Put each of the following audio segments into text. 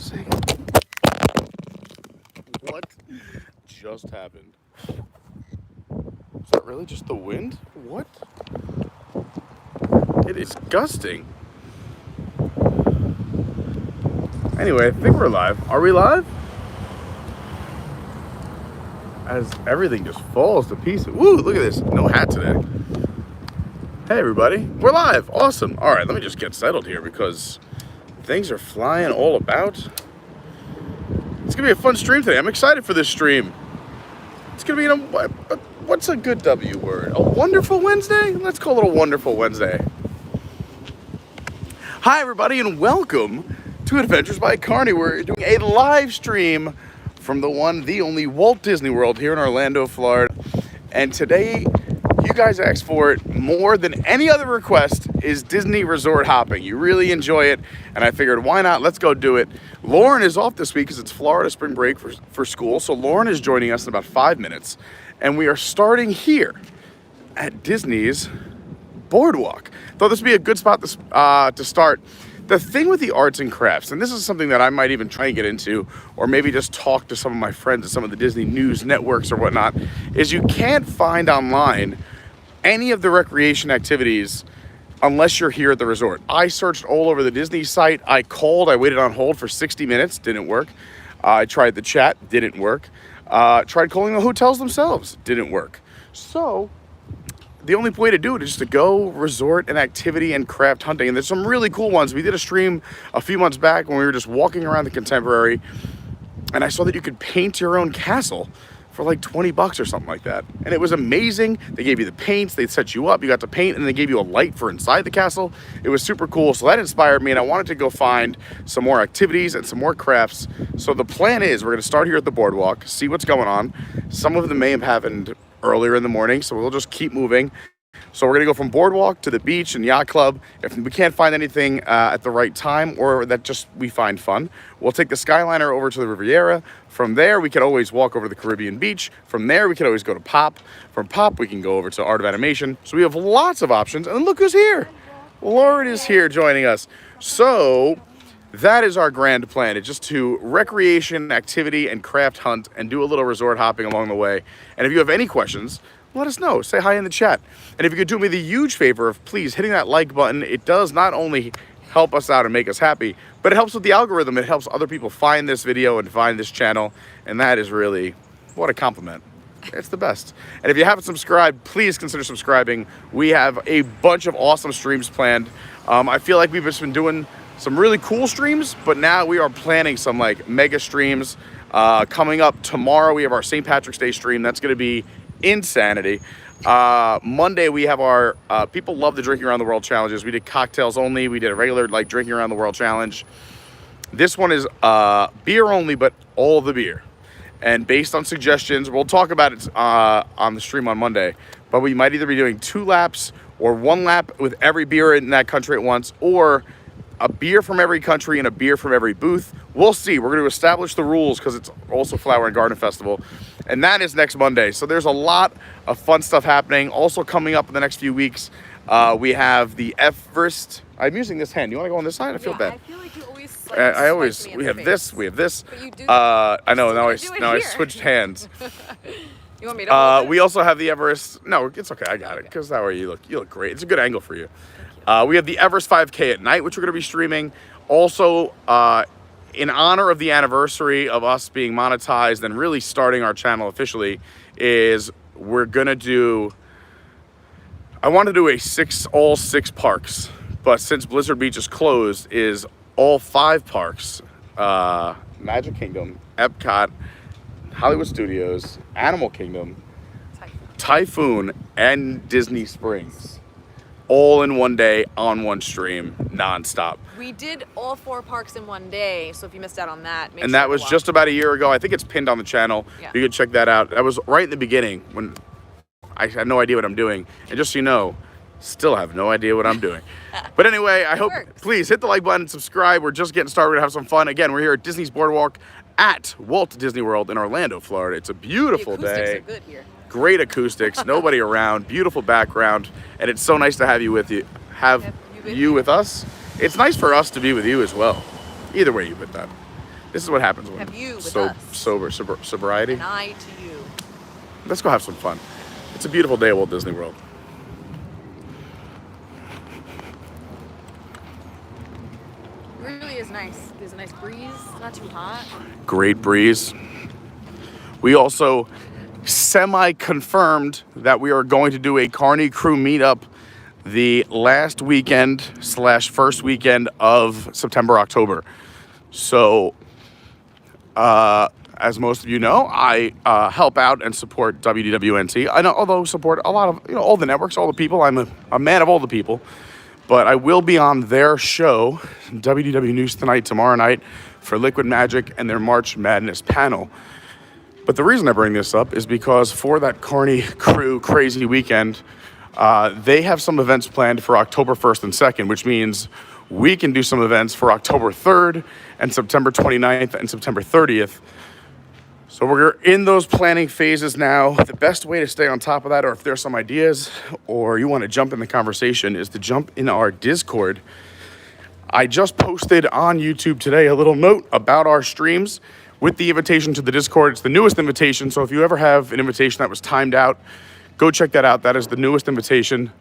embarrassing. What just happened? Is that really just the wind? What? It is gusting. Anyway, I think we're live. Are we live? As everything just falls to pieces. Woo, look at this. No hat today. Hey, everybody. We're live. Awesome. All right, let me just get settled here because things are flying all about. It's going to be a fun stream today. I'm excited for this stream. It's going to be, what's a good W word? A wonderful Wednesday? Let's call it a wonderful Wednesday. Hi, everybody, and welcome to Adventures by Carney. We're doing a live stream from the one, the only Walt Disney World here in Orlando, Florida. And today, you guys asked for it more than any other request is Disney Resort Hopping. You really enjoy it, and I figured, why not? Let's go do it. Lauren is off this week because it's Florida spring break for school, so Lauren is joining us in about 5 minutes, and we are starting here at Disney's Boardwalk. Thought this would be a good spot to start. The thing with the arts and crafts, and this is something that I might even try and get into, or maybe just talk to some of my friends at some of the Disney news networks or whatnot, is you can't find online any of the recreation activities unless you're here at the resort. I searched all over the Disney site. I called, I waited on hold for 60 minutes, didn't work. I tried the chat, didn't work. Tried calling the hotels themselves, didn't work. So the only way to do it is just to go resort and activity and craft hunting. And there's some really cool ones. We did a stream a few months back when we were just walking around the Contemporary, and I saw that you could paint your own castle for like 20 bucks or something like that. And it was amazing. They gave you the paints, they set you up, you got to paint, and they gave you a light for inside the castle. It was super cool. So that inspired me, and I wanted to go find some more activities and some more crafts. So the plan is we're gonna start here at the Boardwalk, see what's going on. Some of them may have happened earlier in the morning, so we'll just keep moving. So we're gonna go from Boardwalk to the beach and yacht club. If we can't find anything at the right time, or that just we find fun, we'll take the Skyliner over to the Riviera. From there, we can always walk over to the Caribbean Beach. From there, we can always go to Pop. From Pop, we can go over to Art of Animation. So we have lots of options. And look who's here. Lauren is here joining us. So that is our grand plan. It's just to recreation, activity, and craft hunt, and do a little resort hopping along the way. And if you have any questions, let us know. Say hi in the chat. And if you could do me the huge favor of please hitting that like button, it does not only help us out and make us happy, but it helps with the algorithm. It helps other people find this video and find this channel. And that is really, what a compliment. It's the best. And if you haven't subscribed, please consider subscribing. We have a bunch of awesome streams planned. I feel like we've just been doing some really cool streams, but now we are planning some like mega streams. Coming up tomorrow, we have our St. Patrick's Day stream. That's going to be insanity. Monday we have our people love the drinking around the world challenges. We did cocktails only, we did a regular like drinking around the world challenge. This one is beer only, but all the beer, and based on suggestions we'll talk about it on the stream on Monday, but we might either be doing 2 laps or 1 lap with every beer in that country at once, or a beer from every country and a beer from every booth. We'll see. We're going to establish the rules because it's also Flower and Garden Festival, and that is next Monday. So there's a lot of fun stuff happening. Also coming up in the next few weeks, we have the Everest. I'm using this hand. You want to go on this side? I feel bad. I feel like you always. I always. We have this. We have this. But you do. I know. Now I switched hands. You want me to hold it? We also have the Everest. No, it's okay. I got it because that way you look great. It's a good angle for you. We have the Everest 5K at night, which we're going to be streaming. Also, in honor of the anniversary of us being monetized and really starting our channel officially, is we're going to do, I want to do all six parks, but since Blizzard Beach is closed, is all 5 parks, Magic Kingdom, Epcot, Hollywood Studios, Animal Kingdom, Typhoon, and Disney Springs. All in one day, on one stream, non-stop. We did all 4 parks in one day, so if you missed out on that, and that was just about a year ago. I think it's pinned on the channel. Yeah. You can check that out. That was right in the beginning when I had no idea what I'm doing. And just so you know, still have no idea what I'm doing. But anyway, I hope, please hit the like button and subscribe. We're just getting started. We're going to have some fun. Again, we're here at Disney's Boardwalk at Walt Disney World in Orlando, Florida. It's a beautiful day. The acoustics are good here. Great acoustics, nobody around, beautiful background, and it's so nice to have you with you with us. It's nice for us to be with you as well. Either way you put that. This is what happens when Have you with us. sobriety. And I to you. Let's go have some fun. It's a beautiful day at Walt Disney World. It really is nice. There's a nice breeze. Not too hot. Great breeze. We also semi-confirmed that we are going to do a Carney crew meetup the last weekend / first weekend of September, October. So, as most of you know, I help out and support WDWNT. I know, although support a lot of, all the networks, all the people. I'm a man of all the people. But I will be on their show, WDW News Tonight, tomorrow night for Liquid Magic and their March Madness panel. But the reason I bring this up is because for that Carney crew crazy weekend, they have some events planned for October 1st and 2nd, which means we can do some events for October 3rd and September 29th and September 30th. So we're in those planning phases now. The best way to stay on top of that, or if there's some ideas or you want to jump in the conversation, is to jump in our Discord. I just posted on YouTube today a little note about our streams with the invitation to the Discord. It's the newest invitation, so if you ever have an invitation that was timed out, go check that out. That is the newest invitation.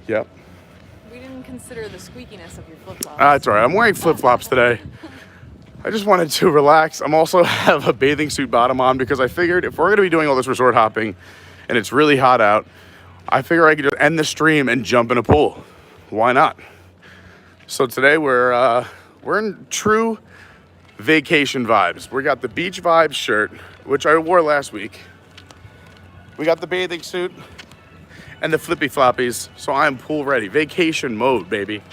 Yep. We didn't consider the squeakiness of your flip-flops. That's all right. I'm wearing flip-flops today. I just wanted to relax. I'm also have a bathing suit bottom on because I figured if we're going to be doing all this resort hopping and it's really hot out, I figure I could just end the stream and jump in a pool. Why not? So today we're in true vacation vibes. We got the beach vibes shirt, which I wore last week. We got the bathing suit and the flippy floppies, so I'm pool ready. Vacation mode, baby.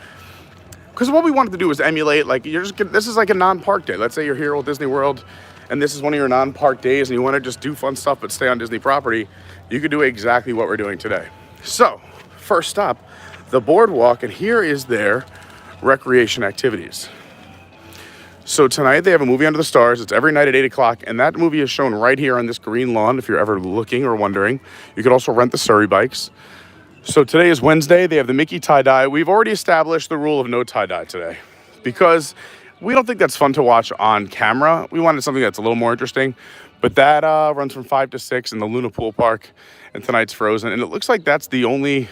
Because what we wanted to do was emulate, this is like a non-park day. Let's say you're here at Disney World and this is one of your non-park days and you want to just do fun stuff but stay on Disney property. You could do exactly what we're doing today. So, first stop, the Boardwalk, and here is their recreation activities. So tonight they have a movie Under the Stars. It's every night at 8 o'clock, and that movie is shown right here on this green lawn if you're ever looking or wondering. You could also rent the Surrey bikes. So today is Wednesday. They have the Mickey tie-dye. We've already established the rule of no tie-dye today because we don't think that's fun to watch on camera. We wanted something that's a little more interesting, but that runs from 5 to 6 in the Luna Pool Park, and tonight's Frozen. And it looks like that's the only...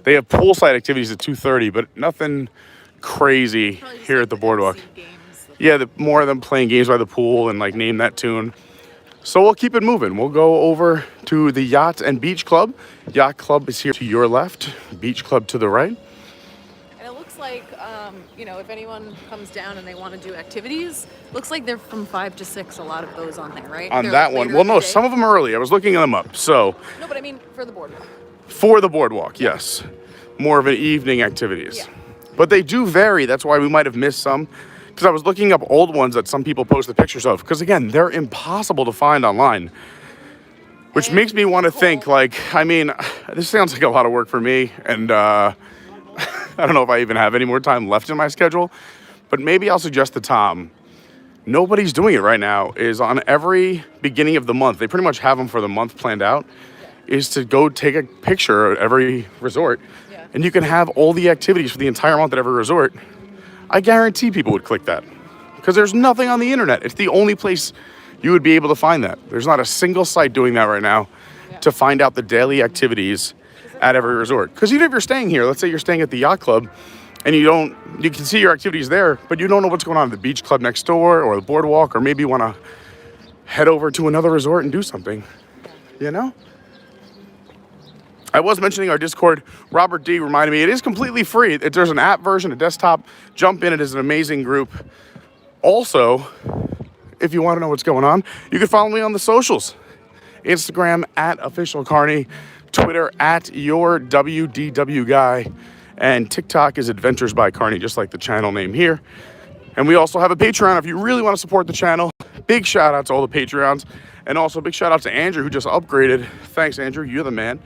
They have poolside activities at 2:30, but nothing crazy here at the Boardwalk. Yeah, more of them playing games by the pool and name that tune. So we'll keep it moving. We'll go over to the Yacht and Beach Club. Yacht Club is here to your left, Beach Club to the right. And it looks like, if anyone comes down and they want to do activities, looks like they're from 5 to 6, a lot of those on there, right? On that one. Well, no, some of them are early. I was looking them up, so. No, but I mean for the Boardwalk. For the Boardwalk, yes. More of an evening activities. Yeah. But they do vary. That's why we might have missed some. Because I was looking up old ones that some people posted pictures of. Because again, they're impossible to find online. Which makes me want to think, this sounds like a lot of work for me. And I don't know if I even have any more time left in my schedule. But maybe I'll suggest to Tom, nobody's doing it right now, is on every beginning of the month. They pretty much have them for the month planned out. Is to go take a picture at every resort. Yeah. And you can have all the activities for the entire month at every resort. I guarantee people would click that because there's nothing on the internet. It's the only place you would be able to find that. There's not a single site doing that right now to find out the daily activities at every resort. Because even if you're staying here, let's say you're staying at the Yacht Club and you can see your activities there, but you don't know what's going on at the Beach Club next door or the Boardwalk, or maybe you want to head over to another resort and do something, I was mentioning our Discord. Robert D reminded me it is completely free. There's an app version, a desktop. Jump in. It is an amazing group. Also, if you want to know what's going on, you can follow me on the socials. Instagram @officialcarney, Twitter @yourWDWguy, and TikTok is Adventures by Carney, just like the channel name here. And we also have a Patreon if you really want to support the channel. Big shout out to all the Patreons. And also big shout out to Andrew who just upgraded. Thanks, Andrew. You're the man.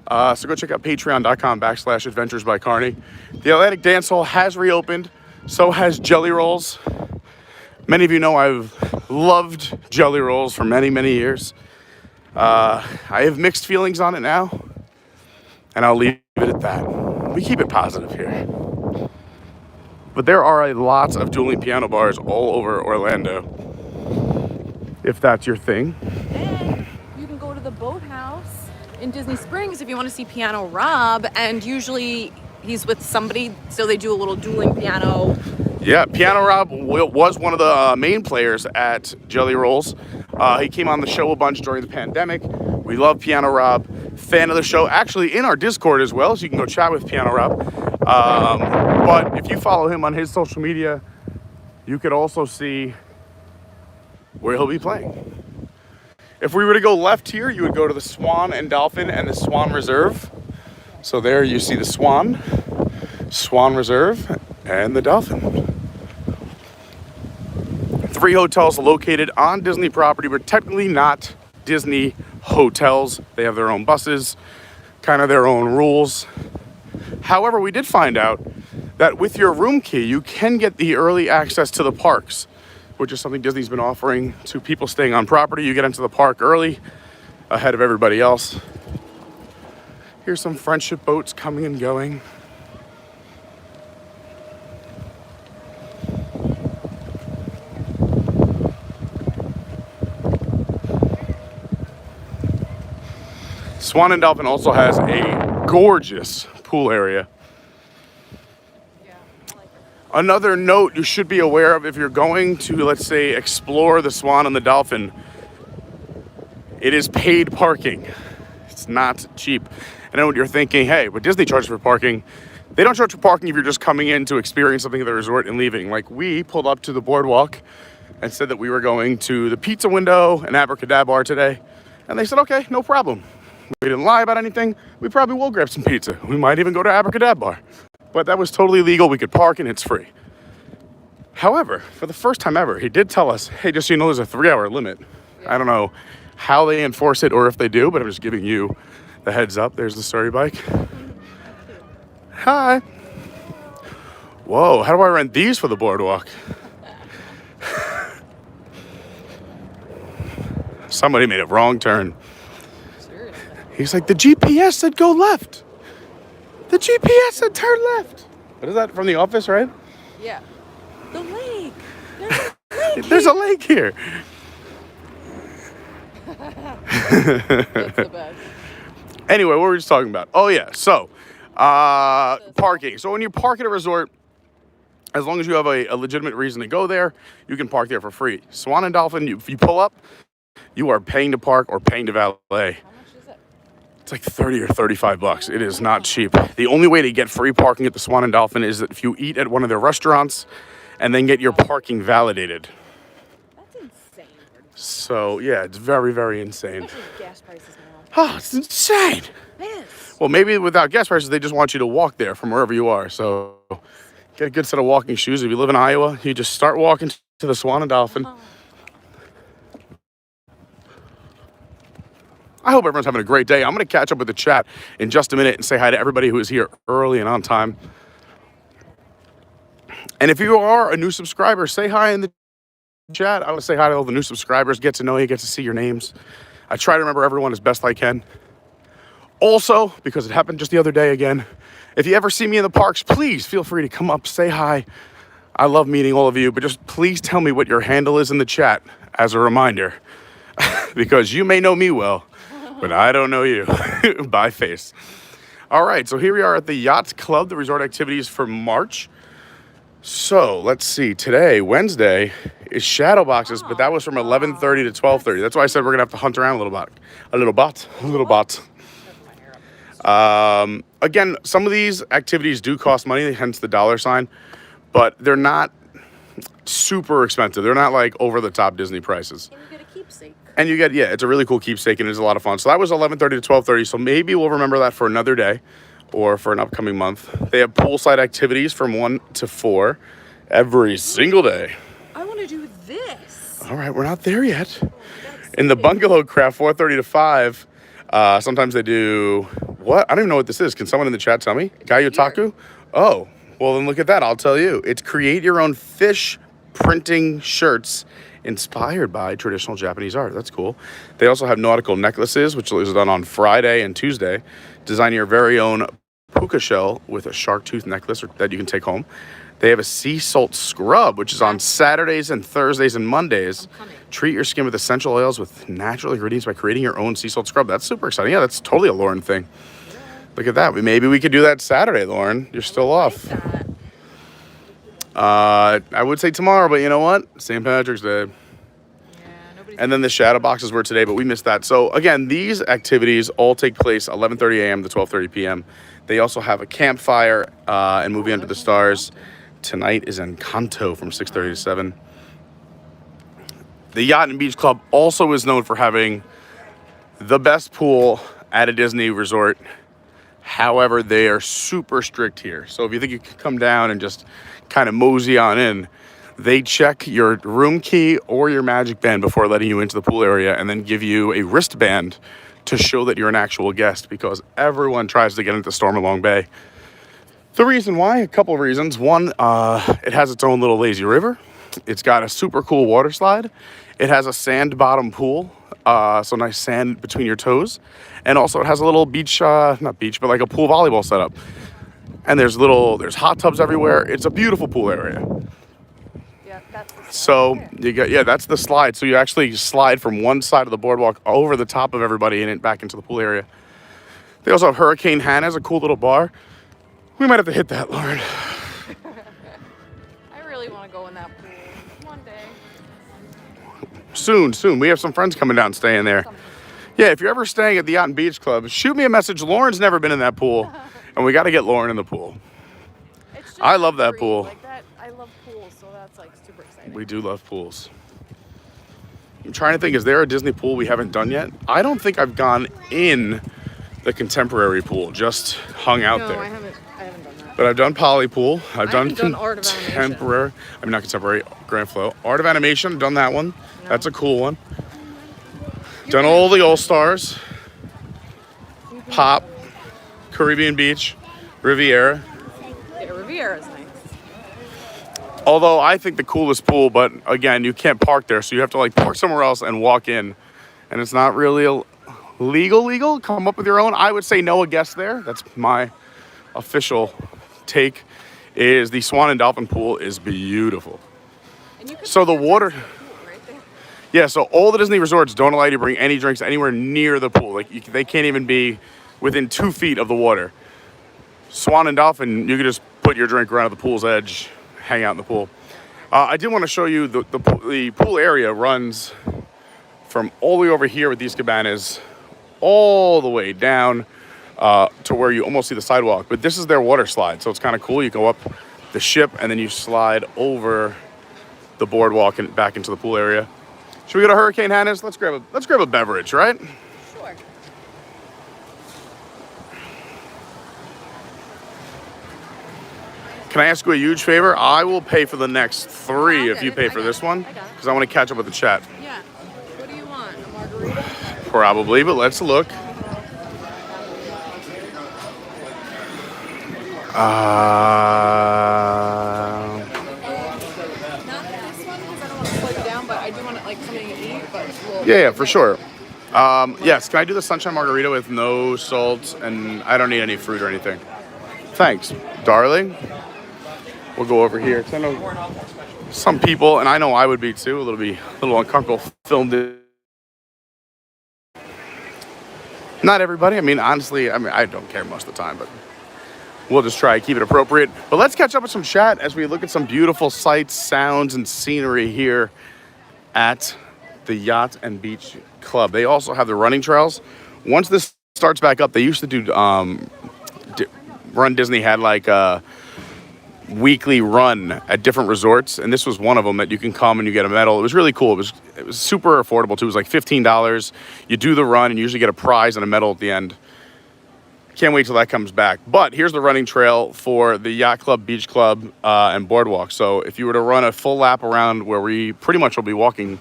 So go check out patreon.com/Adventures by Carney. The Atlantic Dance Hall has reopened. So has Jelly Rolls. Many of you know I've loved Jelly Rolls for many, many years. I have mixed feelings on it now. And I'll leave it at that. We keep it positive here. But there are lots of dueling piano bars all over Orlando, if that's your thing. And you can go to the boathouse in Disney Springs if you want to see Piano Rob, and usually he's with somebody, so they do a little dueling piano. Yeah, Piano Rob was one of the main players at Jelly Rolls. He came on the show a bunch during the pandemic. We love Piano Rob. Fan of the show, actually in our Discord as well, so you can go chat with Piano Rob. But if you follow him on his social media, you could also see where he'll be playing. If we were to go left here, you would go to the Swan and Dolphin and the Swan Reserve. So there you see the Swan, Swan Reserve, and the Dolphin. 3 hotels located on Disney property, but technically not Disney hotels. They have their own buses, kind of their own rules. However, we did find out that with your room key, you can get the early access to the parks, which is something Disney's been offering to people staying on property. You get into the park early, ahead of everybody else. Here's some friendship boats coming and going. Swan and Dolphin also has a gorgeous pool area. Yeah, I like it. Another note you should be aware of if you're going to, let's say, explore the Swan and the Dolphin, it is paid parking. It's not cheap. I know what you're thinking, hey, but Disney charges for parking. They don't charge for parking if you're just coming in to experience something at the resort and leaving. Like, we pulled up to the Boardwalk and said that we were going to the pizza window and Abracadabra today. And they said, okay, no problem. We didn't lie about anything. We probably will grab some pizza. We might even go to Abracadabra. But that was totally legal. We could park and it's free. However, for the first time ever, he did tell us, hey, just so you know, there's a 3-hour limit. I don't know how they enforce it or if they do, but I'm just giving you the heads up. There's the Surrey bike. Hi. Whoa, how do I rent these for the Boardwalk? Somebody made a wrong turn. He's like, the GPS said go left. The GPS said turn left. What is that, from The Office, right? Yeah. The lake. There's a lake. There's a lake here. That's the best. Anyway, what were we just talking about? Oh, yeah. So, parking. So when you park at a resort, as long as you have a legitimate reason to go there, you can park there for free. Swan and Dolphin, if you pull up, you are paying to park or paying to valet. How much is it? It's like 30 or 35 bucks. It is not cheap. The only way to get free parking at the Swan and Dolphin is that if you eat at one of their restaurants and then get your parking validated. That's insane. So, yeah, it's very, very insane. Especially with gas prices now. Oh, it's insane. Yes. Well, maybe without gas prices, they just want you to walk there from wherever you are. So get a good set of walking shoes. If you live in Iowa, you just start walking to the Swan and Dolphin. I hope everyone's having a great day. I'm going to catch up with the chat in just a minute and say hi to everybody who is here early and on time. And if you are a new subscriber, say hi in the chat. I want to say hi to all the new subscribers, get to know you, get to see your names. I try to remember everyone as best I can. Also, because it happened just the other day again, if you ever see me in the parks, please feel free to come up, say hi. I love meeting all of you, but just please tell me what your handle is in the chat as a reminder. Because you may know me well, but I don't know you by face. All right, so here we are at the Yacht Club, the resort activities for March. So let's see, today, Wednesday, is shadow boxes, but that was from 11:30 to 12:30. That's why I said we're gonna have to hunt around a little bit. Again, some of these activities do cost money, hence the $sign, but they're not super expensive. They're not like over the top Disney prices. And you get a keepsake. And you get, yeah, it's a really cool keepsake and it's a lot of fun. So that was 11:30 to 12:30. So maybe we'll remember that for another day or for an upcoming month. They have poolside activities from 1 to 4 every single day. I want to do this. All right, we're not there yet. In the bungalow craft, 4:30 to 5. Sometimes they do, what? I don't even know what this is. Can someone in the chat tell me? Gayutaku? Oh, well then look at that. I'll tell you. It's create your own fish printing shirts inspired by traditional Japanese art. That's cool. They also have nautical necklaces, which is done on Friday and Tuesday. Design your very own puka shell with a shark tooth necklace that you can take home. They have a sea salt scrub, which is on Saturdays and Thursdays and Mondays. Treat your skin with essential oils with natural ingredients by creating your own sea salt scrub. That's super exciting. Yeah, that's totally a Lauren thing. Look at that. Maybe we could do that Saturday, Lauren. You're still off. I would say tomorrow, but you know what? St. Patrick's Day. And then the shadow boxes were today, but we missed that. So again, these activities all take place 11:30 a.m. to 12:30 p.m. They also have a campfire and movie under the stars. Tonight is Encanto from 6:30 to 7. The Yacht and Beach Club also is known for having the best pool at a Disney resort. However, they are super strict here. So if you think you can come down and just kind of mosey on in, they check your room key or your magic band before letting you into the pool area, and then give you a wristband to show that you're an actual guest, because everyone tries to get into Stormalong Bay. The reason why, a couple of reasons. One, it has its own little lazy river. It's got a super cool water slide. It has a sand bottom pool, so nice sand between your toes. And also it has a little beach, not beach, but like a pool volleyball setup. And there's hot tubs everywhere. It's a beautiful pool area. So you got, yeah, that's the slide. So you actually slide from one side of the boardwalk over the top of everybody and back into the pool area. They also have Hurricane Hanna, a cool little bar. We might have to hit that, Lauren. I really want to go in that pool one day. Soon. We have some friends coming down staying there. Yeah, if you're ever staying at the Yacht and Beach Club, shoot me a message. Lauren's never been in that pool, and we got to get Lauren in the pool. I love that pool. Like that, I love pools, so that's like super exciting. We do love pools. I'm trying to think, is there a Disney pool we haven't done yet? I don't think I've gone in the contemporary pool, just hung out there. No, I haven't done that. But I've done Poly Pool. I've done Art of contemporary. I mean, not contemporary, Grand Flow. Art of Animation, done that one. No. That's a cool one. Done all the All-Stars. Pop, Caribbean Beach, Riviera. Yeah, Riviera's nice. Although I think the coolest pool, but again, you can't park there, so you have to like park somewhere else and walk in. And it's not really legal. Come up with your own. I would say no a guest there. That's my official take. Is the Swan and Dolphin pool is beautiful. And you so the water. Right there. Yeah, so all the Disney resorts don't allow you to bring any drinks anywhere near the pool. Like they can't even be within 2 feet of the water. Swan and Dolphin, you can just put your drink right at the pool's edge, hang out in the pool. I did want to show you the pool area runs from all the way over here with these cabanas all the way down to where you almost see the sidewalk. But this is their water slide, so it's kind of cool. You go up the ship and then you slide over the boardwalk and back into the pool area. Should we go to Hurricane Hanna's? Let's grab a beverage, right? Sure. Can I ask you a huge favor? I will pay for the next 3 if you pay for this one, because I want to catch up with the chat. Yeah. What do you want? A margarita? Probably, but let's look. Not this one, because I don't want to slow you down, but I do want like something to eat. But Yeah, for sure. Yes, can I do the sunshine margarita with no salt, and I don't need any fruit or anything? Thanks, darling. We'll go over here. 'Cause I know some people, and I know I would be too, a little uncomfortable filmed it. Not everybody. I mean, honestly, I don't care most of the time, but we'll just try to keep it appropriate. But let's catch up with some chat as we look at some beautiful sights, sounds, and scenery here at the Yacht and Beach Club. They also have the running trails. Once this starts back up, they used to do Run Disney had like a weekly run at different resorts, and this was one of them that you can come and you get a medal. It was really cool. It was super affordable too. It was like $15. You do the run and you usually get a prize and a medal at the end. Can't wait till that comes back. But here's the running trail for the Yacht Club, Beach Club, and Boardwalk. So if you were to run a full lap around where we pretty much will be walking,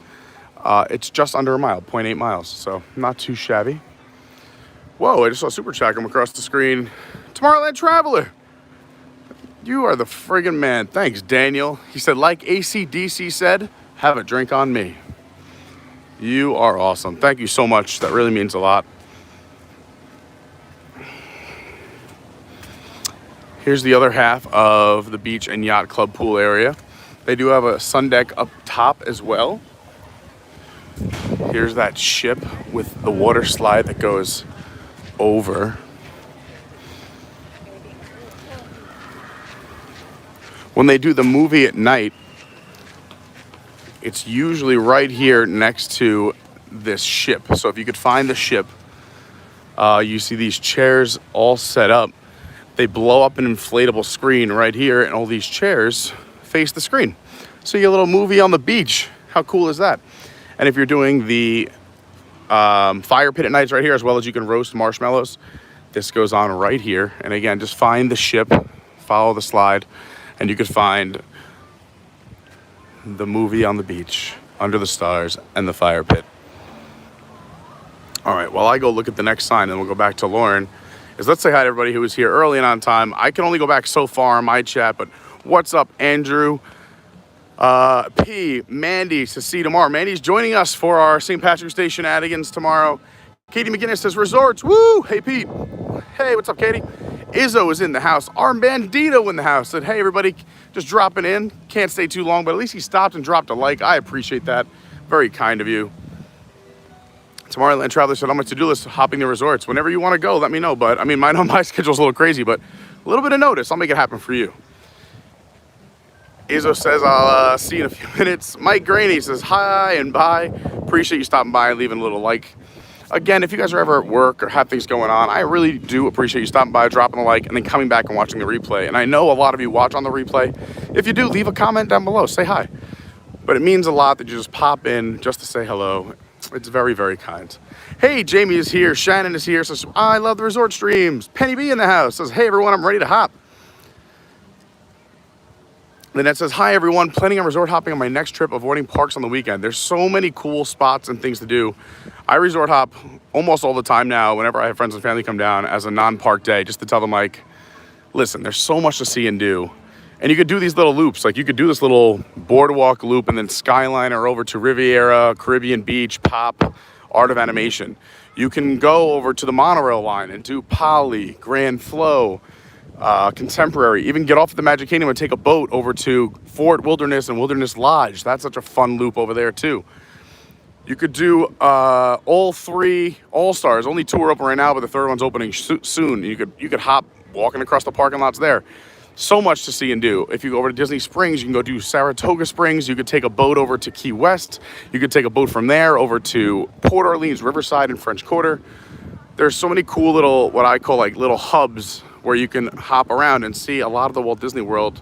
it's just under a mile, 0.8 miles. So not too shabby. Whoa, I just saw Super Chat come across the screen. Tomorrowland Traveler. You are the friggin' man. Thanks, Daniel. He said, like AC/DC said, have a drink on me. You are awesome. Thank you so much. That really means a lot. Here's the other half of the beach and yacht club pool area. They do have a sun deck up top as well. Here's that ship with the water slide that goes over. When they do the movie at night, it's usually right here next to this ship. So if you could find the ship, you see these chairs all set up. They blow up an inflatable screen right here, and all these chairs face the screen. So you get a little movie on the beach. How cool is that? And if you're doing the fire pit at nights right here, as well as you can roast marshmallows, this goes on right here. And again, just find the ship, follow the slide, and you could find the movie on the beach, under the stars, and the fire pit. All right, while I go look at the next sign, and we'll go back to Lauren, is let's say hi to everybody who was here early and on time. I can only go back so far on my chat, but what's up, Andrew? P, Mandy says see you tomorrow. Mandy's joining us for our St. Patrick's Day shenanigans tomorrow. Katie McGinnis says resorts, woo! Hey, Pete. Hey, what's up, Katie? Izzo is in the house. Armbandito in the house. Said, hey, everybody, just dropping in. Can't stay too long, but at least he stopped and dropped a like. I appreciate that. Very kind of you. Tomorrowland Traveler said, on my to-do list, hopping the resorts. Whenever you want to go, let me know. But, I mean, I know my schedule's a little crazy, but a little bit of notice. I'll make it happen for you. Izzo says, I'll see you in a few minutes. Mike Graney says, hi and bye. Appreciate you stopping by and leaving a little like. Again, if you guys are ever at work or have things going on, I really do appreciate you stopping by, dropping a like, and then coming back and watching the replay. And I know a lot of you watch on the replay. If you do, leave a comment down below. Say hi. But it means a lot that you just pop in just to say hello. It's very, very kind. Hey, Jamie is here. Shannon is here. Says, I love the resort streams. Penny B in the house. Says, hey, everyone, I'm ready to hop. Lynette says, hi, everyone. Planning on resort hopping on my next trip, avoiding parks on the weekend. There's so many cool spots and things to do. I resort hop almost all the time now whenever I have friends and family come down as a non-park day, just to tell them, like, listen, there's so much to see and do. And you could do these little loops. Like, you could do this little boardwalk loop and then Skyliner over to Riviera, Caribbean Beach, Pop, Art of Animation. You can go over to the monorail line and do Poly, Grand Flow, Contemporary. Even get off at the Magic Kingdom and take a boat over to Fort Wilderness and Wilderness Lodge. That's such a fun loop over there, too. You could do all three All-Stars. Only two are open right now, but the third one's opening soon. You could hop walking across the parking lots there. So much to see and do. If you go over to Disney Springs, you can go do Saratoga Springs. You could take a boat over to Key West. You could take a boat from there over to Port Orleans, Riverside, and French Quarter. There's so many cool little, what I call like little hubs where you can hop around and see a lot of the Walt Disney World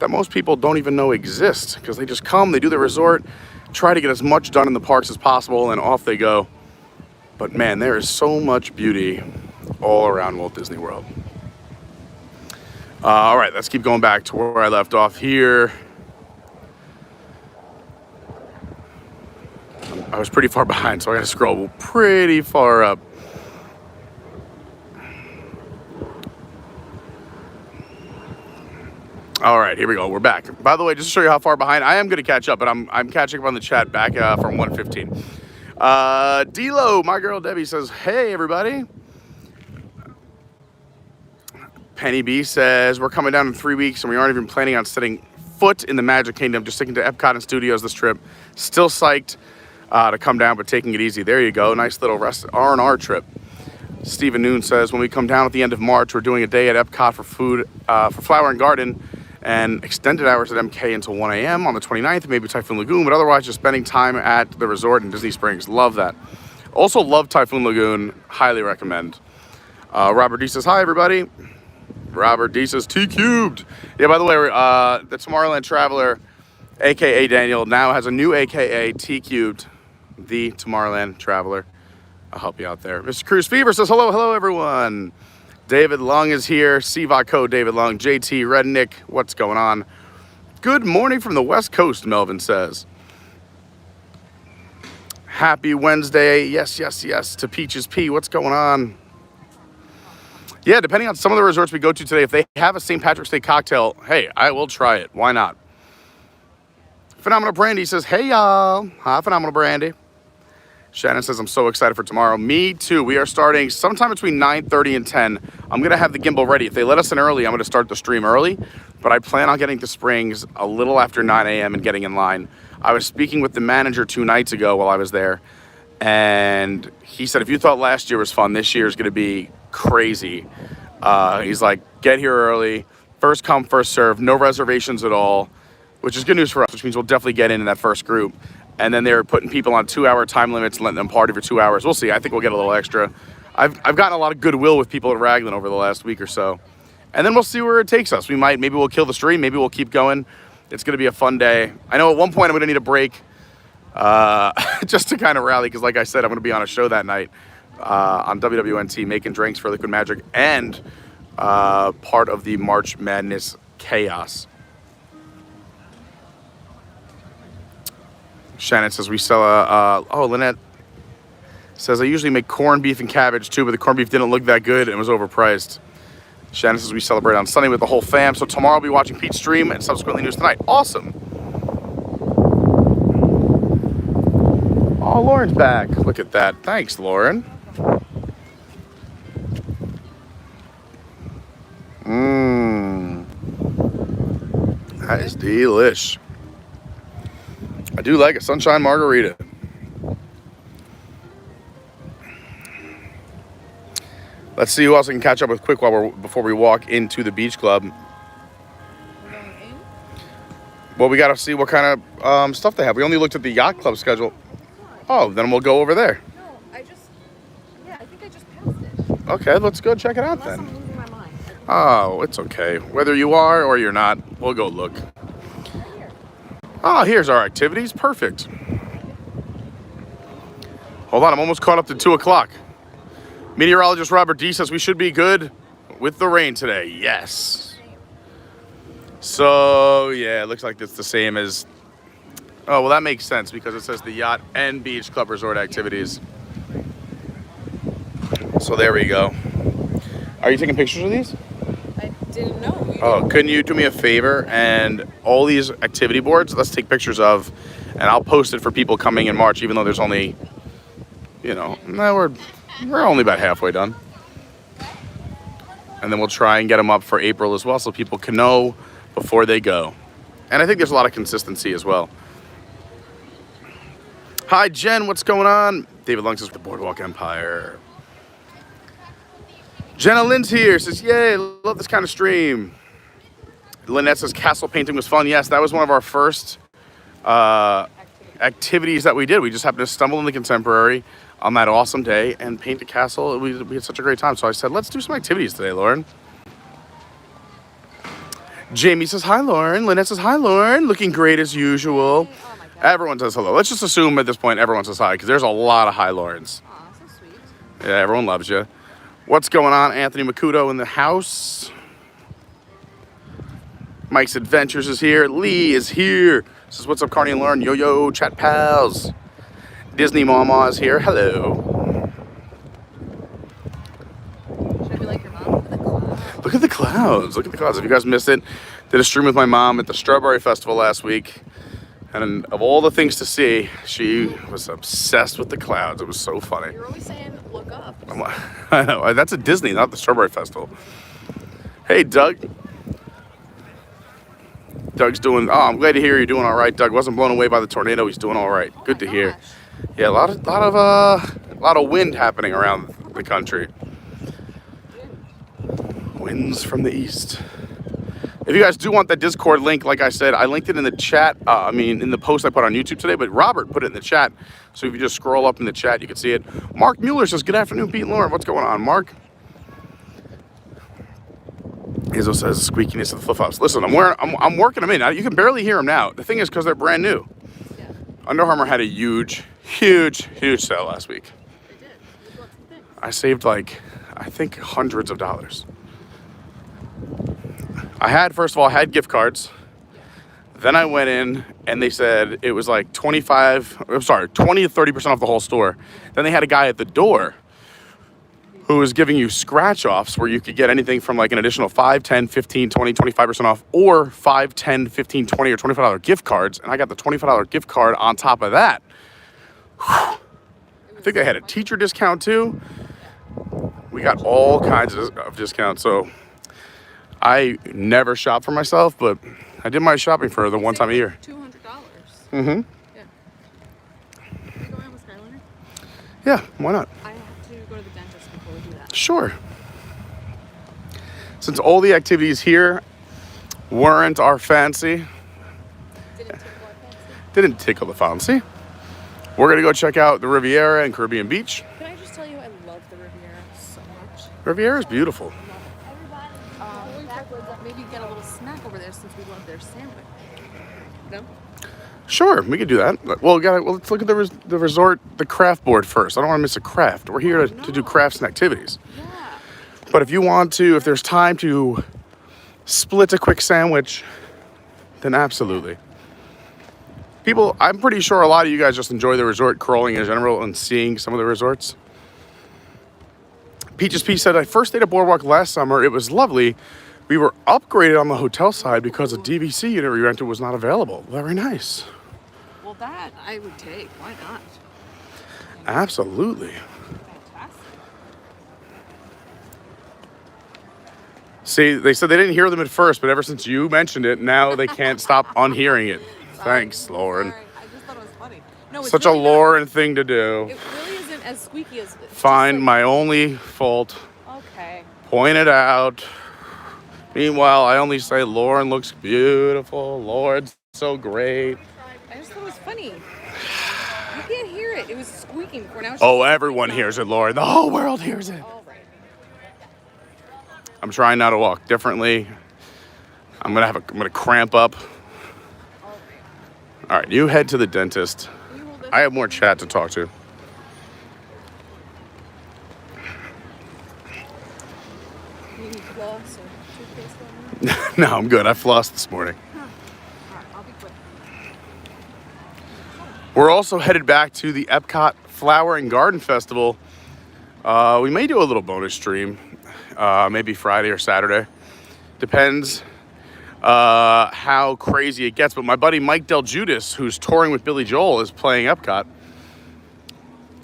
that most people don't even know exist, because they just come, they do their resort, try to get as much done in the parks as possible, and off they go. But man, there is so much beauty all around Walt Disney World. All right, let's keep going back to where I left off here. I was pretty far behind, so I gotta scroll pretty far up. All right, here we go. We're back. By the way, just to show you how far behind, I am going to catch up, but I'm catching up on the chat back from 1:15. D-Lo, my girl Debbie says, hey, everybody. Penny B says, we're coming down in 3 weeks, and we aren't even planning on setting foot in the Magic Kingdom, just sticking to Epcot and Studios this trip. Still psyched to come down, but taking it easy. There you go. Nice little R&R trip. Stephen Noon says, when we come down at the end of March, we're doing a day at Epcot for food, for Flower and Garden, and extended hours at MK until 1 a.m. on the 29th, maybe Typhoon Lagoon, but otherwise just spending time at the resort in Disney Springs. Love that. Also love Typhoon Lagoon. Highly recommend. Robert D says, hi, everybody. Robert D says, T-Cubed. Yeah, by the way, the Tomorrowland Traveler, a.k.a. Daniel, now has a new a.k.a. T-Cubed, the Tomorrowland Traveler. I'll help you out there. Mr. Cruz Fever says, hello, everyone. David Long is here. CVOD code David Long. JT Rednick, what's going on? Good morning from the West Coast, Melvin says. Happy Wednesday. Yes, to Peaches P. What's going on? Yeah, depending on some of the resorts we go to today, if they have a St. Patrick's Day cocktail, hey, I will try it. Why not? Phenomenal Brandy says, hey, y'all. Hi, Phenomenal Brandy. Shannon says, I'm so excited for tomorrow. Me too. We are starting sometime between 9:30 and 10. I'm going to have the gimbal ready. If they let us in early, I'm going to start the stream early. But I plan on getting to Springs a little after 9 a.m. and getting in line. I was speaking with the manager 2 nights ago while I was there. And he said, if you thought last year was fun, this year is going to be crazy. He's like, get here early. First come, first serve. No reservations at all. Which is good news for us, which means we'll definitely get in that first group. And then they're putting people on 2-hour time limits, letting them party for 2 hours. We'll see. I think we'll get a little extra. I've gotten a lot of goodwill with people at Raglan over the last week or so. And then we'll see where it takes us. Maybe we'll kill the stream. Maybe we'll keep going. It's going to be a fun day. I know at one point I'm going to need a break just to kind of rally. Because like I said, I'm going to be on a show that night on WWNT making drinks for Liquid Magic and part of the March Madness chaos. Shannon says we sell Lynette says I usually make corned beef and cabbage too, but the corned beef didn't look that good and was overpriced. Shannon says we celebrate on Sunday with the whole fam, so tomorrow I'll be watching Pete's stream and subsequently news tonight. Awesome. Oh, Lauren's back. Look at that. Thanks, Lauren. That is delish. I do like a sunshine margarita. Let's see who else I can catch up with quick before we walk into the beach club. Well, we got to see what kind of stuff they have. We only looked at the yacht club schedule. Oh, then we'll go over there. No, I think I just passed it. Okay, let's go check it out Unless then. I'm losing my mind. Oh, it's okay. Whether you are or you're not, we'll go look. Oh, here's our activities. Perfect. Hold on, I'm almost caught up to 2 o'clock. Meteorologist Robert D says we should be good with the rain today. Yes. So, yeah, it looks like it's the same as... Oh, well, that makes sense because it says the Yacht and Beach Club Resort activities. So there we go. Are you taking pictures of these? I didn't know. Oh, couldn't you do me a favor and all these activity boards, let's take pictures of, and I'll post it for people coming in March, even though there's only, we're only about halfway done. And then we'll try and get them up for April as well so people can know before they go. And I think there's a lot of consistency as well. Hi, Jen, what's going on? David Lung says the Boardwalk Empire. Jenna Lynn's here, says, yay, love this kind of stream. Lynette says castle painting was fun. Yes, that was one of our first activities that we did. We just happened to stumble in the Contemporary on that awesome day and paint a castle. We had such a great time. So I said, let's do some activities today, Lauren. Jamie says, hi, Lauren. Lynette says, hi, Lauren. Looking great as usual. Oh my God. Everyone says hello. Let's just assume at this point everyone says hi because there's a lot of hi Laurens. Aw, so sweet. Yeah, everyone loves you. What's going on? Anthony Makuto in the house. Mike's Adventures is here. Lee is here. Says, what's up, Carney and Lauren? Yo, chat pals. Disney Mama is here. Hello. Should I be like your mom? Look at the clouds. Look at the clouds. Look at the clouds. If you guys missed it, did a stream with my mom at the Strawberry Festival last week. And of all the things to see, she was obsessed with the clouds. It was so funny. You're always saying, look up. I know. That's at Disney, not the Strawberry Festival. Hey, Doug. Doug's doing... Oh, I'm glad to hear you're doing all right. Doug wasn't blown away by the tornado. He's doing all right. Good to hear. Yeah, a lot of wind happening around the country. Winds from the east. If you guys do want that Discord link, like I said, I linked it in the chat. In the post I put on YouTube today, but Robert put it in the chat. So if you just scroll up in the chat, you can see it. Mark Mueller says, good afternoon, Pete and Lauren. What's going on, Mark? Hazel says, squeakiness of the flip-flops. Listen, I'm working them in. Now, you can barely hear them now. The thing is, because they're brand new. Yeah. Under Armour had a huge sale last week. They did. They bought some things. I saved I think hundreds of dollars. First of all, I had gift cards. Then I went in and they said it was like 20 to 30% off the whole store. Then they had a guy at the door who was giving you scratch offs where you could get anything from like an additional 5, 10, 15, 20, 25% off, or 5, 10, 15, 20, or $25 gift cards. And I got the $25 gift card on top of that. It think they had a teacher discount too. We got all kinds of discounts. So I never shop for myself, but I did my shopping for the one time a year. $200. Mm-hmm. Yeah. Are we going with Skyliner? Yeah, why not? I have to go to the dentist before we do that. Sure. Since all the activities here weren't our fancy, didn't tickle the fancy, we're gonna go check out the Riviera and Caribbean Beach. Can I just tell you, I love the Riviera so much. Riviera is beautiful. Maybe get a little snack over there since we love their sandwich. No? Sure, we could do that. Well, let's look at the resort, the craft board first. I don't want to miss a craft. We're here to do crafts and activities. Yeah. But if you want to, if there's time to split a quick sandwich, then absolutely. People, I'm pretty sure a lot of you guys just enjoy the resort crawling in general and seeing some of the resorts. Peaches P said, I first stayed at Boardwalk last summer. It was lovely. We were upgraded on the hotel side because a DVC unit we rented was not available. Very nice. Well, that I would take. Why not? Absolutely. Fantastic. See, they said they didn't hear them at first, but ever since you mentioned it, now they can't stop unhearing it. Thanks, Lauren. Sorry. I just thought it was funny. No, it's Such really a Lauren thing to do. It really isn't as squeaky as... Find my only fault. Okay. Point it out. Meanwhile, I only say Lauren looks beautiful. Lauren's so great. I just thought it was funny. You can't hear it. It was squeaking for now. Oh, everyone hears it, Lauren. The whole world hears it. All right. I'm trying not to walk differently. I'm gonna cramp up. All right, you head to the dentist. I have more chat to talk to. You need floss or toothpaste on there? No, I'm good. I flossed this morning. All right, I'll be quick. We're also headed back to the Epcot Flower and Garden Festival. We may do a little bonus stream, maybe Friday or Saturday. Depends how crazy it gets. But my buddy Mike Del Judas, who's touring with Billy Joel, is playing Epcot.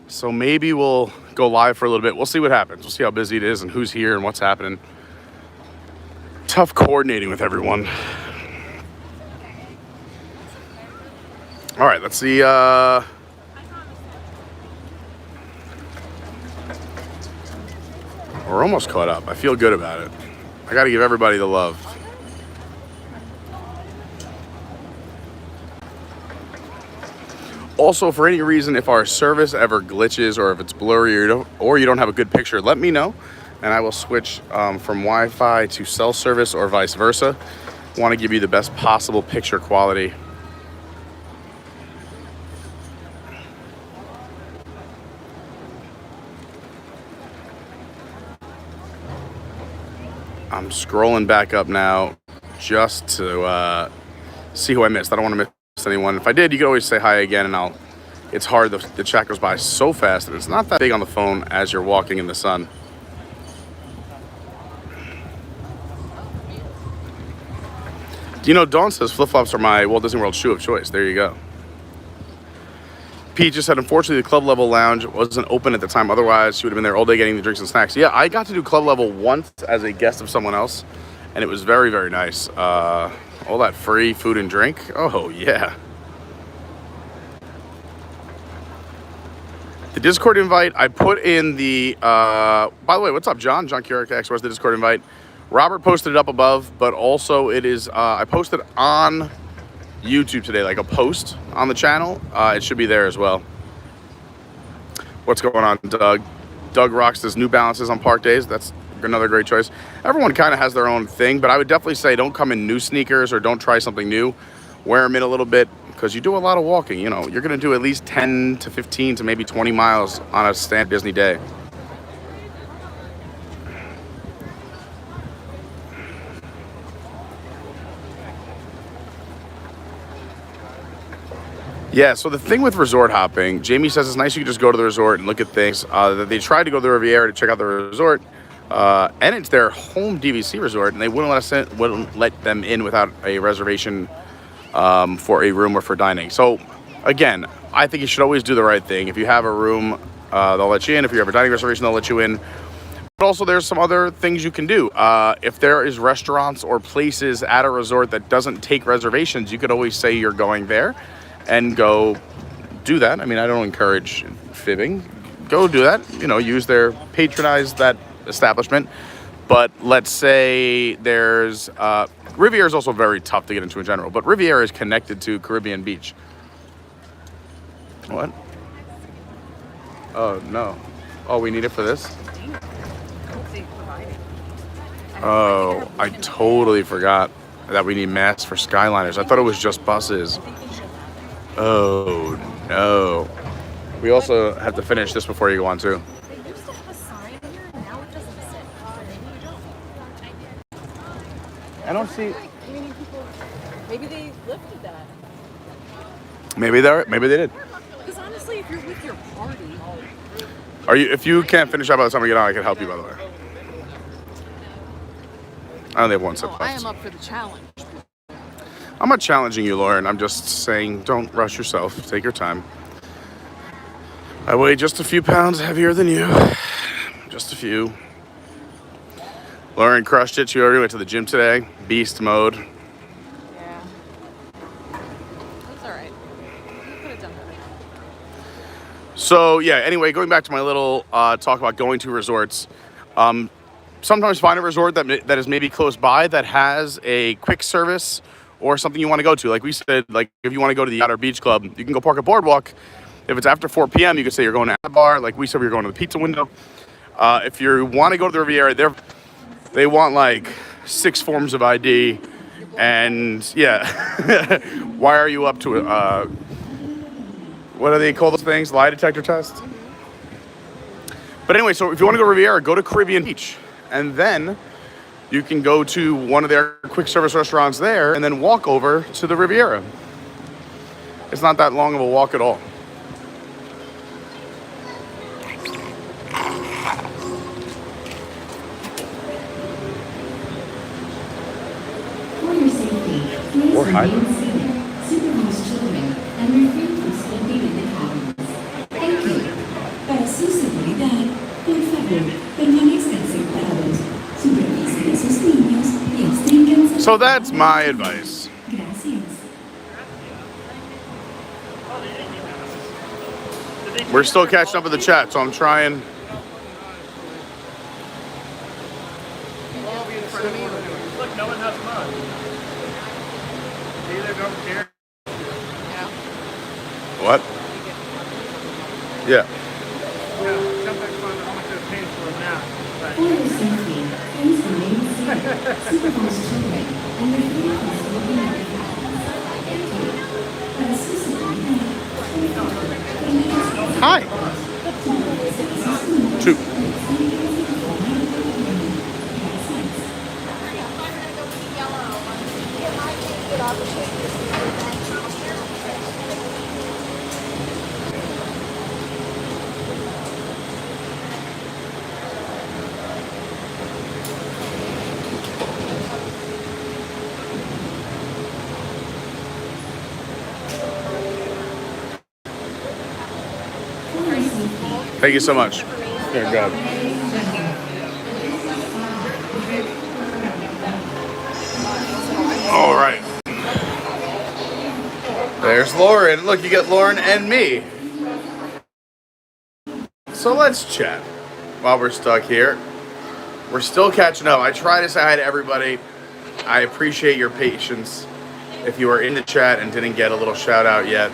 So maybe we'll go live for a little bit. We'll see what happens. We'll see how busy it is and who's here and what's happening. Tough coordinating with everyone. All right, let's see. We're almost caught up. I feel good about it. I got to give everybody the love. Also, for any reason, if our service ever glitches or if it's blurry or you don't have a good picture, let me know, and I will switch from Wi-Fi to cell service or vice versa. Want to give you the best possible picture quality. I'm scrolling back up now just to see who I missed. I don't want to miss anyone. If I did, you could always say hi again, and it's hard. The chat goes by so fast, and it's not that big on the phone as you're walking in the sun. You know, Dawn says flip-flops are my Walt Disney World shoe of choice. There you go. Pete just said, unfortunately, the club level lounge wasn't open at the time. Otherwise, she would have been there all day getting the drinks and snacks. Yeah, I got to do club level once as a guest of someone else, and it was very, very nice. All that free food and drink. Oh, yeah. The Discord invite, I put in the... by the way, what's up, John? John Keurig X, where's the Discord invite? Robert posted it up above, but also it is... I posted on YouTube today, like a post on the channel. It should be there as well. What's going on, Doug? Doug rocks his New Balances on park days. That's another great choice. Everyone kind of has their own thing, but I would definitely say don't come in new sneakers or don't try something new. Wear them in a little bit because you do a lot of walking. You know, you're going to do at least 10 to 15 to maybe 20 miles on a standard Disney day. Yeah, so the thing with resort hopping, Jamie says it's nice you can just go to the resort and look at things. They tried to go to the Riviera to check out the resort, and it's their home DVC resort, and they wouldn't let them in without a reservation for a room or for dining. So, again, I think you should always do the right thing. If you have a room they'll let you in. If you have a dining reservation, they'll let you in. But also there's some other things you can do. If there is restaurants or places at a resort that doesn't take reservations, you could always say you're going there and go do that. I mean, I don't encourage fibbing. Go do that. You know, patronize that establishment. But let's say there's Riviera is also very tough to get into in general, but Riviera is connected to Caribbean Beach. What? Oh no. Oh, we need it for this? Oh, I totally forgot that we need masks for Skyliners. I thought it was just buses. Oh no. We also have to finish this before you go on too. They used to have a sign here, now it doesn't sit. I don't see. Maybe they lifted that. Maybe they did. Because honestly, if you're with your party, If you can't finish up by the time we get on, I can help you, by the way. I only have one sip left. I am up for the challenge. I'm not challenging you, Lauren. I'm just saying don't rush yourself. Take your time. I weigh just a few pounds heavier than you. Just a few. Lauren crushed it. She already went to the gym today. Beast mode. Yeah. That's all right. You could have done better. So, yeah, anyway, going back to my little talk about going to resorts. Sometimes find a resort that is maybe close by that has a quick service or something you want to go to. Like we said, like if you want to go to the Yacht and Beach Club, you can go park at Boardwalk. If it's after 4 p.m., you can say you're going to the bar. Like we said, we're going to the pizza window. If you want to go to the Riviera, they want like 6 forms of ID. And yeah, why are you up to it? What do they call those things? Lie detector test? But anyway, so if you want to go to Riviera, go to Caribbean Beach. And then you can go to one of their quick service restaurants there and then walk over to the Riviera. It's not that long of a walk at all. For your safety, please Or remain hide. seated, supervise children, and refrain from sleeping in the cabins. Thank you. Para su seguridad, por favor, permanezcan sentados. Supervisen a sus niños y absténganse. So that's my advice. Gracias. We're still catching up with the chat, so I'm trying. Look, no one has mud. Either don't care. What? Yeah. Come back on how much they're paying for a nap. For your safety, please remain seated, supervise children, and refrain from sleeping in the cabins. Thank you. Para su seguridad, por favor, permanezcan Hi. 2. Thank you so much. Here, go. All right. There's Lauren. Look, you get Lauren and me. So let's chat while we're stuck here. We're still catching up. I try to say hi to everybody. I appreciate your patience. If you are in the chat and didn't get a little shout out yet.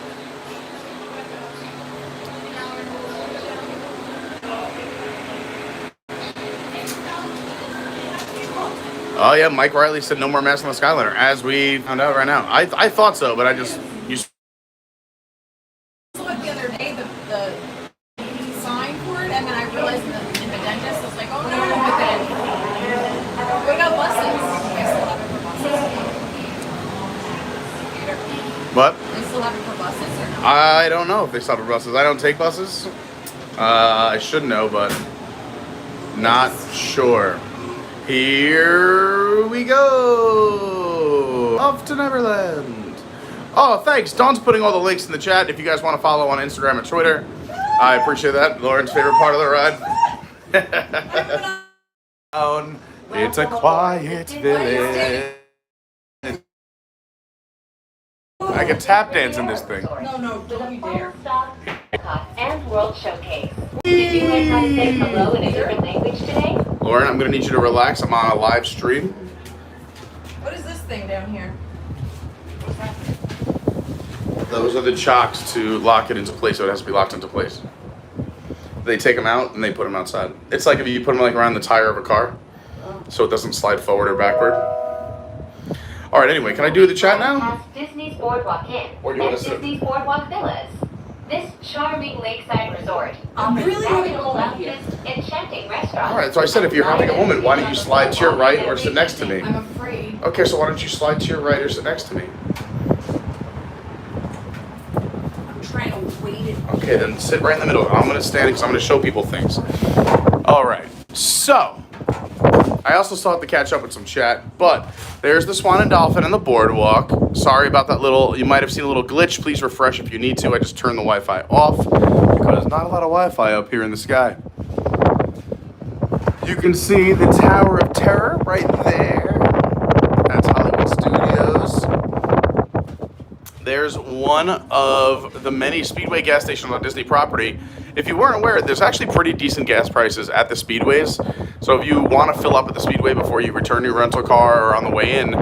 Oh yeah, Mike Riley said no more masks on the Skyliner, as we found out right now. I thought so, but I just used. The other day, the sign for it, and then I realized in the dentist, I was like, oh no, but then we got buses. They still have it for buses. What? They still have it for buses or no? I don't know if they stop at buses. I don't take buses. I should know, but not sure. Here we go. Off to Neverland. Oh, thanks. Dawn's putting all the links in the chat if you guys want to follow on Instagram and Twitter. I appreciate that. Lauren's favorite part of the ride. It's a quiet village. I can tap dance in this thing. No, don't you dare. And World Showcase. Did you learn how to say hello in a different language today? Lauren, I'm gonna need you to relax. I'm on a live stream. What is this thing down here? Those are the chocks to lock it into place, so it has to be locked into place. They take them out and they put them outside. It's like if you put them like around the tire of a car, so it doesn't slide forward or backward. All right. Anyway, can I do the chat now? Past Disney's Boardwalk Inn Or do you want and to sit? Disney's Boardwalk Villas. This charming lakeside resort I'm offers really having a fabulous moment here. lounges, enchanting restaurants. All right. So I said if you're having a moment, why don't you slide to your right or sit next to me? I'm afraid. Okay. So why don't you slide to your right or sit next to me? I'm trying to wait it. Okay. Then sit right in the middle. I'm gonna stand because I'm gonna show people things. All right. So I also still have to catch up with some chat, but there's the Swan and Dolphin and the Boardwalk. Sorry about that little, you might have seen a little glitch. Please refresh if you need to. I just turned the Wi-Fi off because there's not a lot of Wi-Fi up here in the sky. You can see the Tower of Terror right there. That's Hollywood Studios. There's one of the many Speedway gas stations on Disney property. If you weren't aware, there's actually pretty decent gas prices at the Speedways. So if you want to fill up at the Speedway before you return your rental car or on the way in,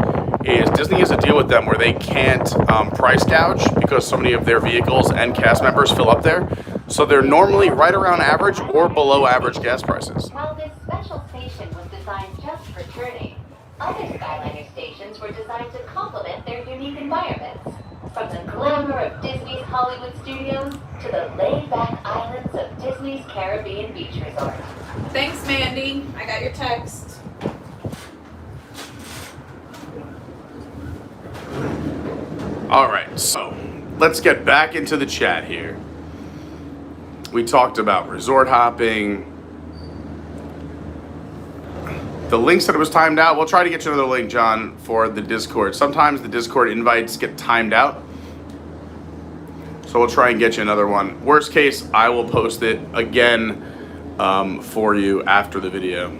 Disney has a deal with them where they can't price gouge because so many of their vehicles and cast members fill up there. So they're normally right around average or below average gas prices. While this special station was designed just for turning, other Skyliner stations were designed to complement their unique environments. From the glamour of Disney's Hollywood Studios to the laid-back islands of Disney's Caribbean Beach Resort. Thanks, Mandy. I got your text. All right, so let's get back into the chat here. We talked about resort hopping. The link said it was timed out. We'll try to get you another link, John, for the Discord. Sometimes the Discord invites get timed out. So we'll try and get you another one. Worst case, I will post it again for you after the video.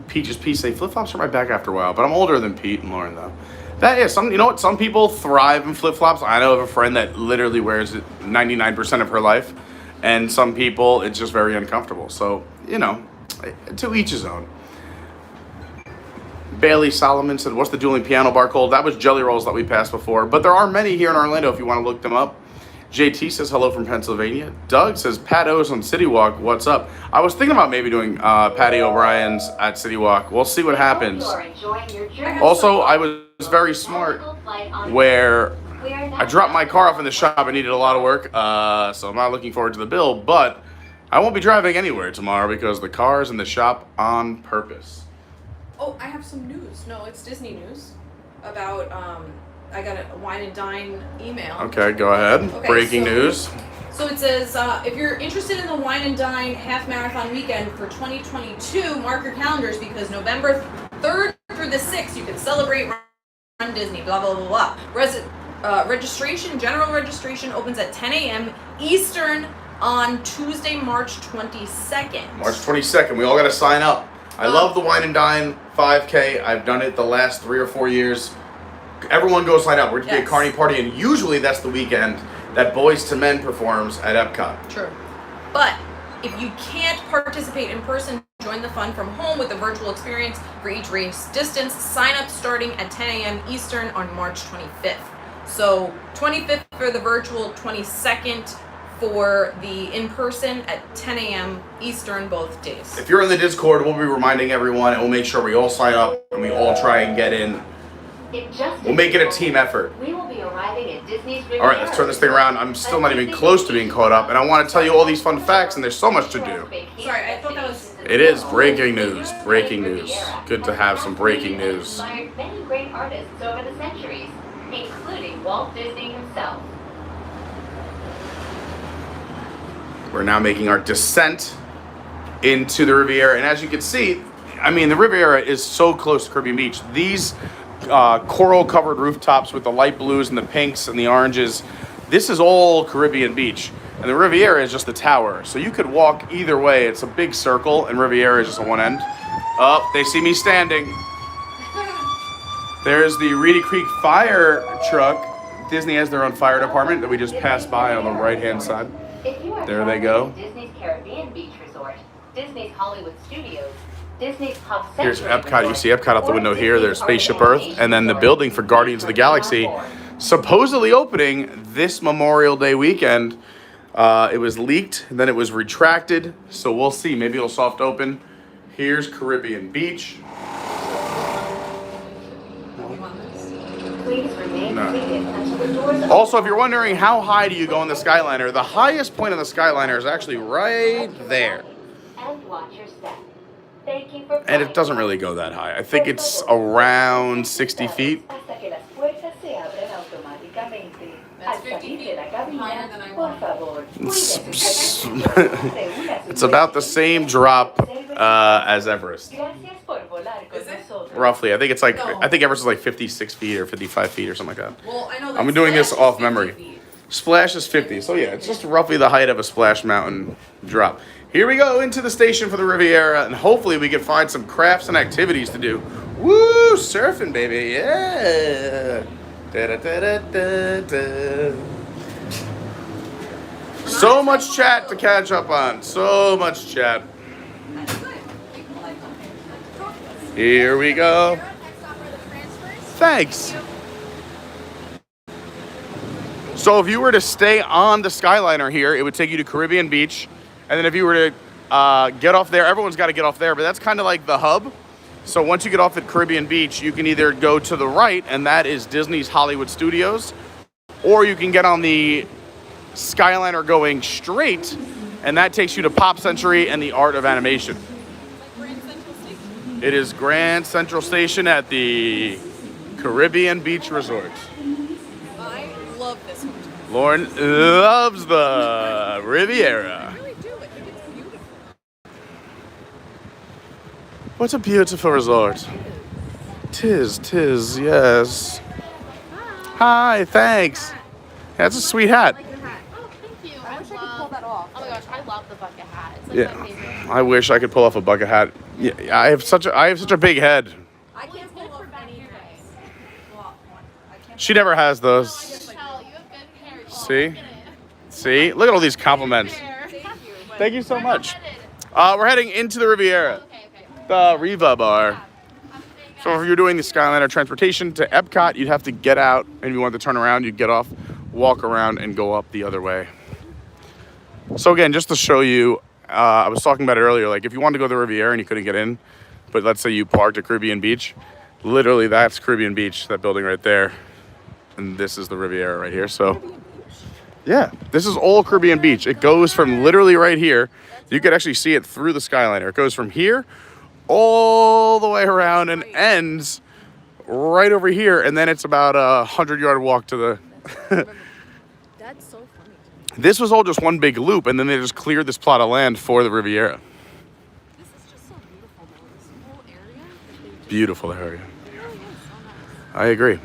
Peach's Peace say flip-flops are my back after a while, but I'm older than Pete and Lauren though. That is you know what? Some people thrive in flip-flops. I know of a friend that literally wears it 99% of her life, and some people it's just very uncomfortable. So, you know, to each his own. Bailey Solomon said, what's the dueling piano bar called? That was Jelly Rolls that we passed before, but there are many here in Orlando if you want to look them up. JT says hello from Pennsylvania. Doug says Pat O's on City Walk. What's up? I was thinking about maybe doing Patty O'Brien's at City Walk. We'll see what happens. Also, I was very smart where I dropped my car off in the shop. I needed a lot of work, so I'm not looking forward to the bill, but I won't be driving anywhere tomorrow because the car is in the shop on purpose. Oh, I have some news. No, it's Disney news about, I got a wine and dine email. Okay, go ahead. Okay, Breaking news. So it says, if you're interested in the Wine and Dine Half Marathon Weekend for 2022, mark your calendars because November 3rd through the 6th, you can celebrate Run Disney, blah, blah, blah, blah. General registration opens at 10 a.m. Eastern on Tuesday, March 22nd. March 22nd. We all got to sign up. I love the Wine and Dine 5K. I've done it the last 3 or 4 years. Everyone go sign up. We're going to be at Carney Party, and usually that's the weekend that Boys to Men performs at Epcot. True. But if you can't participate in person, join the fun from home with a virtual experience for each race distance. Sign up starting at 10 a.m. Eastern on March 25th. So 25th for the virtual, 22nd for the in-person at 10 a.m. Eastern both days. If you're in the Discord, we'll be reminding everyone, and we'll make sure we all sign up and we all try and get in. We'll make it a team effort. We will be arriving at Disney's Riviera. All right, let's turn this thing around. I'm still not even close to being caught up, and I want to tell you all these fun facts, and there's so much to do. Sorry, I thought that was... It is breaking news. Breaking news. Good to have some breaking news. Inspired many great artists over the centuries, including Walt Disney himself. We're now making our descent into the Riviera, and as you can see, I mean, the Riviera is so close to Caribbean Beach. These coral covered rooftops with the light blues and the pinks and the oranges. This is all Caribbean Beach. And the Riviera is just the tower. So you could walk either way. It's a big circle, and Riviera is just on one end. Oh, they see me standing. There's the Reedy Creek fire truck. Disney has their own fire department that we just passed by on the right-hand side. There they go. Disney's Caribbean Beach Resort, Disney's Hollywood Studios, Disney's Pop Century Here's Epcot. You Resort, see Epcot out the window here. There's or Spaceship Disney's Earth, and then the Resort. building for Guardians of the Galaxy, supposedly opening this Memorial Day weekend. It was leaked, and then it was retracted, so we'll see. Maybe it'll soft open. Here's Caribbean Beach. Please remain No. seated until the doors open. Also, if you're wondering how high do you go on the Skyliner, the highest point on the Skyliner is actually right there. And watch your step. Thank you for And it doesn't really go that high. I think it's around 60 feet. Hasta que las puertas se abren automáticamente. That's Al 50 salir de feet la higher cabina, than I por want. favor, It's, cuídese. it's about the same drop as Everest. Gracias por volar con Is it? nosotros. Roughly. I think it's like, No. I think Everest is like 56 feet or 55 feet or something like that. Well, I know that I'm doing this Splash is off 50 memory. feet. Splash is 50. So yeah, it's just roughly the height of a Splash Mountain drop. Here we go into the station for the Riviera, and hopefully we can find some crafts and activities to do. Woo! Surfing, baby. Yeah. Da-da-da-da-da-da. So much chat to catch up on. So much chat. That's good. People like them. Here we go. Next stop are the transfers. Thanks. So if you were to stay on the Skyliner here, it would take you to Caribbean Beach. And then if you were to get off there, everyone's got to get off there, but that's kind of like the hub. So once you get off at Caribbean Beach, you can either go to the right, and that is Disney's Hollywood Studios, or you can get on the Skyliner going straight, and that takes you to Pop Century and the Art of Animation. Like Grand Central Station. It is Grand Central Station at the Caribbean Beach Resort. I love this hotel. Lauren loves the Riviera. I really do. I think it's beautiful. What a beautiful resort. Tis, yes. Hi, thanks. That's a sweet hat. Like your hat. Oh, thank you. I wish I could pull that off. Oh my gosh, I love the bucket hat. It's like Yeah, my favorite. I wish I could pull off a bucket hat. Yeah, I have such a big head. I can't pull off anything. Well, I can't. She never has those. Michelle, you have good hair. See? See? Look at all these compliments. Thank you. But Thank you so much. Headed. We're heading into the Riviera, Okay. the Riva bar. Have a good So if you're doing the Skyliner transportation to Epcot, you'd have to get out, and if you wanted to turn around, you'd get off, walk around, and go up the other way. So again, just to show you, I was talking about it earlier, like if you wanted to go to the Riviera and you couldn't get in, but let's say you parked at Caribbean Beach, literally that's Caribbean Beach, that building right there. And this is the Riviera right here, so. Yeah, this is all Caribbean Beach. It goes from literally right here. You could actually see it through the Skyliner. It goes from here all the way around and ends right over here. And then it's about a 100-yard walk to the... that's so funny. This was all just one big loop, and then they just cleared this plot of land for the Riviera. This is just so beautiful, though. This whole area. that they just- Beautiful area. It really is so nice. I agree.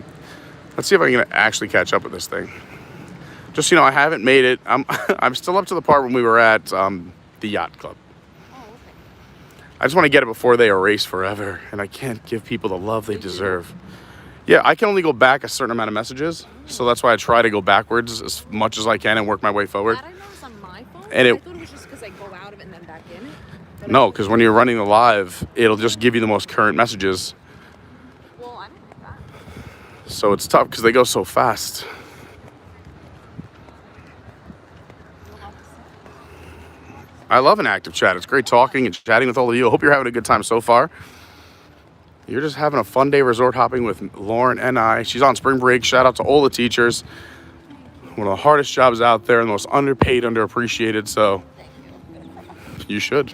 Let's see if I can actually catch up with this thing. Just, you know, I haven't made it. I'm still up to the part when we were at the Yacht Club. Oh, okay. I just want to get it before they erase forever, and I can't give people the love they deserve. Yeah, I can only go back a certain amount of messages, so that's why I try to go backwards as much as I can and work my way forward. That I noticed on my phone. And I it- thought it was just because I go out of it and then back in it. But No, because when you're running the live, it'll just give you the most current messages, Well, I don't like that. so it's tough because they go so fast. I love an active chat. It's great talking and chatting with all of you. I hope you're having a good time so far. You're just having a fun day resort hopping with Lauren and I. She's on spring break. Shout out to all the teachers. One of the hardest jobs out there and the most underpaid, underappreciated. So you should.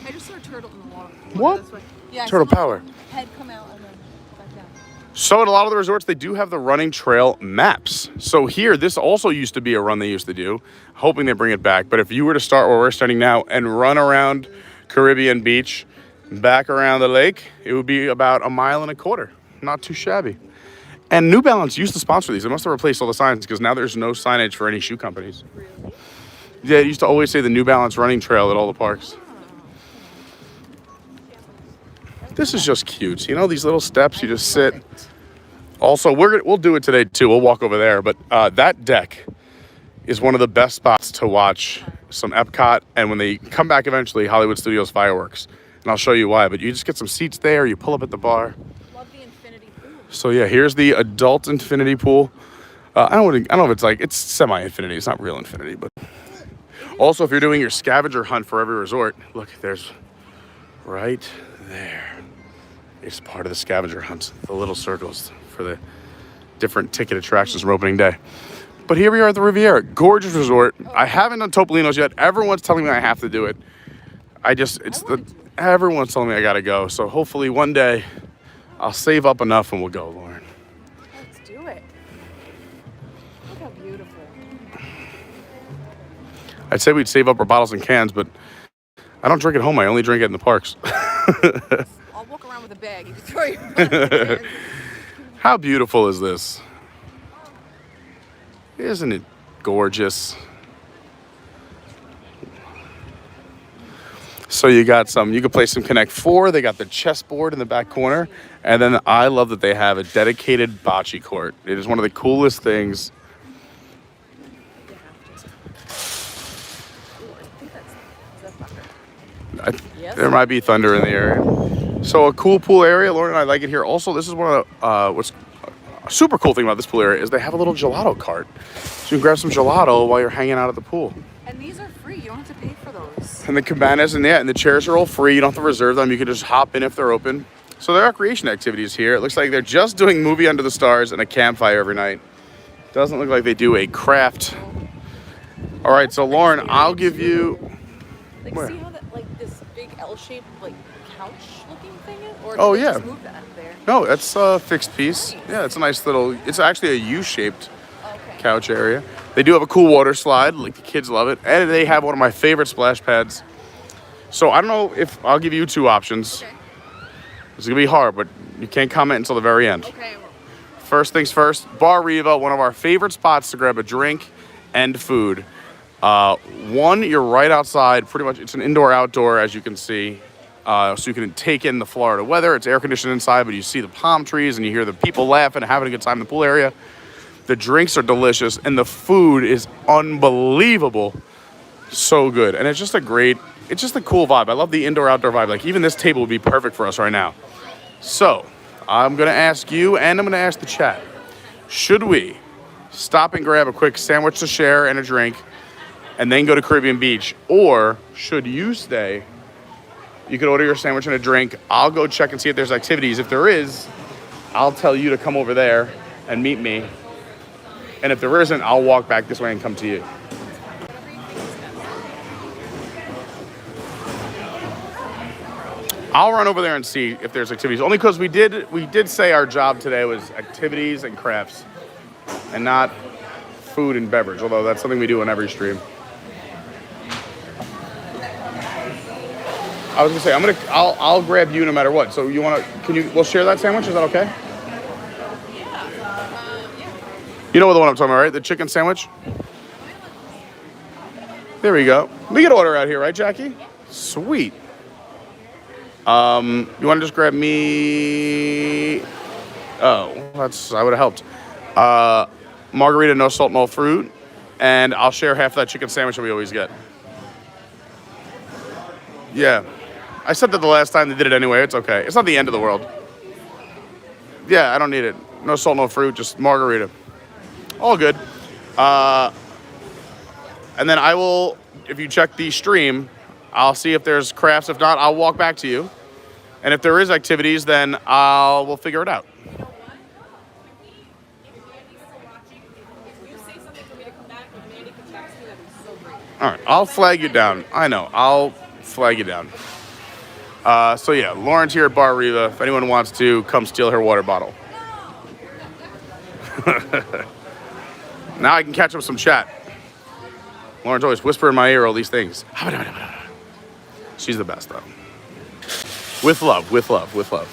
I just saw a turtle in the water. What? This way. Yeah, I Turtle saw the power. Head come out and then back down. So at a lot of the resorts, they do have the running trail maps. So here, this also used to be a run they used to do. Hoping they bring it back. But if you were to start where we're starting now and run around Caribbean Beach, back around the lake, it would be about 1.25 miles. Not too shabby. And New Balance used to sponsor these. They must have replaced all the signs because now there's no signage for any shoe companies. Really? Yeah, it used to always say the New Balance running trail at all the parks. This is just cute. You know, these little steps, you just sit. Also, we'll do it today too. We'll walk over there. But that deck is one of the best spots to watch some Epcot. And when they come back eventually, Hollywood Studios fireworks. And I'll show you why. But you just get some seats there. You pull up at the bar. Love the infinity pool. So yeah, here's the adult infinity pool. I don't know if it's like, it's semi-infinity. It's not real infinity, but also if you're doing your scavenger hunt for every resort, look, there's right there. It's part of the scavenger hunt, the little circles for the different ticket attractions from opening day. But here we are at the Riviera, gorgeous resort. I haven't done Topolino's yet. Everyone's telling me I have to do it. Everyone's telling me I gotta go. So hopefully one day I'll save up enough and we'll go, Lauren. Let's do it. Look how beautiful. I'd say we'd save up our bottles and cans, but I don't drink at home. I only drink it in the parks. I'll walk around with a bag. You can throw your bag. How beautiful is this? Isn't it gorgeous? So you can play some Connect 4. They got the chessboard in the back corner. And then I love that they have a dedicated bocce court. It is one of the coolest things. There might be thunder in the area. So a cool pool area. Lauren and I like it here. Also, this is one of the, what's a super cool thing about this pool area is they have a little gelato cart. So you can grab some gelato while you're hanging out at the pool. And these are free. You don't have to pay for those. And the cabanas and the chairs are all free. You don't have to reserve them. You can just hop in if they're open. So there are recreation activities here. It looks like they're just doing movie under the stars and a campfire every night. Doesn't look like they do a craft. All right, so Lauren, I'll give you. Like, Where? see how that, like, this big L-shaped, like, couch-looking thing is? Or Oh, did they yeah. just move that there? No, that's a fixed piece. Yeah, it's a nice little. It's actually a U-shaped Okay. couch area. They do have a cool water slide, like the kids love it, and they have one of my favorite splash pads. So I don't know if I'll give you two options. Okay. It's gonna be hard, but you can't comment until the very end. Okay. First things first, Bar Riva, one of our favorite spots to grab a drink and food. One, you're right outside, pretty much. It's an indoor-outdoor, as you can see. So you can take in the Florida weather. It's air conditioned inside, but you see the palm trees and you hear the people laughing and having a good time in the pool area. The drinks are delicious and the food is unbelievable. So good. And it's just a cool vibe. I love the indoor-outdoor vibe. Like, even this table would be perfect for us right now. So I'm going to ask you and I'm going to ask the chat. Should we stop and grab a quick sandwich to share and a drink and then go to Caribbean Beach? Or should you stay? You could order your sandwich and a drink. I'll go check and see if there's activities. If there is, I'll tell you to come over there and meet me. And if there isn't, I'll walk back this way and come to you. I'll run over there and see if there's activities. Only because we did say our job today was activities and crafts and not food and beverage, although that's something we do on every stream. I was gonna say I'll grab you no matter what. So we'll share that sandwich? Is that okay? Yeah. You know the one I'm talking about, right? The chicken sandwich? There we go. We get an order out here, right, Jackie? Sweet. You want to just grab me? Oh, I would have helped. Margarita, no salt, no fruit, and I'll share half that chicken sandwich that we always get. Yeah, I said that the last time. They did it anyway. It's okay. It's not the end of the world. Yeah, I don't need it. No salt, no fruit, just margarita. All good. And then I will, if you check the stream, I'll see if there's crafts. If not, I'll walk back to you. And if there is activities, then we'll figure it out. You know what? If Mandy's still watching, if you say something for me to come back, when Mandy can text me, that'd be so great. All right, I'll flag you down. I know, I'll flag you down. So yeah, Lauren's here at Bar Riva. If anyone wants to, come steal her water bottle. Now I can catch up some chat. Lauren's always whispering in my ear all these things. She's the best, though. With love, with love, with love.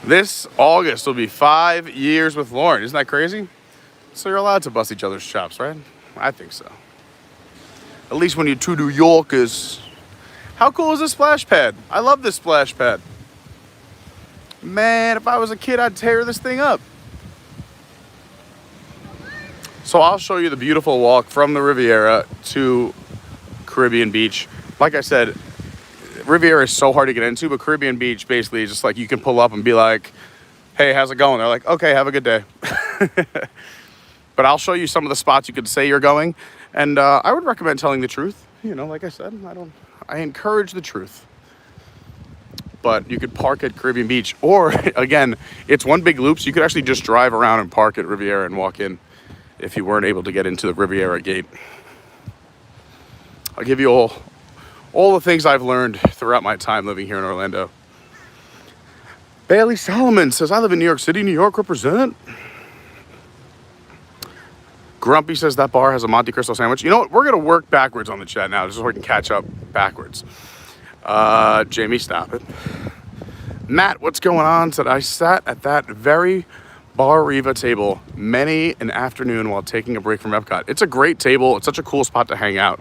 This August will be 5 years with Lauren. Isn't that crazy? So you're allowed to bust each other's chops, right? I think so. At least when you're two New Yorkers. How cool is this splash pad? I love this splash pad. Man, if I was a kid, I'd tear this thing up. So I'll show you the beautiful walk from the Riviera to Caribbean Beach. Like I said, Riviera is so hard to get into, but Caribbean Beach basically is just like you can pull up and be like, hey, how's it going? They're like, okay, have a good day. But I'll show you some of the spots you could say you're going. And I would recommend telling the truth. You know, like I said, I encourage the truth. But you could park at Caribbean Beach. Or, again, it's one big loop, so you could actually just drive around and park at Riviera and walk in if you weren't able to get into the Riviera gate. I'll give you all the things I've learned throughout my time living here in Orlando. Bailey Solomon says, I live in New York City, New York represent. Grumpy says that bar has a Monte Cristo sandwich. You know what? We're going to work backwards on the chat now just so we can catch up backwards. Jamie, stop it. Matt, what's going on? Said, I sat at that very Bar Riva table many an afternoon while taking a break from Epcot. It's a great table. It's such a cool spot to hang out.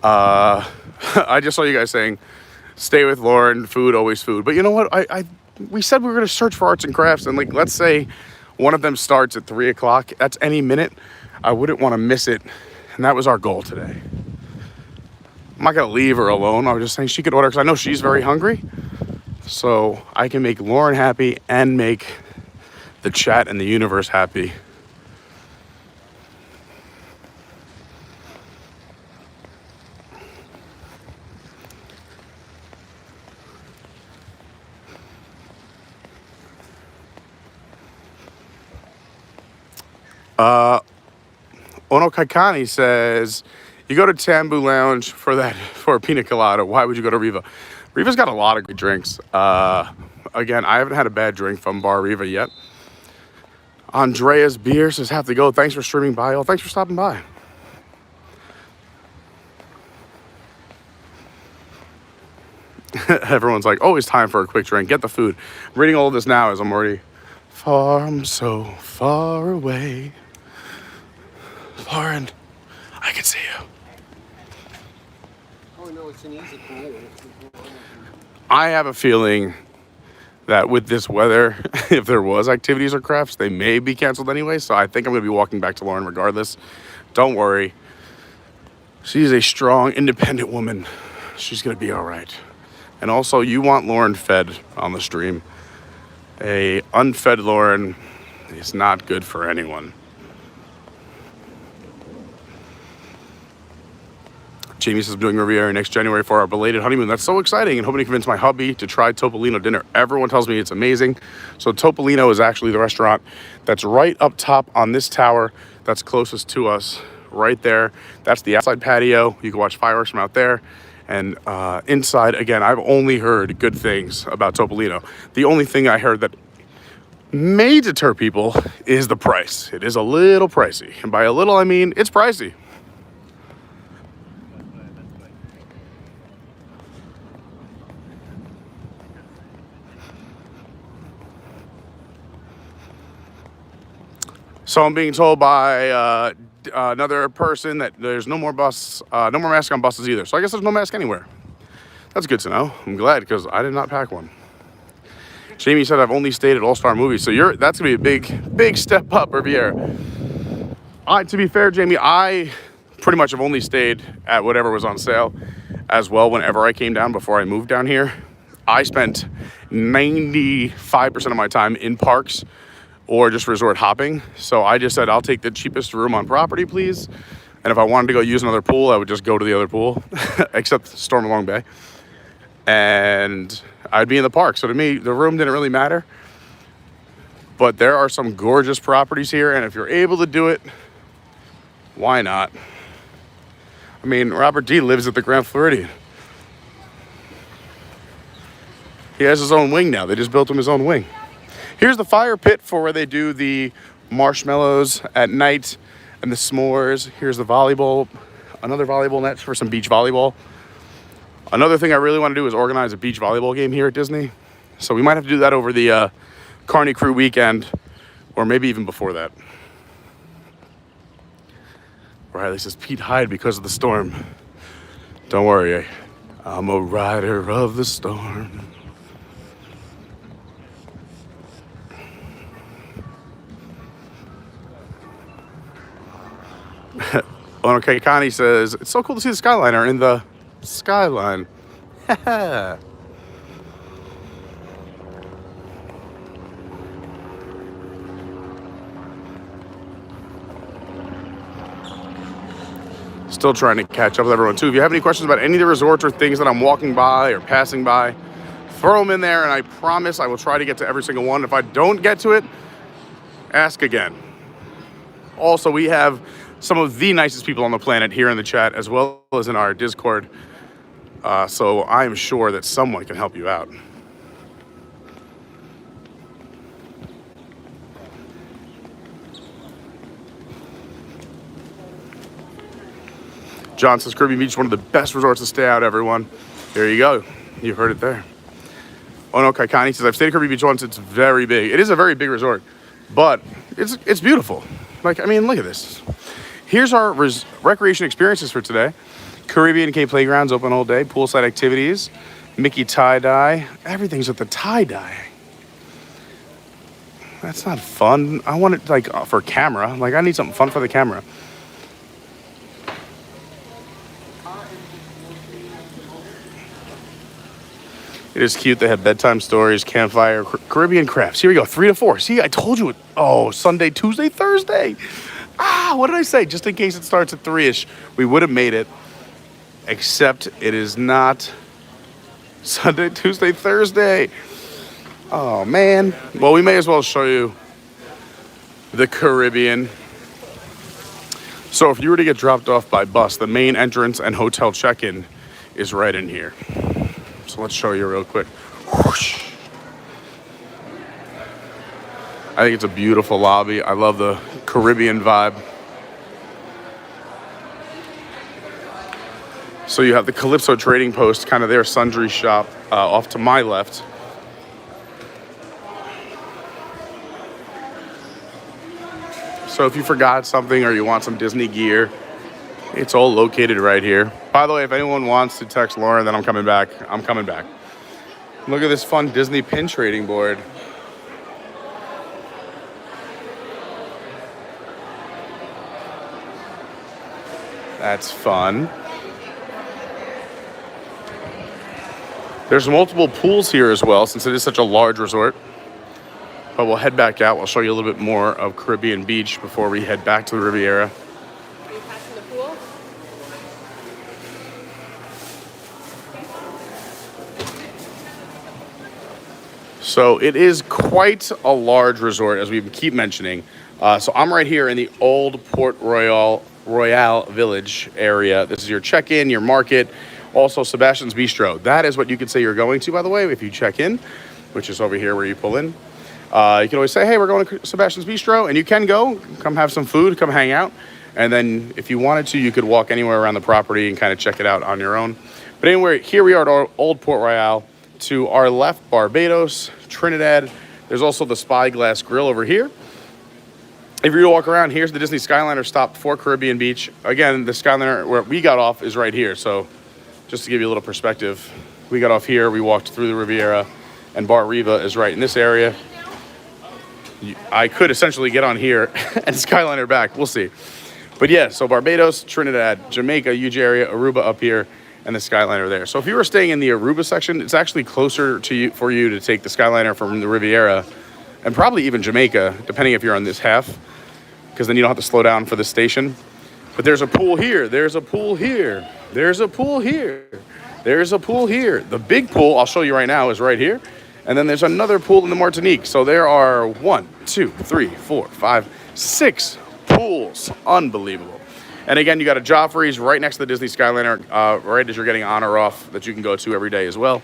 I just saw you guys saying, stay with Lauren, food, always food. But you know what? We said we were going to search for arts and crafts. And like, let's say one of them starts at 3 o'clock. That's any minute. I wouldn't want to miss it. And that was our goal today. I'm not going to leave her alone. I was just saying she could order because I know she's very hungry. So I can make Lauren happy and make the chat and the universe happy. Ono Kaikani says, you go to Tambu Lounge for a pina colada. Why would you go to Riva? Riva's got a lot of good drinks. Again, I haven't had a bad drink from Bar Riva yet. Andrea's Beer says, have to go. Thanks for streaming by. Oh, thanks for stopping by. Everyone's like, oh, it's time for a quick drink. Get the food. I'm reading all of this now as I'm already I'm so far away. Lauren, I can see you. Oh no, it's an easy pool. I have a feeling that with this weather, if there was activities or crafts, they may be canceled anyway. So I think I'm going to be walking back to Lauren regardless. Don't worry. She's a strong, independent woman. She's going to be all right. And also, you want Lauren fed on the stream. A unfed Lauren is not good for anyone. Jamie says, doing Riviera next January for our belated honeymoon. That's so exciting, and hoping to convince my hubby to try Topolino dinner. Everyone tells me it's amazing. So Topolino is actually the restaurant that's right up top on this tower that's closest to us, right there. That's the outside patio. You can watch fireworks from out there. And inside, again, I've only heard good things about Topolino. The only thing I heard that may deter people is the price. It is a little pricey. And by a little, I mean it's pricey. So I'm being told by another person that there's no more mask on buses either. So I guess there's no mask anywhere. That's good to know. I'm glad because I did not pack one. Jamie said I've only stayed at All-Star Movies. So that's gonna be a big step up, Riviera. To be fair, Jamie, I pretty much have only stayed at whatever was on sale as well whenever I came down before I moved down here. I spent 95% of my time in parks or just resort hopping. So I just said, I'll take the cheapest room on property, please. And if I wanted to go use another pool, I would just go to the other pool, except Stormalong Bay. And I'd be in the park. So to me, the room didn't really matter. But there are some gorgeous properties here. And if you're able to do it, why not? I mean, Robert D lives at the Grand Floridian. He has his own wing now. They just built him his own wing. Here's the fire pit for where they do the marshmallows at night and the s'mores. Here's the volleyball, another volleyball net for some beach volleyball. Another thing I really want to do is organize a beach volleyball game here at Disney. So we might have to do that over the Carney crew weekend, or maybe even before that. Riley says, Pete, hide because of the storm. Don't worry, I'm a rider of the storm. Okay, Connie says, it's so cool to see the Skyliner in the skyline. Still trying to catch up with everyone too. If you have any questions about any of the resorts or things that I'm walking by or passing by, throw them in there and I promise I will try to get to every single one. If I don't get to it, ask again. Also, we have some of the nicest people on the planet here in the chat as well as in our Discord. So I am sure that someone can help you out. John says Caribbean Beach is one of the best resorts to stay out, everyone. There you go. You heard it there. Oh no, Kaikani says, I've stayed at Caribbean Beach once. It's very big. It is a very big resort, but it's beautiful. Like, I mean, look at this. Here's our recreation experiences for today. Caribbean Cay Playgrounds open all day. Poolside activities. Mickey tie-dye. Everything's at the tie-dye. That's not fun. I want it, like, for camera. Like, I need something fun for the camera. It is cute. They have bedtime stories, campfire, Caribbean crafts. Here we go, 3 to 4. See, I told you. Oh, Sunday, Tuesday, Thursday. What did I say? Just in case it starts at 3-ish, we would have made it. Except it is not Sunday, Tuesday, Thursday. Oh, man. Well, we may as well show you the Caribbean. So if you were to get dropped off by bus, the main entrance and hotel check-in is right in here. So let's show you real quick. Whoosh. I think it's a beautiful lobby. I love the Caribbean vibe. So you have the Calypso Trading Post, kind of their sundry shop, off to my left. So if you forgot something or you want some Disney gear, it's all located right here. By the way, if anyone wants to text Lauren, then I'm coming back. I'm coming back. Look at this fun Disney pin trading board. That's fun. There's multiple pools here as well, since it is such a large resort. But we'll head back out. We'll show you a little bit more of Caribbean Beach before we head back to the Riviera. Are you passing the pool? So it is quite a large resort, as we keep mentioning. So I'm right here in the old Port Royal Village area. This is your check-in, your market, also Sebastian's Bistro. That is what you could say you're going to, by the way, if you check in, which is over here where you pull in. You can always say, hey, we're going to Sebastian's Bistro, and you can go, come have some food, come hang out. And then if you wanted to, you could walk anywhere around the property and kind of check it out on your own. But anyway, here we are at Old Port Royal. To our left, Barbados, Trinidad. There's also the Spyglass Grill over here. If you walk around, here's the Disney Skyliner stop for Caribbean Beach. Again, the Skyliner where we got off is right here. So just to give you a little perspective, we got off here, we walked through the Riviera, and Bar Riva is right in this area. I could essentially get on here and Skyliner back. We'll see. But yeah, so Barbados, Trinidad, Jamaica, UJ area, Aruba up here, and the Skyliner there. So if you were staying in the Aruba section, it's actually closer to you for you to take the Skyliner from the Riviera and probably even Jamaica, depending if you're on this half, because then you don't have to slow down for the station. But there's a pool here. There's a pool here. There's a pool here. There's a pool here. The big pool, I'll show you right now, is right here. And then there's another pool in the Martinique. So there are 1, 2, 3, 4, 5, 6 pools. Unbelievable. And again, you got a Joffrey's right next to the Disney Skyliner, right as you're getting on or off, that you can go to every day as well.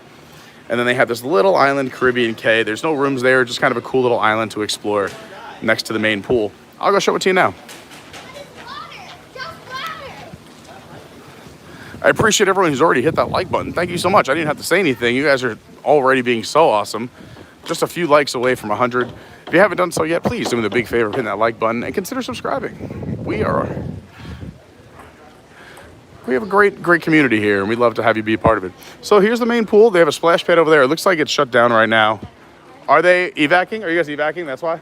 And then they have this little island, Caribbean Cay. There's no rooms there, just kind of a cool little island to explore next to the main pool. I'll go show it to you now. I appreciate everyone who's already hit that like button. Thank you so much. I didn't have to say anything. You guys are already being so awesome. Just a few likes away from 100. If you haven't done so yet, please do me the big favor of hitting that like button and consider subscribing. We have a great community here, and we'd love to have you be a part of it. So here's the main pool. They have a splash pad over there. It looks like it's shut down right now. Are they evacuating? Are you guys evacuating? That's why?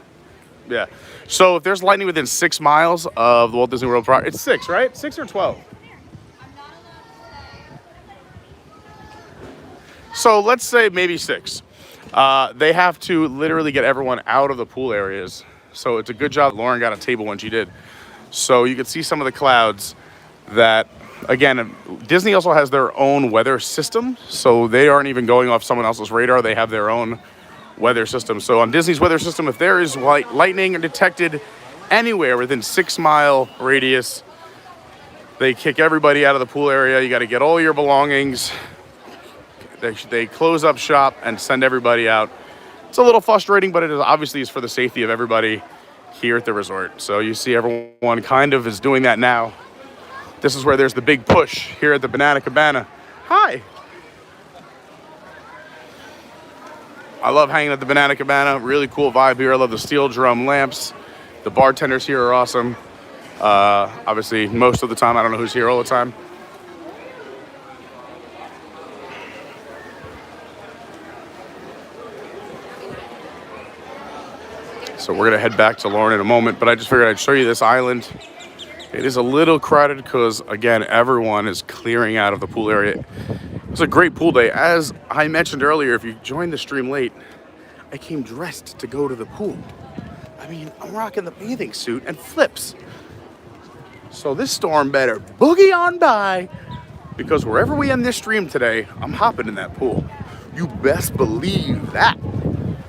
Yeah. So if there's lightning within 6 miles of the Walt Disney World property, it's 6, right? 6 or 12? So let's say maybe 6. They have to literally get everyone out of the pool areas. So it's a good job Lauren got a table when she did. So you can see some of the clouds that, again, Disney also has their own weather system. So they aren't even going off someone else's radar. They have their own weather system. So on Disney's weather system, if there is lightning detected anywhere within 6 mile radius, they kick everybody out of the pool area. You got to get all your belongings. They close up shop and send everybody out. It's a little frustrating, but it is obviously is for the safety of everybody here at the resort. So you see everyone kind of is doing that now. This is where there's the big push here at the Banana Cabana. Hi. I love hanging at the Banana Cabana. Really cool vibe here. I love the steel drum lamps. The bartenders here are awesome. Obviously, most of the time, I don't know who's here all the time. So we're gonna head back to Lauren in a moment, but I just figured I'd show you this island. It is a little crowded because, again, everyone is clearing out of the pool area. It's a great pool day. As I mentioned earlier, if you joined the stream late, I came dressed to go to the pool. I mean, I'm rocking the bathing suit and flips. So this storm better boogie on by, because wherever we end this stream today, I'm hopping in that pool. You best believe that.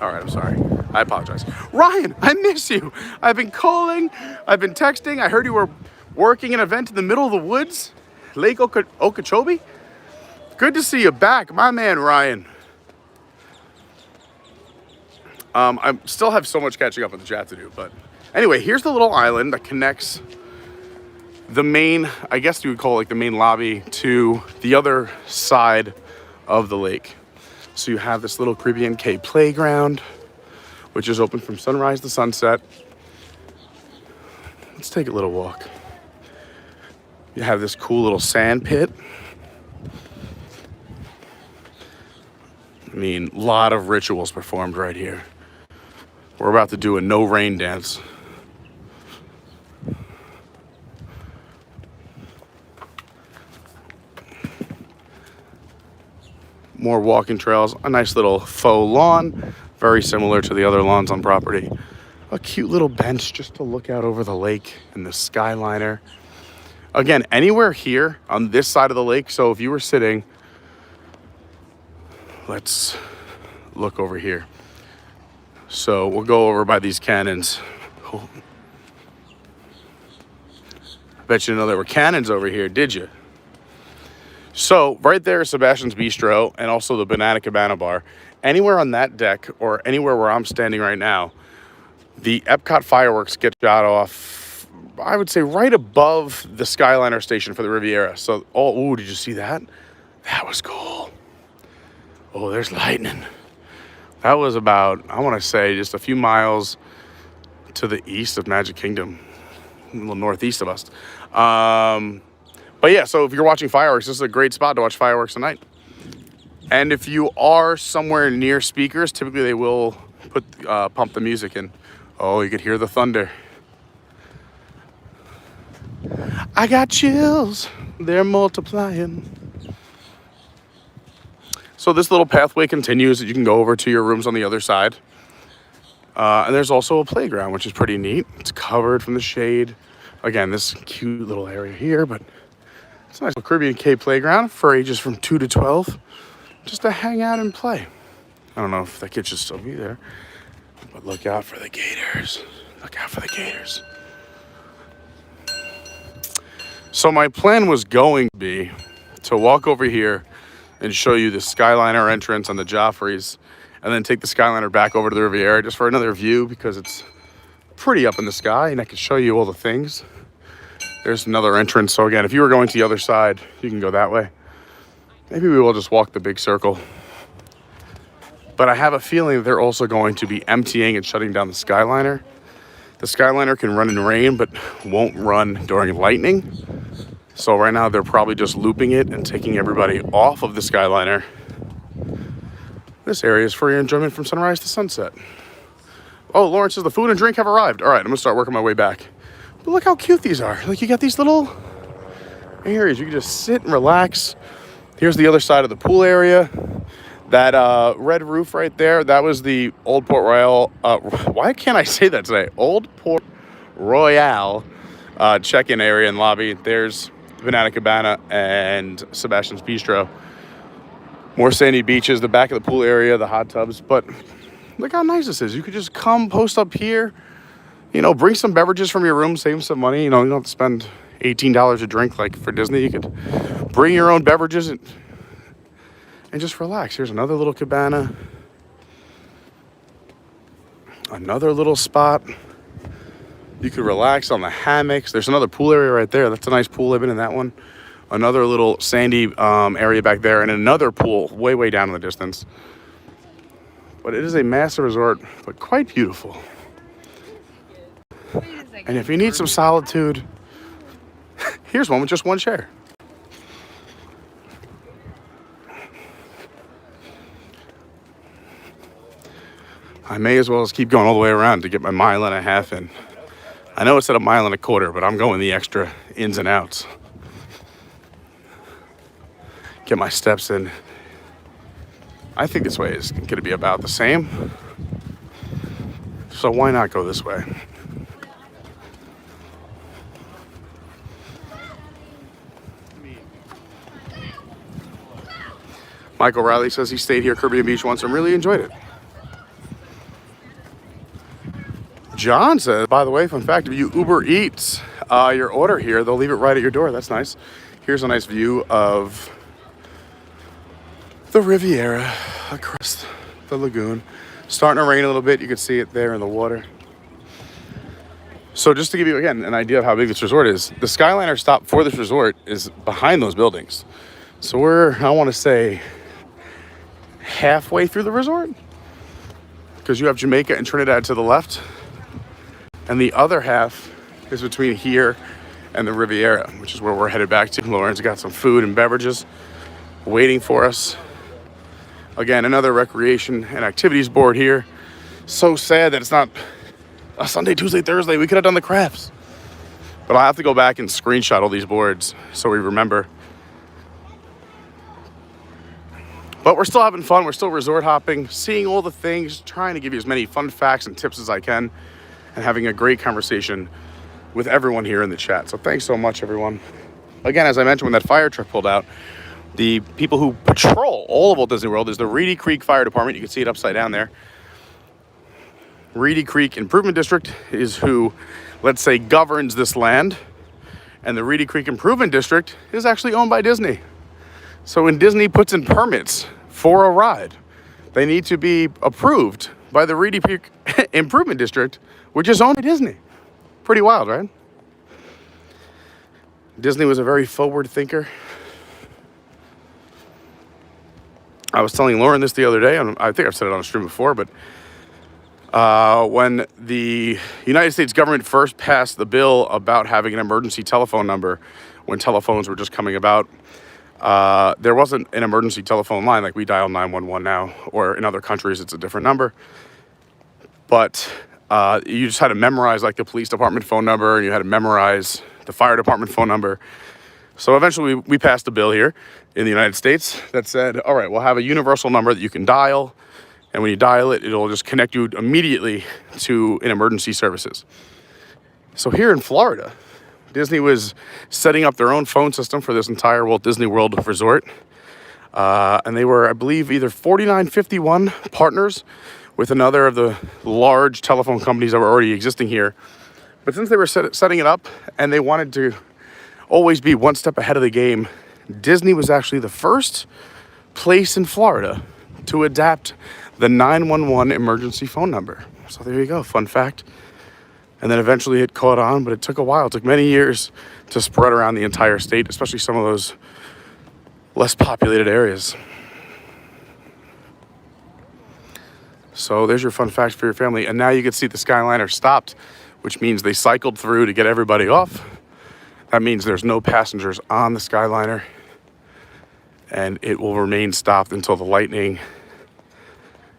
All right, I'm sorry. I apologize. Ryan, I miss you. I've been calling. I've been texting. I heard you were working an event in the middle of the woods, Lake Okeechobee. Good to see you back, my man, Ryan. I still have so much catching up with the chat to do, but anyway, here's the little island that connects the main, I guess you would call it like the main lobby, to the other side of the lake. So you have this little Caribbean Cay playground, which is open from sunrise to sunset. Let's take a little walk. You have this cool little sand pit. I mean, a lot of rituals performed right here. We're about to do a no rain dance. More walking trails, a nice little faux lawn, very similar to the other lawns on property. A cute little bench just to look out over the lake and the Skyliner. Again, anywhere here on this side of the lake, so if you were sitting, let's look over here. So we'll go over by these cannons. Oh. I bet you didn't know there were cannons over here, did you? So right there is Sebastian's Bistro and also the Banana Cabana Bar. Anywhere on that deck or anywhere where I'm standing right now, the Epcot fireworks get shot off, I would say right above the Skyliner station for the Riviera. So, oh, did you see that? That was cool. Oh, there's lightning. That was about, I want to say, just a few miles to the east of Magic Kingdom, a little northeast of us. But yeah, so if you're watching fireworks, this is a great spot to watch fireworks tonight. And if you are somewhere near speakers, typically they will pump the music in. Oh, you could hear the thunder. I got chills. They're multiplying. So this little pathway continues. You can go over to your rooms on the other side. And there's also a playground, which is pretty neat. It's covered from the shade. Again, this cute little area here, but it's a nice little Caribbean Cay playground for ages from 2 to 12, just to hang out and play. I don't know if the kids should still be there, but look out for the gators. Look out for the gators. So my plan was going to be to walk over here and show you the Skyliner entrance on the Joffreys, and then take the Skyliner back over to the Riviera just for another view, because it's pretty up in the sky and I can show you all the things. There's another entrance. So again, if you were going to the other side, you can go that way. Maybe we will just walk the big circle. But I have a feeling they're also going to be emptying and shutting down the Skyliner. The Skyliner can run in rain, but won't run during lightning. So right now they're probably just looping it and taking everybody off of the Skyliner. This area is for your enjoyment from sunrise to sunset. Oh, Lawrence says the food and drink have arrived. All right, I'm gonna start working my way back. But look how cute these are. Like, you got these little areas. You can just sit and relax. Here's the other side of the pool area. That red roof right there, that was the Old Port Royal. Why can't I say that today? Old Port Royale check-in area and lobby. There's Banana Cabana and Sebastian's Bistro. More sandy beaches, the back of the pool area, the hot tubs. But look how nice this is. You could just come post up here, you know, bring some beverages from your room, save some money. You know, you don't have to spend $18 a drink like for Disney. You could bring your own beverages and just relax. Here's another little cabana. Another little spot. You could relax on the hammocks. There's another pool area right there. That's a nice pool. I've been in that one. Another little sandy area back there, and another pool way down in the distance. But it is a massive resort, but quite beautiful. And if you need some solitude, here's one with just one chair. I may as well just keep going all the way around to get my 1.5 miles in. I know it said 1.25 miles, but I'm going the extra ins and outs. Get my steps in. I think this way is going to be about the same. So why not go this way? Michael Riley says he stayed here at Caribbean Beach once and really enjoyed it. John says, by the way, fun fact, if you Uber Eats your order here, they'll leave it right at your door. That's nice. Here's a nice view of the Riviera across the lagoon. Starting to rain a little bit. You can see it there in the water. So just to give you, again, an idea of how big this resort is, the Skyliner stop for this resort is behind those buildings. So we're, I want to say, halfway through the resort, because you have Jamaica and Trinidad to the left. And the other half is between here and the Riviera, which is where we're headed back to. Lauren's got some food and beverages waiting for us. Again, another recreation and activities board here. So sad that it's not a Sunday, Tuesday, Thursday. We could have done the crafts. But I'll have to go back and screenshot all these boards so we remember. But we're still having fun. We're still resort hopping, seeing all the things, trying to give you as many fun facts and tips as I can, and having a great conversation with everyone here in the chat. So thanks so much, everyone. Again, as I mentioned, when that fire truck pulled out, the people who patrol all of Walt Disney World is the Reedy Creek Fire Department. You can see it upside down there. Reedy Creek Improvement District is who, let's say, governs this land. And the Reedy Creek Improvement District is actually owned by Disney. So when Disney puts in permits for a ride, they need to be approved by the Reedy Creek Improvement District, which is owned by Disney. Pretty wild, right? Disney was a very forward thinker. I was telling Lauren this the other day, and I think I've said it on a stream before, but when the United States government first passed the bill about having an emergency telephone number when telephones were just coming about, there wasn't an emergency telephone line like we dial 911 now, or in other countries it's a different number. But you just had to memorize like the police department phone number, and you had to memorize the fire department phone number. So eventually we passed a bill here in the United States that said, all right, we'll have a universal number that you can dial. And when you dial it, it'll just connect you immediately to an emergency services. So here in Florida, Disney was setting up their own phone system for this entire Walt Disney World resort. And they were, I believe, either 4951 partners with another of the large telephone companies that were already existing here. But since they were setting it up and they wanted to always be one step ahead of the game, Disney was actually the first place in Florida to adapt the 911 emergency phone number. So there you go, fun fact. And then eventually it caught on, but it took a while. It took many years to spread around the entire state, especially some of those less populated areas. So there's your fun fact for your family. And now you can see the Skyliner stopped, which means they cycled through to get everybody off. That means there's no passengers on the Skyliner, and it will remain stopped until the lightning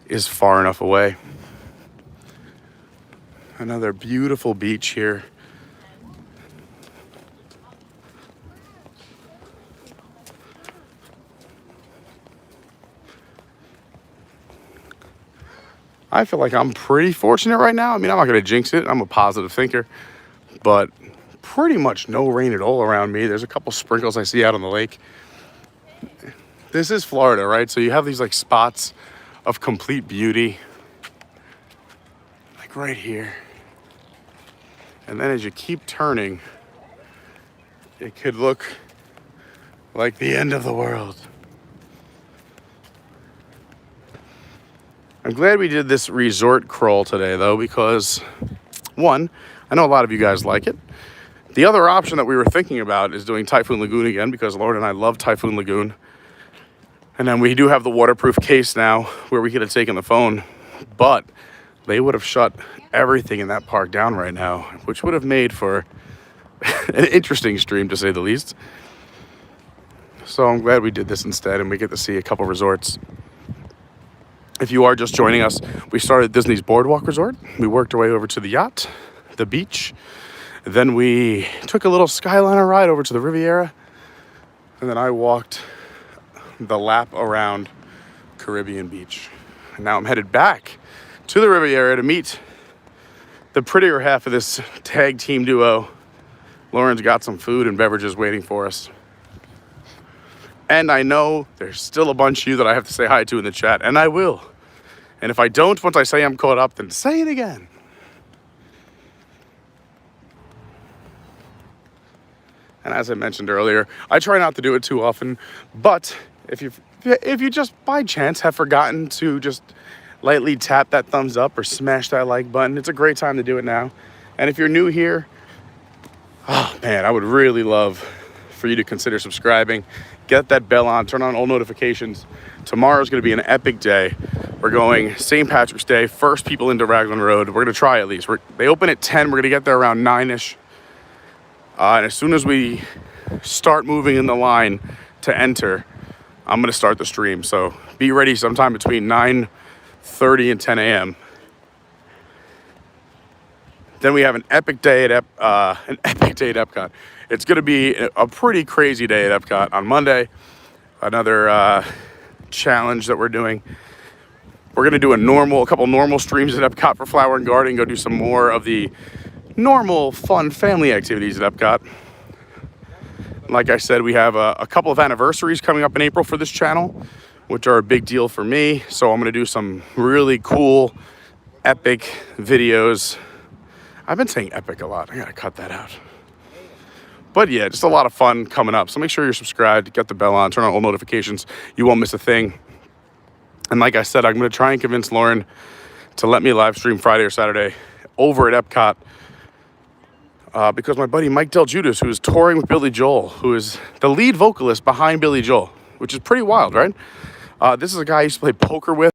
is far enough away. Another beautiful beach here. I feel like I'm pretty fortunate right now. I mean, I'm not going to jinx it. I'm a positive thinker. But pretty much no rain at all around me. There's a couple sprinkles I see out on the lake. This is Florida, right? So you have these like spots of complete beauty. Like right here. And then as you keep turning, it could look like the end of the world. I'm glad we did this resort crawl today, though, because, one, I know a lot of you guys like it. The other option that we were thinking about is doing Typhoon Lagoon again, because Lauren and I love Typhoon Lagoon. And then we do have the waterproof case now where we could have taken the phone, but they would have shut everything in that park down right now, which would have made for an interesting stream, to say the least. So I'm glad we did this instead, and we get to see a couple resorts. If you are just joining us, we started Disney's Boardwalk Resort. We worked our way over to the yacht, the beach. Then we took a little Skyliner ride over to the Riviera. And then I walked the lap around Caribbean Beach. And now I'm headed back to the Riviera to meet the prettier half of this tag team duo. Lauren's got some food and beverages waiting for us. And I know there's still a bunch of you that I have to say hi to in the chat, and I will. And if I don't, once I say I'm caught up, then say it again. And as I mentioned earlier, I try not to do it too often, but if you just by chance have forgotten to just lightly tap that thumbs up or smash that like button, it's a great time to do it now. And if you're new here, oh man, I would really love for you to consider subscribing. Get that bell on, turn on all notifications. Tomorrow's gonna be an epic day. We're going St. Patrick's Day, first people into Raglan Road. We're gonna try at least. They open at 10, we're gonna get there around 9-ish. And as soon as we start moving in the line to enter, I'm gonna start the stream. So be ready sometime between 9:30 and 10 a.m. Then we have an epic day at Epcot. It's going to be a pretty crazy day at Epcot on Monday. Another challenge that we're doing. We're going to do a couple normal streams at Epcot for Flower and Garden. Go do some more of the normal, fun family activities at Epcot. Like I said, we have a couple of anniversaries coming up in April for this channel, which are a big deal for me. So I'm going to do some really cool, epic videos. I've been saying epic a lot. I got to cut that out. But yeah, just a lot of fun coming up. So make sure you're subscribed, get the bell on, turn on all notifications. You won't miss a thing. And like I said, I'm going to try and convince Lauren to let me live stream Friday or Saturday over at Epcot. Because my buddy Mike Del Judas, who is touring with Billy Joel, who is the lead vocalist behind Billy Joel, which is pretty wild, right? This is a guy I used to play poker with.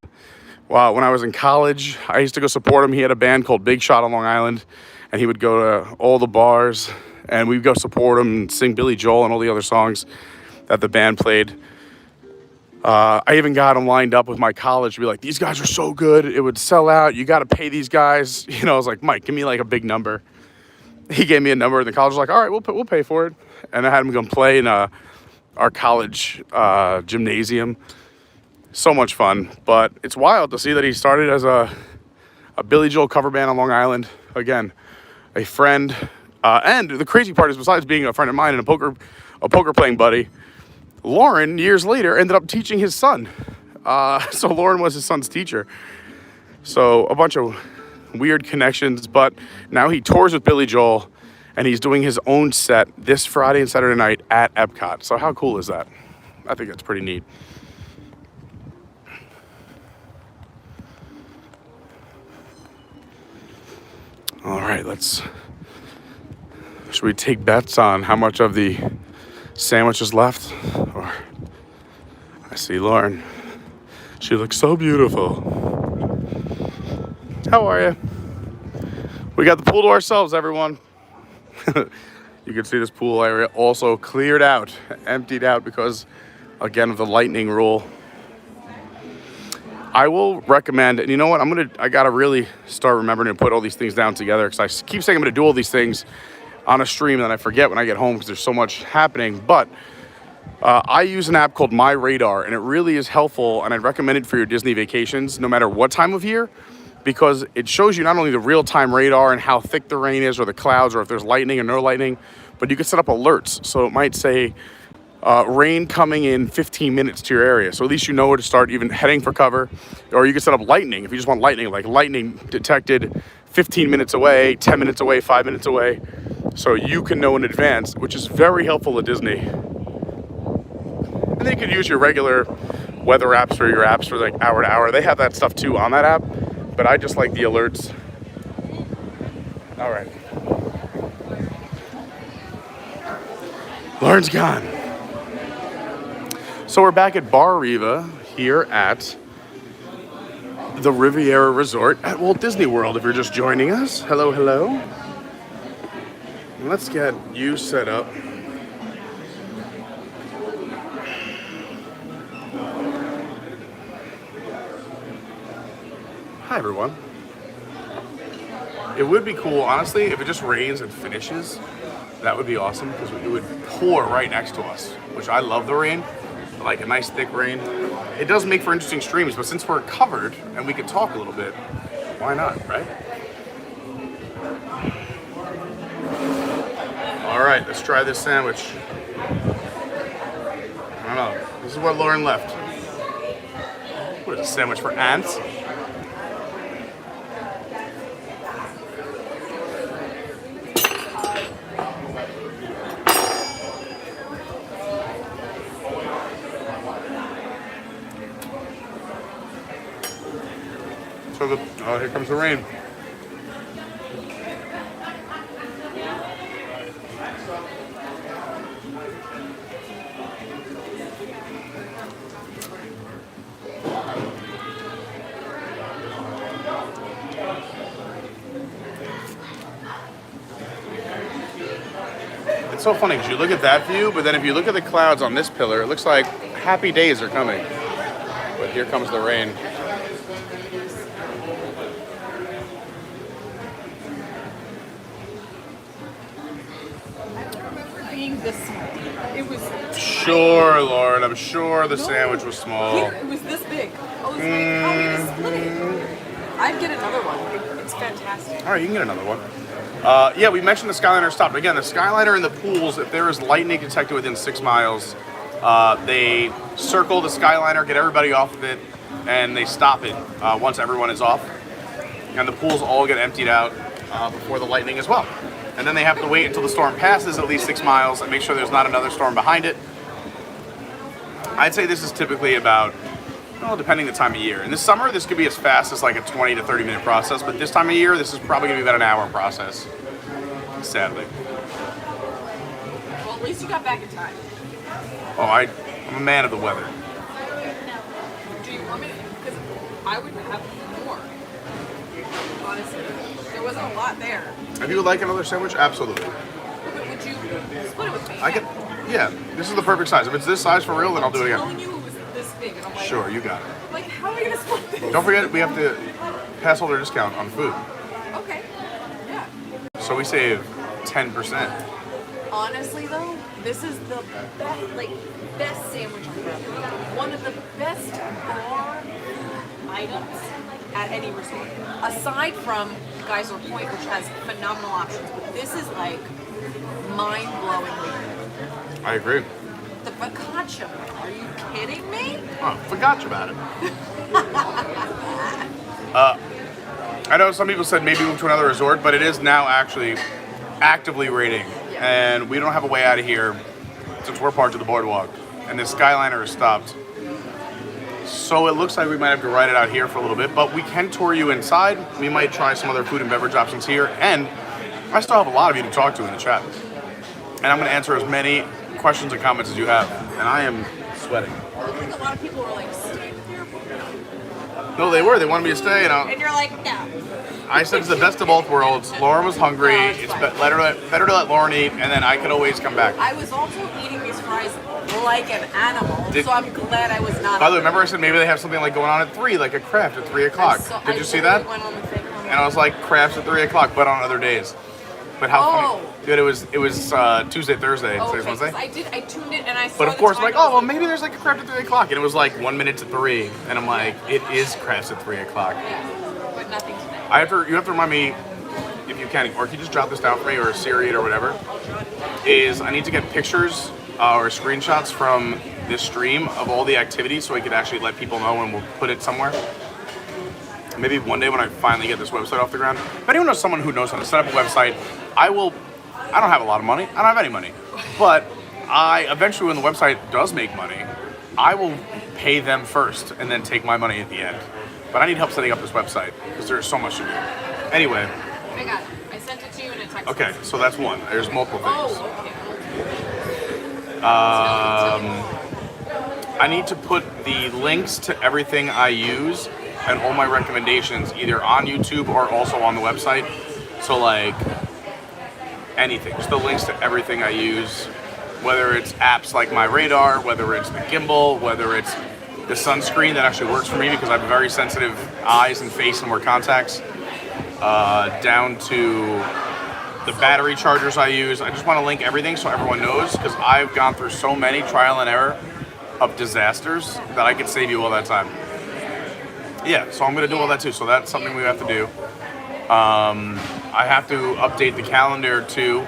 Wow, when I was in college, I used to go support him. He had a band called Big Shot on Long Island, and he would go to all the bars, and we'd go support him and sing Billy Joel and all the other songs that the band played. I even got him lined up with my college to be like, these guys are so good, it would sell out, you got to pay these guys. You know, I was like, Mike, give me like a big number. He gave me a number, and the college was like, all right, we'll pay for it. And I had him go play in our college gymnasium. So much fun, but it's wild to see that he started as a Billy Joel cover band on Long Island. Again, a friend, and the crazy part is, besides being a friend of mine and a poker playing buddy, Lauren years later ended up teaching his son. So Lauren was his son's teacher. So a bunch of weird connections, but now he tours with Billy Joel, and he's doing his own set this Friday and Saturday night at Epcot. So how cool is that? I think that's pretty neat. All right, should we take bets on how much of the sandwich is left? Or I see Lauren. She looks so beautiful. How are you? We got the pool to ourselves, everyone. You can see this pool area also cleared out, emptied out because, again, of the lightning rule. I will recommend, and you know what, I gotta really start remembering to put all these things down together, because I keep saying I'm gonna do all these things on a stream, and then I forget when I get home because there's so much happening. But I use an app called My Radar, and it really is helpful, and I'd recommend it for your Disney vacations, no matter what time of year, because it shows you not only the real-time radar and how thick the rain is or the clouds or if there's lightning or no lightning, but you can set up alerts. So it might say rain coming in 15 minutes to your area. So at least you know where to start even heading for cover. Or you can set up lightning if you just want lightning, like lightning detected 15 minutes away, 10 minutes away, 5 minutes away. So you can know in advance, which is very helpful at Disney. And then you can use your regular weather apps or your apps for like hour to hour. They have that stuff too on that app, but I just like the alerts. All right. Lauren's gone. So we're back at Bar Riva here at the Riviera Resort at Walt Disney World. If you're just joining us, hello, hello. Let's get you set up. Hi, everyone. It would be cool, honestly, if it just rains and finishes. That would be awesome, because it would pour right next to us, which I love the rain. I like a nice thick rain. It does make for interesting streams, but since we're covered and we can talk a little bit, why not, right? All right, let's try this sandwich. I don't know. This is what Lauren left. What is a sandwich for ants? Oh, here comes the rain. It's so funny because you look at that view, but then if you look at the clouds on this pillar, it looks like happy days are coming. But here comes the rain. This small. It was sure, Lauren. I'm sure the sandwich was small. Here, it was this big. I was like, how are you gonna split it? I'd get another one. It's fantastic. All right, you can get another one. Yeah, we mentioned the Skyliner stopped. Again, the Skyliner in the pools, if there is lightning detected within 6 miles, they circle the Skyliner, get everybody off of it, and they stop it once everyone is off. And the pools all get emptied out before the lightning as well. And then they have to wait until the storm passes at least 6 miles and make sure there's not another storm behind it. I'd say this is typically about, well, depending the time of year. In the summer, this could be as fast as like a 20 to 30 minute process, but this time of year, this is probably gonna be about an hour process, sadly. Well, at least you got back in time. Oh, I'm a man of the weather. Do you want me to? Because I would have more. Honestly, there wasn't a lot there. If you would like another sandwich, absolutely. But would you split it with me? I can, yeah, this is the perfect size. If it's this size for real, then I'll do it I'm again. telling you it was this big, and I'm like, Sure, you got it. like, how are you gonna split this? Don't forget, we have to pass holder discount on food. Okay, yeah. So we save 10%. Honestly, though, this is the best sandwich on earth. One of the best bar items at any resort, aside from Geyser Point, which has phenomenal options. But this is like mind-blowingly good. I agree. The focaccia, are you kidding me? Oh, forgot about it. I know some people said maybe move to another resort, but it is now actually actively raining. Yeah. And we don't have a way out of here since we're part of the Boardwalk. And the Skyliner is stopped. So it looks like we might have to ride it out here for a little bit, but we can tour you inside. We might try some other food and beverage options here, and I still have a lot of you to talk to in the chat. And I'm going to answer as many questions and comments as you have, and I am sweating. I think a lot of people were like, stay here. No, they were. They wanted me to stay, And you're like, no. I said it's the best of both worlds. Lauren was hungry. It's better to let Lauren eat, and then I could always come back. I was also eating these fries like an animal, so I'm glad I was not. By the way, remember I said maybe they have something like going on at 3, like a craft at 3 o'clock. Did you see that? Went on the thing. And I was like, crafts at 3 o'clock, but on other days. But how funny. Dude, it was Tuesday, Thursday, today's Wednesday. I tuned it and I saw. But of course, I'm like, oh, well, maybe there's like a craft at 3 o'clock. And it was like 1 minute to 3. And I'm like, it is crafts at 3 o'clock. Yeah, but nothing today. You have to remind me, if you can, or can you just drop this down for me, or Siri it or whatever, is I need to get pictures or screenshots from this stream of all the activities so I could actually let people know, and we'll put it somewhere. Maybe one day when I finally get this website off the ground. If anyone knows someone who knows how to set up a website, I don't have a lot of money. I don't have any money. But eventually when the website does make money, I will pay them first and then take my money at the end. But I need help setting up this website because there's so much to do. Anyway. I got it. I sent it to you in a text. Okay, so that's one. There's multiple things. Oh, okay. I need to put the links to everything I use and all my recommendations either on YouTube or also on the website. So like anything, just the links to everything I use, whether it's apps like my radar, whether it's the gimbal, whether it's the sunscreen that actually works for me because I have very sensitive eyes and face and wear contacts, down to the battery chargers I use. I just want to link everything so everyone knows because I've gone through so many trial and error of disasters that I could save you all that time. Yeah, so I'm going to do all that too. So that's something we have to do. I have to update the calendar too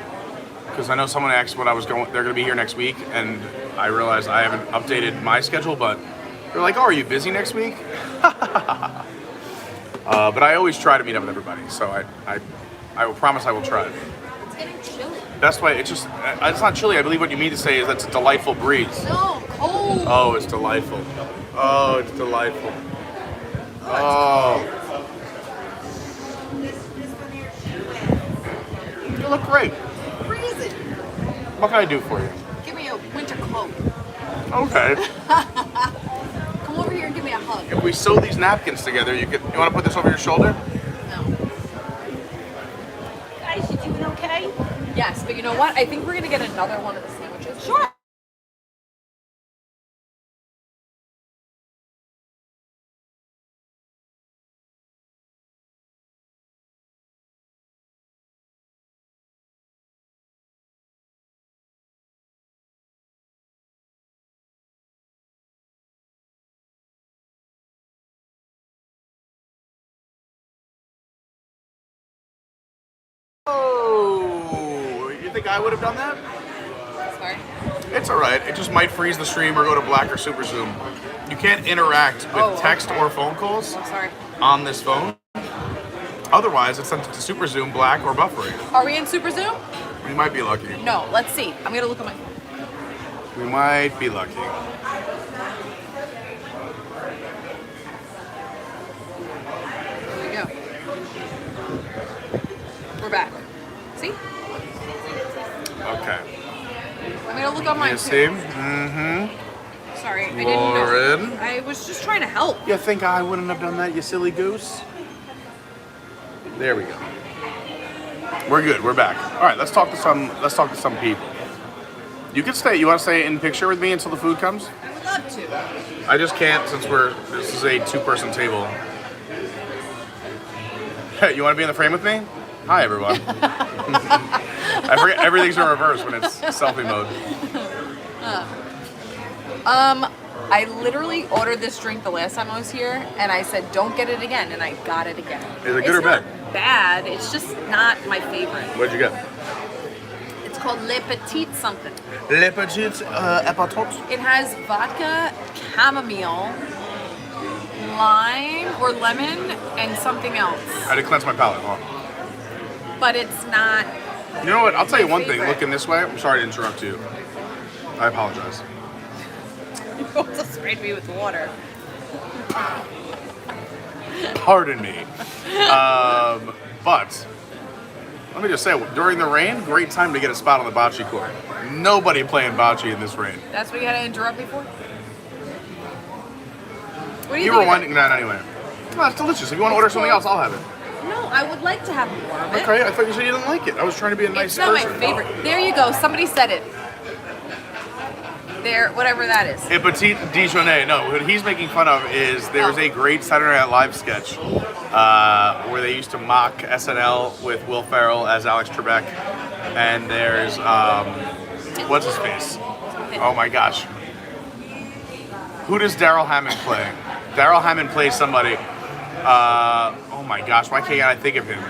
because I know someone asked when I was going. They're going to be here next week, and I realized I haven't updated my schedule. But they're like, "Oh, are you busy next week?" But I always try to meet up with everybody. So I will promise I will try. It's getting chilly. That's why it's not chilly. I believe what you mean to say is that's a delightful breeze. No, cold. Oh, it's delightful. Oh, it's delightful. Oh. You look great. Freezing. What can I do for you? Give me a winter cloak. Okay. Come over here and give me a hug. If we sew these napkins together, you want to put this over your shoulder? No. Guys, you doing okay? Yes, but you know what? I think we're gonna get another one of the sandwiches. Sure. Oh, you think I would have done that? Sorry. It's all right. It just might freeze the stream or go to black or super zoom. You can't interact with text or phone calls Sorry. on this phone. Otherwise, it's sent to super zoom, black, or buffering. Are we in Super Zoom? We might be lucky. No. Let's see. I'm gonna look at my phone. We might be lucky. There we go. We're back. See? Okay. I'm gonna look on mine You too. see? Mm-hmm. Sorry, I didn't Lauren. know. I was just trying to help. You think I wouldn't have done that, you silly goose? There we go. We're good. We're back. All right. Let's talk to some people. You can stay. You want to stay in picture with me until the food comes? I would love to. I just can't since this is a 2-person table. Hey, you want to be in the frame with me? Hi, everyone. I forget everything's in reverse when it's selfie mode. I literally ordered this drink the last time I was here, and I said, don't get it again, and I got it again. Is it good or bad? It's not bad. It's just not my favorite. What'd you get? It's called Le Petit something. Le Petit Epatot. It has vodka, chamomile, lime or lemon, and something else. I had to cleanse my palate. Huh? But it's not. You know what? I'll tell you My one thing. favorite. Looking this way, I'm sorry to interrupt you. I apologize. You also sprayed me with water. Pardon me. But let me just say, during the rain, great time to get a spot on the bocce court. Nobody playing bocce in this rain. That's what you had to interrupt me for? What do You think were of winding it? that anyway. No, it's delicious. If you want to order something else, I'll have it. No, I would like to have more of it. Okay, I thought you said you didn't like it. I was trying to be a nice It's not person. my favorite. There you go. Somebody said it. There, whatever that is. A petit déjeuner. No, what he's making fun of is there was a great Saturday Night Live sketch where they used to mock SNL with Will Ferrell as Alex Trebek, and there's what's his face? Oh my gosh, who does Daryl Hammond play? Daryl Hammond plays somebody. Oh my gosh, why can't I think of him?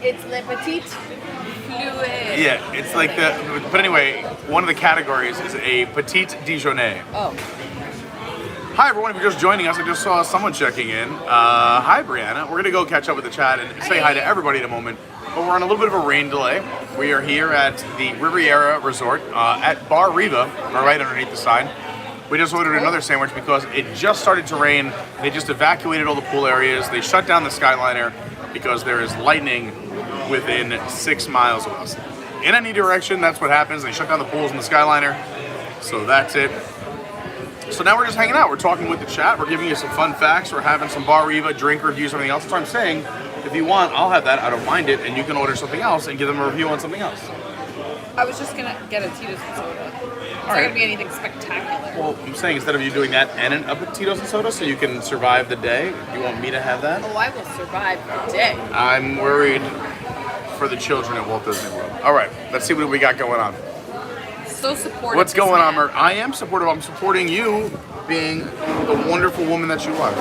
It's Le Petit Fluid. Yeah, it's like the. But anyway, one of the categories is a petit déjeuner. Oh. Hi everyone, if you're just joining us, I just saw someone checking in. Hi Brianna, we're gonna go catch up with the chat and say hi to everybody in a moment. But we're on a little bit of a rain delay. We are here at the Riviera Resort at Bar Riva, right underneath the sign. We just ordered another sandwich because it just started to rain. They just evacuated all the pool areas. They shut down the Skyliner because there is lightning within 6 miles of us. In any direction, that's what happens. They shut down the pools in the Skyliner. So that's it. So now we're just hanging out. We're talking with the chat. We're giving you some fun facts. We're having some Bar Riva drink reviews, everything else. That's what I'm saying. If you want, I'll have that. I don't mind it. And you can order something else and give them a review on something else. I was just going to get a Tito's and soda. It's not right. going to be anything spectacular. Well, I'm saying instead of you doing that and a Tito's and soda so you can survive the day, you want me to have that? Oh, I will survive the day. I'm worried for the children at Walt Disney World. All right, let's see what we got going on. So supportive. What's this going on, man. Mert? I am supportive. I'm supporting you being the wonderful woman that you are.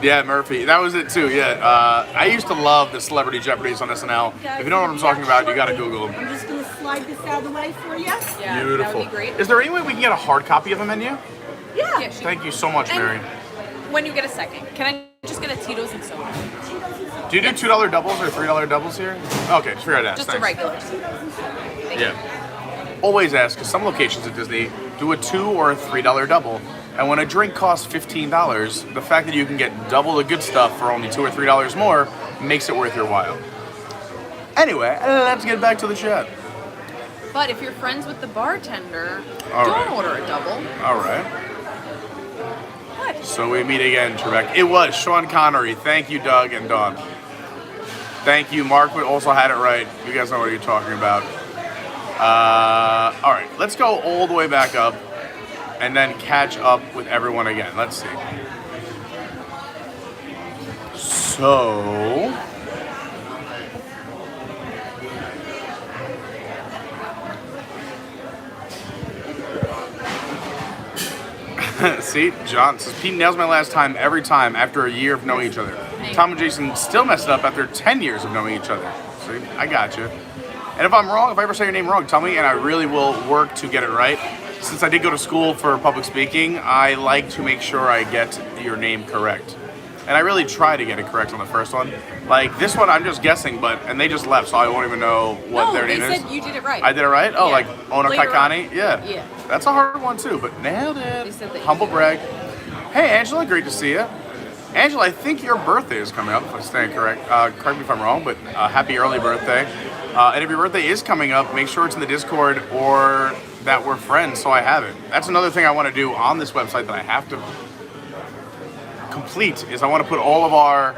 Yeah, Murphy. That was it too. Yeah, I used to love the Celebrity Jeopardies on SNL. If you don't know what I'm talking about, you got to Google them. I'm just going to slide this out of the way for you. Yeah, Beautiful. That would be great. Is there any way we can get a hard copy of the menu? Yeah. Yeah, she- Thank you so much, And Mary. when you get a second, can I just get a Tito's and soda? Do you do $2 doubles or $3 doubles here? Okay, just figure it out. Just a Thanks. regular. Thank you. Yeah. Always ask, because some locations at Disney do a $2 or a $3 double. And when a drink costs $15, the fact that you can get double the good stuff for only $2 or $3 more makes it worth your while. Anyway, let's get back to the chat. But if you're friends with the bartender, All don't right. order a double. All right. What? So we meet again, Trebek. It was Sean Connery. Thank you, Doug and Dawn. Thank you. Mark also had it right. You guys know what you're talking about. All right, let's go all the way back up and then catch up with everyone again. Let's see. So... See, John says, Pete nails my last time every time after a year of knowing each other. Tom and Jason still messed it up after 10 years of knowing each other. See, I got you. And if I'm wrong, if I ever say your name wrong, tell me, and I really will work to get it right. Since I did go to school for public speaking, I like to make sure I get your name correct. And I really try to get it correct on the first one. Like this one, I'm just guessing, and they just left, so I won't even know what their name they is. said you did it right. I did it right? Oh, Yeah. like Ona Later Kaikani? on. Yeah. Yeah. That's a hard one too, but nailed it. They said that you Humble did. brag. Hey, Angela, great to see you. Angela, I think your birthday is coming up, if I'm staying correct. Correct me if I'm wrong, but happy early birthday. And if your birthday is coming up, make sure it's in the Discord or that we're friends so I have it. That's another thing I want to do on this website that I have to complete is I want to put all of our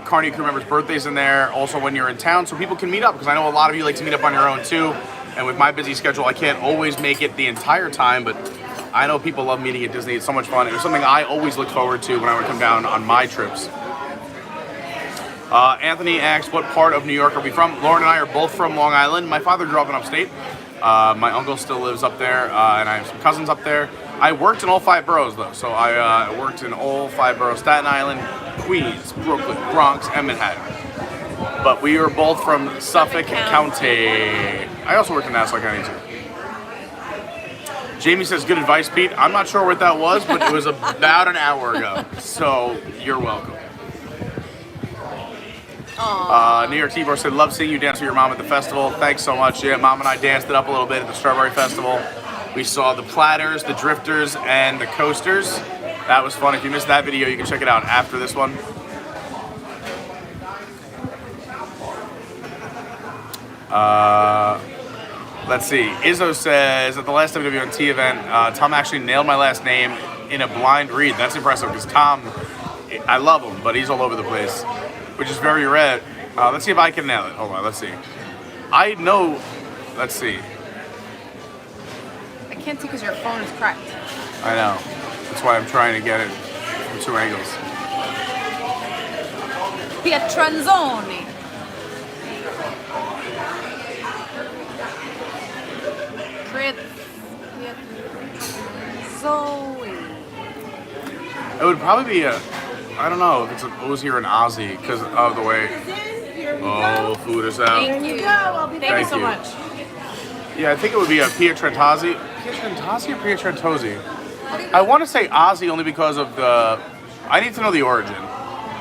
Carney crew members' birthdays in there, also when you're in town, so people can meet up, because I know a lot of you like to meet up on your own too, and with my busy schedule, I can't always make it the entire time, but I know people love meeting at Disney. It's so much fun. It was something I always look forward to when I would come down on my trips. Anthony asks, what part of New York are we from? Lauren and I are both from Long Island. My father grew up in upstate. My uncle still lives up there, and I have some cousins up there. I worked in all 5 boroughs, though. So I worked in all 5 boroughs: Staten Island, Queens, Brooklyn, Bronx, and Manhattan. But we were both from Suffolk County. I also worked in Nassau County, too. Jamie says, good advice, Pete. I'm not sure what that was, but it was about an hour ago. So you're welcome. New York Tibor said, love seeing you dance with your mom at the festival. Thanks so much. Yeah, Mom and I danced it up a little bit at the Strawberry Festival. We saw the platters, the drifters, and the coasters. That was fun. If you missed that video, you can check it out after this one. Let's see. Izzo says, at the last WDW event, Tom actually nailed my last name in a blind read. That's impressive because Tom, I love him, but he's all over the place, which is very rare. Let's see if I can nail it. Hold on, let's see. I know, let's see. I can't see because your phone is cracked. I know. That's why I'm trying to get it from 2 angles. Pietranzoni. Zoe. It would probably be a, I don't know if it's it was here in Aussie because of the way. Oh, food is out. Thank you. Thank you so much. Yeah, I think it would be a Pietrantozzi. Pietrantozzi or Pietrantozzi? I want to say Aussie only because of the. I need to know the origin,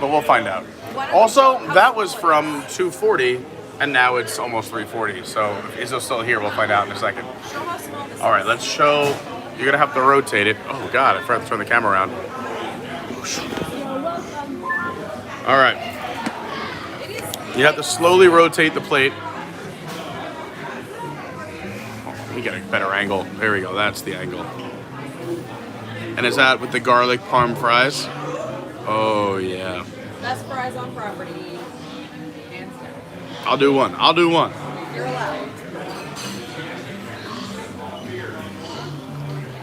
but we'll find out. Also, that was from 240, and now it's almost 340. So if Izzo's still here, we'll find out in a second. All right, let's show. You're gonna have to rotate it. Oh God, I forgot to turn the camera around. All right. You have to slowly rotate the plate. Oh, let me get a better angle. There we go. That's the angle. And is that with the garlic parm fries? Oh yeah. Best fries on property. Hands down. I'll do one. I'll do one. You're allowed.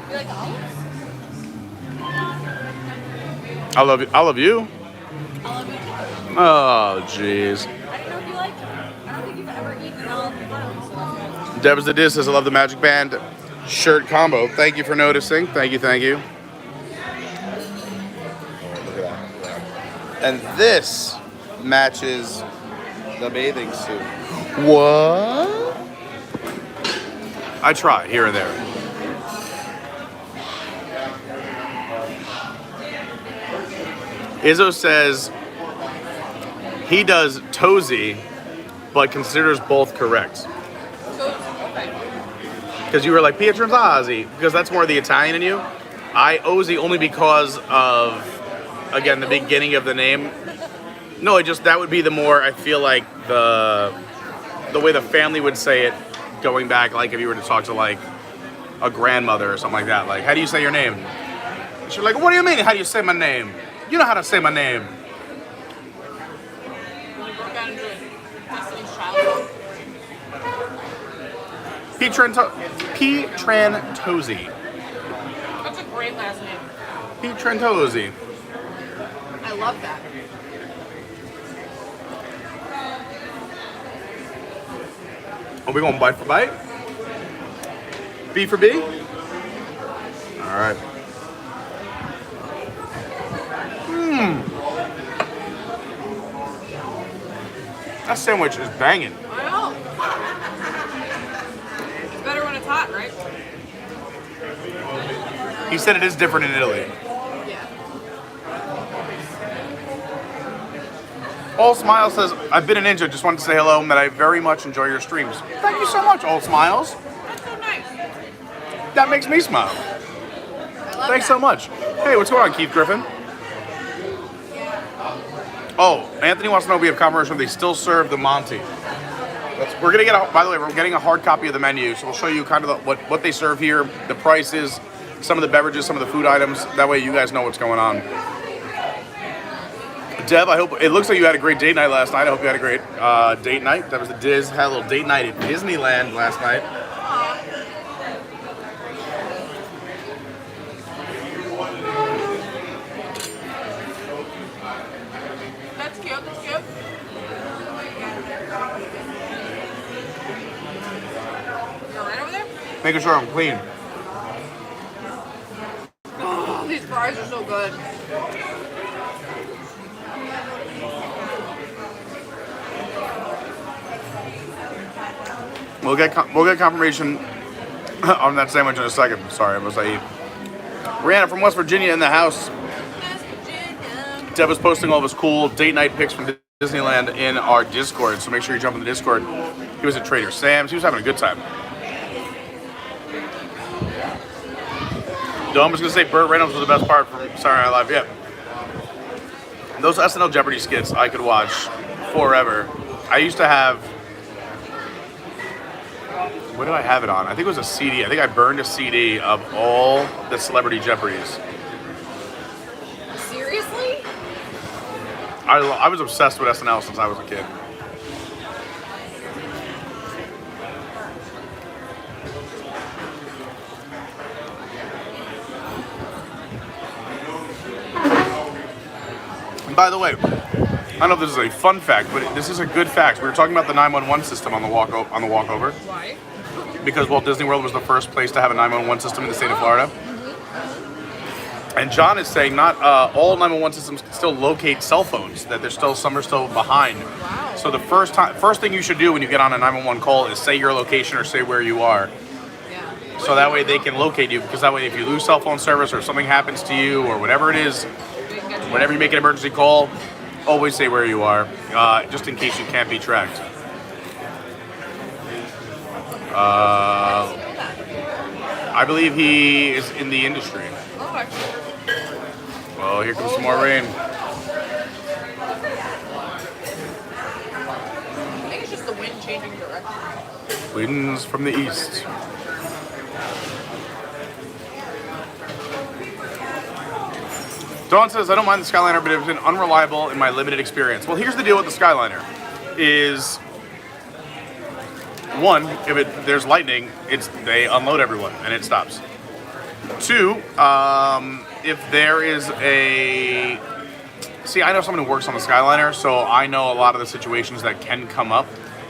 You like olives? I love you. I love you. I love you. Oh jeez. I didn't know if you liked it. I don't think you've ever eaten an olive in front of me, so that's good. Deb's the Diz says I love the Magic Band shirt combo. Thank you for noticing. Thank you. Thank you. Look at that. And this matches the bathing suit. What? I try here and there. Izzo says he does Tozy, but considers both correct. Because you were like Pietranzozzi, because that's more the Italian in you. I Ozzy only because of, again, the beginning of the name. No, it just, that would be the more, I feel like, the way the family would say it, going back, like if you were to talk to like a grandmother or something like that. Like, how do you say your name? She's like, what do you mean, how do you say my name? You know how to say my name. Pietrantozzi. That's a great last name. Pietrantozzi. I love that. Are we going bite for bite? B for B? All right. That sandwich is banging. I know. It's better when it's hot, right? He said it is different in Italy. Yeah. All Smiles says, I've been a ninja, just wanted to say hello and that I very much enjoy your streams. Thank you so much, All Smiles. That's so nice. That makes me smile. I love Thanks that. so much. Hey, what's going on, Keith Griffin? Oh, Anthony wants to know if we have confirmation they still serve the Monty. We're gonna get by the way, we're getting a hard copy of the menu, so we'll show you kind of what they serve here, the prices, some of the beverages, some of the food items. That way you guys know what's going on. Deb, I hope, it looks like you had a great date night last night. I hope you had a great date night. That was the Diz, had a little date night at Disneyland last night. That's cute. That's cute. You all right over there? Making sure I'm clean. Oh, these fries are so good. We'll get confirmation on that sandwich in a second. Sorry, I was like, Rihanna from West Virginia in the house. Deb was posting all of his cool date night pics from Disneyland in our Discord, so make sure you jump in the Discord. He was at Trader Sam's. He was having a good time. No, I'm just gonna say Burt Reynolds was the best part from Saturday Night Live. Yeah. Those SNL Jeopardy skits I could watch forever. I used to have. What did I have it on? I think it was a CD. I think I burned a CD of all the Celebrity Jeopardies. Seriously? I was obsessed with SNL since I was a kid. And by the way, I don't know if this is a fun fact, but this is a good fact. We were talking about the 911 system on the walkover. Why? Because Walt Disney World was the first place to have a 911 system in the state of Florida. And John is saying not all 911 systems can still locate cell phones, that there's still some are still behind. Wow. So the first thing you should do when you get on a 911 call is say your location or say where you are. Yeah. So that way they can locate you, because that way if you lose cell phone service or something happens to you or whatever it is, whenever you make an emergency call, always say where you are, just in case you can't be tracked. I believe he is in the industry. Okay. Oh, here comes some more rain. I think it's just the wind changing direction. Winds from the east. Dawn says, I don't mind the Skyliner, but it's been unreliable in my limited experience. Well, here's the deal with the Skyliner. Is one, if there's lightning, they unload everyone and it stops. Two, if there is a... See, I know someone who works on the Skyliner, so I know a lot of the situations that can come up.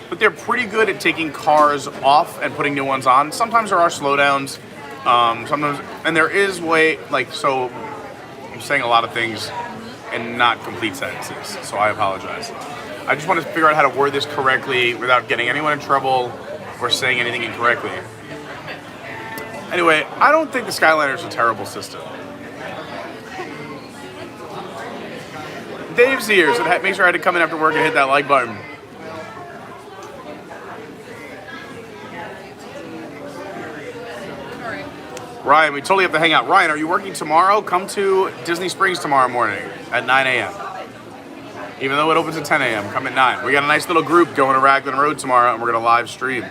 But they're pretty good at taking cars off and putting new ones on. Sometimes there are slowdowns. Sometimes, and there is so I'm saying a lot of things and not complete sentences, so I apologize. I just want to figure out how to word this correctly without getting anyone in trouble or saying anything incorrectly. Anyway, I don't think the Skyliner is a terrible system. Dave's here, so make sure I had to come in after work and hit that like button. Ryan, we totally have to hang out. Ryan, are you working tomorrow? Come to Disney Springs tomorrow morning at 9 a.m. Even though it opens at 10 a.m., come at 9. We got a nice little group going to Raglan Road tomorrow, and we're going to live stream.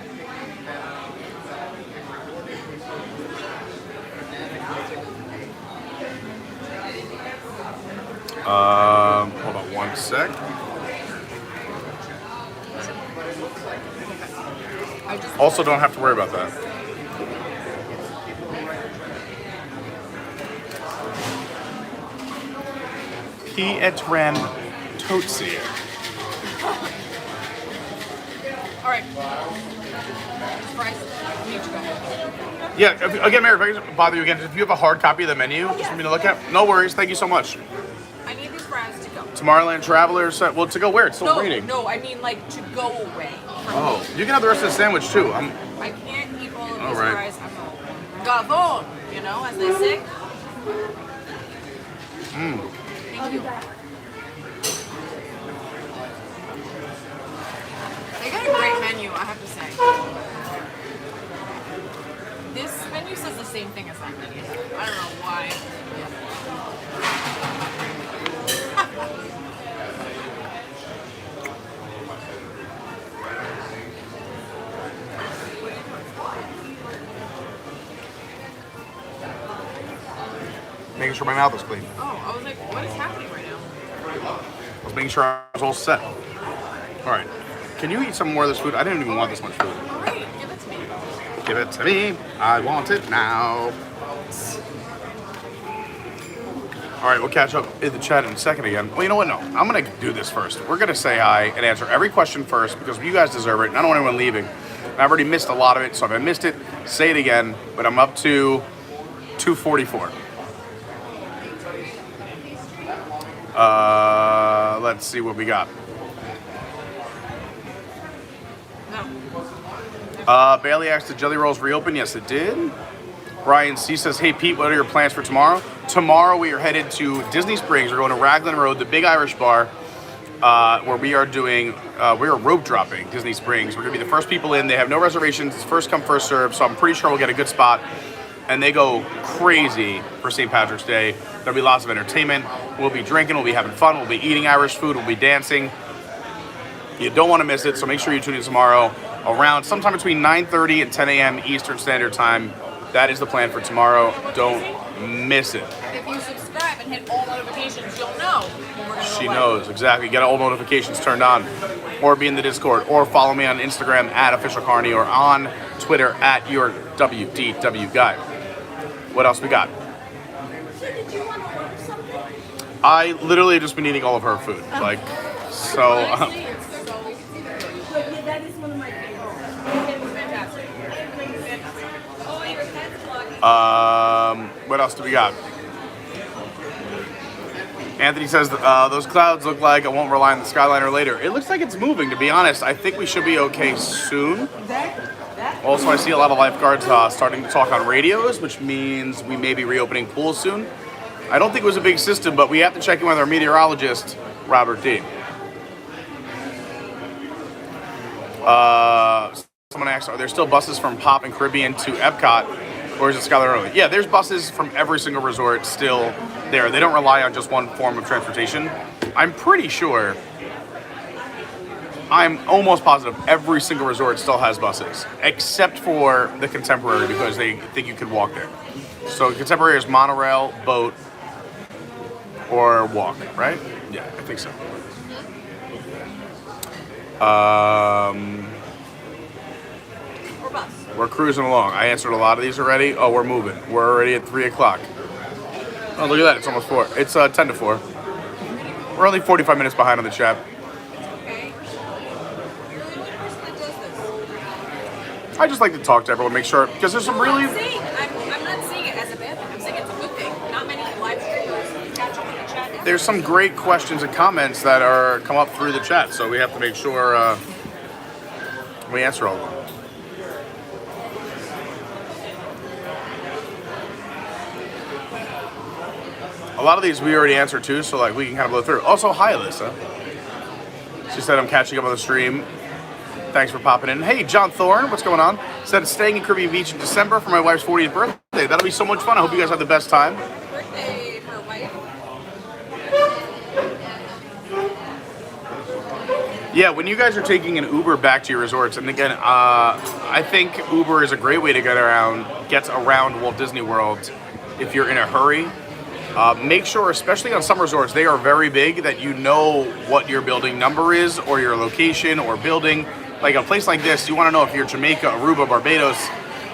Hold on one sec. Also, don't have to worry about that. Pietran Totsi. All right. Price. Need to go. Yeah, again, Mary, if I can bother you again, if you have a hard copy of the menu just for me to look at, no worries. Thank you so much. I need these fries to go. Tomorrowland Travelers, well, to go where? It's still raining. No, I mean like to go away. Oh, you can have the rest of the sandwich too. I can't eat all of these right. fries. I'm gavon, as they say. Thank you. They got a great menu, I have to say. This menu says the same thing as that menu. I don't know why. Making sure my mouth is clean. Oh, I was like, what is happening right now? I was making sure I was all set. All right. Can you eat some more of this food? I didn't even want this much food. Great, give it to me. Give it to me. I want it now. All right, we'll catch up in the chat in a second again. Well, you know what? No, I'm going to do this first. We're going to say hi and answer every question first because you guys deserve it. And I don't want anyone leaving. I've already missed a lot of it, so if I missed it, say it again. But I'm up to 244. Let's see what we got. Bailey asked, did Jelly Rolls reopen? Yes, it did. Brian C says, hey Pete, what are your plans for tomorrow? Tomorrow we are headed to Disney Springs. We're going to Raglan Road, the Big Irish Bar, where we are doing, we are rope dropping Disney Springs. We're going to be the first people in. They have no reservations. It's first come, first serve. So I'm pretty sure we'll get a good spot. and they go crazy for St. Patrick's Day. There'll be lots of entertainment. We'll be drinking, we'll be having fun, we'll be eating Irish food, we'll be dancing. You don't want to miss it, so make sure you tune in tomorrow around sometime between 9:30 and 10 a.m. Eastern Standard Time. That is the plan for tomorrow. Don't miss it. If you subscribe and hit all notifications, you'll know when we're going to go She live. knows, exactly. Get all notifications turned on. Or be in the Discord. Or follow me on Instagram at Official Carney or on Twitter at your WDW guy. What else we got? So did you want to order something? I literally have just been eating all of her food. Like, so... Honestly, it's so good. We can see the food. But yeah, that is one of my favorites. It was fantastic. Oh, your pet's vlogging. What else do we got? Anthony says those clouds look like I won't rely on the Skyliner later. It looks like it's moving, to be honest. I think we should be okay soon. Also, I see a lot of lifeguards starting to talk on radios, which means we may be reopening pools soon. I don't think it was a big system, but we have to check in with our meteorologist, Robert D. Someone asked, are there still buses from Pop and Caribbean to Epcot, or is it Skyliner only? Yeah, there's buses from every single resort still there. They don't rely on just one form of transportation. I'm pretty sure, I'm almost positive every single resort still has buses, except for the Contemporary, because they think you could walk there. So Contemporary is monorail, boat, or walk, right? Yeah, I think so. Or bus. We're cruising along. I answered a lot of these already. Oh, we're moving. We're already at 3 o'clock. Oh, look at that. It's almost 4. It's 10 to 4. We're only 45 minutes behind on the chat. Okay. You're the only person that does this. I just like to talk to everyone, make sure, because there's some really... I'm not seeing it as a bad thing. I'm saying it's a good thing. Not many live streamers catch up in the chat. There's some great questions and comments that are come up through the chat, so we have to make sure we answer all of them. A lot of these we already answered too, so like we can kind of blow through. Also, hi Alyssa. She said I'm catching up on the stream. Thanks for popping in. Hey, John Thorne, what's going on? Said staying in Caribbean Beach in December for my wife's 40th birthday. That'll be so much fun. I hope you guys have the best time. Birthday for a wife. Yeah, when you guys are taking an Uber back to your resorts, and again, I think Uber is a great way to get around Walt Disney World if you're in a hurry. Make sure, especially on some resorts, they are very big, that you know what your building number is, or your location, or building. Like a place like this, you want to know if you're Jamaica, Aruba, Barbados,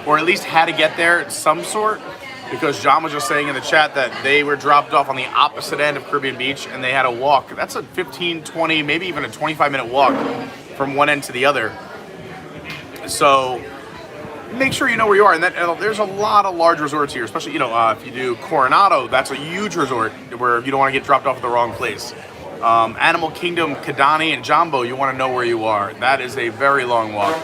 or at least how to get there in some sort. Because John was just saying in the chat that they were dropped off on the opposite end of Caribbean Beach, and they had to walk. That's a 15, 20, maybe even a 25-minute walk from one end to the other. So make sure you know where you are. And there's a lot of large resorts here, especially, if you do Coronado, that's a huge resort where you don't want to get dropped off at the wrong place. Animal Kingdom, Kidani, and Jambo, you want to know where you are. That is a very long walk.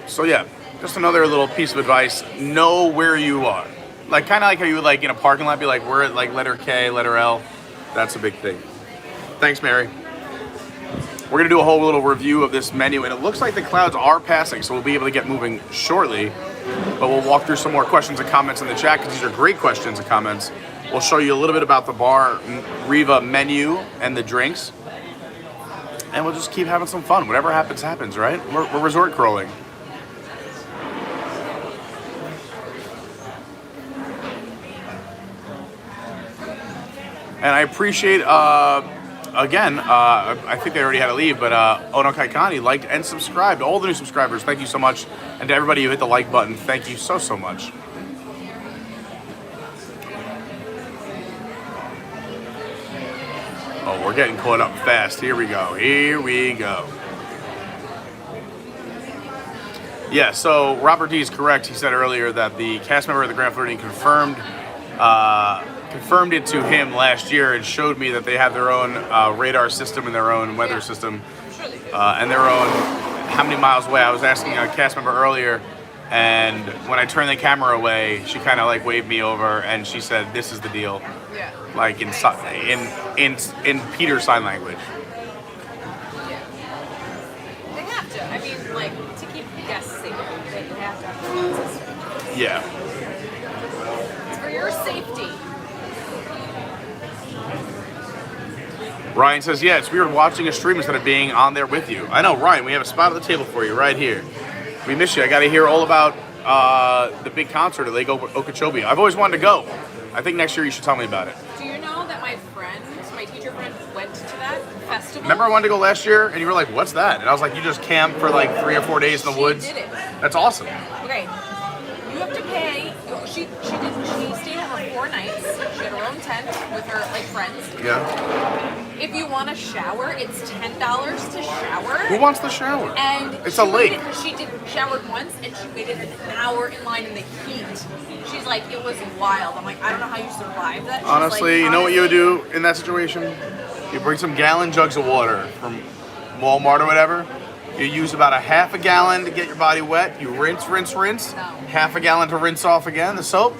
So yeah, just another little piece of advice. Know where you are. Like, kind of like how you would, like, in a parking lot, be like, we're at, like, letter K, letter L. That's a big thing. Thanks, Mary. We're going to do a whole little review of this menu, and it looks like the clouds are passing, so we'll be able to get moving shortly. But we'll walk through some more questions and comments in the chat, because these are great questions and comments. We'll show you a little bit about the bar Riva menu and the drinks. And we'll just keep having some fun. Whatever happens, happens, right? We're resort crawling. And I appreciate, again, I think they already had to leave, but Ono Kaikani liked and subscribed. All the new subscribers, thank you so much. And to everybody who hit the like button, thank you so, so much. Oh, we're getting caught up fast. Here we go. Here we go. Yeah, so Robert D is correct. He said earlier that the cast member of the Grand Floridian confirmed it to him last year and showed me that they have their own radar system and their own weather system and their own how many miles away. I was asking a cast member earlier, and when I turned the camera away, she kind of like waved me over and she said, "This is the deal." Yeah. Like in Peter's sign language. Yeah. They have to. I mean, like, to keep guests safe, they have to have their own system. Yeah. It's for your safety. Ryan says, yeah, it's weird watching a stream instead of being on there with you. I know, Ryan, we have a spot at the table for you right here. We miss you. I got to hear all about the big concert at Lake Okeechobee. I've always wanted to go. I think next year you should tell me about it. Do you know that my teacher friend, went to that festival? Remember I wanted to go last year, and you were like, what's that? And I was like, you just camp for like 3 or 4 days in the woods? She did it. That's awesome. Okay. You have to pay. She stayed over 4 nights. She had her own tent with her friends. Yeah. If you want a shower, it's $10 to shower. Who wants the shower? And it's a lake. She showered once, and she waited an hour in line in the heat. She's like, it was wild. I'm like, I don't know how you survived that. She's Honestly, like, you know what you would do in that situation? You bring some gallon jugs of water from Walmart or whatever. You use about a half a gallon to get your body wet. You rinse. No. Half a gallon to rinse off again, the soap.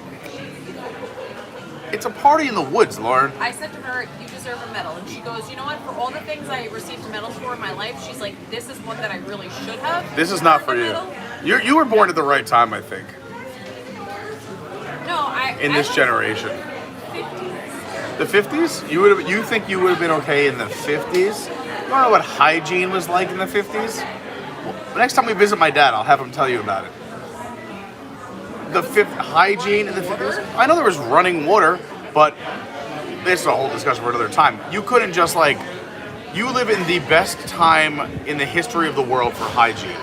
It's a party in the woods, Lauren. I said to her, you deserve a medal. And she goes, you know what? For all the things I received medals for in my life, she's like, this is one that I really should have. This is not for you. You were born at the right time, I think. No, in this generation. 50s. The 50s? You think you would have been okay in the 50s? You don't know what hygiene was like in the 50s? Well, next time we visit my dad, I'll have him tell you about it. Hygiene in the 50s? I know there was running water, but this is a whole discussion for another time. You couldn't just you live in the best time in the history of the world for hygiene.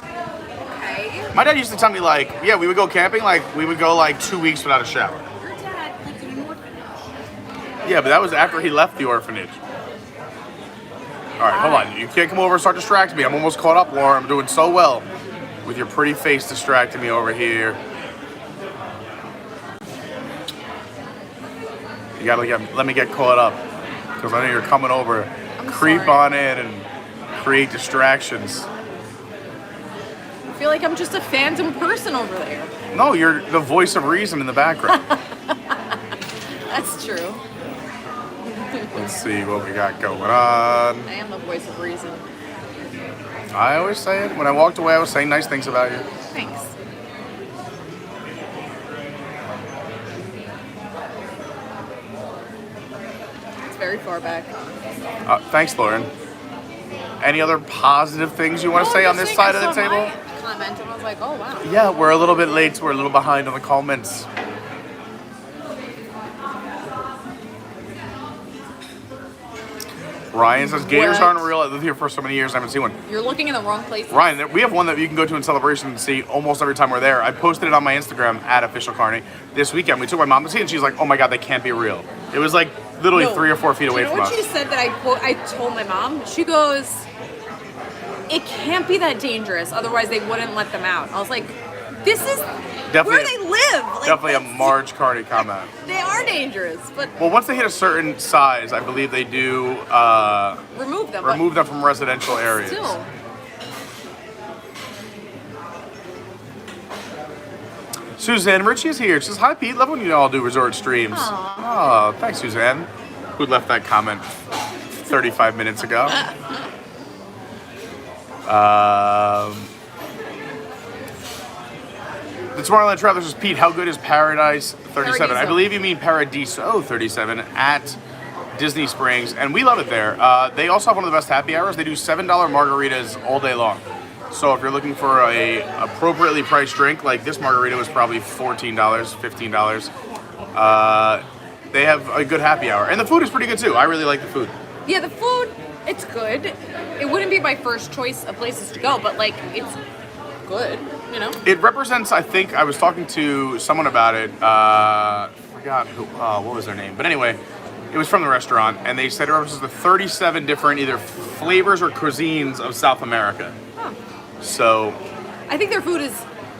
Okay. My dad used to tell me yeah, we would go camping, we would go 2 weeks without a shower. Your dad lived in an orphanage. Yeah, but that was after he left the orphanage. All right, hold on. You can't come over and start distracting me. I'm almost caught up, Laura. I'm doing so well with your pretty face distracting me over here. You gotta let me get caught up because I know you're coming over. Creep on in and create distractions. I feel like I'm just a phantom person over there. No, you're the voice of reason in the background. That's true. Let's see what we got going on. I am the voice of reason. I always say it. When I walked away, I was saying nice things about you. Thanks. It's very far back. Thanks, Lauren. Any other positive things you want to say on this side of the table? I commented and I was like, oh wow. Yeah, we're a little bit late, so we're a little behind on the comments. Ryan says, Gators aren't real. I lived here for so many years, I haven't seen one. You're looking in the wrong place. Ryan, we have one that you can go to in Celebration and see almost every time we're there. I posted it on my Instagram, @officialcarney. This weekend, we took my mom to see it, and she's like, oh my God, they can't be real. It was literally 3 or 4 feet away from us. You know what she said that I told my mom? She goes, it can't be that dangerous, otherwise they wouldn't let them out. I was like, this is where they live. Definitely a Marge Carney comment. They are dangerous, but... Well, once they hit a certain size, I believe they do remove them from residential areas. Still. Suzanne Ritchie is here. She says, hi, Pete. Love when you all do resort streams. Oh, thanks, Suzanne, who left that comment 35 minutes ago. The Tomorrowland Traveler says, Pete, how good is Paradise 37? Paradiso. I believe you mean Paradiso 37 at Disney Springs, and we love it there. They also have one of the best happy hours. They do $7 margaritas all day long. So if you're looking for a appropriately priced drink, like this margarita was probably $14, $15. They have a good happy hour. And the food is pretty good too. I really like the food. Yeah, the food, it's good. It wouldn't be my first choice of places to go, but it's good, you know? It represents, I think, I was talking to someone about it. I forgot who, what was their name? But anyway, it was from the restaurant, and they said it represents the 37 different either flavors or cuisines of South America. Huh. So I think their food is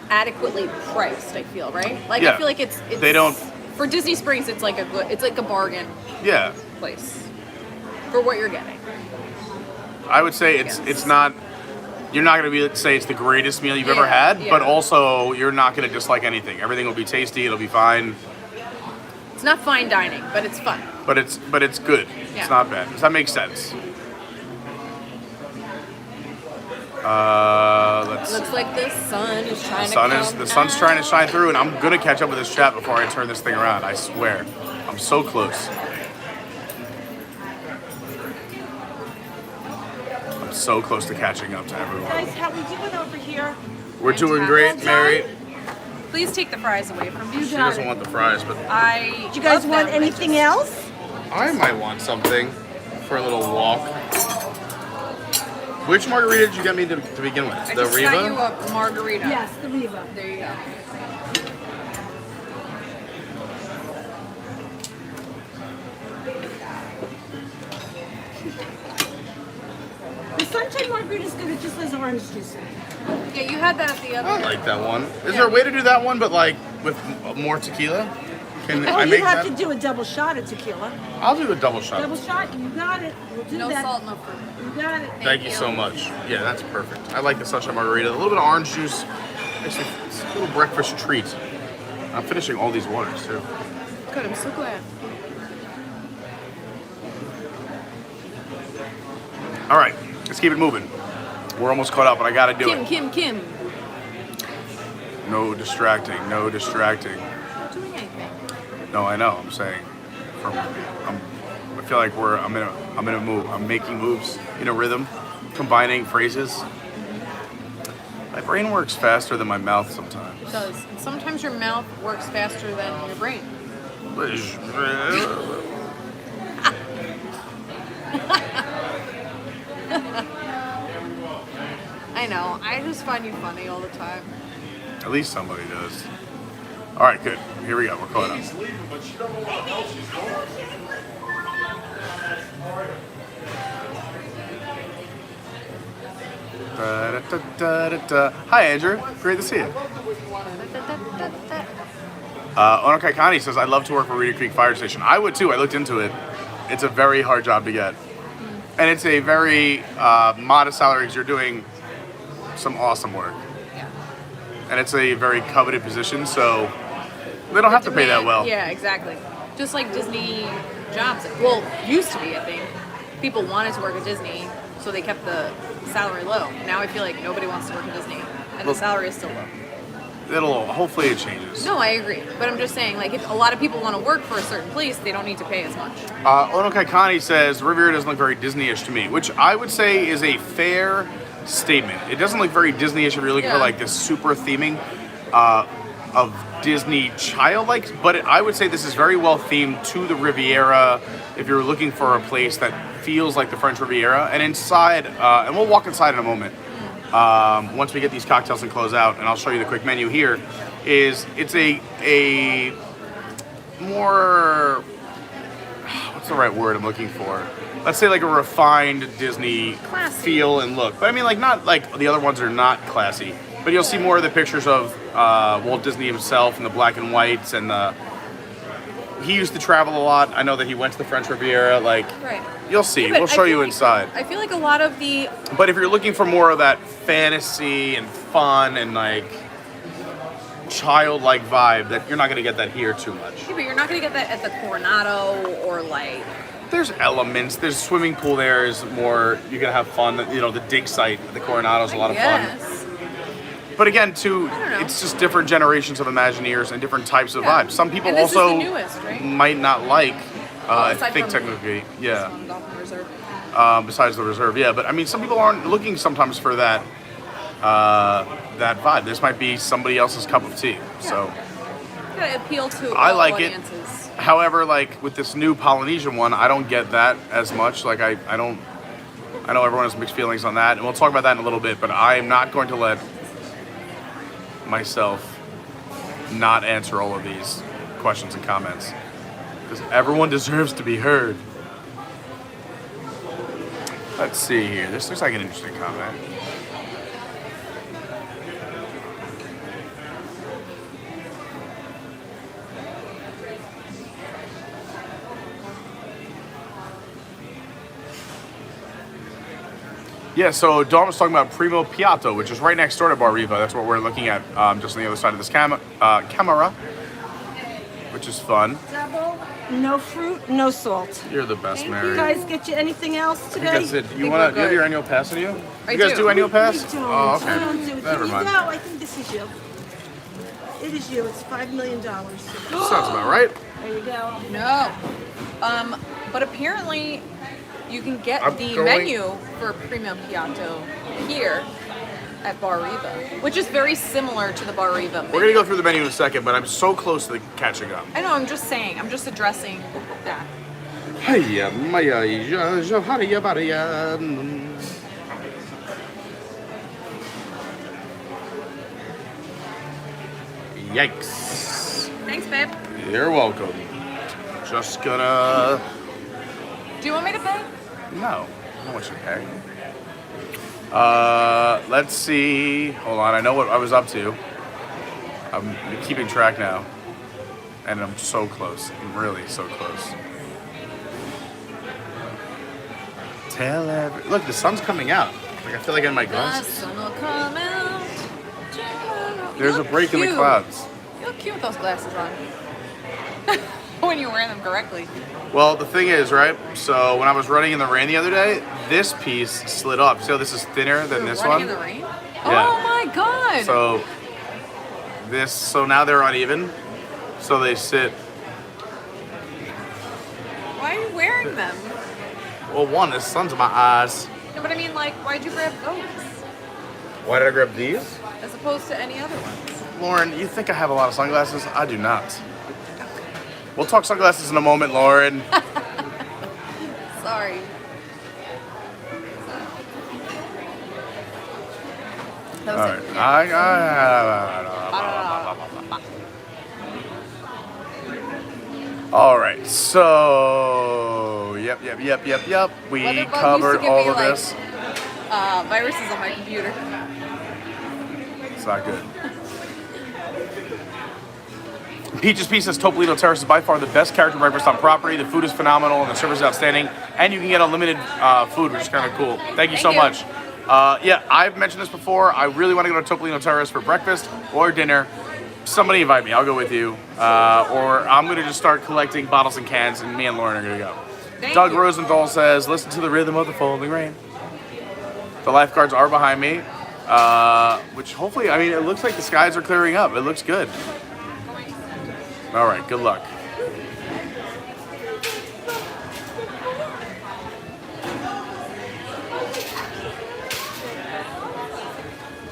adequately priced, I feel, right? Yeah. I feel like it's they don't, for Disney Springs, it's like a bargain yeah, place for what you're getting. I would say it's not, you're not going to say it's the greatest meal you've ever had, but also you're not going to dislike anything. Everything will be tasty, it'll be fine. It's not fine dining, but it's fun. But it's good. Yeah. It's not bad. Does that make sense? Let's. Looks like the sun is trying The sun's trying to shine through, and I'm gonna catch up with this chat before I turn this thing around. I swear, I'm so close. I'm so close to catching up to everyone. Guys, how we doing over here? We're doing great, Mary. Please take the fries away from me. She doesn't want the fries, but Do you guys want anything else? I might want something for a little walk. Which margarita did you get me to begin with? I The just got you Riva? a margarita. Yes, the Riva. There you go. The sunshine margarita is good. It just has orange juice in it. Yeah, you had that at the I other. like that one. Is there a way to do that one, but like with more tequila? Can Oh, I you make have that? to do a double shot of tequila. I'll do a double shot. Double shot, you got it. We'll do No that. salt, no fruit. You got it. Thank you so much. Yeah, that's perfect. I like the sunshine margarita. A little bit of orange juice. It's a little breakfast treat. I'm finishing all these waters too. Good, I'm so glad. All right, let's keep it moving. We're almost caught up, but I gotta do it. Kim. No distracting. No distracting. Not doing anything. No, I know. I'm saying. I feel like I'm in a move. I'm making moves in a rhythm, combining phrases. My brain works faster than my mouth sometimes. It does. And sometimes your mouth works faster than your brain. I know. I just find you funny all the time. At least somebody does. All right, good. Here we go. We're caught up. Hi, Andrew. Great to see you. Onokai Connie says, I'd love to work for Reedy Creek Fire Station. I would too. I looked into it. It's a very hard job to get. And it's a very modest salary because you're doing some awesome work. And it's a very coveted position, so they don't have to pay that well. Yeah, exactly. Just like Disney jobs. Well, used to be, I think. People wanted to work at Disney, so they kept the salary low. Now I feel like nobody wants to work at Disney, and the salary is still low. Hopefully it changes. No, I agree. But I'm just saying, like, if a lot of people want to work for a certain place, they don't need to pay as much. Onokai Connie says, Riviera doesn't look very Disney-ish to me, which I would say is a fair statement. It doesn't look very Disney-ish if you're looking for like this super theming of Disney childlike, but I would say this is very well themed to the Riviera if you're looking for a place that feels like the French Riviera. And inside, and we'll walk inside in a moment, once we get these cocktails and close out, and I'll show you the quick menu here, it's a more, what's the right word I'm looking for? Let's say like a refined Disney feel and look. But I mean, like, not like the other ones are not classy, but you'll see more of the pictures of Walt Disney himself and the black and whites, and he used to travel a lot. I know that he went to the French Riviera. Like, you'll see. Yeah, we'll show you inside. I feel like a lot of the... But if you're looking for more of that fantasy and fun and like childlike vibe, that you're not going to get that here too much. Yeah, but you're not going to get that at the Coronado or like... There's elements. There's swimming pool there is more, you're going to have fun. You know, the dig site at the Coronado is a lot of fun. But again, too, it's just different generations of Imagineers and different types of vibes. Some people also might not like, I think technically, Swan and Dolphin Reserve. Besides the reserve, yeah. But I mean, some people aren't looking sometimes for that that vibe. This might be somebody else's cup of tea. So Gotta appeal to I all like audiences. it. However, like with this new Polynesian one, I don't get that as much. Like I know everyone has mixed feelings on that, and we'll talk about that in a little bit. But I am not going to let myself not answer all of these questions and comments because everyone deserves to be heard. Let's see here. This looks like an interesting comment. Yeah, so Dawn was talking about Primo Piatto, which is right next door to Bar Riva. That's what we're looking at, just on the other side of this camera, which which is fun. Double, no fruit, no salt. You're the best, You Mary. guys get you anything else I today? think that's it. You we're want to? You have good. your annual pass in you? I You guys do. do annual pass? We don't. Oh, We don't okay. do it. Never You mind. know, I think this is you. It is you. It's $5 million. Sounds about right. There you go. No. But apparently you can get I'm the going- menu for Premium Piatto here at Bar Riva, which is very similar to the Bar Riva menu. We're gonna go through the menu in a second, but I'm so close to catching up. I know, I'm just saying, I'm just addressing that. Hiya, maya, hiya, bariya. Yikes. Thanks, babe. You're welcome. Just gonna. Do you want me to pay? No, I don't want you to pay. Let's see. Hold on, I know what I was up to. I'm keeping track now. And I'm so close. I'm really so close. Look, the sun's coming out. Like I feel like in my The glasses. sun will come out. There's a break in the clouds. You look cute with those glasses on. When you wear them correctly. Well, the thing is, right? So when I was running in the rain the other day, this piece slid up. See how this is thinner than this Running one? in the rain? Yeah. Oh my god! So now they're uneven. So they sit. Why are you wearing them? Well, one, the sun's in my eyes. No, but I mean, like, why'd you grab those? Why did I grab these? As opposed to any other ones. Lauren, you think I have a lot of sunglasses? I do not. We'll talk sunglasses in a moment, Lauren. Sorry. That All was right. it. All right. So, yep. We Weatherbug covered used to give all me, of like, this. Viruses on my computer. It's not good. Peach's Pizza says Topolino Terrace is by far the best character breakfast on property. The food is phenomenal and the service is outstanding. And you can get unlimited food, which is kind of cool. Thank you so much. Yeah, I've mentioned this before. I really want to go to Topolino Terrace for breakfast or dinner. Somebody invite me. I'll go with you. Or I'm going to just start collecting bottles and cans, and me and Lauren are going to go. Doug Rosenthal says, listen to the rhythm of the falling rain. The lifeguards are behind me, which hopefully, I mean, it looks like the skies are clearing up. It looks good. All right, good luck.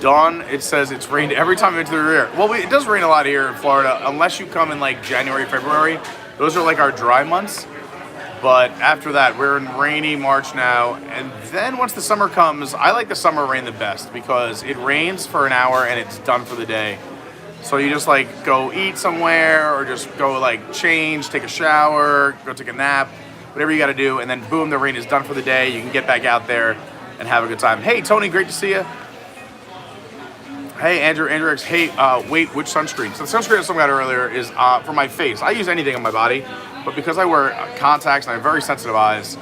Dawn, it says it's rained every time into the rear. Well, it does rain a lot here in Florida, unless you come in like January, February. Those are like our dry months. But after that, we're in rainy March now. And then once the summer comes, I like the summer rain the best because it rains for an hour and it's done for the day. So you just like go eat somewhere or just go like change, take a shower, go take a nap, whatever you got to do. And then boom, the rain is done for the day. You can get back out there and have a good time. Hey, Tony, great to see you. Hey, Andrew X. Hey, wait, which sunscreen? So the sunscreen I was talking about earlier is for my face. I use anything on my body, but because I wear contacts and I have very sensitive eyes,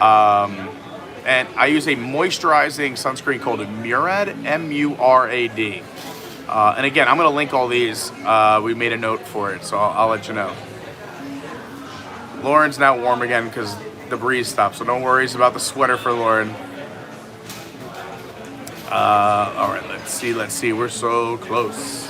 and I use a moisturizing sunscreen called Murad, M-U-R-A-D. And again, I'm going to link all these. We made a note for it, so I'll let you know. Lauren's now warm again because the breeze stopped, so no worries about the sweater for Lauren. All right, let's see. We're so close.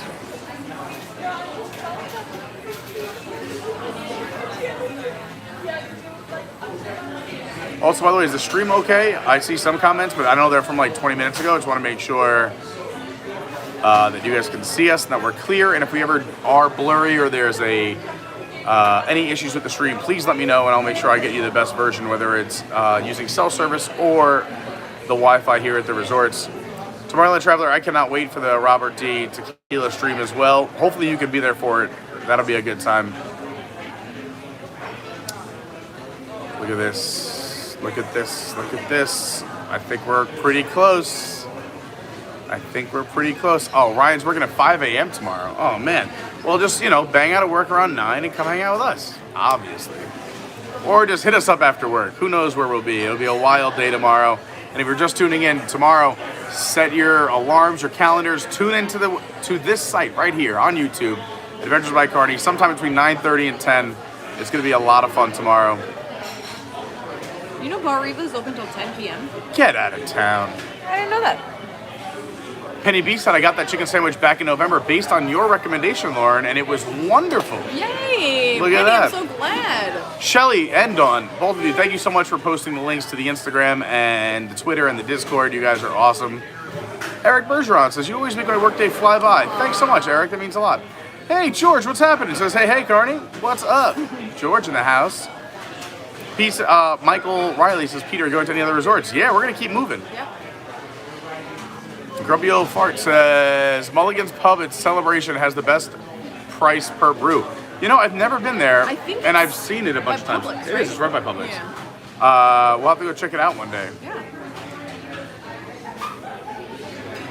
Also, by the way, is the stream okay? I see some comments, but I know they're from like 20 minutes ago. I just want to make sure that you guys can see us and that we're clear. And if we ever are blurry or there's any issues with the stream, please let me know and I'll make sure I get you the best version, whether it's using cell service or the Wi-Fi here at the resorts. Tomorrowland Traveler, I cannot wait for the Robert D. Tequila stream as well. Hopefully you can be there for it. That'll be a good time. Look at this. Look at this. Look at this. I think we're pretty close. Oh, Ryan's working at 5 a.m. tomorrow. Oh, man. Well, just, bang out of work around 9 and come hang out with us, obviously. Or just hit us up after work. Who knows where we'll be. It'll be a wild day tomorrow. And if you're just tuning in tomorrow, set your alarms, your calendars, tune into to this site right here on YouTube, Adventures by Carney, sometime between 9:30 and 10. It's going to be a lot of fun tomorrow. You know Bar Riva is open till 10 p.m.? Get out of town. I didn't know that. Penny B said I got that chicken sandwich back in November based on your recommendation, Lauren, and it was wonderful. Yay! Look at Penny, that. I'm so glad. Shelly and Dawn, both of you, thank you so much for posting the links to the Instagram and the Twitter and the Discord. You guys are awesome. Eric Bergeron says, you always make my workday fly by. Thanks so much, Eric. That means a lot. Hey, George, what's happening? Says, hey, Carney, what's up? George in the house. Peace. Michael Riley says, Peter, going to any other resorts? Yeah, we're going to keep moving. Yep. Grumpy Old Fart says, Mulligan's Pub at Celebration has the best price per brew. You know, I've never been there, I think and it's I've seen it a bunch of by times. Publix, It right? is. It's right by Publix. Yeah. We'll have to go check it out one day. Yeah.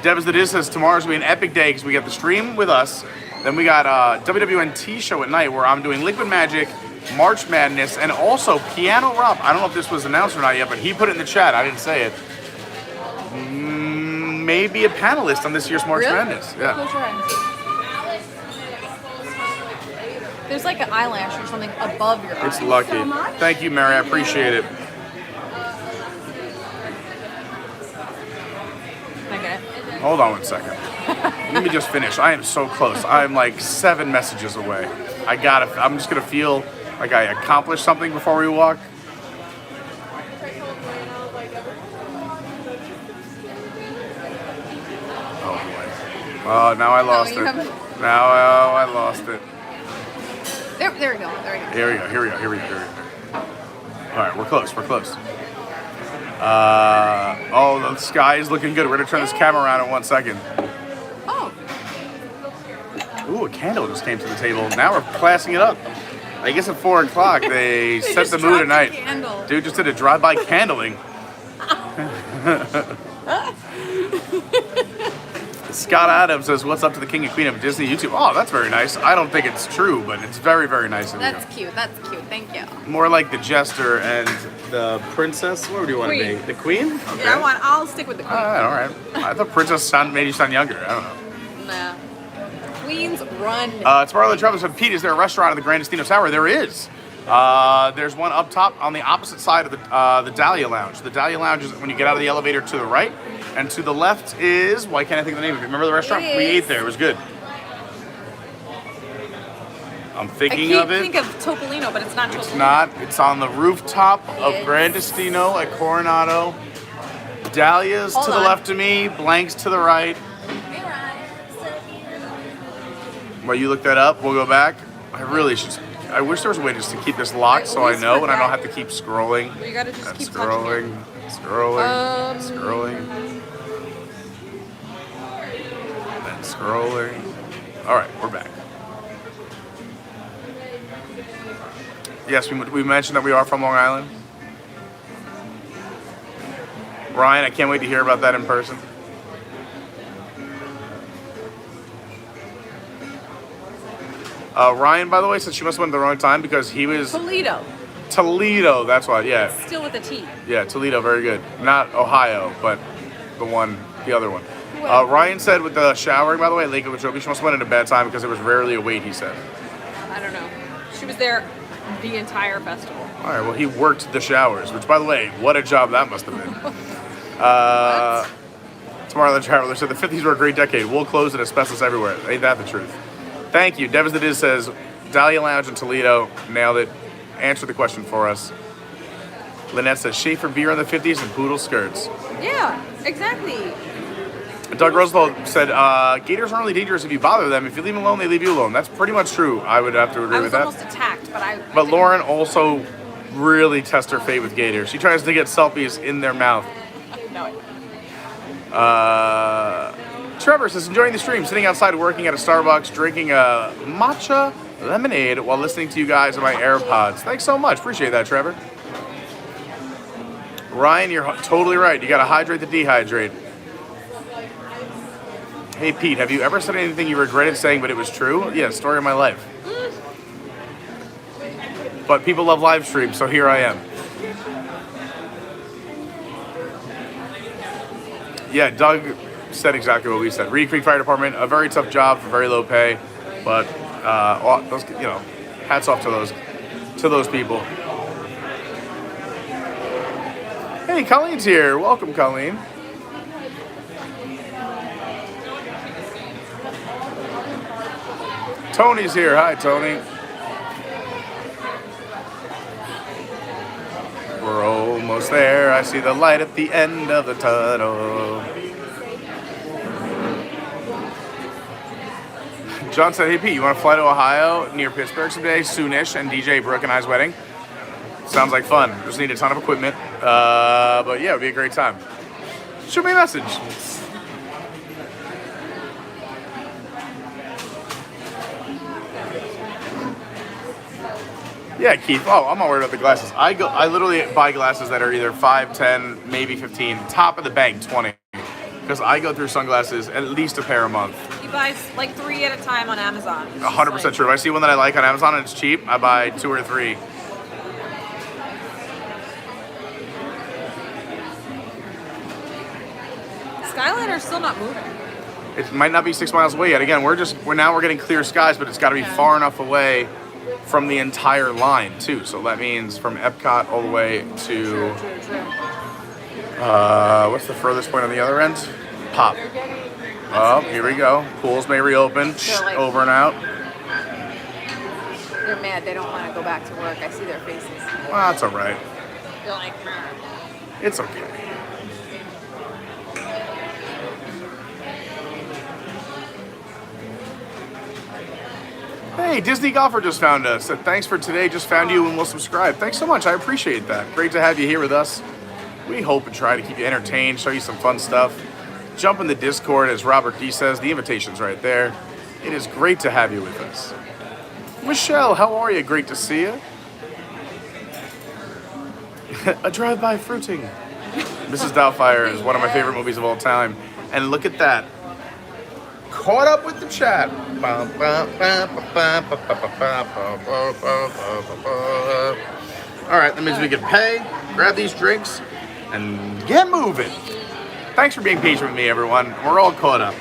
Devs That Is says tomorrow's going to be an epic day because we got the stream with us. Then we got WWNT show at night where I'm doing Liquid Magic, March Madness, and also Piano Rob. I don't know if this was announced or not yet, but he put it in the chat. I didn't say it. Maybe a panelist on this year's March Really? Madness. Yeah. Close your eyes. There's like an eyelash or something above your eye. It's lucky. Thank you, Mary. I appreciate it. Can I get it? Hold on one second. Let me just finish. I am so close. I'm like 7 messages away. I'm just gonna feel like I accomplished something before we walk. Oh boy. Oh, now I lost you it. haven't- Now I lost it. There we go. There we go. Here we go. All right, we're close. Oh, the sky is looking good. We're gonna turn this camera around in 1 second. Oh, Ooh, a candle just came to the table. Now we're classing it up. I guess at 4 o'clock they set just the mood dropped at night. a candle. Dude just did a drive-by candling. Scott Adams says, what's up to the King and Queen of Disney YouTube? Oh, that's very nice. I don't think it's true, but it's very, very nice of that's you. cute. That's cute. Thank you. More like the jester and the princess. What do you want to Queen. be? The queen? Okay. Yeah, I'll stick with the queen. All right. I thought princess made you sound younger. I don't know. Nah. Queens run. Tomorrow the Traveler said, Pete, is there a restaurant at the Grand Destino Tower? There is. There's one up top on the opposite side of the Dahlia Lounge. The Dahlia Lounge is when you get out of the elevator to the right, and to the left is, why can't I think of the name of it? Remember the restaurant? It We is. ate there. It was good. I'm I thinking keep of it. think of Topolino, but it's not Topolino. It's not. It's on the rooftop of It's- Grand Destino at Coronado. Dahlia's Hold to the on. left of me. Blank's to the right. While you look that up, we'll go back. I really should. I wish there was a way just to keep this locked so I always know and I don't forget. have to keep scrolling. You gotta just And keep touching scrolling, it. scrolling, then scrolling. All right, we're back. Yes, we mentioned that we are from Long Island. Ryan, I can't wait to hear about that in person. Ryan, by the way, said she must have went at the wrong time because he was Toledo. That's why, yeah. Still with a T. Yeah, Toledo, very good. Not Ohio, but the other one. Well- Ryan said with the showering, by the way, at Lake Okeechobee, she must have went at a bad time because there was rarely a wait, he said. I don't know. She was there the entire festival. All right, well, he worked the showers, which, by the way, what a job that must have been. Tomorrow, the Traveler said the 50s were a great decade. We'll close and asbestos everywhere. Ain't that the truth? Thank you. Devs That Is says, Dahlia Lounge in Toledo. Nailed it. Answer the question for us. Lynette says, Schaefer beer in the 50s and poodle skirts. Yeah, exactly. Doug Roosevelt said, gators aren't really dangerous if you bother them. If you leave them alone, they leave you alone. That's pretty much true. I would have to agree I with was that. almost attacked, but I. But Lauren also really tests her fate with gators. She tries to get selfies in their mouth. know it. Trevor says, enjoying the stream, sitting outside working at a Starbucks, drinking a matcha lemonade while listening to you guys on my AirPods. Thanks so much. Appreciate that, Trevor. Ryan, you're totally right. You got to hydrate to dehydrate. Hey, Pete, have you ever said anything you regretted saying but it was true? Yeah, story of my life. But people love live streams, so here I am. Yeah, Doug said exactly what we said. Reed Creek Fire Department, a very tough job for very low pay, but those, you know, hats off to those people. Hey, Colleen's here. Welcome, Colleen. Tony's here. Hi, Tony. We're almost there. I see the light at the end of the tunnel. John said, hey, Pete, you want to fly to Ohio near Pittsburgh someday, soonish, and DJ Brooke and I's wedding? Sounds like fun. Just need a ton of equipment. But yeah, it would be a great time. Shoot me a message. Yeah, Keith. Oh, I'm not worried about the glasses. I literally buy glasses that are either 5, 10, maybe 15, top of the bank 20. Because I go through sunglasses at least a pair a month. He buys like 3 at a time on Amazon. 100% true. If I see one that I like on Amazon and it's cheap, I buy 2 or 3. Skyliner's still not moving. It might not be 6 miles away yet. Again, we're getting clear skies, but it's got to be far enough away from the entire line too. So that means from Epcot all the way to what's the furthest point on the other end? Pop. Oh, here we go. Pools may reopen. Like, over and out. They're mad. They don't want to go back to work. I see their faces. Well, that's all right. They're like, It's okay. Hey, Disney Golfer just found us. Said, thanks for today. Just found you and will subscribe. Thanks so much. I appreciate that. Great to have you here with us. We hope and try to keep you entertained, show you some fun stuff. Jump in the Discord, as Robert D says. The invitation's right there. It is great to have you with us. Michelle, how are you? Great to see you. A drive-by fruiting. Mrs. Doubtfire is one of my favorite movies of all time. And look at that. Caught up with the chat. All right, that means we can pay, grab these drinks, and get moving. Thanks for being patient with me, everyone. We're all caught up.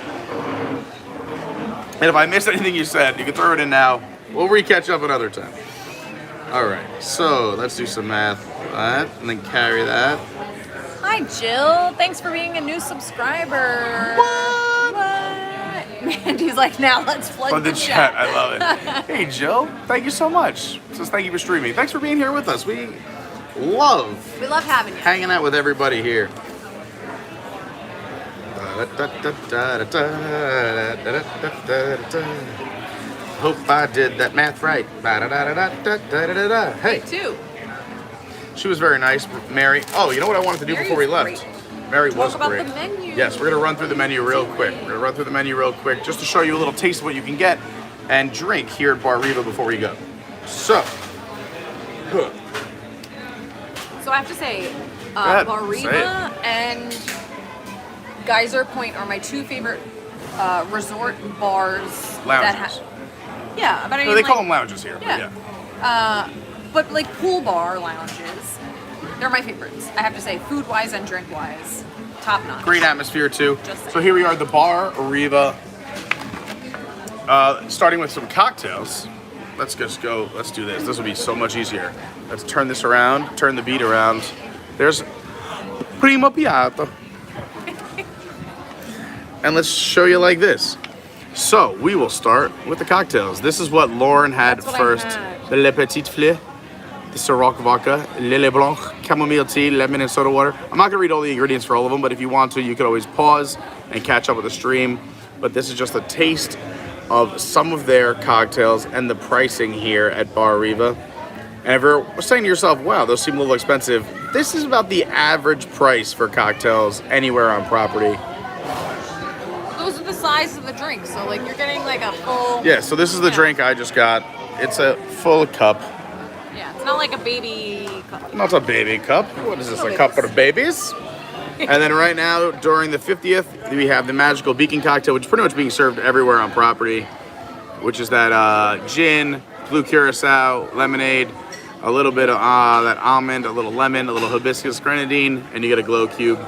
And if I missed anything you said, you can throw it in now. We'll re-catch up another time. All right, so let's do some math. That, and then carry that. hi, Jill. Thanks for being a new subscriber. What? Mandy's like, now let's plug the chat. I love it. Hey, Jill. Thank you so much. Says thank you for streaming. Thanks for being here with us. We love having you. hanging out with everybody here. Hope I did that math right. Hey, Too. she was very nice, Mary. Oh, you know what I wanted to do Mary before we was left? great. Mary Talk was about great. the menu. Yes, we're gonna run through the menu real quick. Just to show you a little taste of what you can get and drink here at Bar Riva before we go. So, So I have to say, ahead, Bar say Riva and Geyser Point are my 2 favorite resort bars. Lounges. Yeah, but I mean, no, they like, call them lounges here. Yeah. But like pool bar lounges, they're my favorites. I have to say, food-wise and drink-wise, top notch. Great atmosphere too. Just saying. So here we are at the Bar Riva. Starting with some cocktails. Let's just go. Let's do this. This will be so much easier. Let's turn this around. Turn the beat around. There's Primo Piatto. And let's show you like this. So we will start with the cocktails. This is what Lauren had That's what I first. had. The Le Petit Fleur, the Ciroc vodka, Lille Blanc, chamomile tea, lemon and soda water. I'm not gonna read all the ingredients for all of them, but if you want to, you could always pause and catch up with the stream. But this is just a taste of some of their cocktails and the pricing here at Bar Riva. And if you're saying to yourself, wow, those seem a little expensive, this is about the average price for cocktails anywhere on property. Those are the size of the drink, so like you're getting like a full. Yeah, so this is the drink I just got. It's a full cup. Yeah, it's not like a baby cup. Not a baby cup. What is this, Little a cup for babies. the babies? And then right now, during the 50th, we have the Magical Beacon cocktail, which is pretty much being served everywhere on property, which is that gin, blue curacao, lemonade, a little bit of that almond, a little lemon, a little hibiscus grenadine, and you get a glow cube.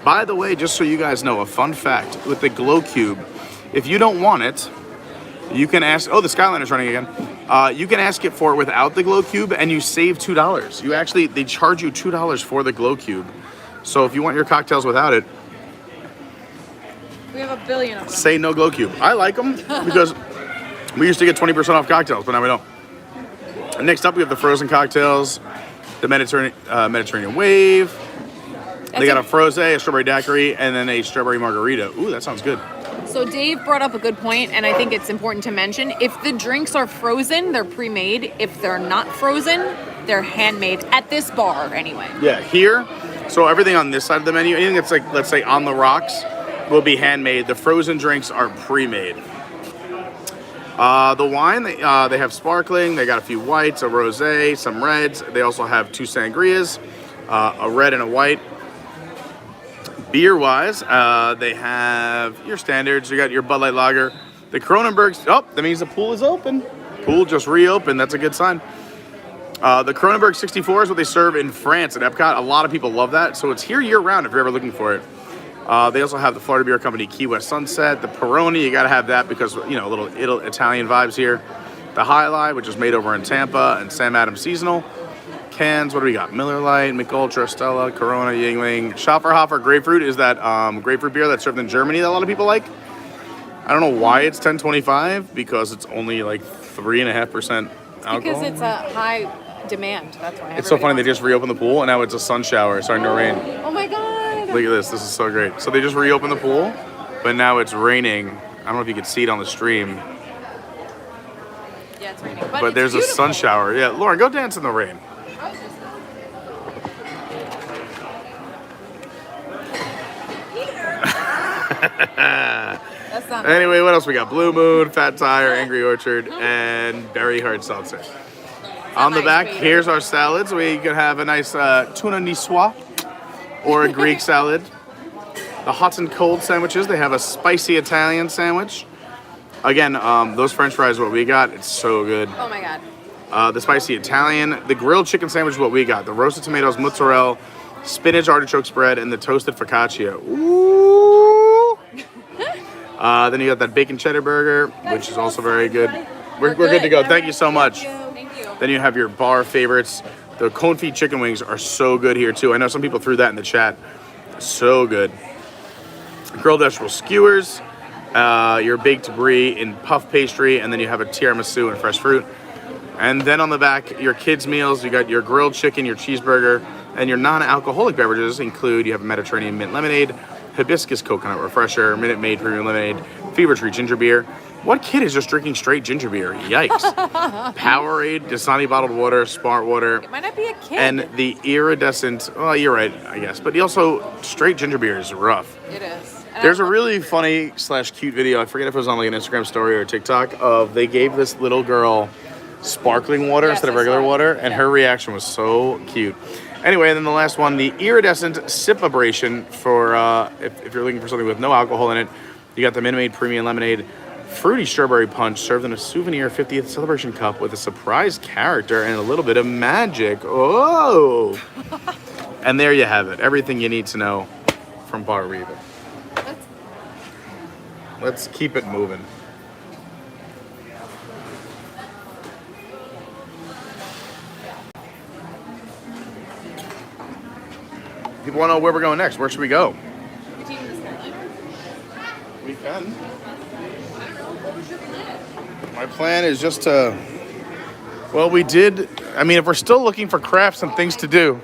By the way, just so you guys know, a fun fact with the glow cube, if you don't want it, You can ask. Oh, the Skyliner's running again. You can ask it for it without the glow cube, and you save $2. They charge you $2 for the glow cube. So if you want your cocktails without it, We have a billion of them. say no glow cube. I like them because we used to get 20% off cocktails, but now we don't. And next up, we have the frozen cocktails, the Mediterranean Wave. They got a frosé, a strawberry daiquiri, and then a strawberry margarita. Ooh, that sounds good. So Dave brought up a good point, and I think it's important to mention. If the drinks are frozen, they're pre-made. If they're not frozen, they're handmade at this bar anyway. Yeah, here, so everything on this side of the menu, anything that's like, let's say, on the rocks, will be handmade. The frozen drinks are pre-made. The wine, they have sparkling. They got a few whites, a rosé, some reds. They also have 2 sangrias, a red and a white. Beer-wise, they have your standards. You got your Bud Light Lager. The Kronenbergs, oh, that means the pool is open. Pool just reopened. That's a good sign. The Kronenberg 64 is what they serve in France at Epcot. A lot of people love that. So it's here year-round if you're ever looking for it. They also have the Florida Beer Company Key West Sunset. The Peroni, you got to have that because, you know, a little Italian vibes here. The High Life, which is made over in Tampa, and Sam Adams Seasonal. Cans, what do we got? Miller Lite, Mich Ultra, Stella, Corona, Yingling. Schafferhofer Grapefruit is that grapefruit beer that's served in Germany that a lot of people like. I don't know why it's $10.25 because it's only like 3.5% alcohol. Because it's a high demand. That's why. It's so funny. They just reopened the pool and now it's a sun shower. It's starting to rain. Oh my God. Look at this. This is so great. So they just reopened the pool, but now it's raining. I don't know if you can see it on the stream, Yeah, it's raining. but there's a sun shower. Yeah, Lauren, go dance in the rain. That's not Anyway, what else we got? Blue Moon, Fat Tire, Angry Orchard, and Berry Hard Seltzer. On the nice back, waiter. here's our salads. We could have a nice tuna niçoise or a Greek salad. The hot and cold sandwiches, they have a spicy Italian sandwich. Again, those French fries, what we got, it's so good. Oh my God. The spicy Italian, the grilled chicken sandwich, what we got. The roasted tomatoes, mozzarella, spinach artichoke spread, and the toasted focaccia. Ooh! Then you got that bacon cheddar burger, which is also very good. We're good to go. Thank you so much. Thank you. Then you have your bar favorites. The confit chicken wings are so good here too. I know some people threw that in the chat. So good. Grilled vegetable skewers, your baked brie in puff pastry, and then you have a tiramisu and fresh fruit. And then on the back, your kids' meals, you got your grilled chicken, your cheeseburger, and your non-alcoholic beverages include, you have a Mediterranean mint lemonade, hibiscus coconut refresher, Minute Maid premium lemonade, Fever Tree ginger beer. What kid is just drinking straight ginger beer? Yikes. Powerade, Dasani bottled water, Smart water, It might not be a kid. and the iridescent, well, you're right, I guess, but also straight ginger beer is rough. It is. And There's I a really funny / cute video, I forget if it was on like an Instagram story or TikTok, of they gave this little girl sparkling water Yes, instead of I regular saw it. water, and her reaction was so cute. Anyway, and then the last one, the iridescent sipabration for if you're looking for something with no alcohol in it. You got the Minute Maid Premium Lemonade, fruity strawberry punch served in a souvenir 50th celebration cup with a surprise character and a little bit of magic. Oh! And there you have it. Everything you need to know from Bar Riva. Let's keep it moving. People want to know where we're going next. Where should we go? You're taking the Skyliner? We can. My plan is just to, well, if we're still looking for crafts and things to do.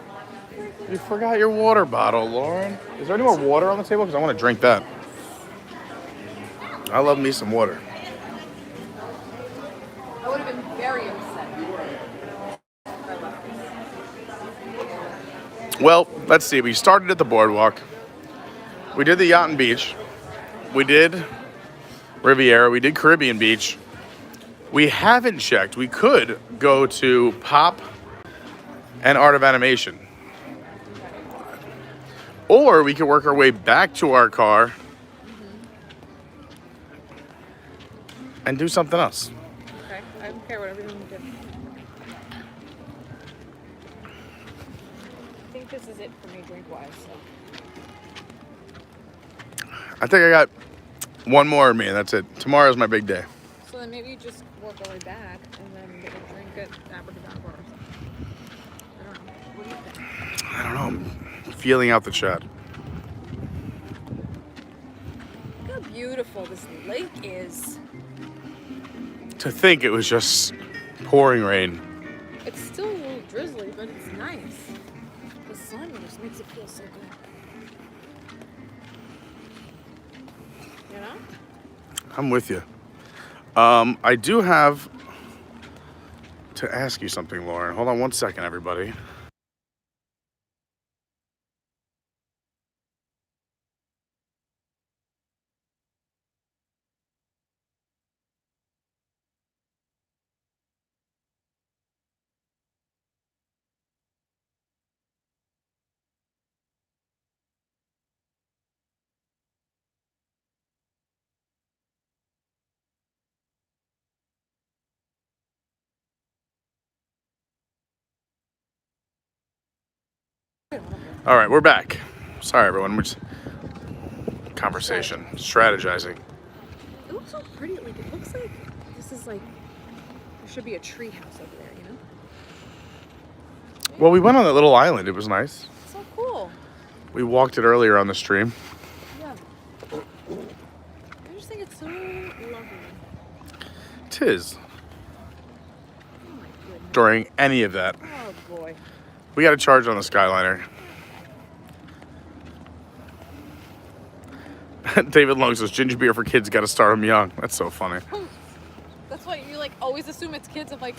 You forgot your water bottle, Lauren. Is there any more water on the table? Because I want to drink that. I love me some water. I would have been very upset. Well, let's see. We started at the Boardwalk. We did the Yacht and Beach. We did Riviera. We did Caribbean Beach. We haven't checked. We could go to Pop and Art of Animation. Or we could work our way back to our car and do something else. Okay. I don't care whatever you want to do. I think this is it for me drink-wise. So. I think I got one more in me, and that's it. Tomorrow's my big day. So then maybe you just work our way back and then get a drink at Abracadabra or something. I don't know. What do you think? I don't know. I'm feeling out the chat. Look how beautiful this lake is. To think it was just pouring rain. It's still a little drizzly, but it's nice. The sun just makes it feel so good. You know? I'm with you. I do have to ask you something, Lauren. Hold on one second, everybody. All right, we're back. Sorry, everyone. We're just conversation, strategizing. It looks so pretty. Like, it looks like this is like, there should be a tree house over there, you know? Well, we went on that little island. It was nice. So cool. We walked it earlier on the stream. Yeah. I just think it's so lovely. Tis. Oh my goodness. During any of that. Oh boy. We got to charge on the Skyliner. David Long says, ginger beer for kids, got to start them young. That's so funny. That's why you like always assume it's kids. I'm like,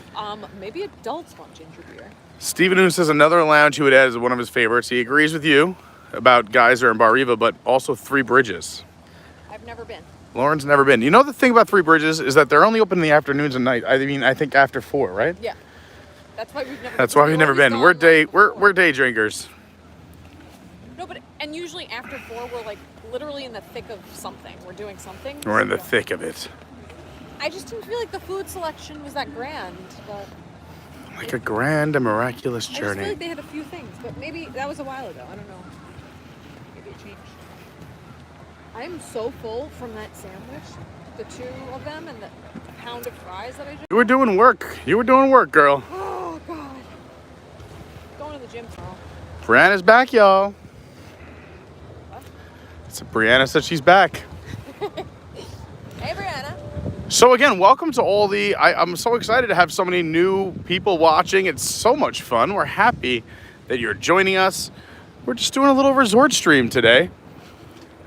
maybe adults want ginger beer. Steven Noon says another lounge he would add is one of his favorites. He agrees with you about Geyser and Bar Riva, but also Three Bridges. I've never been. Lauren's never been. You know the thing about Three Bridges is that they're only open in the afternoons and night. I mean, I think after 4, right? Yeah. That's why we've never. That's why we've never been. We're day drinkers. No, but and usually after 4, we're like literally in the thick of something. We're doing something. We're in the thick of it. I just didn't feel like the food selection was that grand, but. Like a grand and miraculous I just journey. feel like they had a few things, but maybe that was a while ago. I don't know. Maybe it changed. I'm so full from that sandwich, the 2 of them, and the pound of fries that I just. You were doing work. You were doing work, girl. Oh God. Going to the gym tomorrow. Brianna's back, y'all. What? So Brianna said she's back. Hey, Brianna. So again, welcome to all the, I'm so excited to have so many new people watching. It's so much fun. We're happy that you're joining us. We're just doing a little resort stream today.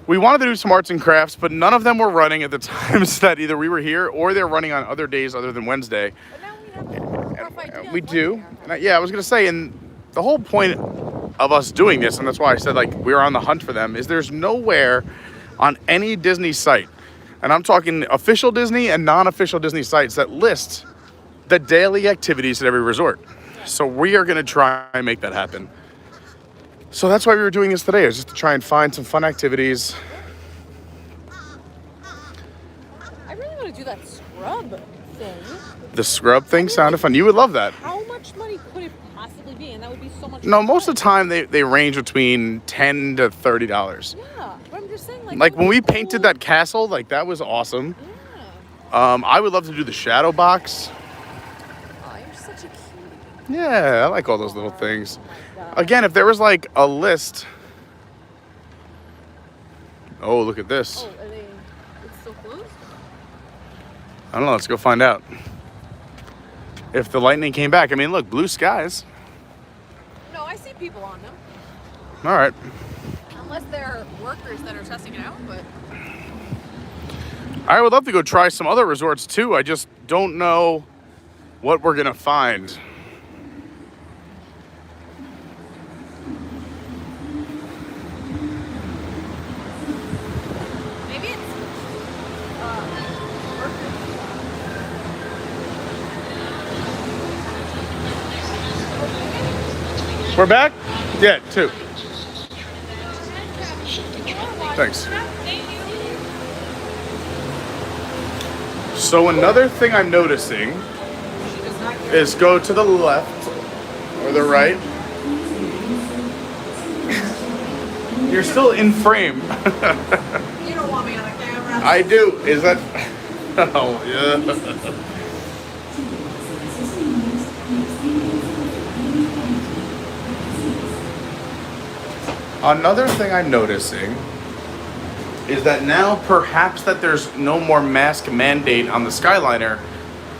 We wanted to do some arts and crafts, but none of them were running at the times that either we were here or they're running on other days other than Wednesday. But now we have a rough idea. We do. And yeah, I was going to say, and the whole point of us doing this, and that's why I said like we're on the hunt for them, is there's nowhere on any Disney site, and I'm talking official Disney and non-official Disney sites, that list the daily activities at every resort. So we are going to try and make that happen. So that's why we were doing this today, is just to try and find some fun activities. I really want to do that scrub thing. The scrub thing sounded fun. You would love that. How much money could it possibly be? And that would be so much. No, most of the time they range between $10 to $30. Yeah, but I'm just saying, Like when we painted that castle, like that was awesome. Yeah. I would love to do the shadow box. Oh, you're such a cutie. Yeah, I like all those little things. Oh my God. Again, if there was like a list. Oh, look at this. Oh, are they? It's still closed? I don't know. Let's go find out. If the lightning came back. I mean, look, blue skies. No, I see people on them. All right. Unless they're workers that are testing it out, but. I would love to go try some other resorts too. I just don't know what we're going to find. Maybe it's. We're back? Yeah, 2. Thanks. So another thing I'm noticing is go to the left or the right. You're still in frame. You don't want me on the camera. I do. Is that Oh, yeah. Another thing I'm noticing is that now perhaps that there's no more mask mandate on the Skyliner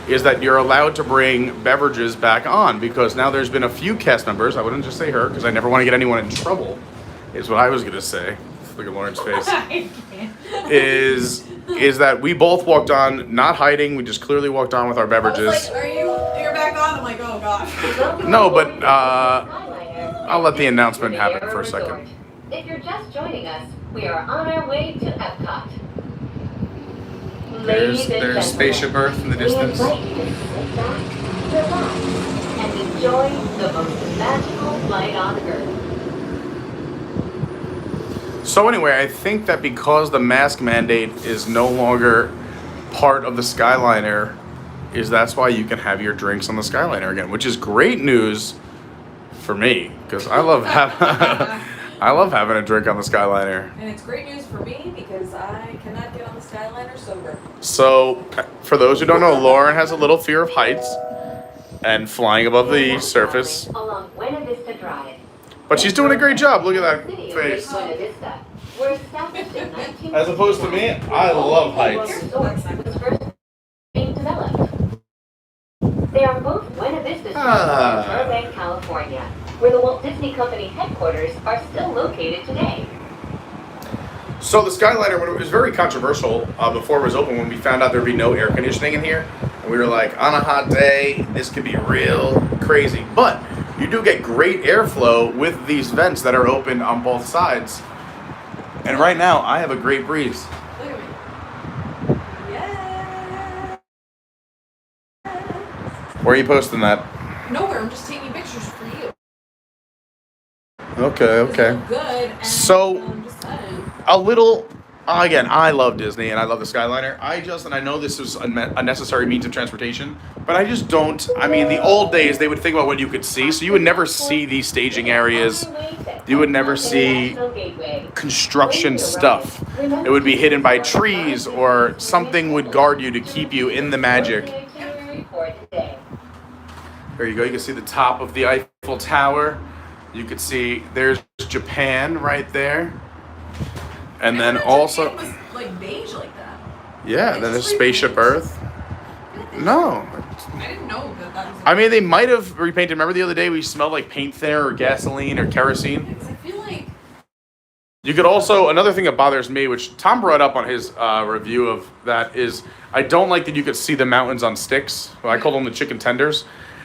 is that you're allowed to bring beverages back on, because now there's been a few cast members, I wouldn't just say her because I never want to get anyone in trouble, is what I was going to say. Look at Lauren's face. is that we both walked on, not hiding, we just clearly walked on with our I beverages. was like, you're back on? I'm like, oh gosh. No, but I'll let the announcement happen for a second. If you're just joining us, we are on our way to Epcot. There's Spaceship Earth in the distance. We invite you to sit back, relax, and enjoy the most magical flight on Earth. So anyway, I think that because the mask mandate is no longer part of the Skyliner, that's why you can have your drinks on the Skyliner again, which is great news for me, because I love having a drink on the Skyliner. And it's great news for me because I cannot get on the Skyliner sober. So, for those who don't know, Lauren has a little fear of heights and flying above the surface. Along Buena Vista Drive. But she's doing a great job. Look at that face. Buena Vista. We're established in 19... As opposed to me, I love heights. was first being developed. They are both Buena Vista Street Ah. in Burbank, California, where the Walt Disney Company headquarters are still located today. So the Skyliner, when it was very controversial before it was open, when we found out there'd be no air conditioning in here, and we were like, on a hot day, this could be real crazy. But you do get great airflow with these vents that are open on both sides. And right now, I have a great breeze. Look at me. Yeah. Where are you posting that? Nowhere. I'm just taking pictures for you. Okay, okay. It's good. And So- I'm just saying. A little, again, I love Disney and I love the Skyliner. And I know this is a necessary means of transportation, but I just don't. I mean, the old days, they would think about what you could see, so you would never see these staging areas. You would never see construction stuff. It would be hidden by trees, or something would guard you to keep you in the magic. There you go. You can see the top of the Eiffel Tower. You could see there's Japan right there. And then also, It was like beige like that. yeah, then there's Spaceship Earth. No. I didn't know that was. I mean, they might have repainted. Remember the other day we smelled like paint thinner or gasoline or kerosene? Because I feel like. You could also, another thing that bothers me, which Tom brought up on his review of that, is I don't like that you could see the mountains on sticks. Well, I call them the chicken tenders.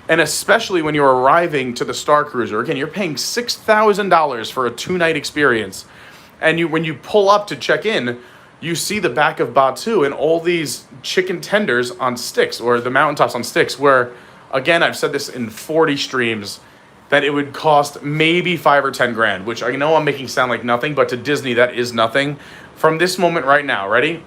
And especially when you're arriving to the Star Cruiser. Again, you're paying $6,000 for a 2-night experience. And when you pull up to check in, you see the back of Batu and all these chicken tenders on sticks, or the mountaintops on sticks, where, again, I've said this in 40 streams, that it would cost maybe $5 or $10 grand, which I know I'm making sound like nothing, but to Disney, that is nothing. From this moment right now, ready?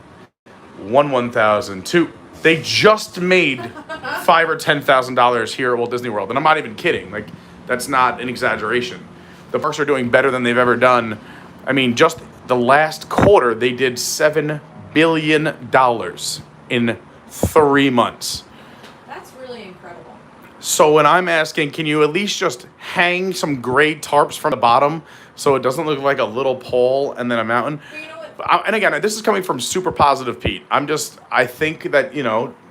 1,000, 2. They just made $5,000 or $10,000 here at Walt Disney World, and I'm not even kidding. Like, that's not an exaggeration. The parks are doing better than they've ever done. I mean, just the last quarter, they did $7 billion in 3 months. That's really incredible. So when I'm asking, can you at least just hang some gray tarps from the bottom so it doesn't look like a little pole and then a mountain? But you know what? And again, this is coming from super positive Pete. I think that,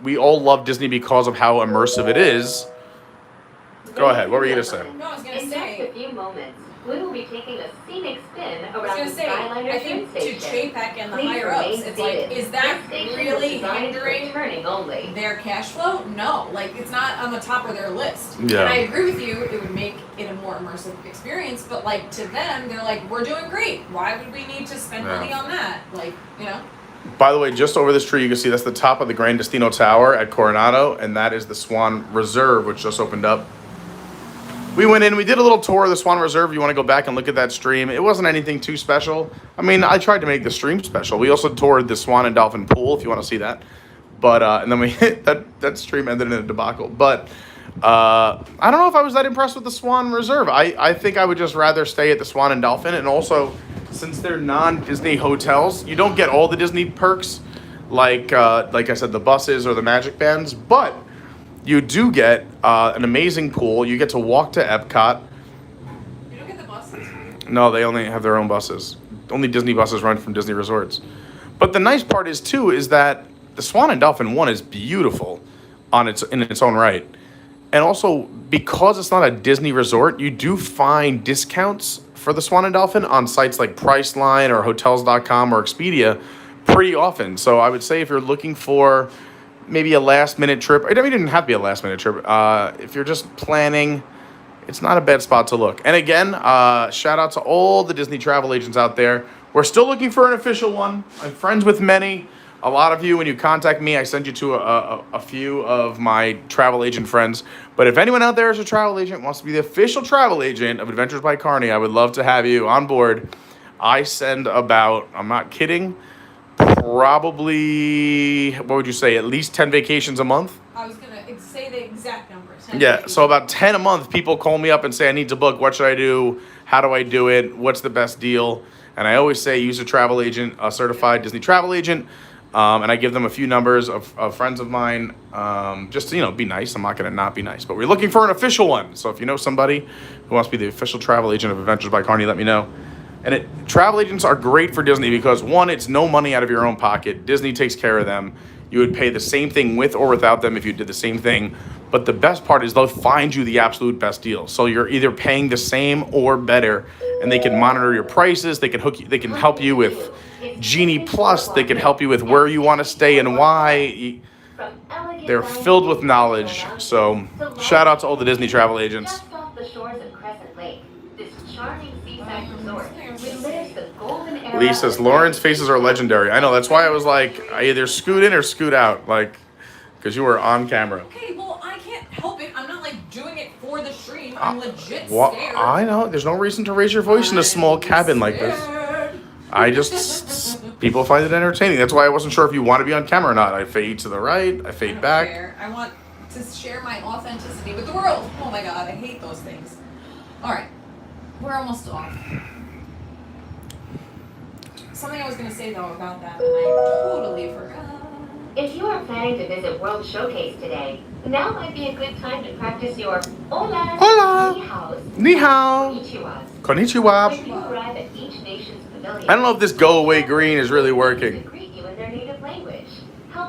we all love Disney because of how immersive it is. Go ahead, what were you going to say? No, I was gonna In say. just a few moments, we will be taking a scenic spin I was around gonna the say, Skyliner I think train to station. Chapek and the Please higher ups, remain it's like, seated. is that This station really is designed for hindering turning only. their cash flow? No, like it's not on the top of their list. Yeah. And I agree with you, it would make it a more immersive experience, but like to them, they're like, we're doing great. Why would we need to spend Yeah. money on that? Like, By the way, just over this tree, you can see that's the top of the Gran Destino Tower at Coronado, and that is the Swan Reserve, which just opened up. We went in, we did a little tour of the Swan Reserve. You want to go back and look at that stream. It wasn't anything too special. I mean, I tried to make the stream special. We also toured the Swan and Dolphin pool, if you want to see that. But, and then we hit that stream ended in a debacle. But, I don't know if I was that impressed with the Swan Reserve. I think I would just rather stay at the Swan and Dolphin. And also, since they're non-Disney hotels, you don't get all the Disney perks. like I said, the buses or the magic bands, but you do get an amazing pool. You get to walk to Epcot. You don't get the buses? No, they only have their own buses. Only Disney buses run from Disney resorts. But the nice part is too is that the Swan and Dolphin one is beautiful in its own right. And also, because it's not a Disney resort, you do find discounts for the Swan and Dolphin on sites like Priceline or Hotels.com or Expedia pretty often. So I would say if you're looking for maybe a last-minute trip, it didn't have to be a last-minute trip. If you're just planning, it's not a bad spot to look. And again, shout out to all the Disney travel agents out there. We're still looking for an official one. I'm friends with many. A lot of you, when you contact me, I send you to a few of my travel agent friends. But if anyone out there is a travel agent, wants to be the official travel agent of Adventures by Carney, I would love to have you on board. I send about, I'm not kidding, probably, what would you say, at least 10 vacations a month? I was going to say the exact number. Yeah, so about 10 a month, people call me up and say, I need to book. What should I do? How do I do it? What's the best deal? And I always say, use a travel agent, a certified Disney travel agent. And I give them a few numbers of friends of mine, just to, be nice. I'm not going to not be nice, but we're looking for an official one. So if you know somebody who wants to be the official travel agent of Adventures by Carney, let me know. And travel agents are great for Disney because, one, it's no money out of your own pocket. Disney takes care of them. You would pay the same thing with or without them if you did the same thing. But the best part is they'll find you the absolute best deal. So you're either paying the same or better, and they can monitor your prices. They can hook you. They can help you with Genie Plus. They can help you with where you want to stay and why. They're filled with knowledge. So shout out to all the Disney travel agents. Just off the shores of Crescent Lake, this charming seaside resort relives the golden era. Lee says Lauren's faces are legendary. I know, that's why I was like, I either scoot in or scoot out, because you were on camera. Okay, well, I can't help it. I'm not doing it for the stream. I'm legit scared. Well, I know. There's no reason to raise your voice in a small cabin like this. I just, people find it entertaining. That's why I wasn't sure if you want to be on camera or not. I fade to the right. I fade back. Care. I want to share my authenticity with the world. Oh my God, I hate those things. All right, we're almost off. Something I was going to say though about that, and I totally forgot. If you are planning to visit World Showcase today, now might be a good time to practice your hola, Hola, ni hao, konnichiwa. When you arrive at each nation's pavilion, I don't know if this go away green is really working. greet you in their native language.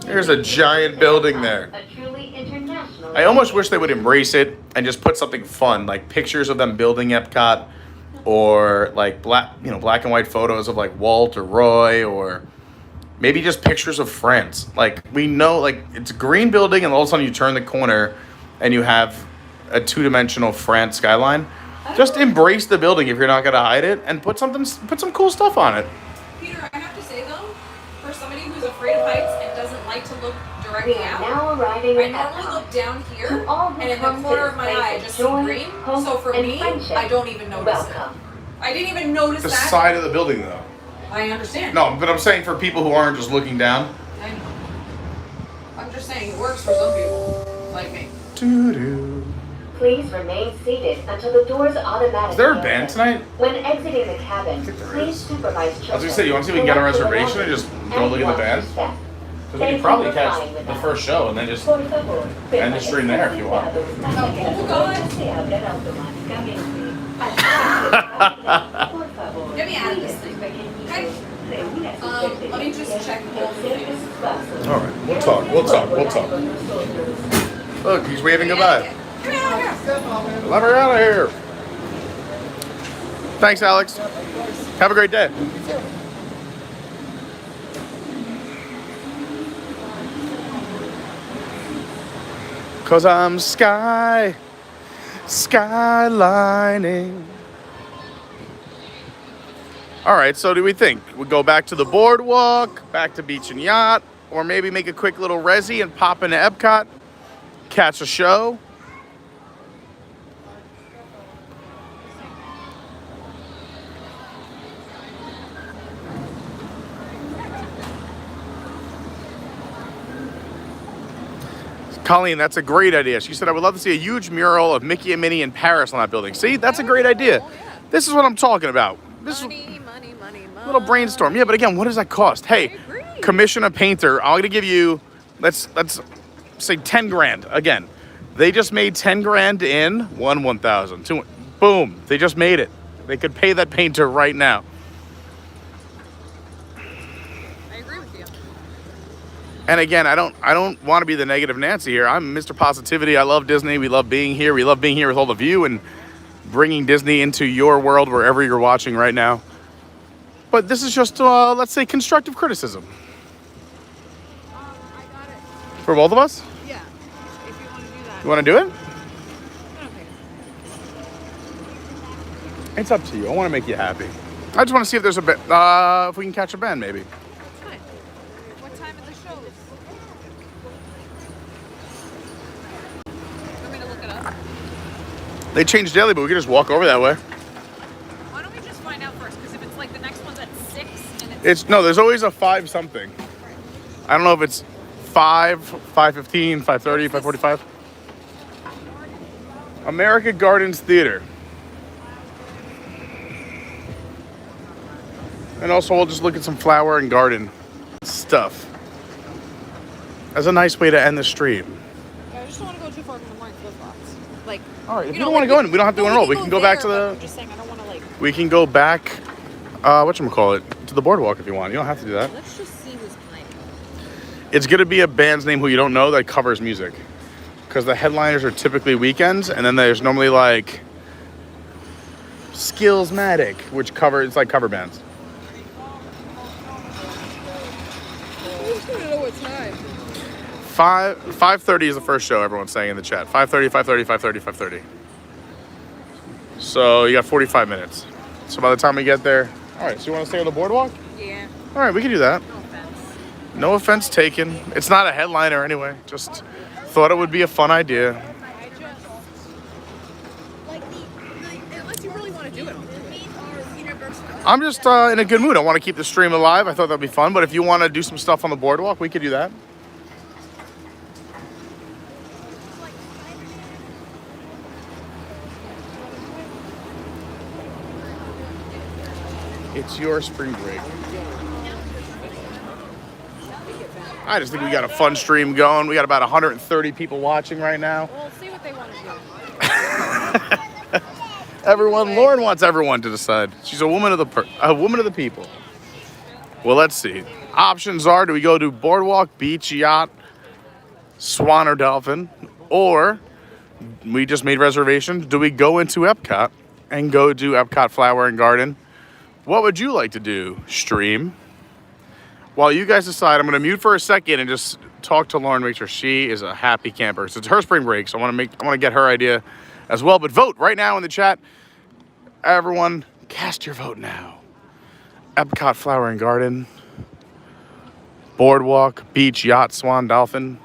There's a giant building there. A truly international. I almost wish they would embrace it and just put something fun, like pictures of them building Epcot, or like black and white photos of like Walt or Roy, or maybe just pictures of France. Like, we know, like, it's a green building and all of a sudden you turn the corner and you have a two-dimensional France skyline. Just embrace the building if you're not going to hide it, and put some cool stuff on it. Peter, I have to say though, for somebody who's afraid of heights and doesn't like to look directly We are out, now arriving I at normally Epcot. look down here, To all who and in come the to corner this of my place eye, of just see joy, green. hope, So for and me, friendship, I don't even notice welcome. it. I didn't even notice The that. side of the building, though. I understand. No, but I'm saying for people who aren't just looking down. I know. I'm just saying it works for some people, like me. Doo-doo. Please remain seated until the doors automatically Is there a open. band tonight? When exiting the cabin, think there please is. supervise children. I was gonna say, you want to see if we can get a reservation and just go look at the band? Because we could probably catch the first show and then just end the stream there if you want. Get me out of this thing. Okay? Let me just check all the things. All right, we'll talk. Look, he's waving goodbye. Get me out of here. Let her out of here. Thanks, Alex. Have a great day. Cause I'm skylining. All right, so do we think we go back to the boardwalk, back to beach and yacht, or maybe make a quick little resi and pop into Epcot, catch a show? Colleen, that's a great idea. She said, I would love to see a huge mural of Mickey and Minnie in Paris on that building. See, that's a great idea. This is what I'm talking about. This is Money. a little brainstorm. Yeah, but again, what does that cost? Hey, commission a painter. I'm gonna give you, let's say 10 grand. Again, they just made 10 grand in 1,000, 2, boom. They just made it. They could pay that painter right now. I agree with you. And again, I don't want to be the negative Nancy here. I'm Mr. Positivity. I love Disney. We love being here. We love being here with all of you and bringing Disney into your world wherever you're watching right now. But this is just, let's say, constructive criticism. I got it. For both of us? Yeah. If you want to do that. You want to do it? Okay. It's up to you. I want to make you happy. I just want to see if there's a bit, if we can catch a band, maybe. That's fine. What time are the shows? Want me to look it up? They changed daily, but we could just walk over that way. Why don't we just find out first? Because if it's like the next one's at 6 and No, there's always a 5 something. I don't know if it's 5, 5:15, 5:30, 5:45. America Gardens Theater. And also we'll just look at some flower and garden stuff. That's a nice way to end the stream. I just don't want to go too far from the morning flip flops. Like, All right, if you don't want to go in, we don't have to enroll. We can go back to the... I'm just saying, I don't want to like. We can go back, whatchamacallit, to the boardwalk if you want. You don't have to do that. Let's just see who's playing. It's going to be a band's name who you don't know that covers music. Because the headliners are typically weekends, and then there's normally like Skillsmatic, which it's like cover bands. I just want to know what time. 5:30 is the first show, everyone's saying in the chat. 5:30, 5:30, 5:30, 5:30. So you got 45 minutes. So by the time we get there... All right, so you want to stay on the boardwalk? Yeah. All right, we can do that. No offense. No offense taken. It's not a headliner anyway. Just thought it would be a fun idea. I just like unless you really want to do it. I'm just in a good mood. I want to keep the stream alive. I thought that'd be fun. But if you want to do some stuff on the boardwalk, we could do that. It's your spring break. I just think we got a fun stream going. We got about 130 people watching right now. We'll see what they want to do. Lauren wants everyone to decide. She's a woman of the people. Well, let's see. Options are: do we go to Boardwalk, Beach, Yacht, Swan or Dolphin, or we just made reservations? Do we go into Epcot and go do Epcot Flower and Garden? What would you like to do, stream? While you guys decide, I'm going to mute for a second and just talk to Lauren, make sure she is a happy camper. So it's her spring break, so I want to get her idea as well. But vote right now in the chat. Everyone, cast your vote now. Epcot Flower and Garden, Boardwalk, Beach, Yacht, Swan, Dolphin.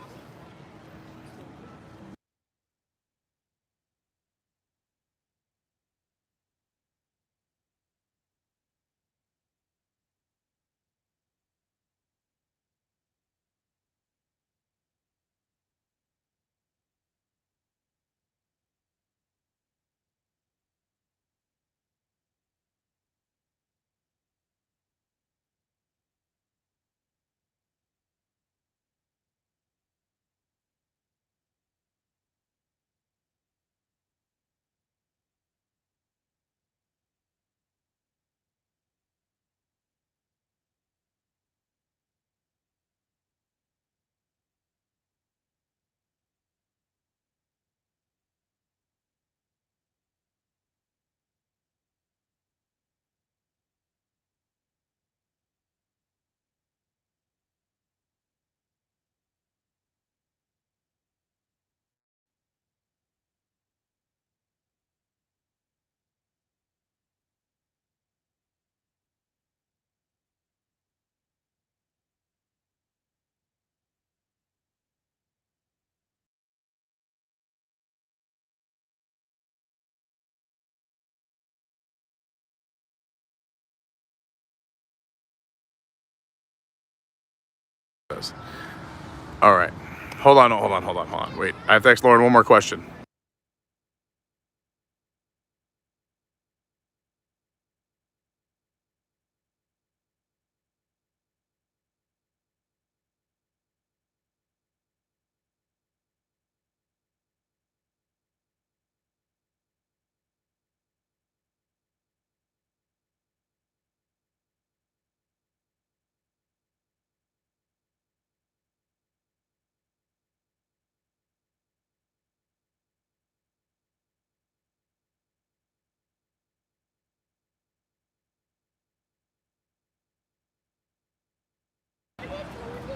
All right. Hold on. Wait, I have to ask Lauren one more question.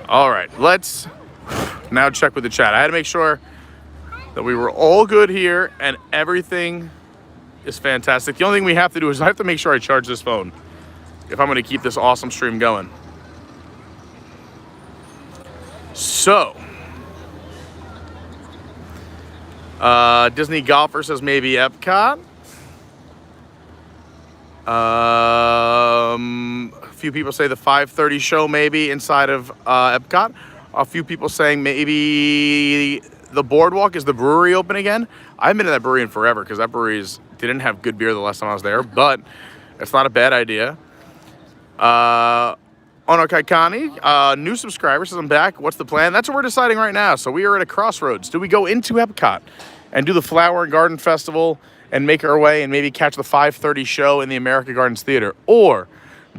All right, let's now check with the chat. I had to make sure that we were all good here and everything is fantastic. The only thing we have to do is I have to make sure I charge this phone if I'm going to keep this awesome stream going. So, Disney Golfer says maybe Epcot. A few people say the 5:30 show maybe inside of Epcot. A few people saying maybe the Boardwalk. Is the brewery open again? I haven't been to that brewery in forever because that brewery's didn't have good beer the last time I was there, but it's not a bad idea. Onokaikani, new subscriber says I'm back. What's the plan? That's what we're deciding right now. So we are at a crossroads. Do we go into Epcot and do the Flower and Garden Festival and make our way and maybe catch the 5:30 show in the America Gardens Theater? Or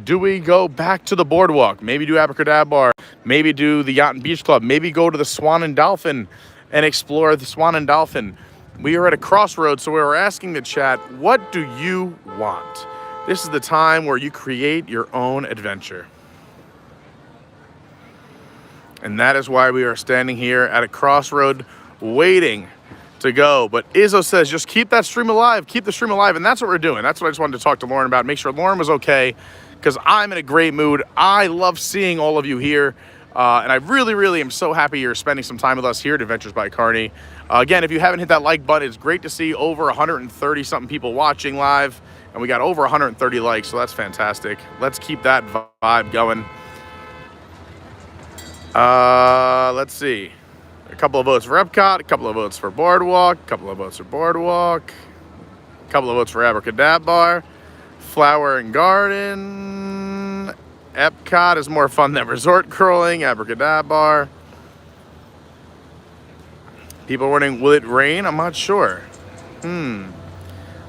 do we go back to the Boardwalk, maybe do Abracadabra, maybe do the Yacht and Beach Club, maybe go to the Swan and Dolphin and explore the Swan and Dolphin? We are at a crossroads, so we were asking the chat, what do you want? This is the time where you create your own adventure. And that is why we are standing here at a crossroad waiting to go. But Izzo says, just keep that stream alive, keep the stream alive. And that's what we're doing. That's what I just wanted to talk to Lauren about, make sure Lauren was okay, because I'm in a great mood. I love seeing all of you here. And I really, really am so happy you're spending some time with us here at Adventures by Carney. Again, if you haven't hit that like button, it's great to see over 130 something people watching live. And we got over 130 likes, so that's fantastic. Let's keep that vibe going. Let's see. A couple of votes for Epcot, a couple of votes for Boardwalk, a couple of votes for Boardwalk, a couple of votes for Abracadabra, Flower and Garden. Epcot is more fun than resort curling. Abracadabra. People are wondering, will it rain? I'm not sure.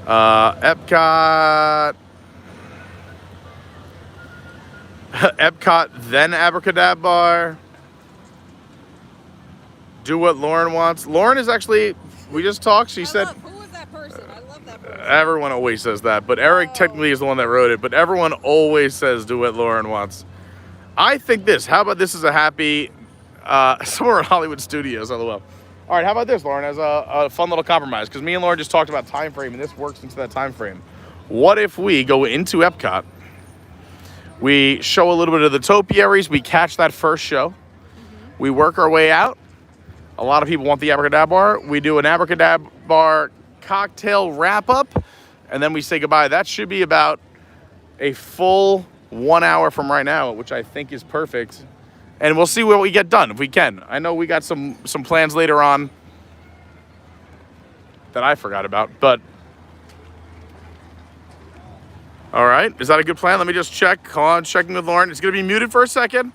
Epcot. Epcot, then Abracadabra. Do what Lauren wants. Lauren is actually, we just talked. She said, Who was that person? I love that person. everyone always says that, but Eric technically is the one that wrote it, but everyone always says do what Lauren wants. I think this, how about this is a happy, somewhere in Hollywood Studios, LOL. All right, how about this, Lauren, as a fun little compromise, because me and Lauren just talked about time frame, and this works into that time frame. What if we go into Epcot, we show a little bit of the topiaries, we catch that first show, we work our way out. A lot of people want the Abracadabra. We do an Abracadabra cocktail wrap-up, and then we say goodbye. That should be about a full 1 hour from right now, which I think is perfect. And we'll see what we get done, if we can. I know we got some plans later on that I forgot about, but... All right, is that a good plan? Let me just check. Hold on, checking with Lauren. It's going to be muted for a second.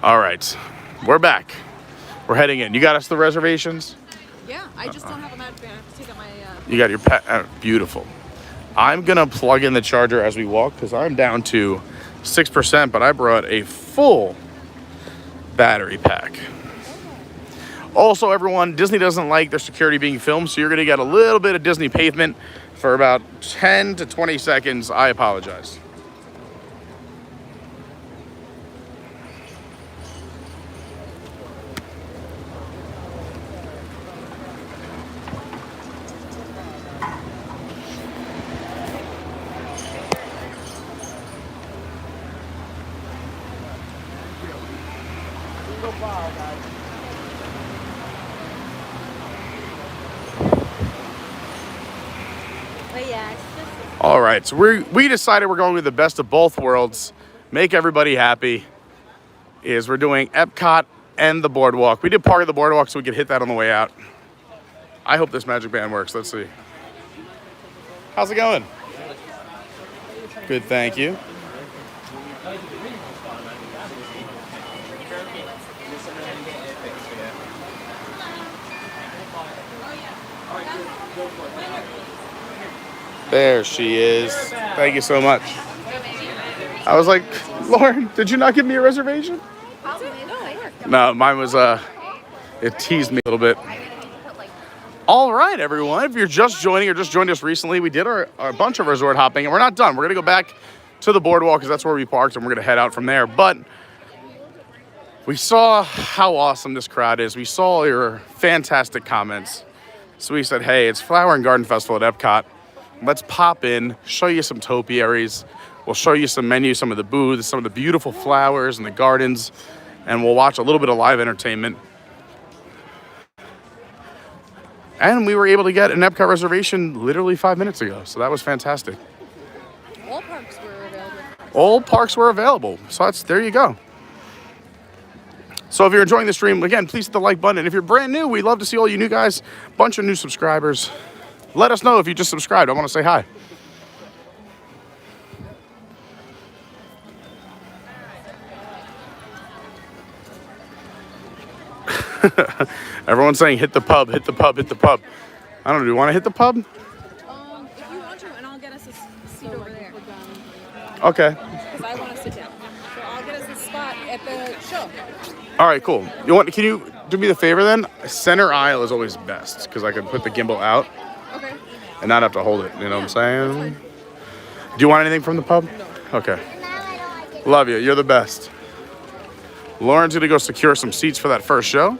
All right, we're back. We're heading in. You got us the reservations? Yeah, I just don't have a magic band. I have to take out my. You got your pet. Beautiful. I'm gonna plug in the charger as we walk because I'm down to 6%, but I brought a full battery pack. Also, everyone, Disney doesn't like their security being filmed, so you're gonna get a little bit of Disney pavement for about 10 to 20 seconds. I apologize. But yeah, it's just All right, so we decided we're going with the best of both worlds, make everybody happy. We're doing Epcot and the Boardwalk. We did part of the Boardwalk so we could hit that on the way out. I hope this magic band works. Let's see. How's it going? Good, thank you. There she is. Thank you so much. I was like, Lauren, did you not give me a reservation? No, mine was, it teased me a little bit. All right, everyone. If you're just joining or just joined us recently, we did our bunch of resort hopping, and we're not done. We're going to go back to the Boardwalk because that's where we parked, and we're going to head out from there. But we saw how awesome this crowd is. We saw your fantastic comments. So we said, hey, it's Flower and Garden Festival at Epcot. Let's pop in, show you some topiaries. We'll show you some menus, some of the booths, some of the beautiful flowers and the gardens, and we'll watch a little bit of live entertainment. And we were able to get an Epcot reservation literally 5 minutes ago, so that was fantastic. All parks were available. All parks were available, so there you go. So if you're enjoying the stream, again, please hit the like button. And if you're brand new, we love to see all you new guys, bunch of new subscribers. Let us know if you just subscribed. I want to say hi. Everyone's saying hit the pub, hit the pub, hit the pub. I don't know, do you want to hit the pub? If you want to, and I'll get us a seat over there. Okay. Because I want to sit down. So I'll get us a spot at the show. All right, cool. Can you do me the favor then? Center aisle is always best because I can put the gimbal out. Okay. And not have to hold it, you know what I'm saying? Do you want anything from the pub? No. Okay. Love you, you're the best. Lauren's gonna go secure some seats for that first show.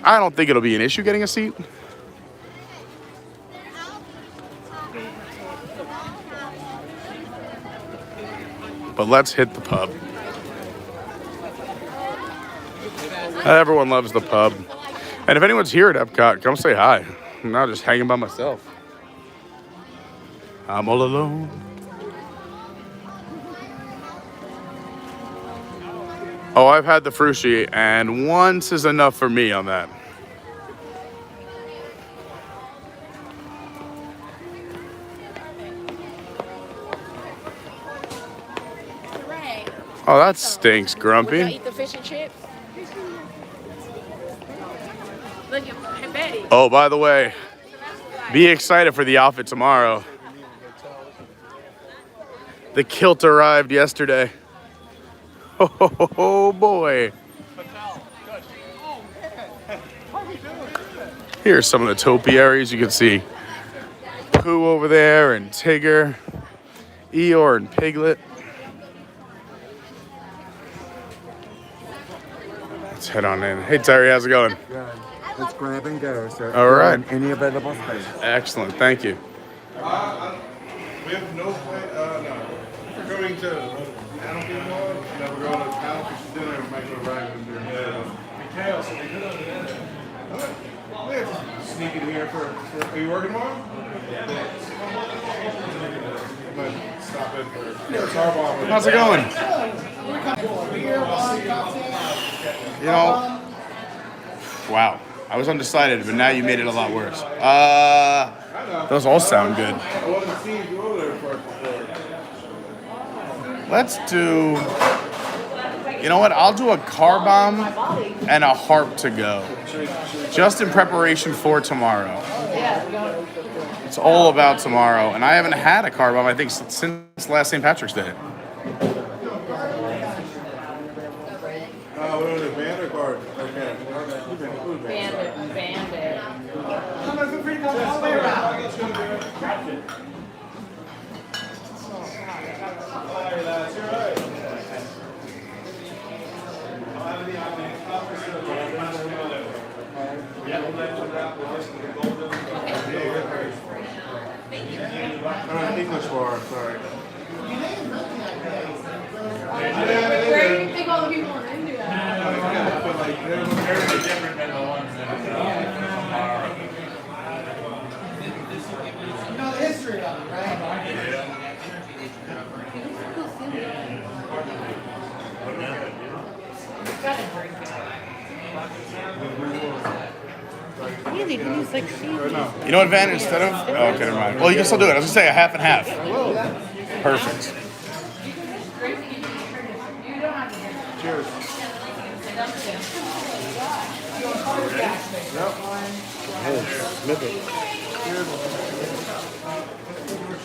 I don't think it'll be an issue getting a seat. But let's hit the pub. Everyone loves the pub. And if anyone's here at Epcot, come say hi. I'm not just hanging by myself. I'm all alone. Oh, I've had the frushi, and once is enough for me on that. Oh, that stinks, Grumpy. Eat the fish and chips. Look at Betty. Oh, by the way, be excited for the outfit tomorrow. The kilt arrived yesterday. Oh boy. Here's some of the topiaries. You can see Pooh over there and Tigger, Eeyore and Piglet. Let's head on in. Hey Terry, how's it going? Good. Let's grab and go, sir. All right. On any available space. Excellent, thank you. We have no plan. No. We're going to Animal Mall. Then we're going to Palace for dinner and make a ride and dinner. Chaos. So we good on the dinner. We have to sneak in here for. Are you working tomorrow? But stop in for. How's it going? You know, wow. I was undecided, but now you made it a lot worse. Those all sound good. I wasn't seeing you over there for. Let's do You know what? I'll do a car bomb and a harp to go, just in preparation for tomorrow. It's all about tomorrow, and I haven't had a car bomb, I think, since last St. Patrick's Day. What was it, band or card? Okay. Bandit. English bar, sorry. Where do you think all the people in India are? You know the history of it, right? Yeah, they can use like seeds. You know what, Van? Instead of... Oh, okay, never mind. Well, you can still do it. I was going to say a half and half. Perfect. Cheers.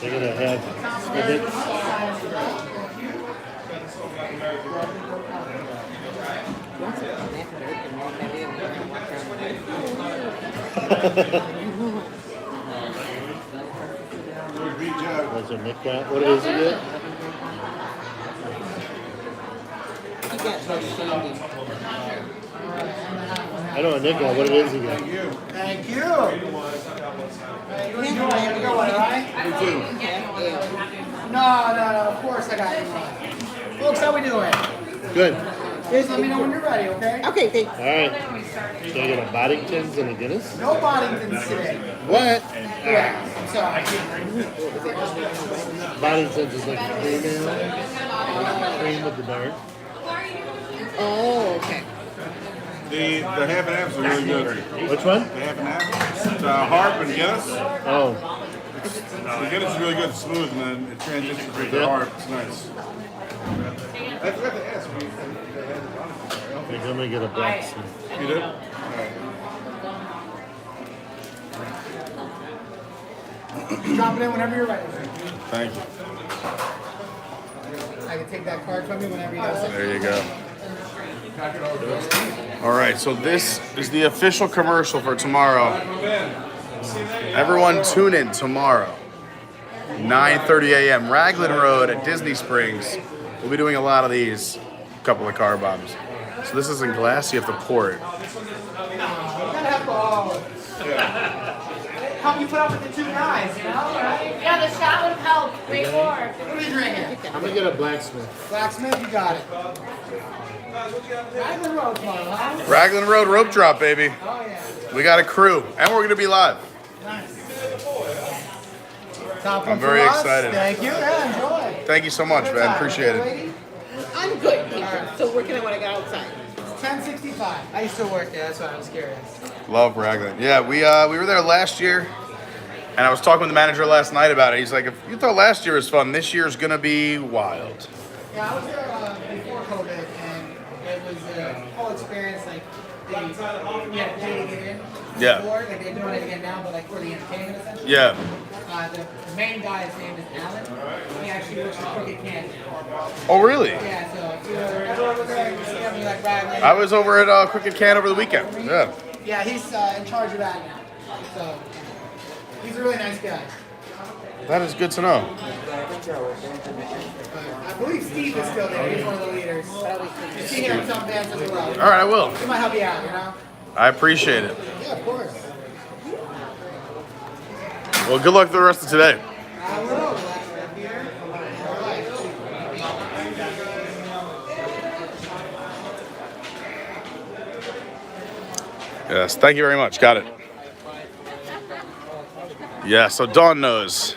They're gonna have snippets. That's a Nick Cat. What is it? I know a Nick Cat. What it is again? Thank you. What are you doing? Have a good one, all right? No, of course I got you one. Folks, how we doing? Good. Just let me know when you're ready, okay? Okay, thanks. All right. Can I get a Boddington's and a Guinness? No Boddingtons today. What? Yeah, I'm sorry. Boddington's is like a cream ale. Cream with the dark. Oh, okay. The half and half is really good. Which one? The half and half. It's harp and Guinness. Oh. The Guinness is really good, smooth, and then it transitions to the harp. It's nice. I forgot to ask. I think I'm gonna get a blacksmith. You did? All right. Drop it in whenever you're ready. Thank you. I can take that card from you whenever you guys. There you go. All right, so this is the official commercial for tomorrow. Everyone tune in tomorrow, 9:30 a.m. Raglan Road at Disney Springs. We'll be doing a lot of these, a couple of car bombs. So this is in glass, you have to pour it. Help you put up with the two guys, you know, right? Yeah, the shot would help. Way more. What are you drinking? I'm gonna get a blacksmith. Blacksmith, you got it. Raglan Road tomorrow, huh? Raglan Road rope drop, baby. Oh, yeah. We got a crew, and we're gonna be live. Nice. Top I'm one very for us. excited. Thank you. Yeah, enjoy. Thank you so much, man. Appreciate it. Lady? I'm good, thank you. Still working on what I got outside. 1065. I used to work there, that's why I was curious. Love Raglan. Yeah, we were there last year, and I was talking with the manager last night about it. He's like, if you thought last year was fun, this year's gonna be wild. Yeah, I was there before COVID, and it was a whole experience. Like, they paid to get in. Yeah. Before, like they're doing it again now, but like for the entertainment essentially. Yeah. The main guy's name is Alan. He actually works for Crooked Candy. Oh, really? Yeah, so if you're ever over there, you see him, like Raglan. I was over at Crooked Can over the weekend. Yeah. Yeah, he's in charge of that now. So he's a really nice guy. That is good to know. I believe Steve is still there. He's one of the leaders. You see him in some bands as well. All right, I will. He might help you out, you know? I appreciate it. Yeah, of course. Well, good luck the rest of today. I will. Here. All right. Yes, thank you very much. Got it. Yeah, so Dawn knows.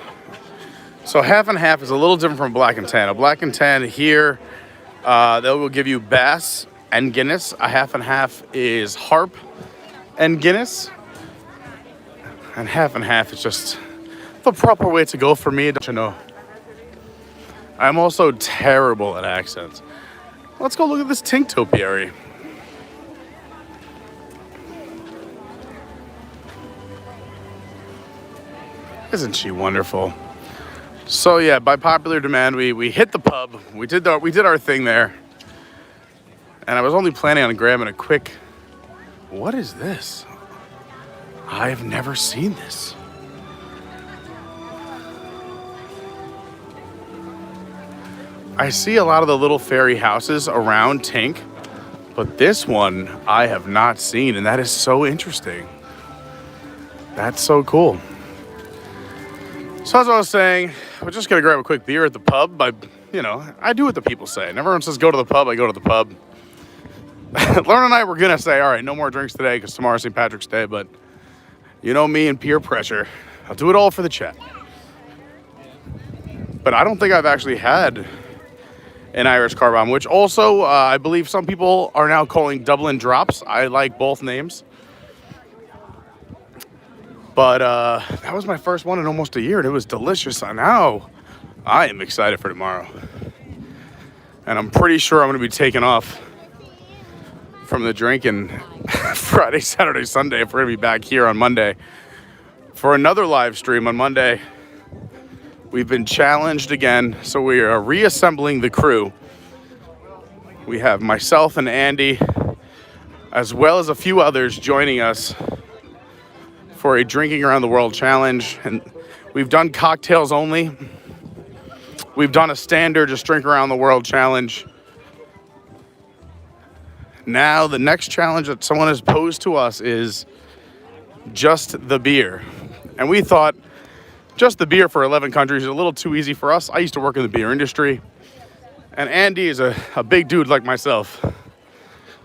So half and half is a little different from black and tan. A black and tan here, they will give you bass and Guinness. A half and half is harp and Guinness. And half is just the proper way to go for me, don't you know? I'm also terrible at accents. let's go look at this Tink topiary. Isn't she wonderful? So yeah, by popular demand, we hit the pub. We did our thing there. And I was only planning on grabbing a quick, what is this? I've never seen this. I see a lot of the little fairy houses around Tink, but this one I have not seen, and that is so interesting. That's so cool. So as I was saying, we're just gonna grab a quick beer at the pub. I do what the people say. And everyone says go to the pub, I go to the pub. Lauren and I were gonna say, all right, no more drinks today because tomorrow's St. Patrick's Day, but you know me and peer pressure. I'll do it all for the chat. But I don't think I've actually had an Irish car bomb, which also I believe some people are now calling Dublin drops. I like both names. But that was my first one in almost a year, and it was delicious. Now I am excited for tomorrow. And I'm pretty sure I'm going to be taking off from the drinking Friday, Saturday, Sunday. If we're going to be back here on Monday for another live stream on Monday. We've been challenged again, so we are reassembling the crew. We have myself and Andy, as well as a few others joining us for a drinking around the world challenge. And we've done cocktails only. We've done a standard just drink around the world challenge. Now the next challenge that someone has posed to us is just the beer. And we thought just the beer for 11 countries is a little too easy for us. I used to work in the beer industry, and Andy is a big dude like myself.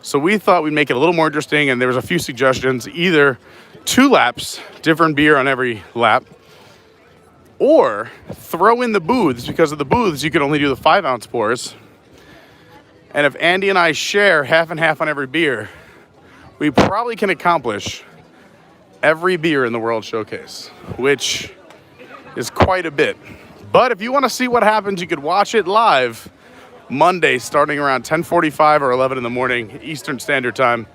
So we thought we'd make it a little more interesting, and there was a few suggestions, either 2 laps, different beer on every lap, or throw in the booths, because of the booths you can only do the 5-ounce pours. And if Andy and I share half and half on every beer, we probably can accomplish every beer in the World Showcase, which is quite a bit. But if you want to see what happens, you could watch it live Monday starting around 10:45 or 11 in the morning Eastern Standard Time.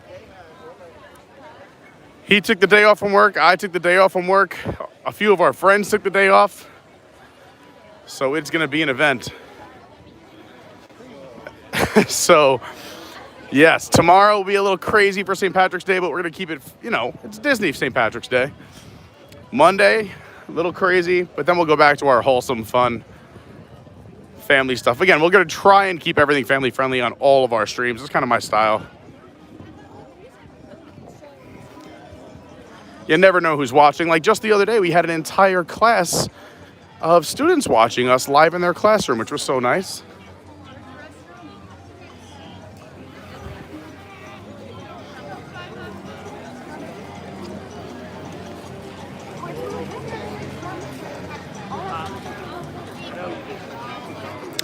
He took the day off from work. I took the day off from work. A few of our friends took the day off. So it's going to be an event. So, yes, tomorrow will be a little crazy for St. Patrick's Day, but we're going to keep it, it's Disney St. Patrick's Day. Monday, a little crazy, but then we'll go back to our wholesome, fun family stuff. Again, we're going to try and keep everything family friendly on all of our streams. It's kind of my style. You never know who's watching. Like just the other day, we had an entire class of students watching us live in their classroom, which was so nice.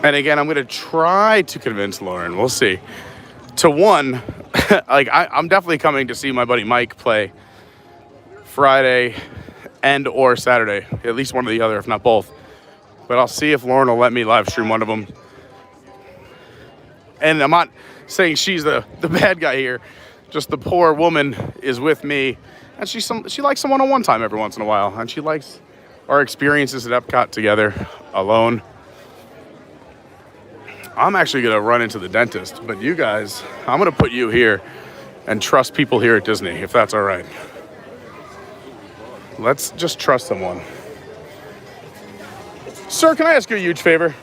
And again, I'm going to try to convince Lauren, we'll see, to one, I'm definitely coming to see my buddy Mike play Friday and or Saturday, at least one or the other, if not both. But I'll see if Lauren will let me live stream one of them. And I'm not saying she's the bad guy here, just the poor woman is with me, and she likes some one-on-one time every once in a while, and she likes our experiences at Epcot together, alone. I'm actually going to run into the dentist, but you guys, I'm going to put you here and trust people here at Disney, if that's all right. Let's just trust someone. Sir, can I ask you a huge favor?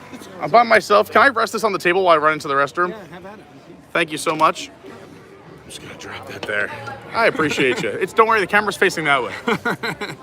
I'm by myself. Can I rest this on the table while I run into the restroom? Yeah, have at it. Thank you so much. I'm just going to drop that there. I appreciate you. Don't worry, the camera's facing that way.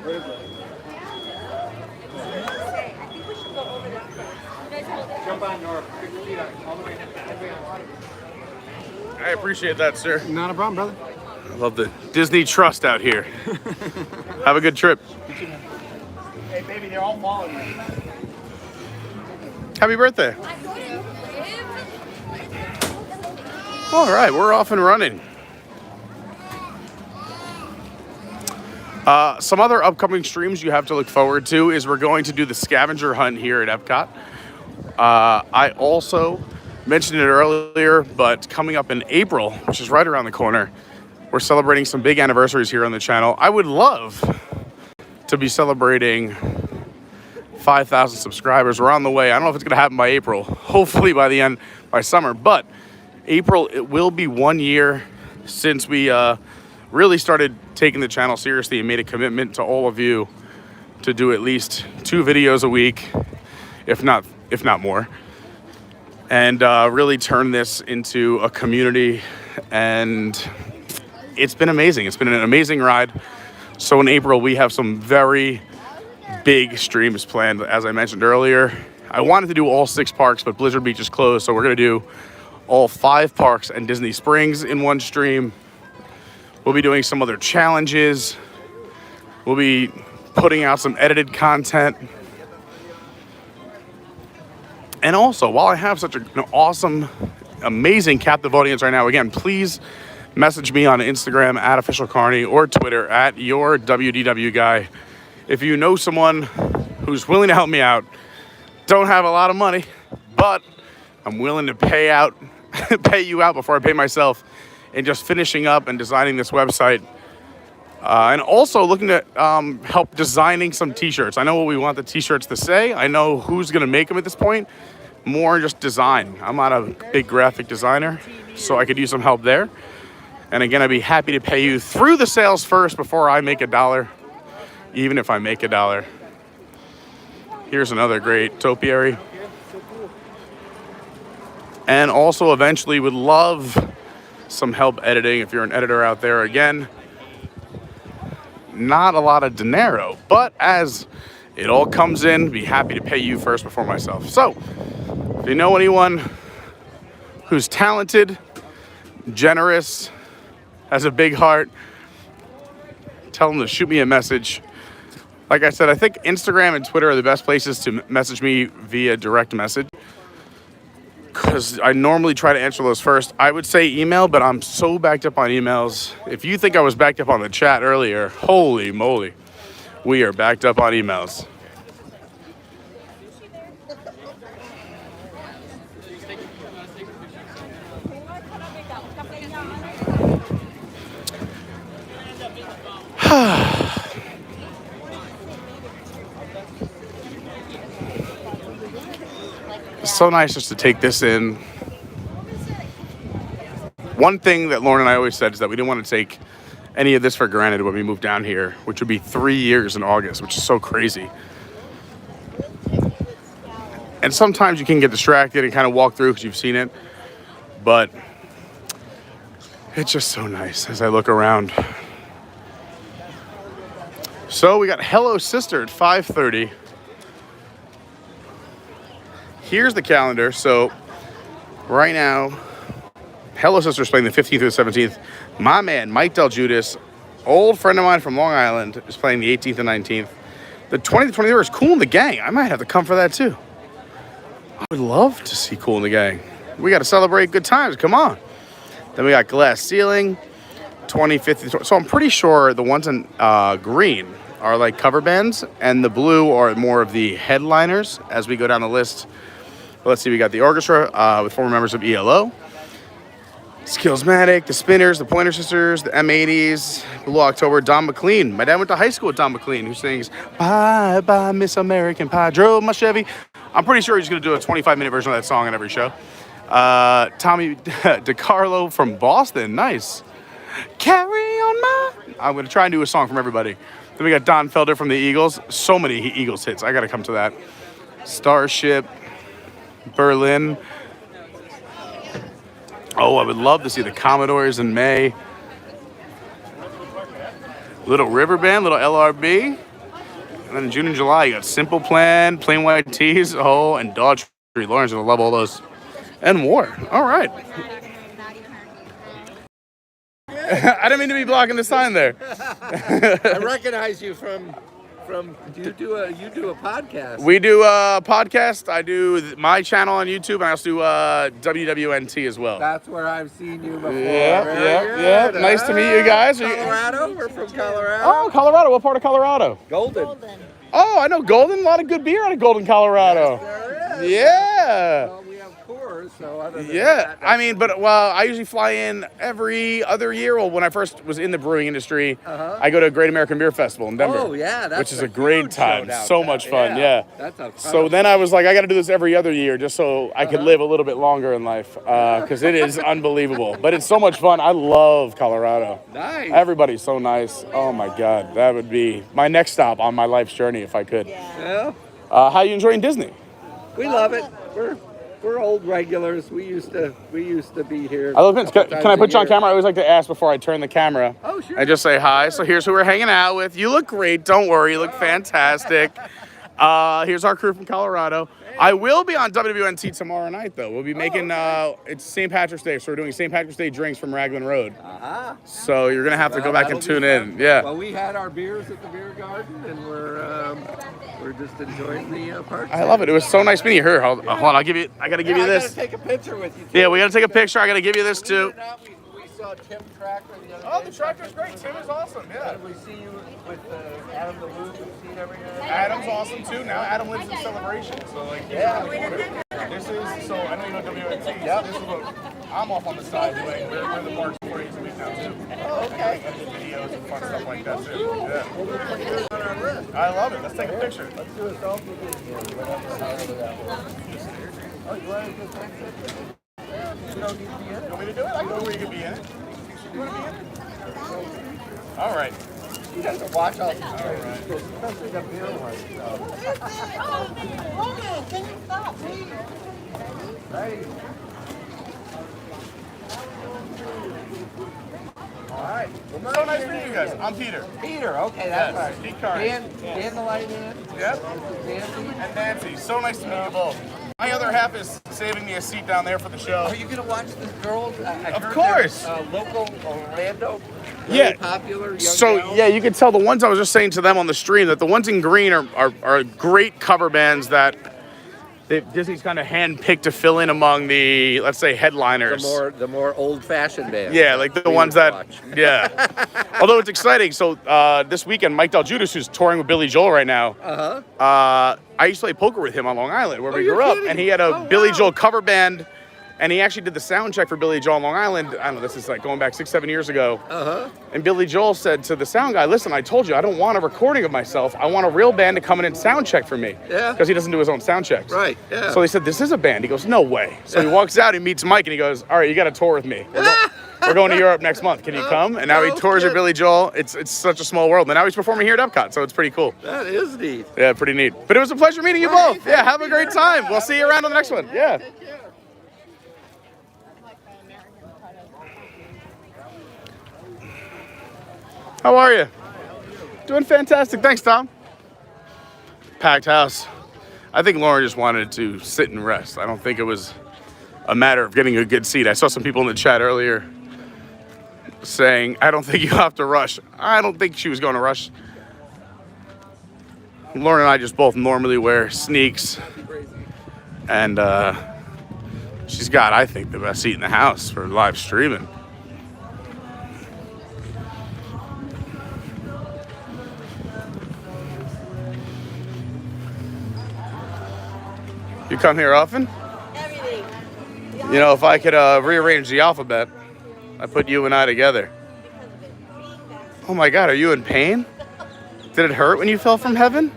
I appreciate that, sir. Not a problem, brother. I love the Disney trust out here. Have a good trip. Hey, baby, they're all following you. Happy birthday. All right, we're off and running. Some other upcoming streams you have to look forward to is we're going to do the scavenger hunt here at Epcot. I also mentioned it earlier, but coming up in April, which is right around the corner, we're celebrating some big anniversaries here on the channel. I would love to be celebrating 5,000 subscribers. We're on the way. I don't know if it's going to happen by April. Hopefully by summer. But April, it will be 1 year since we really started taking the channel seriously and made a commitment to all of you to do at least 2 videos a week, if not more, and really turn this into a community. And it's been amazing. It's been an amazing ride. So in April, we have some very big streams planned. As I mentioned earlier, I wanted to do all 6 parks, but Blizzard Beach is closed, so we're going to do all 5 parks and Disney Springs in one stream. We'll be doing some other challenges. We'll be putting out some edited content. And also, while I have such an awesome, amazing captive audience right now, again, please message me on Instagram at official Carney or Twitter at your WDW guy. If you know someone who's willing to help me out, don't have a lot of money, but I'm willing to pay you out before I pay myself in just finishing up and designing this website. And also looking to help designing some t-shirts. I know what we want the t-shirts to say. I know who's gonna make them at this point. More just design. I'm not a big graphic designer, so I could use some help there. And again, I'd be happy to pay you through the sales first before I make $1, even if I make $1. Here's another great topiary. And also eventually would love some help editing if you're an editor out there. Again, not a lot of dinero, but as it all comes in, be happy to pay you first before myself. So if you know anyone who's talented, generous, has a big heart, tell them to shoot me a message. Like I said, I think Instagram and Twitter are the best places to message me via direct message, because I normally try to answer those first. I would say email, but I'm so backed up on emails. If you think I was backed up on the chat earlier, holy moly, we are backed up on emails. It's so nice just to take this in. One thing that Lauren and I always said is that we didn't want to take any of this for granted when we moved down here, which would be 3 years in August, which is so crazy. And sometimes you can get distracted and kind of walk through because you've seen it, but it's just so nice as I look around. So we got Hello Sister at 5:30. Here's the calendar. So right now, Hello Sister is playing the 15th through the 17th. My man, Mike Del Judas, old friend of mine from Long Island, is playing the 18th and 19th. The 20th and 23rd is Cool in the Gang. I might have to come for that too. I would love to see Cool in the Gang. We got to celebrate good times. Come on. Then we got Glass Ceiling, 25th. So I'm pretty sure the ones in green are like cover bands, and the blue are more of the headliners as we go down the list. Let's see, we got the orchestra with former members of ELO, Skillsmatic, the Spinners, the Pointer Sisters, the M80s, Blue October, Don McLean. My dad went to high school with Don McLean, who sings Bye Bye Miss American Pie, drove my Chevy. I'm pretty sure he's going to do a 25-minute version of that song on every show. Tommy DiCarlo from Boston, nice. Carry on my... I'm going to try and do a song from everybody. Then we got Don Felder from the Eagles. So many Eagles hits. I got to come to that. Starship, Berlin. Oh, I would love to see the Commodores in May. Little River Band, little LRB. And then in June and July, you got Simple Plan, Plain White Tees, oh, and Dodge Tree. Lauren's gonna love all those. And more. All right. I didn't mean to be blocking the sign there. I recognize you from you do a podcast. We do a podcast. I do my channel on YouTube, and I also do WWNT as well. That's where I've seen you before. Yeah. Nice to meet you guys. Colorado? We're from Colorado. Oh, Colorado. What part of Colorado? Golden. Oh, I know Golden. A lot of good beer out of Golden, Colorado. Yes, there is. Yeah. Well, we have Coors, so other than Yeah, that, I mean, but I usually fly in every other year. Well, when I first was in the brewing industry, I go to Great American Beer Festival in Denver. Oh, yeah, that's which is a a great huge time. showdown. So much fun, yeah. That's a So then I was like, I got to do this every other year just so I could live a little bit longer in life because it is unbelievable. But it's so much fun. I love Colorado. Nice. Everybody's so nice. Oh my God, that would be my next stop on my life's journey if I could. Yeah. How you enjoying Disney? We love it. We're old regulars. We used to be here. I love it. Can I put you on camera? I always like to ask before I turn the camera. Oh, sure. And just say hi. So here's who we're hanging out with. You look great. Don't worry. You look fantastic. Here's our crew from Colorado. I will be on WWNT tomorrow night, though. We'll be making, it's St. Patrick's Day, so we're doing St. Patrick's Day drinks from Raglan Road. So you're going to have to go back and tune in. Yeah. Well, we had our beers at the beer garden, and we're just enjoying the park. I love it. It was so nice meeting you. Here, hold on. I got to give you this. I got to take a picture with you, too. Yeah, we got to take a picture. I got to give you this, too. We saw Tim Tractor the other day. Oh, the tractor's great. Tim is awesome, yeah. We see you with Adam the Loop. We've seen every year. Adam's awesome too. Now Adam lives in Celebration, so like this is so I know you know WNT. Yeah. This is what I'm off on the side doing. We're in the parks 4 days a week now too. Oh, okay. And the videos and fun stuff like that too. Yeah. I love it. Let's take a picture. Let's do a selfie video. Oh, you want to just take a picture? You don't need to be in it. You want me to do it? I can know where you can be in it. You want to be in it? All right. You guys to watch all these drinks, especially the beer ones. Logan, can you stop, please? Hey. All right. Well, So nice meeting you guys. I'm Peter. Peter, okay, that's Yes, right. Pete Carney. Dan the light man. Yep. Nancy. And Nancy. So nice to meet you both. My other half is saving me a seat down there for the show. Are you going to watch the girls? I Of heard course. they're, local Orlando. Yeah. Very popular. Young So gals. yeah, you can tell the ones I was just saying to them on the stream that the ones in green are great cover bands that Disney's kind of handpicked to fill in among the, let's say, headliners. The more old-fashioned bands. Yeah, like the ones that, yeah. Although it's exciting. So this weekend, Mike Del Giudice, who's touring with Billy Joel right now, I used to play poker with him on Long Island, where we grew up, and he had a Billy Joel cover band. And he actually did the sound check for Billy Joel on Long Island. I don't know, this is like going back 6-7 years ago. And Billy Joel said to the sound guy, listen, I told you, I don't want a recording of myself. I want a real band to come in and sound check for me. Yeah. Because he doesn't do his own sound checks. Right, yeah. So they said, this is a band. He goes, no way. So he walks out, he meets Mike, and he goes, all right, you got to tour with me. We're going to Europe next month. Can you come? And now he tours with Billy Joel. It's such a small world. And now he's performing here at Epcot, so it's pretty cool. That is neat. Yeah, pretty neat. But it was a pleasure meeting you both. Yeah, have a great time. We'll see you around on the next one. Yeah. How are you? Doing fantastic. Thanks, Tom. Packed house. I think Lauren just wanted to sit and rest. I don't think it was a matter of getting a good seat. I saw some people in the chat earlier saying, I don't think you have to rush. I don't think she was going to rush. Lauren and I just both normally wear sneaks. And she's got, I think, the best seat in the house for live streaming. You come here often? Everything. You know, if I could rearrange the alphabet, I put you and I together. Oh my God, are you in pain? Did it hurt when you fell from heaven?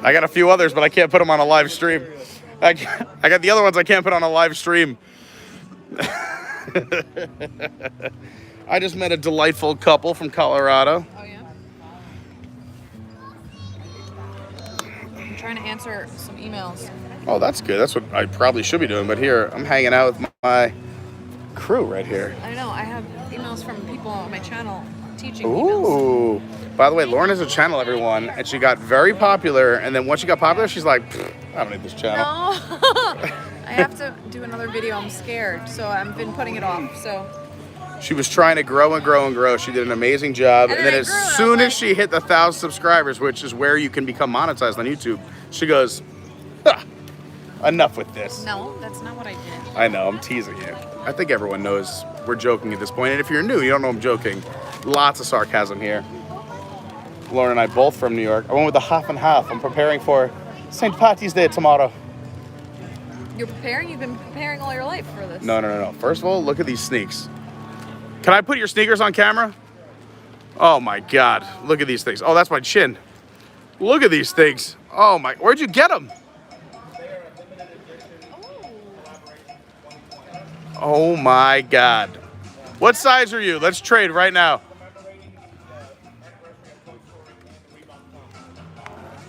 I got a few others, but I can't put them on a live stream. I got the other ones I can't put on a live stream. I just met a delightful couple from Colorado. Oh, yeah? I'm trying to answer some emails. Oh, that's good. That's what I probably should be doing. But here, I'm hanging out with my crew right here. I know. I have emails from people on my channel teaching emails. Ooh. By the way, Lauren has a channel, everyone, and she got very popular. And then once she got popular, she's like, I don't need this channel. No. I have to do another video. I'm scared, so I've been putting it off. So She was trying to grow and grow and grow. She did an amazing job. And then as soon as she hit the 1,000 subscribers, which is where you can become monetized on YouTube, she goes, enough with this. no, that's not what I did. I know, I'm teasing you. I think everyone knows we're joking at this point. And if you're new, you don't know I'm joking. Lots of sarcasm here. Lauren and I both from New York. I went with the half and half. I'm preparing for St. Patty's Day tomorrow. You're preparing? You've been preparing all your life for this. No. First of all, look at these sneaks. Can I put your sneakers on camera? Oh my God, look at these things. Oh, that's my chin. Look at these things. Oh my, where'd you get them? Oh my God. What size are you? Let's trade right now.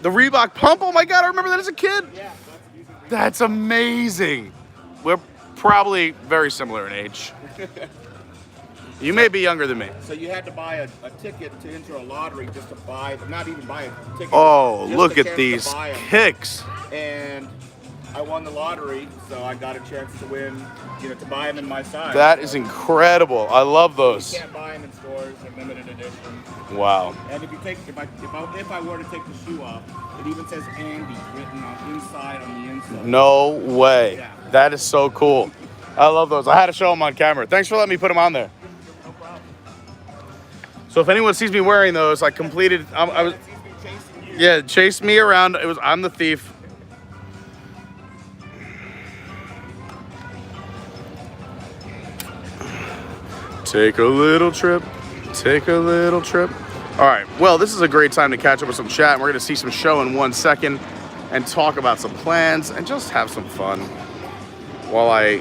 The Reebok pump? Oh my God, I remember that as a kid. That's amazing. We're probably very similar in age. You may be younger than me. So you had to buy a ticket to enter a lottery just to buy, not even buy a ticket. Oh, just look a at chance these to buy 'em. kicks. And I won the lottery, so I got a chance to win, to buy them in my size. That is incredible. I love those. You can't buy them in stores; they're limited edition. Wow. And if I were to take the shoe off, it even says Andy written on the inside. No way. Yeah. That is so cool. I love those. I had to show them on camera. Thanks for letting me put them on there. No problem. So if anyone sees me wearing those, I completed. I was. Yeah, chased me around. I'm the thief. Take a little trip. Take a little trip. All right. Well, this is a great time to catch up with some chat. We're going to see some show in 1 second and talk about some plans and just have some fun while I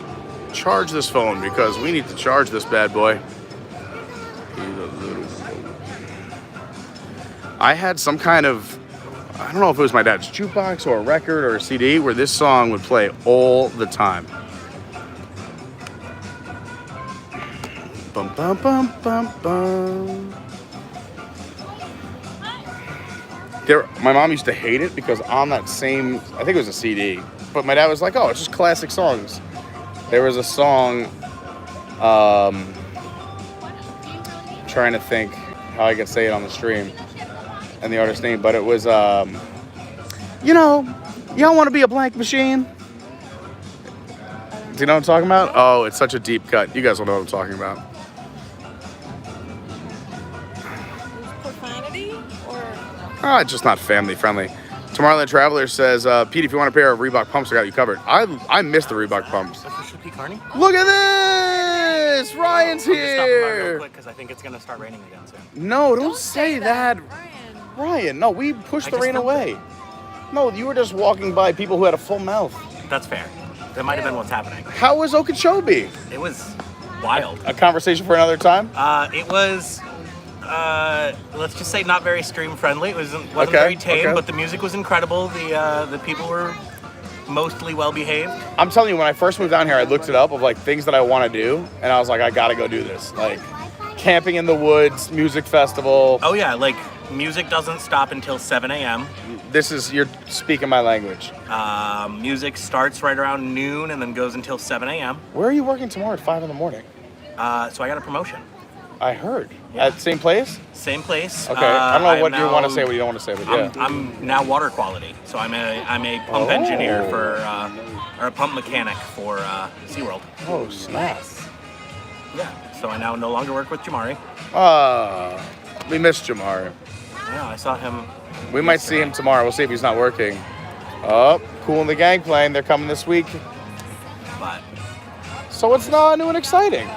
charge this phone because we need to charge this bad boy. I had some kind of, I don't know if it was my dad's jukebox or a record or a CD where this song would play all the time. Bum, bum, bum, bum, bum. My mom used to hate it because on that same, I think it was a CD, but my dad was like, oh, it's just classic songs. There was a song, trying to think how I could say it on the stream and the artist's name, but it was, y'all want to be a blank machine? Do you know what I'm talking about? Oh, it's such a deep cut. You guys will know what I'm talking about. Profanity or? It's just not family friendly. Tomorrowland Traveler says, Pete, if you want a pair of Reebok pumps, I got you covered. I miss the Reebok pumps. Carney? Look at this! Ryan's here! Real quick because I think it's going to start raining again soon. No, don't say that. Ryan, no, we pushed the rain away. No, you were just walking by people who had a full mouth. That's fair. That might have been what's happening. How was Okeechobee? It was wild. A conversation for another time? It was, let's just say, not very stream friendly. It wasn't very tame, but the music was incredible. The people were mostly well behaved. I'm telling you, when I first moved down here, I looked it up of like things that I want to do, and I was like, I gotta go do this. Like camping in the woods, music festival. Oh yeah, like music doesn't stop until 7 a.m. You're speaking my language. Music starts right around noon and then goes until 7 a.m. Where are you working tomorrow at 5 in the morning? So I got a promotion. I heard. Yeah. At the same place? Same place. Okay. I don't know what you want to say, what you don't want to say, but yeah. I'm now water quality, so I'm a pump engineer or a pump mechanic for SeaWorld. Oh, snap. Yeah. So I now no longer work with Jamari. We missed Jamari. Yeah, I saw him. We might see him tomorrow. We'll see if he's not working. Oh, Cool in the Gang playing. They're coming this week. But so what's new and exciting?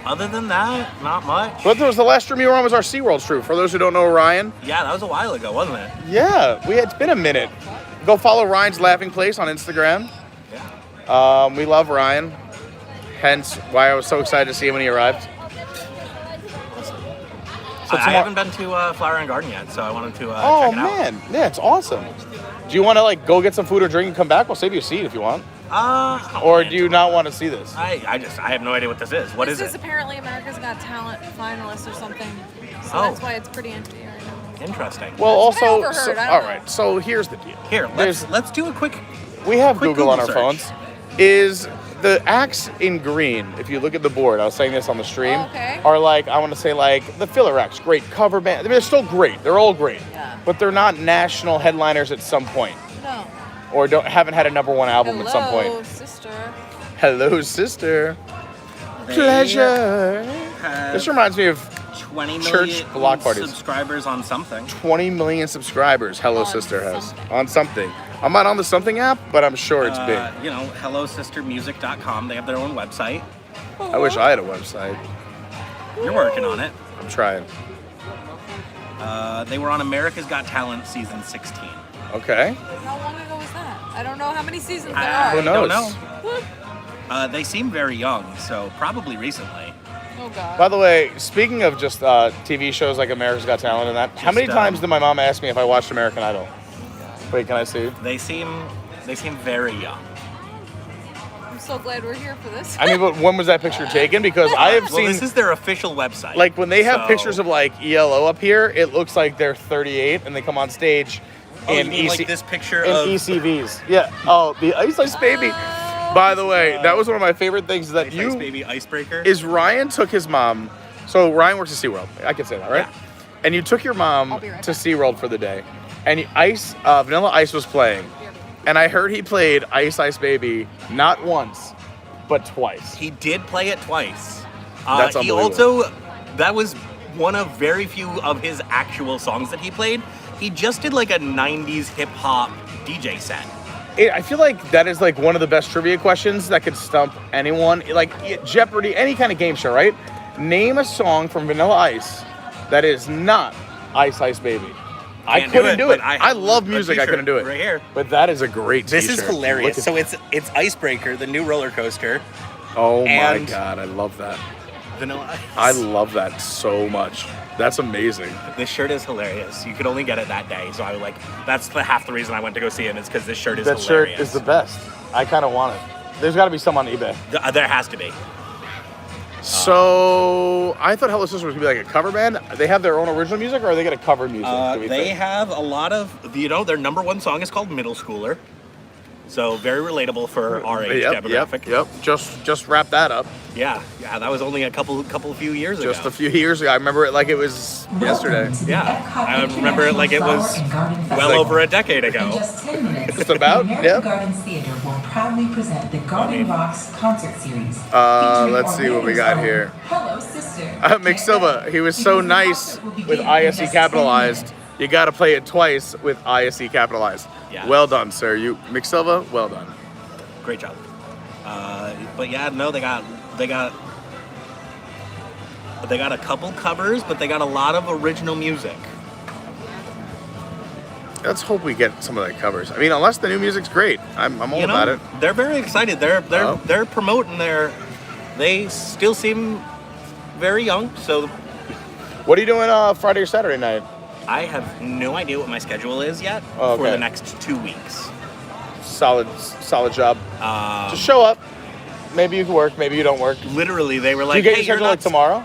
Other than that, not much. But there was the last stream you were on was our SeaWorld stream. For those who don't know Ryan. Yeah, that was a while ago, wasn't it? Yeah, it's been a minute. Go follow Ryan's Laughing Place on Instagram. Yeah. We love Ryan. Hence why I was so excited to see him when he arrived. So I haven't been to Flower and Garden yet, so I wanted to check it out. Oh man, yeah, it's awesome. Do you want to go get some food or drink and come back? We'll save you a seat if you want. Or do you not want to see this? I have no idea what this is. What is it? This is apparently America's Got Talent finalist or something. So that's why it's pretty empty right now. Interesting. Well, That's what I also, overheard, I don't all know. right. So here's the deal. Here, let's do a quick. We have Quick Google on our Google search. phones. Is the acts in green, if you look at the board, I was saying this on the stream, Oh, okay. are like, I want to say like the filler acts, great cover band. I mean, they're still great. They're all great. Yeah. But they're not national headliners at some point. No. Or haven't had a #1 album at some Hello, point. sister. Hello, sister. They Pleasure. have This reminds me of 20 church million block parties. subscribers on something. 20 million subscribers. Hello, On sister has something. on something. I'm not on the something app, but I'm sure it's big. You know, hellosistermusic.com. They have their own website. I wish I had a website. You're working on it. I'm trying. They were on America's Got Talent season 16. Okay. How long ago was that? I don't know how many seasons there I are. Who knows? don't know. They seem very young, so probably recently. Oh God. By the way, speaking of just TV shows like America's Got Talent and that, how many times did my mom ask me if I watched American Idol? Wait, can I see? They seem very young. I'm so glad we're here for this. I mean, but when was that picture taken? Because I have Well, seen, this is their official website. like, when they have so- pictures of, like, ELO up here, it looks like they're 38 and they come on stage Oh, in you mean like this picture in of ECVs. Yeah. Oh, the Ice Ice Baby. By the way, that was one of my favorite things that Ice you... Ice Baby Icebreaker. Is Ryan took his mom... So Ryan works at SeaWorld. I can say that, right? Yeah. And you took your mom I'll be right to back. SeaWorld for the day. And Vanilla Ice was playing. And I heard he played Ice Ice Baby not once, but twice. He did play it twice. That's he unbelievable. also, that was one of very few of his actual songs that he played. He just did like a 90s hip hop DJ set. I feel like that is like one of the best trivia questions that could stump anyone. Like Jeopardy, any kind of game show, right? Name a song from Vanilla Ice that is not Ice Ice Baby. I Can't couldn't do but it. I I have love a music. I t-shirt couldn't do it. right here. But that is a great This t-shirt. is hilarious. Look at- So it's Icebreaker, the new roller coaster. Oh my and- God, I love that. Vanilla Ice. I love that so much. That's amazing. This shirt is hilarious. You could only get it that day, so I like. That's half the reason I went to go see him is because this shirt is That hilarious. shirt is the best. I kind of want it. There's got to be some on eBay. There has to be. So I thought Hello Sister was gonna be like a cover band. They have their own original music, or are they gonna cover music? do we They think? have a lot of, their #1 song is called Middle Schooler. So very relatable for our age demographic. Yep. Just wrap that up. Yeah, that was only a few years ago. Just a few years ago. I remember it like it was yesterday. Yeah, I remember it like it was well Like- over a decade ago. Just 10 minutes, Just about, American yeah. Gardens Theater will proudly present the Garden Rocks concert series. Let's see what we got here. Hello, sister. Mick Silva, he was so nice with ISE capitalized. You got to play it twice with ISE capitalized. Yeah. Well done, sir. Mick Silva, well done. Great job. But yeah, no, they got a couple covers, but they got a lot of original music. Let's hope we get some of that covers. I mean, unless the new music's great, I'm all about it. They're very excited. They're Oh. promoting they still seem very young, so What are you doing Friday or Saturday night? I have no idea what my schedule is yet Oh, for okay. the next 2 weeks. Solid job. Just show up. Maybe you can work, maybe you don't work. Literally, they were Do like, you get "Hey, your schedule you're like not." tomorrow?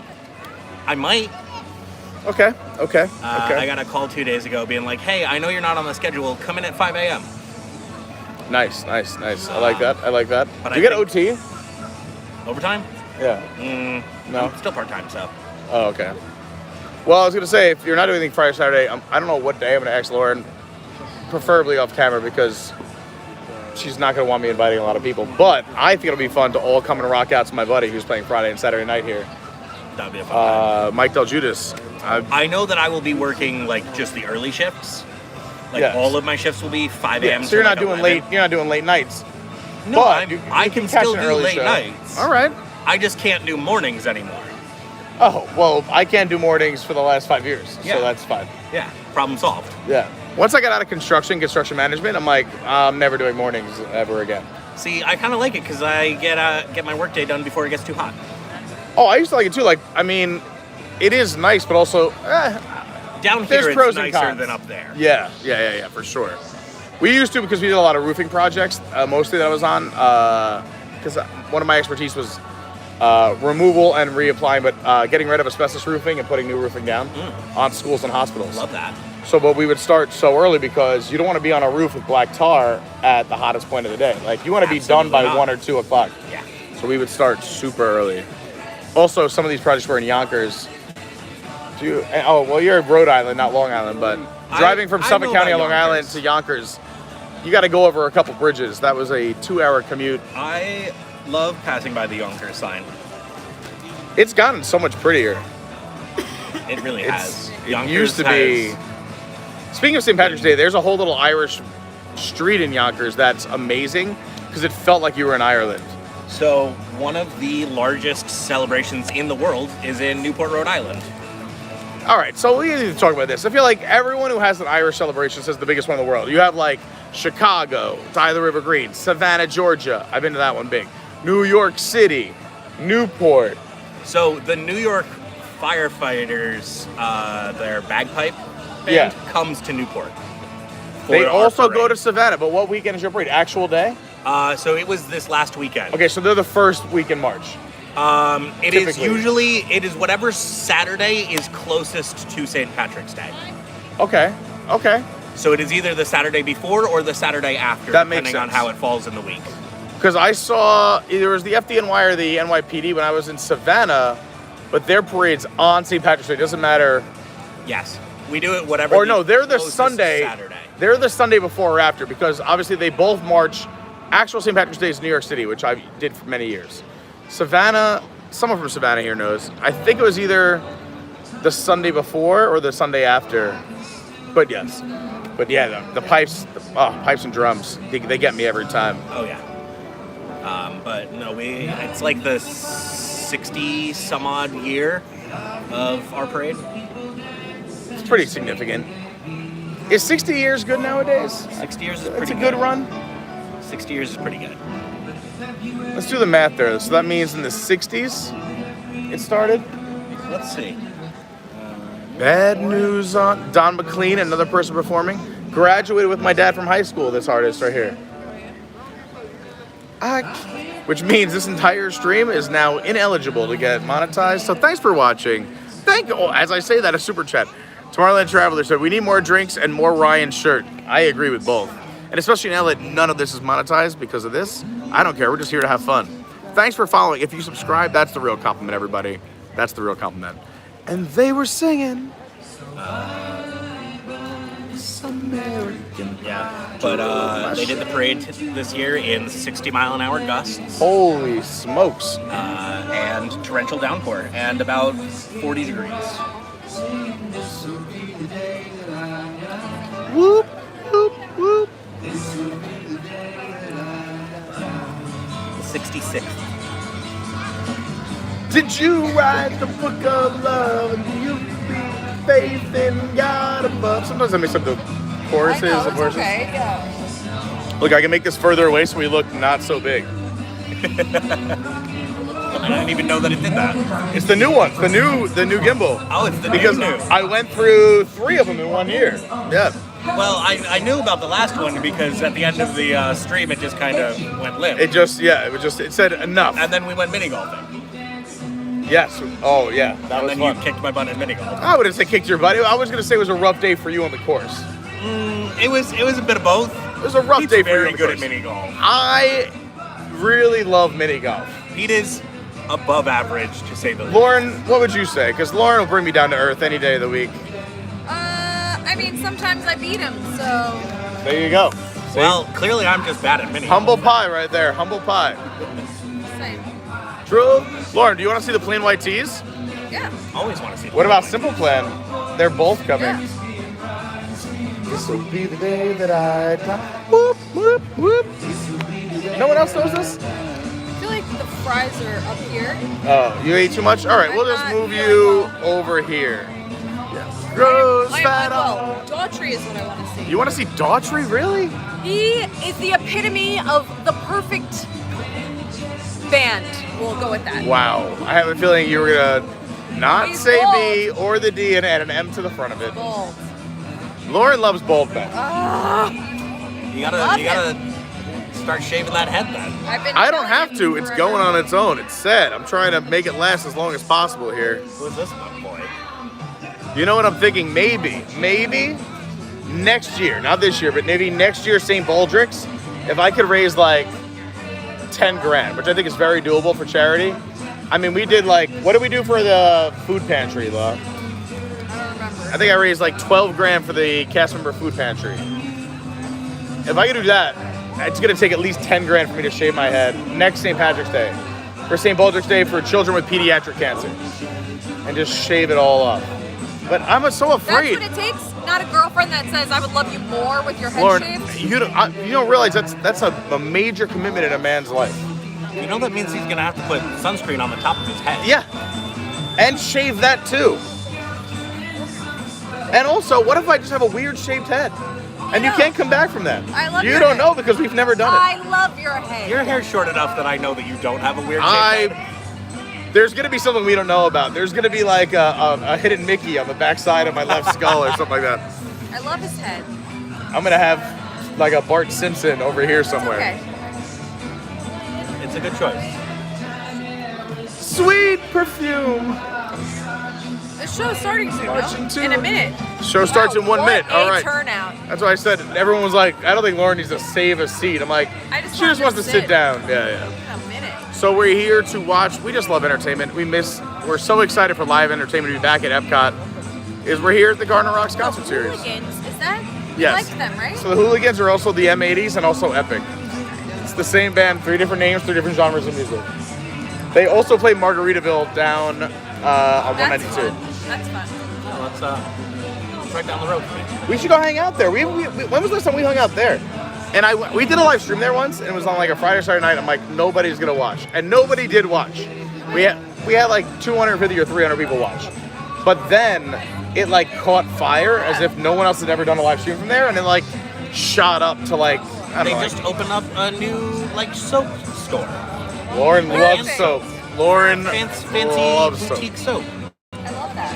I might. Okay. I got a call 2 days ago being like, "Hey, I know you're not on the schedule. Come in at 5 a.m." Nice. I like that. But Do you I get OT? Overtime? Yeah. No. I'm still part-time, so. Oh, okay. Well, I was gonna say, if you're not doing anything Friday, Saturday, I don't know what day I'm gonna ask Lauren, preferably off camera, because she's not gonna want me inviting a lot of people. But I think it'll be fun to all come and rock out to my buddy who's playing Friday and Saturday night here. That'd be a fun time. Mike Del Judas. I know that I will be working like just the early shifts. Like Yes. all of my shifts will be 5 a.m. So you're to, not like, doing 11. late. You're not doing late nights. No, But I you can catch still an do early late show. nights. All right. I just can't do mornings anymore. Oh well, I can't do mornings for the last 5 years, Yeah. so that's fine. Yeah, problem solved. Yeah. Once I got out of construction management, I'm like, I'm never doing mornings ever again. See, I kind of like it because I get my workday done before it gets too hot. Oh, I used to like it too. Like, I mean, it is nice, but also, Down there's here, pros it's and nicer cons. than up there. Yeah, for sure. We used to, because we did a lot of roofing projects, mostly that I was on, because one of my expertise was removal and reapplying, but getting rid of asbestos roofing and putting new roofing down on schools and hospitals. Love that. So, but we would start so early because you don't want to be on a roof with black tar at the hottest point of the day. Like, you want to be done by 1 or 2 o'clock. Yeah. So we would start super early. Also, some of these projects were in Yonkers. Oh, well, you're in Rhode Island, not Long Island, but driving from Suffolk County on Long Island to Yonkers, you got to go over a couple bridges. That was a 2-hour commute. I love passing by the Yonkers sign. It's gotten so much prettier. It really has. It used to be. Speaking of St. Patrick's Day, there's a whole little Irish street in Yonkers that's amazing because it felt like you were in Ireland. So one of the largest celebrations in the world is in Newport, Rhode Island. All right, so we need to talk about this. I feel like everyone who has an Irish celebration says the biggest one in the world. You have like Chicago, Tie the River Green, Savannah, Georgia. I've been to that one big. New York City, Newport. So the New York firefighters, their bagpipe band comes to Newport. They also go to Savannah, but what weekend is your parade? Actual day? So it was this last weekend. Okay, so they're the first week in March. It is usually, whatever Saturday is closest to St. Patrick's Day. Okay. So it is either the Saturday before or the Saturday after, depending on how it falls in the week. Because I saw, either it was the FDNY or the NYPD when I was in Savannah, but their parade's on St. Patrick's Day. It doesn't matter. Yes. We do it whatever. Or no, they're the Sunday. Saturday. They're the Sunday before or after, because obviously they both march. Actual St. Patrick's Day is New York City, which I did for many years. Savannah, someone from Savannah here knows. I think it was either the Sunday before or the Sunday after. But yes. But yeah, the pipes, pipes and drums, they get me every time. Oh yeah. But no, it's like the 60 some odd year of our parade. It's pretty significant. Is 60 years good nowadays? 60 years is pretty good. It's a good run? 60 years is pretty good. Let's do the math there. So that means in the 60s it started? Let's see. Bad news on Don McLean, another person performing. Graduated with my dad from high school, this artist right here. Which means this entire stream is now ineligible to get monetized. So thanks for watching. As I say that, a super chat. Tomorrowland Traveler said, we need more drinks and more Ryan's shirt. I agree with both. And especially now that none of this is monetized because of this, I don't care. We're just here to have fun. Thanks for following. If you subscribe, that's the real compliment, everybody. That's the real compliment. And they were singing. American. Yeah, but they did the parade this year in 60-mile-an-hour gusts. Holy smokes. And torrential downpour and about 40 degrees. Whoop, whoop, whoop. 66th. Did you write the book of love? And do you believe faith in God above? Sometimes I mix up the choruses and verses. Okay, yeah. Look, I can make this further away so we look not so big. I didn't even know that it did that. It's the new one, the new gimbal. Oh, it's the because new. I went through 3 of them in 1 year. Yeah. Well, I knew about the last one because at the end of the stream it just kind of went limp. It said enough. And then we went mini golfing. Yes. Oh yeah, that was fun. And then you kicked my butt in mini golf. I wouldn't say kicked your butt. I was gonna say it was a rough day for you on the course. It was a bit of both. It was a rough day for you. Very good at mini golf. I really love mini golf. Pete is above average, to say the least. Lauren, what would you say? Because Lauren will bring me down to earth any day of the week. I mean, sometimes I beat him, so. There you go. See? Well, clearly I'm just bad at mini golf. Humble pie right there. Humble pie. Same. True. Lauren, do you want to see the plain white tees? Yeah. Always want to see. What about Simple Plan? They're both coming. Yeah. This will be the day that I die. Whoop, whoop, whoop. No one else knows this? I feel like the fries are up here. Oh, you ate too much? All right, we'll just move you over here. Yes. Rose fat on. Daughtry is what I want to see. You want to see Daughtry? Really? He is the epitome of the perfect band. We'll go with that. Wow. I have a feeling you were going to not say bold. B or the D and add an M to the front of it. Bold. Lauren loves bold men. You gotta start shaving that head then. I don't have to. It's going on its own. It's set. I'm trying to make it last as long as possible here. Who's this one boy? You know what I'm thinking? Maybe next year, not this year, but maybe next year, St. Baldrick's, if I could raise like 10 grand, which I think is very doable for charity. I mean, we did like, what did we do for the food pantry, Law? I don't remember. I think I raised like 12 grand for the cast member food pantry. If I could do that, it's gonna take at least 10 grand for me to shave my head next St. Patrick's Day. For St. Baldrick's Day for children with pediatric cancer. And just shave it all off. But I'm so afraid. That's what it takes? Not a girlfriend that says, I would love you more with your head Lauren, shaved? you don't realize that's a major commitment in a man's life. You know that means he's gonna have to put sunscreen on the top of his head. Yeah. And shave that too. And also, what if I just have a weird shaved head? And you can't come back from that. I love You your don't head. know because we've never done it. I love your head. Your hair's short enough that I know that you don't have a weird shape head. There's gonna be something we don't know about. There's gonna be like a hidden Mickey on the backside of my left skull or something like that. I love his head. I'm gonna have like a Bart Simpson over here somewhere. Okay. It's a good choice. Sweet perfume. The show's starting soon, Marching no? to- In a minute. Show starts in 1 minute. All right. Turnout. That's why I said. Everyone was like, I don't think Lauren needs to save a seat. I'm like, I just she just want wants to to sit sit. down. Yeah. In a minute. So we're here to watch. We just love entertainment. We're so excited for live entertainment to be back at Epcot. We're here at the Garden Rocks concert series. Hooligans, is that? You Yes. like them, right? So the Hooligans are also the M80s and also Epic. It's the same band, 3 different names, 3 different genres of music. They also play Margaritaville down on That's 192. fun. That's fun. It's right down the road from me. We should go hang out there. When was the last time we hung out there? And we did a live stream there once, and it was on like a Friday or Saturday night. I'm like, nobody's gonna watch, and nobody did watch. We had like 250 or 300 people watch, but then it like caught fire as if no one else had ever done a live stream from there, and it like shot up to like I They don't know. just opened up a new like soap store. Lauren loves soap. Lauren Fancy loves soap. boutique soap. I love that.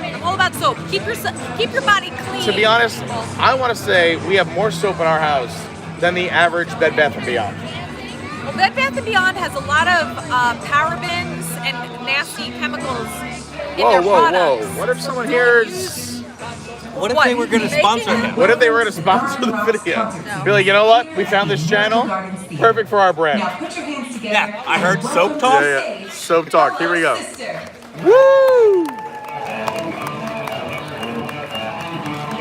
I'm all about soap. Keep your body clean. To be honest, I want to say we have more soap in our house than the average Bed Bath & Beyond. Well, Bed Bath & Beyond has a lot of parabens and nasty chemicals in their products. What if someone hears... What if they were going to sponsor him? What if they were going to sponsor the video? No. Be like, you know what? We found this channel. Perfect for our brand. Yeah, I heard soap talk. Yeah. Soap talk. Here we go. Woo!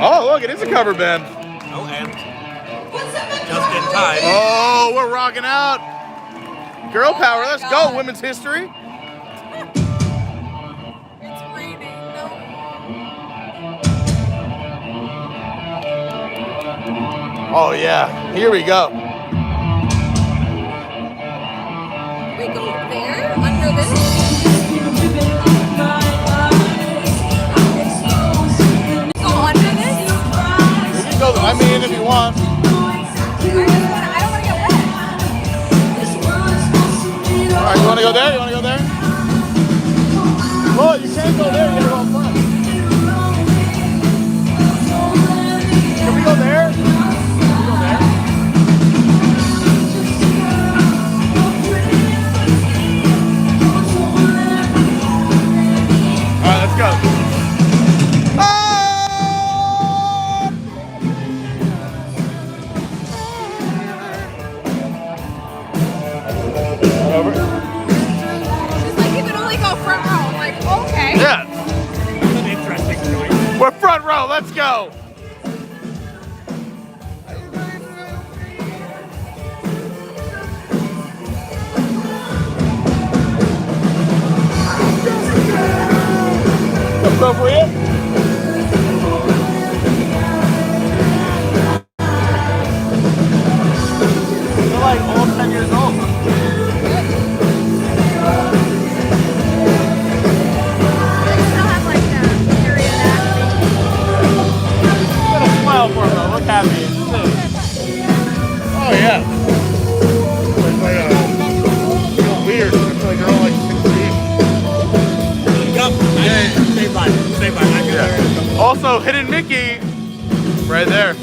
Oh, look, it is a cover band. Oh, and just in time. Oh, we're rocking out. Girl power. Let's go. Women's history. It's raining. No. Oh, yeah. Here we go. We go there under this. Go under this. You can go, I mean, if you want. I don't want to get wet. All right, you want to go there? You want to go there? Oh, you can't go there. You got to go up front. Can we go there? Can we go there? All right, let's go. Over. She's like, you can only go front row. I'm like, okay. Yeah. That's an interesting choice. We're front row. Let's go. Appropriate. They're like all 10 years old. They still have like that period acne. You gotta smile for him though. Look happy. Oh yeah. It's like feel weird. It's like they're all like 16. Yup. Stay by. Stay by. I can Also, Hidden Mickey, right there.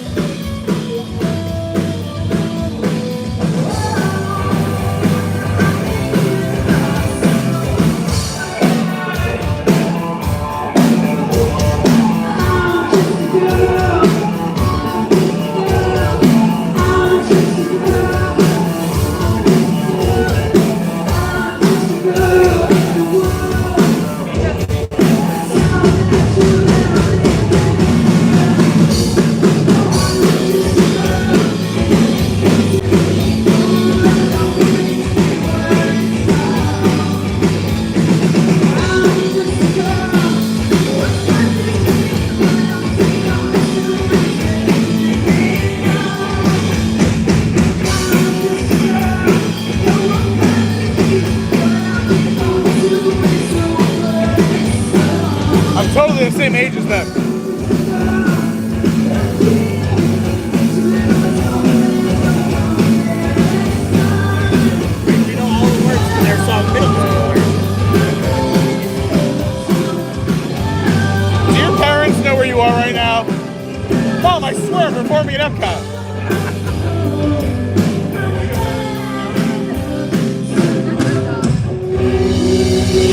film, I swear, performing at Epcot.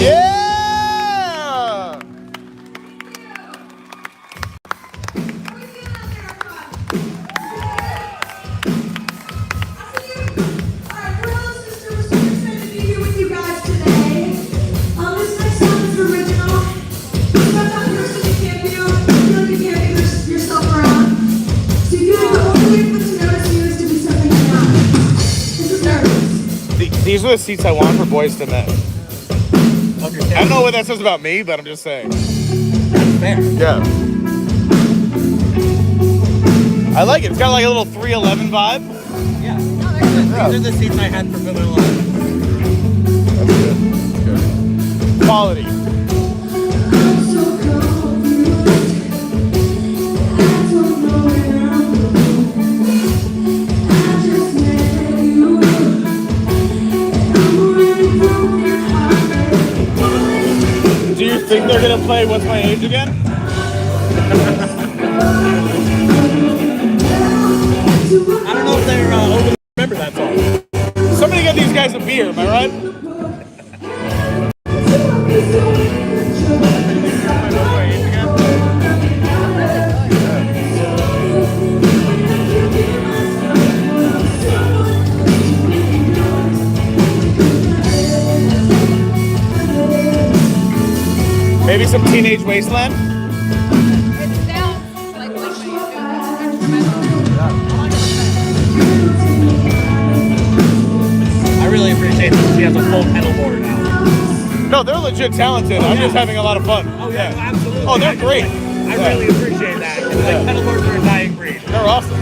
Yeah! These are the seats I want for Boys to Men. I don't know what that says about me, but I'm just saying. That's fair. Yeah. I like it. It's got like a little 311 vibe. Yeah. These are the seats I had for Vanilla. That's good. That's good. Quality. Do you think they're gonna play What's My Age again? I don't know if they're old enough to remember that song. Somebody get these guys a beer, am I right? Maybe some Teenage Wasteland? It's down like when you do I really appreciate that she has a full pedal board now. No, they're legit talented. I'm just having a lot of fun. Oh, yeah, absolutely. Oh, they're great. I really appreciate that. Like, pedal boards are a dying breed. They're awesome.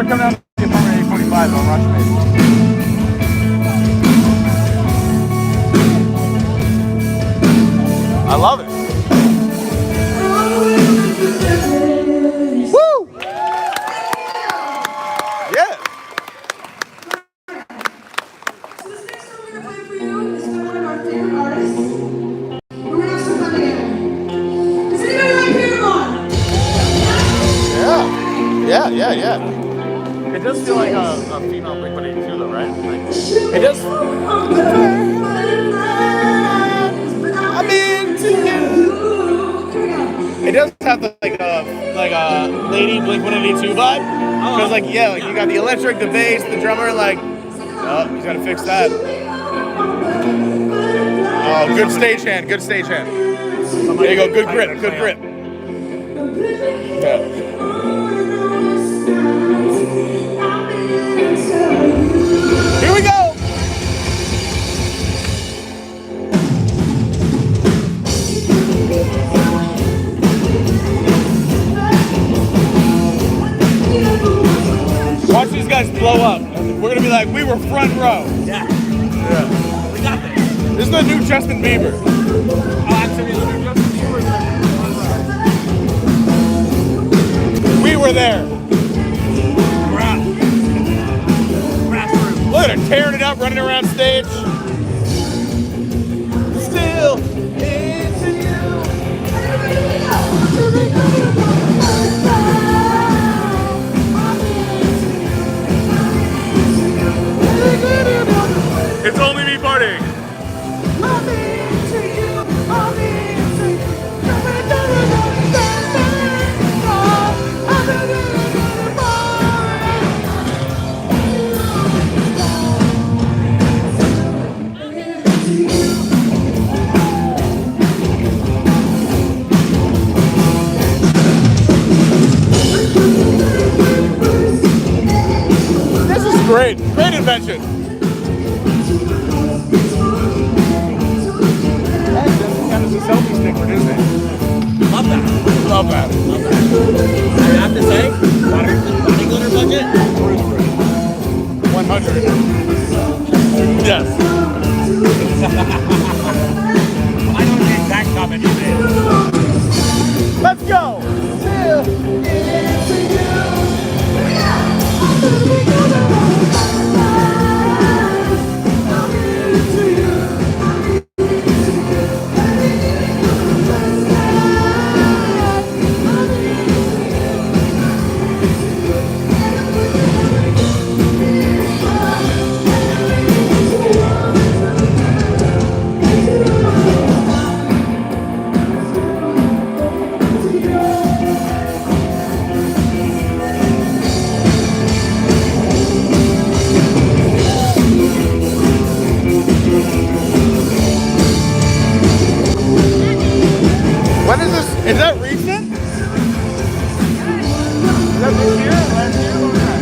Come down to the apartment 845 on Rush Base. I love it. Woo! Yeah. So this next song we're gonna play for you is by one of our favorite artists. We're gonna have some fun together. Does anybody like Paramore? Yeah. It does feel like a female Blink-182 though, right? Like, it does. I'm into you. It does have like a lady Blink-182 vibe. Cause like like you got the electric, the bass, the drummer, like oh, you gotta fix that. Oh, good stagehand. There you go, good grip. Yeah. Here we go! like we were front row. Yeah. Yeah. We got there. This is the new Justin Bieber. Oh, absolutely. The new Justin Bieber is We were there. We're out. Grassroots. Look at her tearing it up, running around stage. Still into you. It's only me partying. This is great. Great invention. That is a selfie stick for Disney. Love that. Love that. Love that. I have to say, body glitter budget, 100. Yes. I know the exact comment you made. Let's go. When is this? Is that recent? Is that this year? Last year? What was that?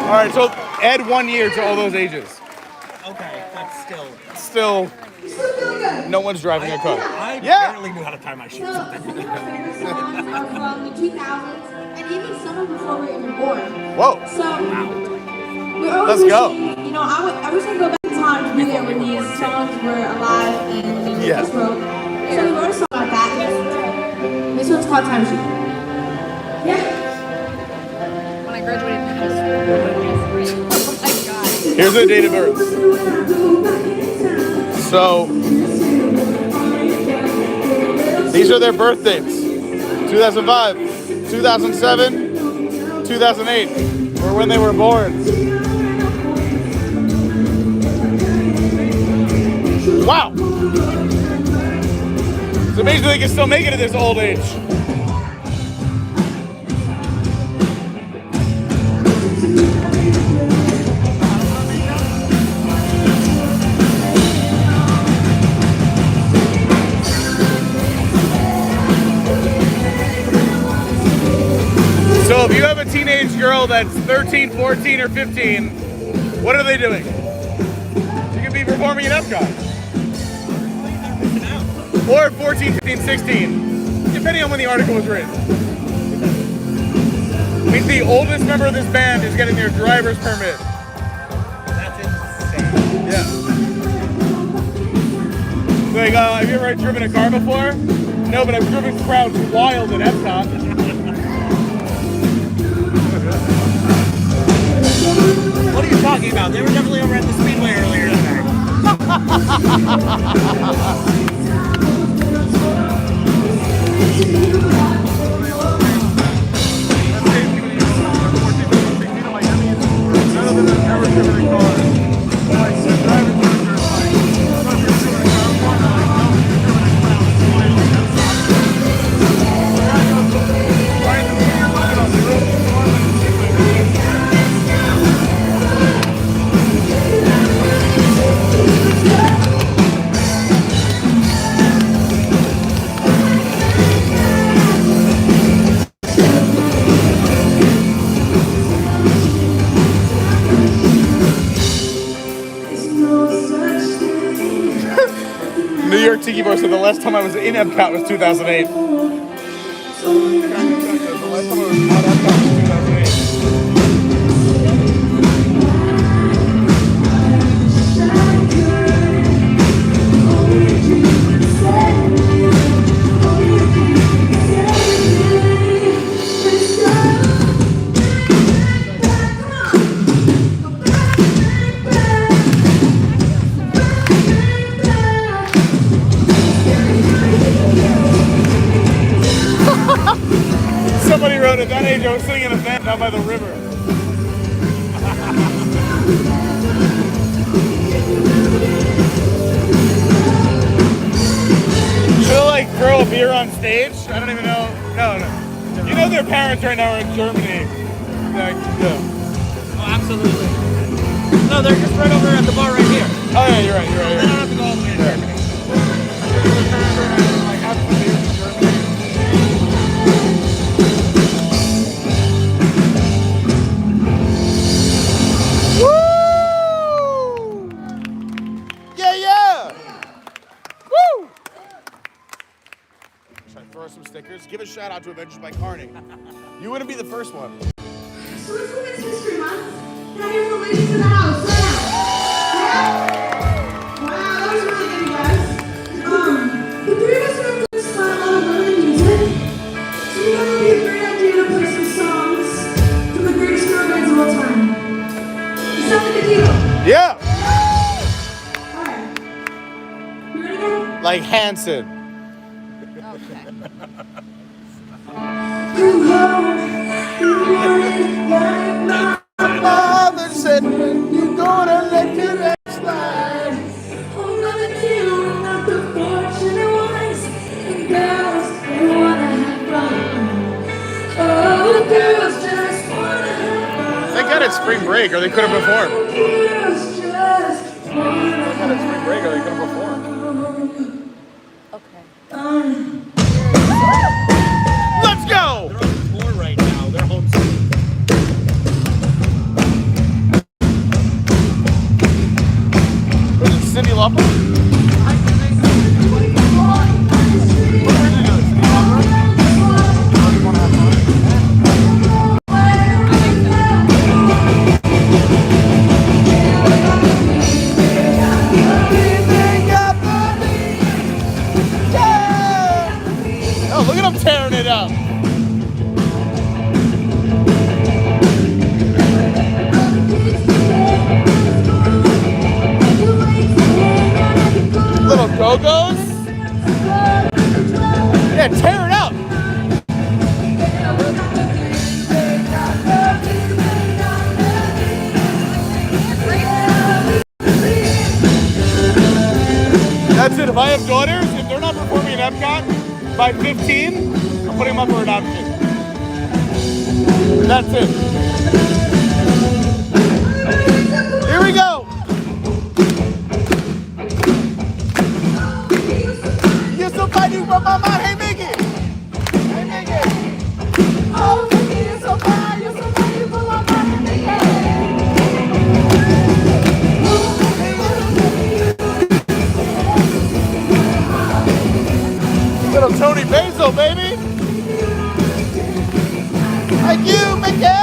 All right, so add 1 year to all those ages. Okay, that's Still, no one's driving a car. I Yeah. barely knew how to tie my shoes. From the 2000s, and even some of before we were even born. Whoa. So, we're always Let's go. wishing, you know, I wish I could go back in time to be there when these songs were alive and when Yeah. just wrote. So we wrote a song like that. This one's called Time Machine. Yeah. When I graduated from middle school. Oh my god. Here's the date of birth. So, these are their birth dates. 2005, 2007, 2008, or when they were born. Wow. It's amazing they can still make it at this old age. So if you have a teenage girl that's 13, 14, or 15, what are they doing? You could be performing at Epcot. Or 14, 15, 16, depending on when the article was written. Means the oldest member of this band is getting their driver's permit. That's insane. Yeah. Like, have you ever driven a car before? No, but I've driven crowds wild at Epcot. What are you talking about? They were definitely over at the Speedway earlier today. New York Tiki Bar said the last time I was in Epcot was 2008. The last time I was at Epcot was 2008. Somebody wrote at that age I was sitting in a van down by the river. Should I like throw a beer on stage? I don't even know. No. You know their parents right now are in Germany. Like, yeah. Oh, absolutely. No, they're just right over at the bar right here. Oh yeah, you're right. They don't have to go all the way to Germany. Some stickers. Give a shout out to Adventures by Carney. You wouldn't be the first one. So it's Women's History Month. Can I hear from ladies in the house right now? Yeah? Wow, that was really good, you guys. The three of us are going to style a lot of women music. So you know it would be a great idea to play some songs from the greatest girl bands of all time. Does that like a deal? Yeah. Alright. You ready, guys? Like Hanson. Father said, you're gonna let your ex slide. Oh, mother, deal not the fortunate ones. And girls, they wanna have fun. Oh, girls just wanna have fun. They got it spring break, or they couldn't perform. Girls just wanna They got it spring break, or they couldn't perform. Let's go! They're on tour right now. They're homesick. Was it Cyndi Lauper? Oh, look at them tearing it up. Little go-go's? Yeah, tear it up. That's it. If I have daughters, if they're not performing in Epcot by 15, I'm putting them up for adoption. That's it. Here we go. You're so funny, but my mind, hey, Mickey. Hey, Mickey. Oh, Mickey, you're so fine. You're so funny, but my mind, hey, Mickey. Little Tony Basil, baby. Like you, Mickey.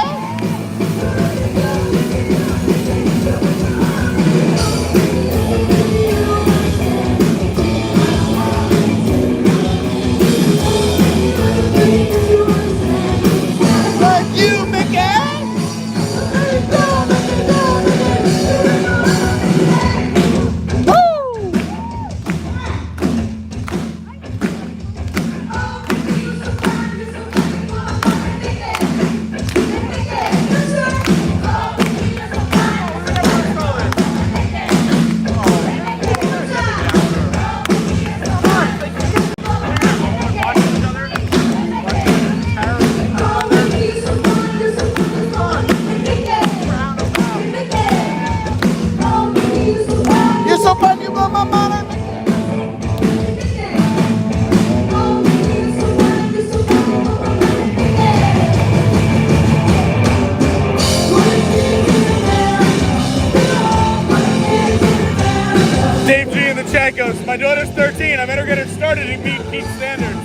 My daughter's 13. I better get her started and meet Pete's standards.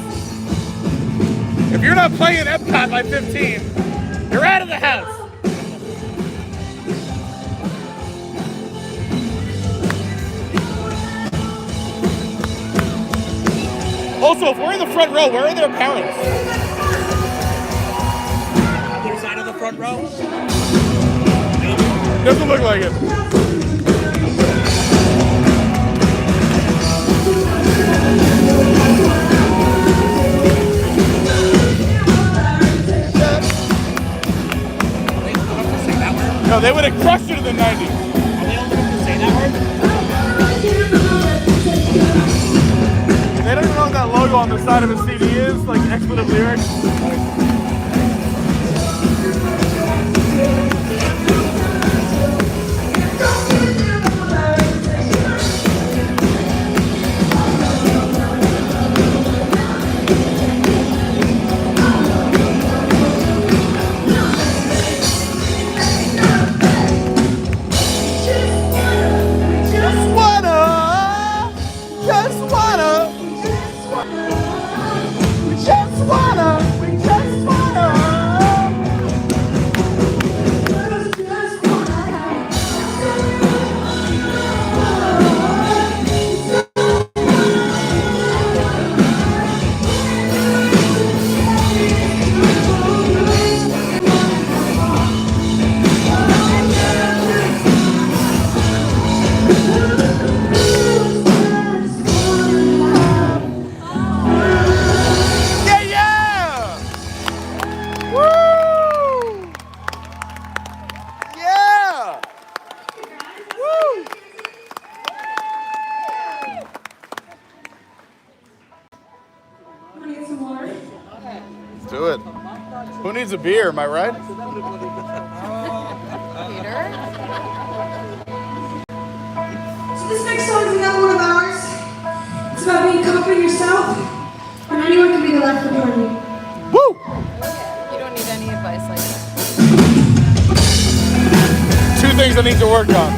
If you're not playing Epcot by 15, you're out of the house. Also, if we're in the front row, where are their parents? Other side of the front row? Doesn't look like it. No, they would have crushed it in the 90s. Are they old enough to say that word? They don't even know what that logo on the side of his CD is, like expletive lyrics. Do it. Who needs a beer, am I right? Peter? So this next song is another one of ours. It's about being confident in yourself, and anyone can be the life of the party. Woo! You don't need any advice like that. 2 things I need to work on.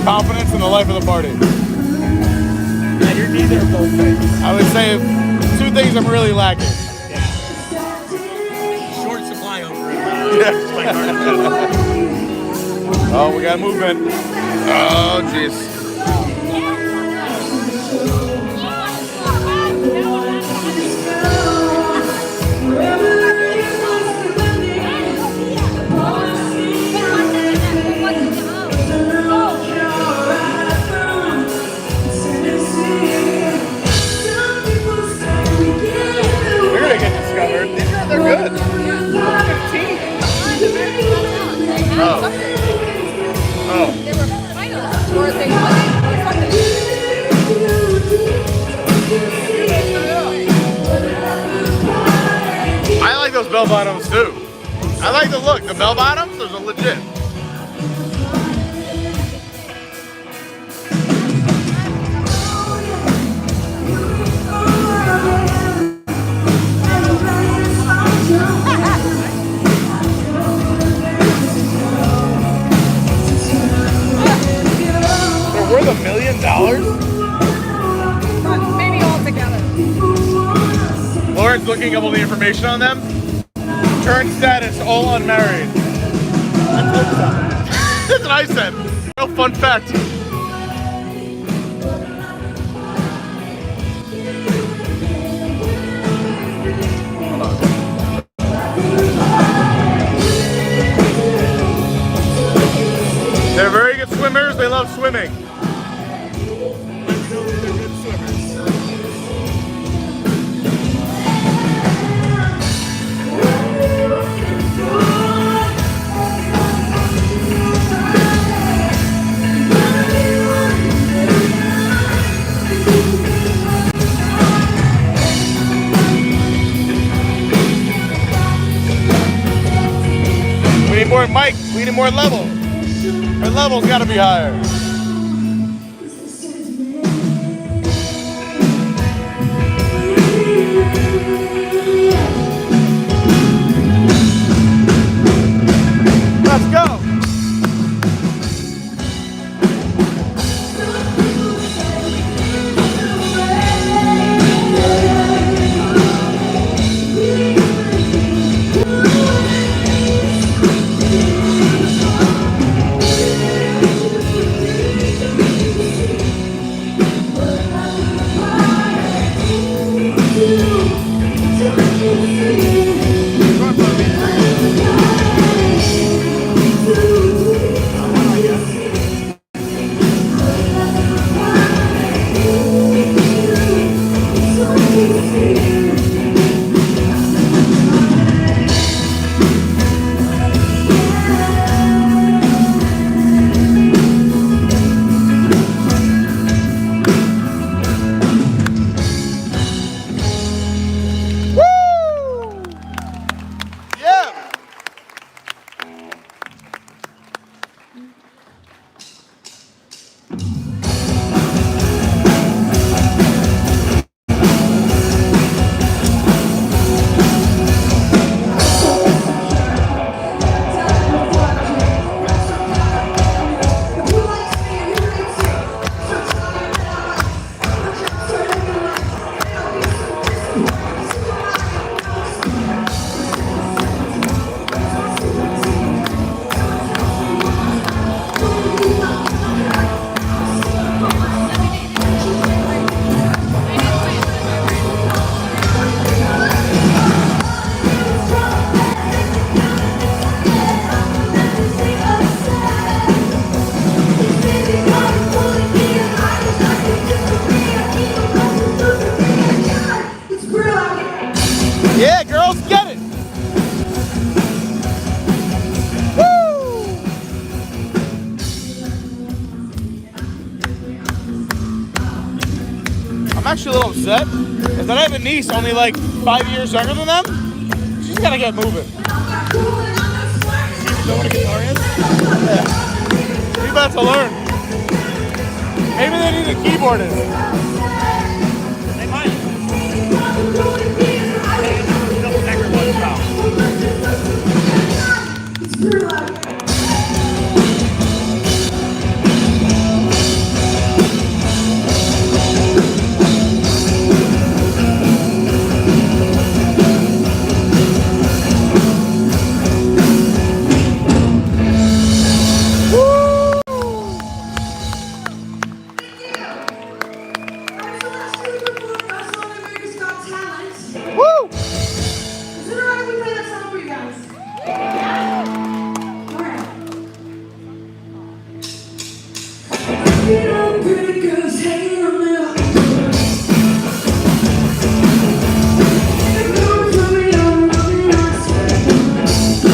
Confidence and the life of the party. Yeah, you're neither of those things. I would say 2 things I'm really lacking. Short supply over it. Oh, we got movement. Oh, jeez. They're gonna get discovered. They're good. 15. Oh. Oh. They were finalists, or they won. I like those bell bottoms too. I like the look. The bell bottoms, those are legit. They're worth $1 million? Maybe all together. Lauren's looking up all the information on them. Current status, all unmarried. That's what I said. No fun fact. They're very good swimmers. They love swimming. We need more mic. We need more level. Our level's got to be higher. Let's go. actually a little upset is that I have a niece only like 5 years younger than them. She's gotta get moving. You know what a guitar is? Yeah. She's about to learn. Maybe they need a keyboardist. They might. Double decker one style.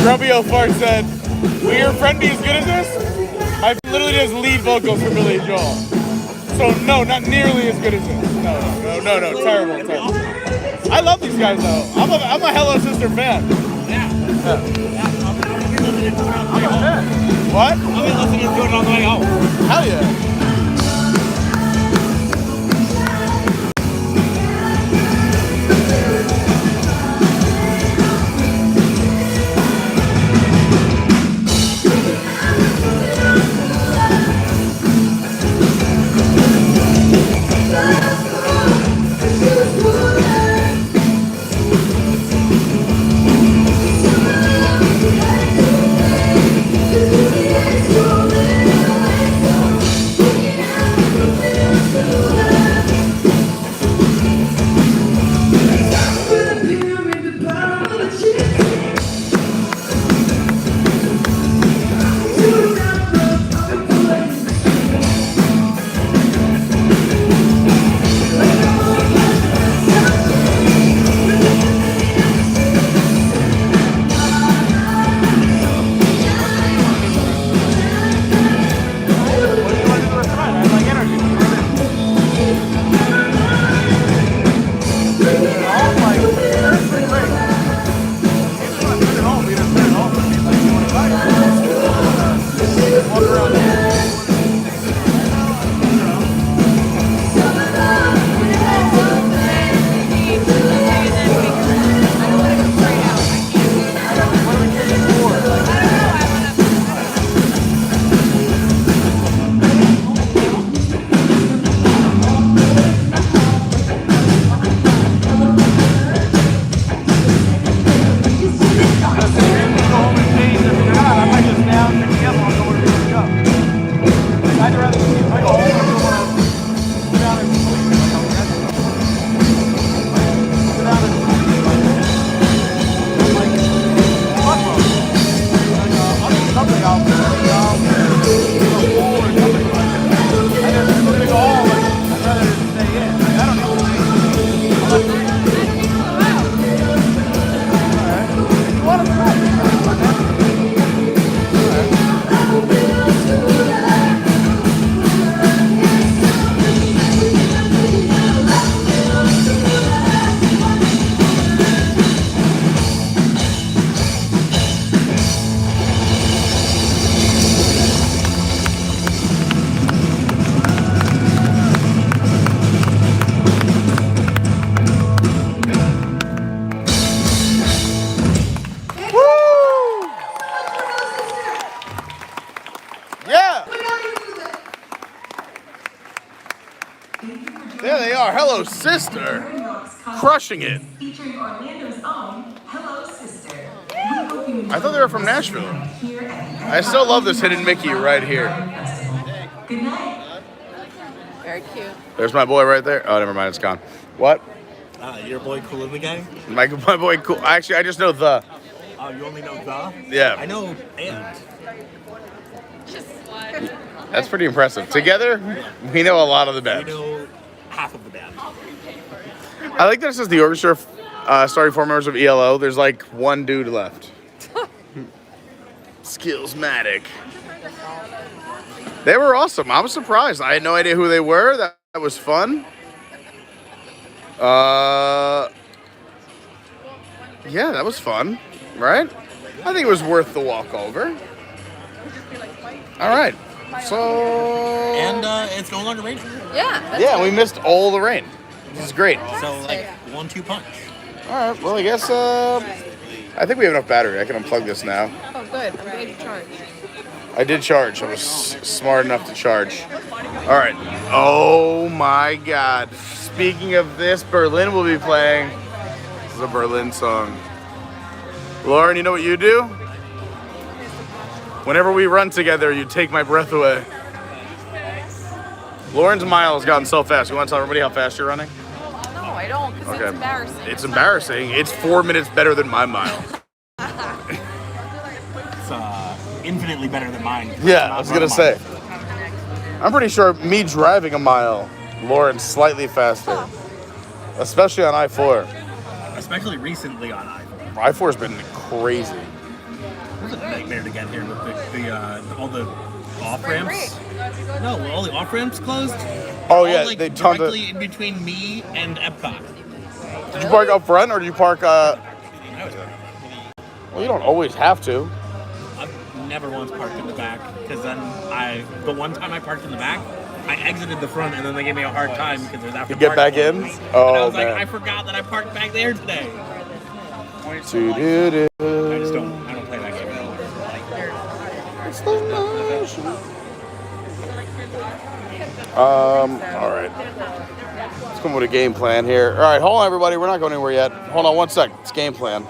Grumpy Fart said, will your friend be as good as this? I literally does lead vocals for Billy Joel. So no, not nearly as good as this. No, terrible. I love these guys though. I'm a Hello Sister fan. Yeah. What? I'll be listening to it on the way home. Hell yeah. There they are. Hello, sister. Crushing it. Featuring Orlando's own Hello Sister. I thought they were from Nashville. I still love this hidden Mickey right here. Good night. Very cute. There's my boy right there. Oh, never mind. It's gone. What? Your boy Cool in the gang? My boy Cool. Actually, I just know the. Oh, you only know the? Yeah. I know and. That's pretty impressive. Together, we know a lot of the bands. We know half of the band. I like that it says the orchestra starring 4 members of ELO. There's like 1 dude left. Skillsmatic. They were awesome. I was surprised. I had no idea who they were. That was fun. Yeah, that was fun, right? I think it was worth the walkover. All right, so And it's no longer raining. yeah, we missed all the rain. This is great. So like 1-2 punch. All right, well I guess I think we have enough battery. I can unplug this now. Oh, good. I'm ready to charge. I did charge. I was smart enough to charge. All right. Oh my God. Speaking of this, Berlin will be playing. This is a Berlin song. Lauren, you know what you do? Whenever we run together, you take my breath away. Lauren's mile has gotten so fast. You want to tell everybody how fast you're running? No, I don't, because it's embarrassing. It's embarrassing. It's 4 minutes better than my mile. It's infinitely better than mine. Yeah, I was going to say. I'm pretty sure me driving a mile, Lauren's slightly faster. Especially on I-4. Especially recently on I-4. I-4's been crazy. It was a nightmare to get here with all the off-ramps. No, all the off-ramps closed. Oh yeah, like they turned directly in between me and Epcot. Did you park up front or did you park Well, you don't always have to. I've never once parked in the back because then the one time I parked in the back, I exited the front and then they gave me a hard time because there's after. You get back in? Oh, and I was man. like, I forgot that I parked back there today. I just don't play that game anymore. All right. Let's come with a game plan here. All right, hold on, everybody. We're not going anywhere yet. Hold on one sec. It's game plan.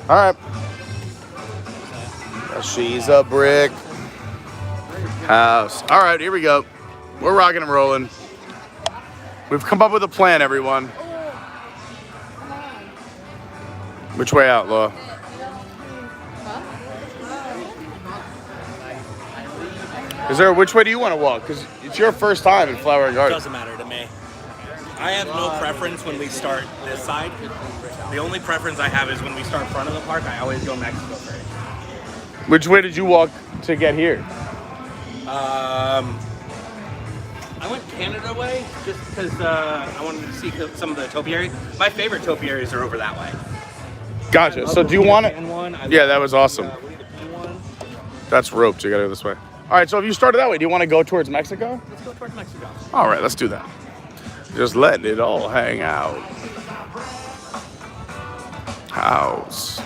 All right. She's a brick. House. All right, here we go. We're rocking and rolling. We've come up with a plan, everyone. Which way out, Laura? Is there which way do you want to walk? Because it's your first time in Flower and Garden. Doesn't matter to me. I have no preference when we start this side. The only preference I have is when we start front of the park, I always go Mexico first. Which way did you walk to get here? I went Canada way just because I wanted to see some of the topiaries. My favorite topiaries are over that way. Gotcha. So do you want to? Yeah, that was awesome. That's roped. You gotta go this way. All right. So if you started that way, do you want to go towards Mexico? Let's go towards Mexico. All right. Let's do that. Just letting it all hang out. House.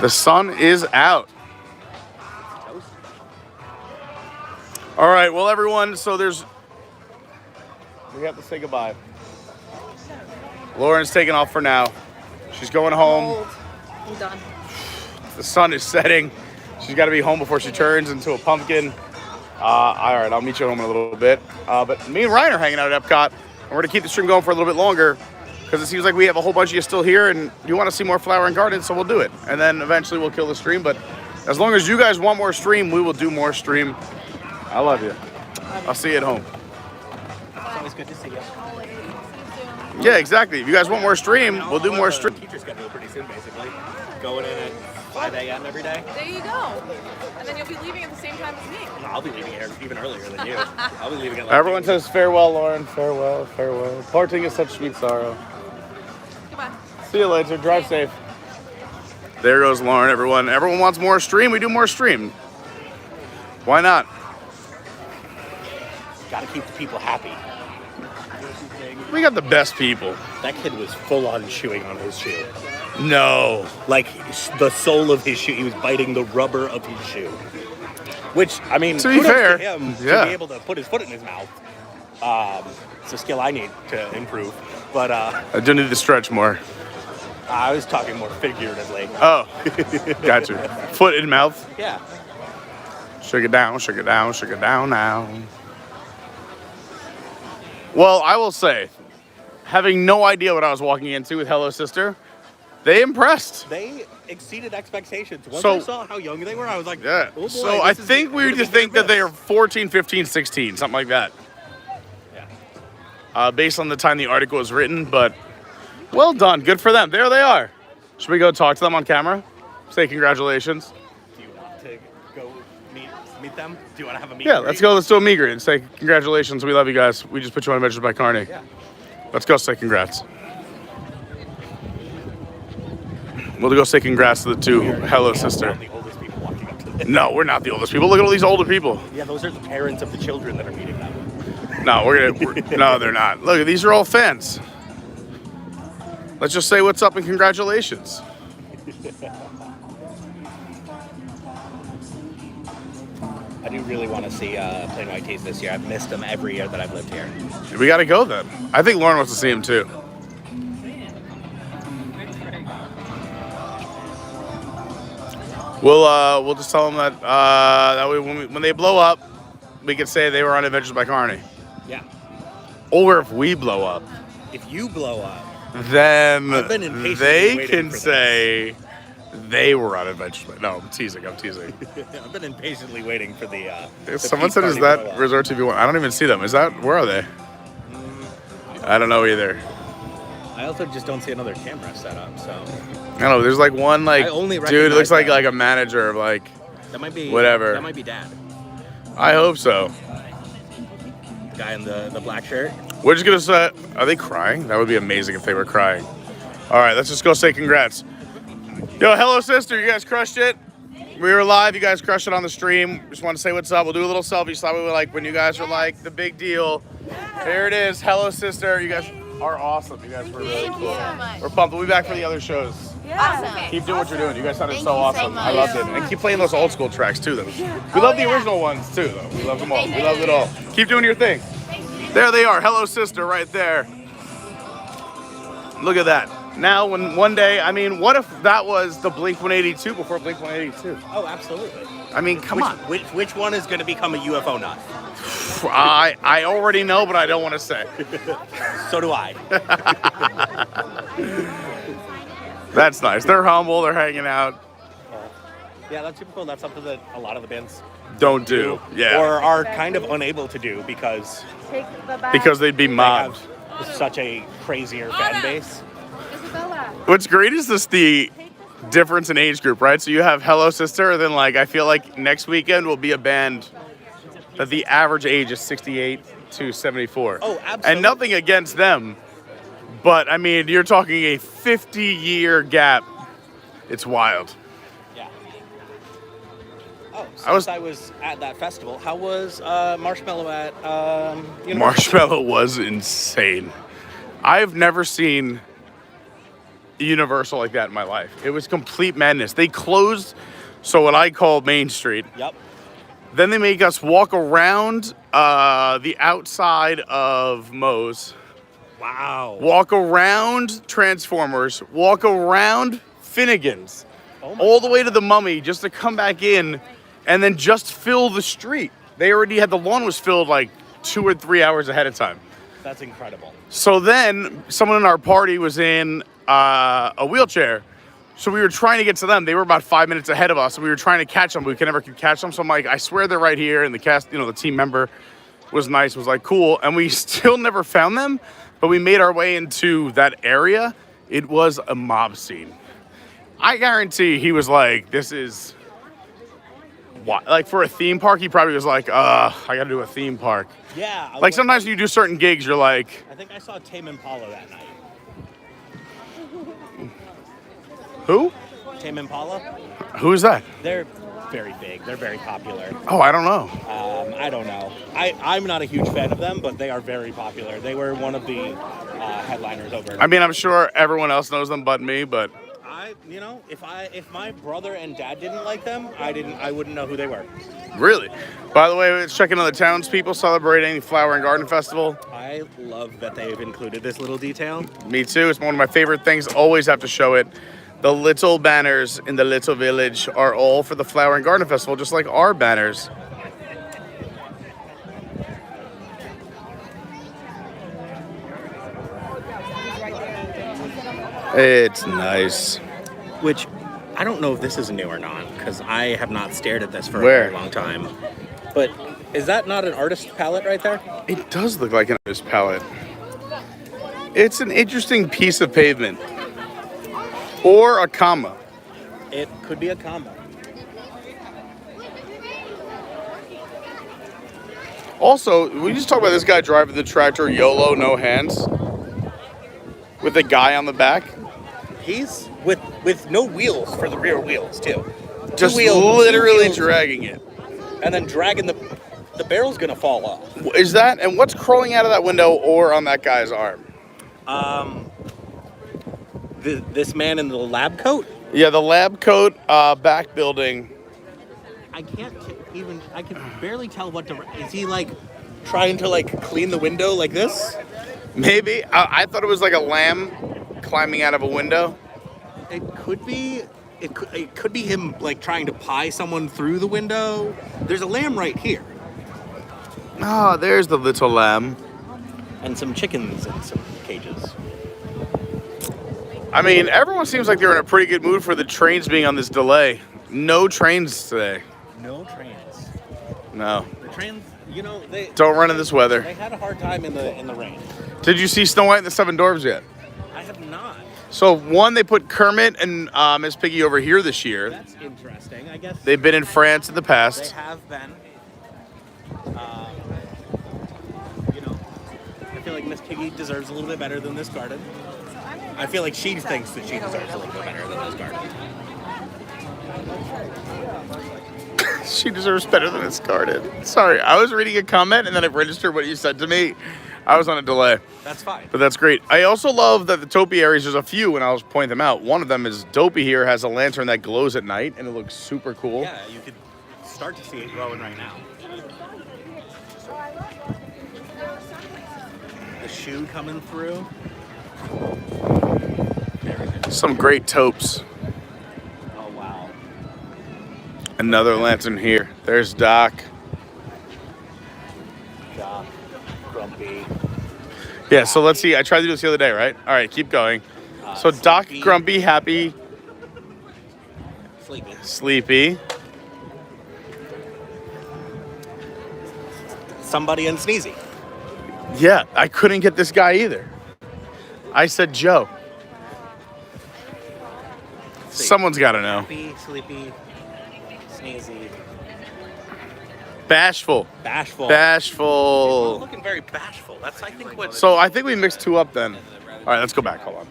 The sun is out. All right, well, everyone, so we have to say goodbye. Lauren's taking off for now. She's going home. I'm done. The sun is setting. She's got to be home before she turns into a pumpkin. All right, I'll meet you home in a little bit. But me and Ryan are hanging out at Epcot, and we're going to keep the stream going for a little bit longer because it seems like we have a whole bunch of you still here, and you want to see more Flower and Garden, so we'll do it. And then eventually we'll kill the stream, but as long as you guys want more stream, we will do more stream. I love you. I'll see you at home. It's always good to see you. Yeah, exactly. If you guys want more stream, we'll do more stream. Teacher schedule pretty soon, basically. Going in at 5 a.m. every day. There you go. And then you'll be leaving at the same time as me. I'll be leaving here even earlier than you. I'll be leaving at like Everyone says farewell, Lauren. Farewell, farewell. Parting is such sweet sorrow. Goodbye. See you later. Drive safe. There goes Lauren, everyone. Everyone wants more stream. We do more stream. Why not? Gotta keep the people happy. We got the best people. That kid was full on chewing on his shoe. No. Like the sole of his shoe. He was biting the rubber of his shoe. Which, I mean, to be fair, to him yeah. to be able to put his foot in his mouth. It's a skill I need to improve. But I do need to stretch more. I was talking more figuratively. Oh, got you. Foot in mouth? Yeah. Sugar down, sugar down, sugar down now. Well, I will say, having no idea what I was walking into with Hello Sister, they impressed. They exceeded expectations. Once So- I saw how young they were, I was like, Yeah. oh boy, So I think we just think that they are 14, 15, 16, something like that. Yeah. Based on the time the article was written, but well done. Good for them. There they are. Should we go talk to them on camera? Say congratulations. Do you want to go meet them? Do you want to have a meet? Yeah, and let's greet? go. Let's do a meet and say congratulations. We love you guys. We just put you on Adventures by Carney. Yeah. Let's go say congrats. We'll go say congrats to the two Hello Sister. The oldest people walking up to them. No, we're not the oldest people. Look at all these older people. Yeah, those are the parents of the children that are meeting them. No, no, they're not. Look, these are all fans. Let's just say what's up and congratulations. I do really want to see Plain White Tees this year. I've missed them every year that I've lived here. We got to go then. I think Lauren wants to see him too. We'll just tell them that way when they blow up, we can say they were on Adventures by Carney. Yeah. Or if we blow up, If you blow up, then I've been impatiently they waiting can for this. say they were on Adventures by. No, I'm teasing. I've been impatiently waiting for the Someone peak said, "Is party that blow up. Resort TV One?" I don't even see them. Is that where are they? I don't know either. I also just don't see another camera set up, so I don't know. There's like one I only dude. It looks recognize like a manager of like that might be whatever. That might be Dad. I hope so. The guy in the black shirt. We're just gonna say, are they crying? That would be amazing if they were crying. All right, let's just go say congrats. Yo, Hello Sister, you guys crushed it. We were live. You guys crushed it on the stream. Just want to say what's up. We'll do a little selfie so that we were like when you guys are like the big deal. Here it is, Hello Sister. You guys are awesome. You guys were really cool. We're pumped. We'll be back for the other shows. Awesome. Keep doing what you're doing. You guys sounded Thank so you so awesome. I much. loved it. And keep playing those old school tracks too, though. We love the original ones too, though. We love them all. We loved it all. Keep doing your thing. There they are. Hello Sister right there. Look at that. Now, when one day, I mean, what if that was the Blink 182 before Blink 182? Oh, absolutely. I mean, come on. Which one is going to become a UFO nut? I already know, but I don't want to say. So do I. That's nice. They're humble. They're hanging out. Yeah, that's super cool. That's something that a lot of the bands don't do. Yeah. Or are kind of unable to do because they'd be mobbed. They have such a crazier fan base. What's great is the difference in age group, right? So you have Hello Sister, then like I feel like next weekend will be a band that the average age is 68 to 74. Oh, absolutely. And nothing against them, but I mean, you're talking a 50-year gap. It's wild. Yeah. Oh, since I was at that festival, how was Marshmallow at Universal? Marshmallow was insane. I've never seen Universal like that in my life. It was complete madness. They closed, so what I call Main Street. Yep. Then they make us walk around the outside of Moe's. Wow. Walk around Transformers. Walk around Finnegan's. All the way to the Mummy just to come back in and then just fill the street. They already had, the lawn was filled like 2 or 3 hours ahead of time. That's incredible. So then someone in our party was in a wheelchair. So we were trying to get to them. They were about 5 minutes ahead of us. And we were trying to catch them, but we could never catch them. So I'm like, I swear they're right here. And the cast, the team member was nice, was like, cool. And we still never found them, but we made our way into that area. It was a mob scene. I guarantee he was like, this is, what? Like for a theme park, he probably was like, I gotta do a theme park. Yeah. Like sometimes when you do certain gigs, you're like. I think I saw Tame Impala that night. Who? Tame Impala. Who's that? They're very big. They're very popular. Oh, I don't know. I don't know. I'm not a huge fan of them, but they are very popular. They were one of the headliners over. I mean, I'm sure everyone else knows them but me, but. If my brother and dad didn't like them, I wouldn't know who they were. Really? By the way, let's check in on the townspeople celebrating Flower and Garden Festival. I love that they've included this little detail. Me too. It's one of my favorite things. Always have to show it. The little banners in the little village are all for the Flower and Garden Festival, just like our banners. It's nice. Which, I don't know if this is new or not, because I have not stared at this for a Where? very long time. But is that not an artist palette right there? It does look like an artist palette. It's an interesting piece of pavement. Or a comma. It could be a comma. Also, we just talk about this guy driving the tractor YOLO, no hands, with a guy on the back. He's with no wheels for the rear wheels too. Just literally dragging it. And then dragging the barrel's gonna fall off. Is that, and what's crawling out of that window or on that guy's arm? This man in the lab coat? Yeah, the lab coat, back building. I can barely tell is he like trying to like clean the window like this? Maybe. I thought it was like a lamb climbing out of a window. It could be. It could be him like trying to pie someone through the window. There's a lamb right here. Ah, there's the little lamb. And some chickens in some cages. I mean, everyone seems like they're in a pretty good mood for the trains being on this delay. No trains today. No trains. No. The trains, they don't run in this weather. They had a hard time in the rain. Did you see Snow White and the Seven Dwarfs yet? I have not. So one, they put Kermit and Miss Piggy over here this year. That's interesting. I guess they've been in France in the past. They have been. I feel like Miss Piggy deserves a little bit better than this garden. I feel like she thinks that she deserves a little bit better than this garden. She deserves better than this garden. Sorry, I was reading a comment and then I registered what you said to me. I was on a delay. That's fine. But that's great. I also love that the topiaries, there's a few, and I'll just point them out. One of them is Dopey here, has a lantern that glows at night, and it looks super cool. Yeah, you could start to see it glowing right now. The shoe coming through. Some great taupes. Oh, wow. Another lantern here. There's Doc. Jock, Grumpy. Yeah, so let's see. I tried to do this the other day, right? All right, keep going. So Doc, Sleepy. Grumpy, Happy, Sleepy. Sleepy. Somebody and Sneezy. Yeah, I couldn't get this guy either. I said Joe. Someone's got to know. Happy, Sleepy, Sneezy. Bashful. Bashful. Bashful. Looking very bashful. That's, I think, what... So I think we mixed two up then. All right, let's go back. Hold on.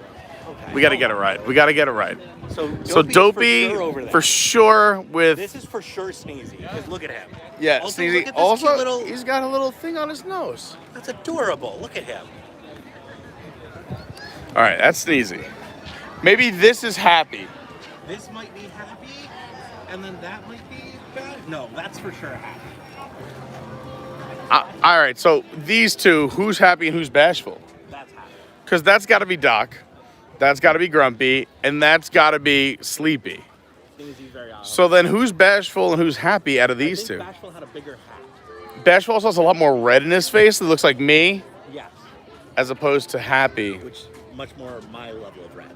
Okay. We got to get it right. We got to get it right. So Dopey, for sure with... This is for sure Sneezy, because look at him. Yeah, Also, Sneezy. look at this Also, cute little... he's got a little thing on his nose. That's adorable. Look at him. All right, that's Sneezy. Maybe this is Happy. This might be Happy, and then that might be bad. No, that's for sure Happy. All right, so these two, who's Happy and who's Bashful? That's Happy. Because that's got to be Doc, that's got to be Grumpy, and that's got to be Sleepy. Sneezy's very odd. So then who's Bashful and who's Happy out of these two? Bashful had a bigger hat. Bashful also has a lot more red in his face that looks like me, Yes. as opposed to Happy. Which much more my level of red.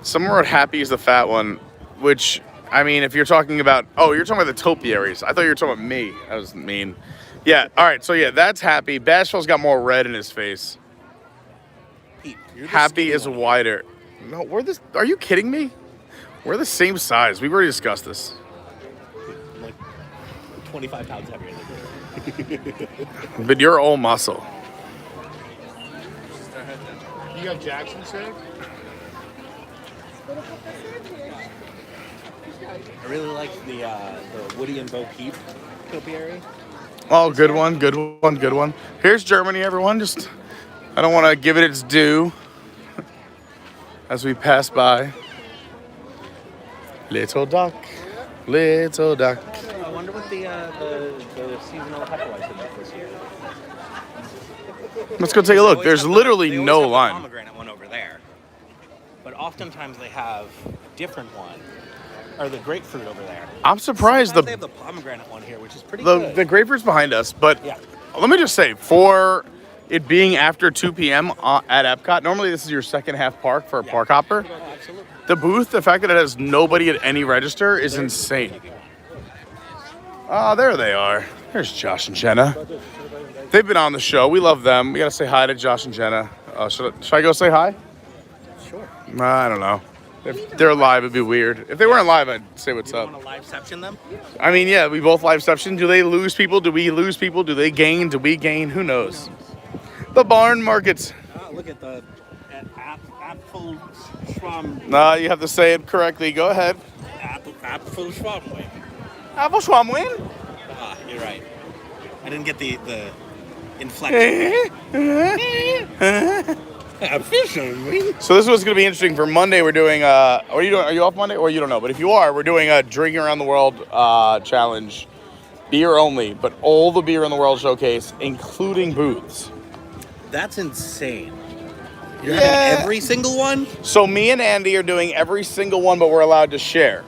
Somewhere at Happy is the fat one, which, I mean, if you're talking about, oh, you're talking about the topiaries. I thought you were talking about me. That was mean. Yeah, all right, so yeah, that's Happy. Bashful's got more red in his face. Pete, you're the Happy skinny is one. wider. No, are you kidding me? We're the same size. We've already discussed this. I'm like 25 pounds heavier than you. But you're all muscle. You got Jackson saved? I really like the Woody and Bo Peep topiary. Oh, good one, good one, good one. Here's Germany, everyone. Just, I don't want to give it its due as we pass by. Little duck, little duck. I wonder what the seasonal Hefeweizen is this year. Let's go take a look. There's literally they no always have line. The pomegranate one over there, but oftentimes they have a different one, or the grapefruit over there. I'm surprised Sometimes they have the pomegranate one here, which is pretty the good. grapefruit's behind us, but Yeah. let me just say, for it being after 2 p.m. At Epcot, normally this is your second half park for a park hopper. Oh, absolutely. The booth, the fact that it has nobody at any register is insane. Oh, there they are. There's Josh and Jenna. They've been on the show. We love them. We gotta say hi to Josh and Jenna. Should I go say hi? Sure. I don't know. If they're live, it'd be weird. If they weren't live, I'd say what's You up. want to liveception them? I mean, yeah, we both liveception. Do they lose people? Do we lose people? Do they gain? Do we gain? Who knows? The barn markets. Look at the apple schwamm. No, you have to say it correctly. Go ahead. Apple schwamm. Apple Schwamwin? Ah, you're right. I didn't get the inflection. So this was going to be interesting for Monday. We're doing, what are you doing? Are you off Monday? Or you don't know. But if you are, we're doing a Drinking Around the World challenge. Beer only, but all the beer in the world showcase, including booths. That's insane. You're having every single one? So me and Andy are doing every single one, but we're allowed to share.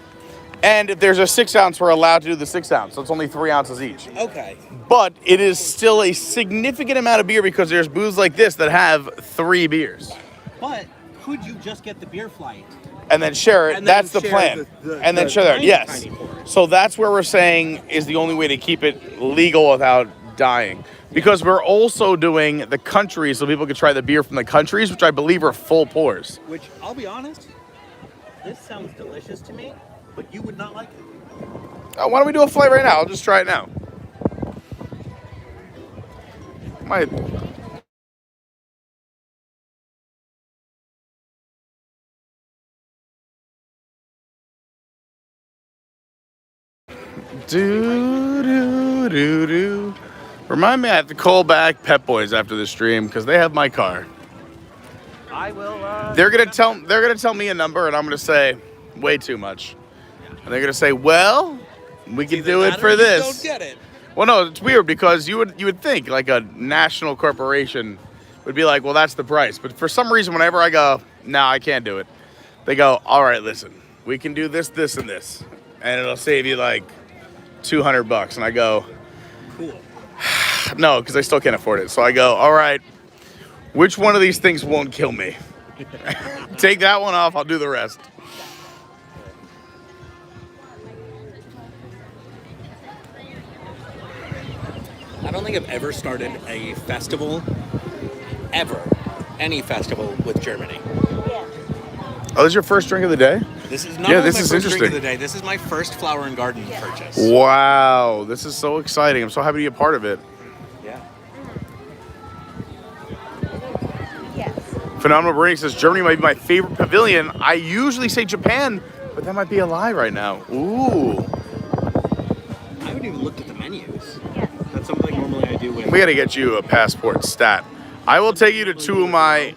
And if there's a 6 ounce, we're allowed to do the 6 ounce. So it's only 3 ounces each. Okay. But it is still a significant amount of beer because there's booths like this that have 3 beers. But could you just get the beer flight? And then share it. And then That's the share plan. And then the share that. tiny, Yes. tiny pour. So that's where we're saying is the only way to keep it legal without dying. Because we're also doing the countries so people can try the beer from the countries, which I believe are full pours. Which, I'll be honest, this sounds delicious to me, but you would not like it. Oh, why don't we do a flight right now? I'll just try it now. My... Do. Remind me I have to call back Pep Boys after the stream because they have my car. I will. They're gonna tell me a number and I'm gonna say way too much, and they're gonna say, well, we can do it for this. Don't get it. Well, no, it's weird because you would think like a national corporation would be like, well, that's the price. But for some reason, whenever I go, No, I can't do it. They go, all right, listen, we can do this, this, and this, and it'll save you like $200. And I go, Cool. no, because I still can't afford it. So I go, all right, which one of these things won't kill me? Take that one off, I'll do the rest. I don't think I've ever started a festival, ever, any festival with Germany. Oh, this is your first drink of the day? This is not Yeah, only this my is first drink of interesting. the day. This is my first flower and garden purchase. Wow, this is so exciting. I'm so happy to be a part of it. Yeah. Phenomenal Bernie says Germany might be my favorite pavilion. I usually say Japan, but that might be a lie right now. Ooh. I haven't even looked at the menus. That's something normally I do with. We gotta get you a passport stat. I will take you to two of my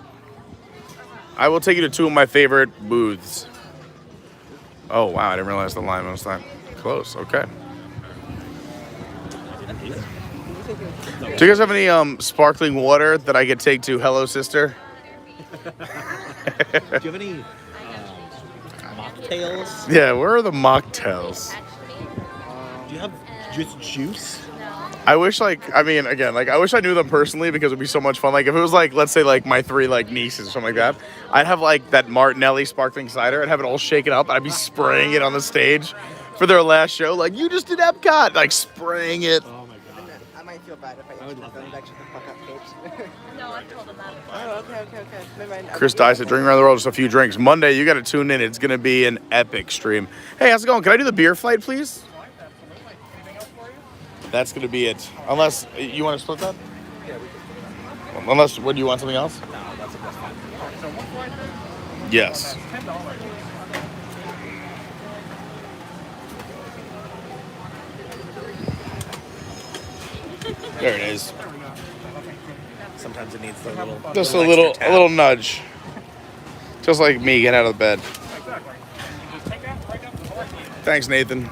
favorite booths. Oh wow, I didn't realize the line was that close. Okay. Do you guys have any sparkling water that I could take to Hello Sister? Do you have any mocktails? Yeah, where are the mocktails? Do you have just juice? I wish, I wish I knew them personally because it'd be so much fun. Like, if it was, like, let's say, like, my three, like, nieces or something like that, I'd have, like, that Martinelli sparkling cider. I'd have it all shaken up. I'd be spraying it on the stage for their last show. Like, you just did Epcot. Like, spraying it. Oh, my God. I might feel bad if I actually don't back to the fuck up page. No, I told him that. Oh, okay. Never mind. Chris Dice said, drink around the world, just a few drinks. Monday, you got to tune in. It's going to be an epic stream. Hey, how's it going? Can I do the beer flight, please? That's going to be it. Unless, you want to split that? Yeah, we can. Unless, would you want something else? No, that's fine. Yes. There it is. Sometimes it needs the little. Just little a little nudge. Just like me, get out of the bed. Thanks, Nathan.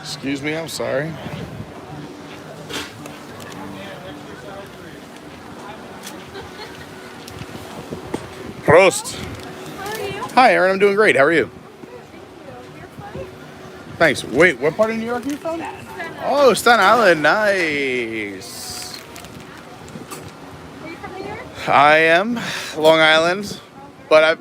Excuse me, I'm sorry. Prost. How are you? Hi, Aaron. I'm doing great. How are you? Thanks. Wait, what part of New York are you from? Oh, Staten Island. Nice. Are you from New York? I am. Long Island. But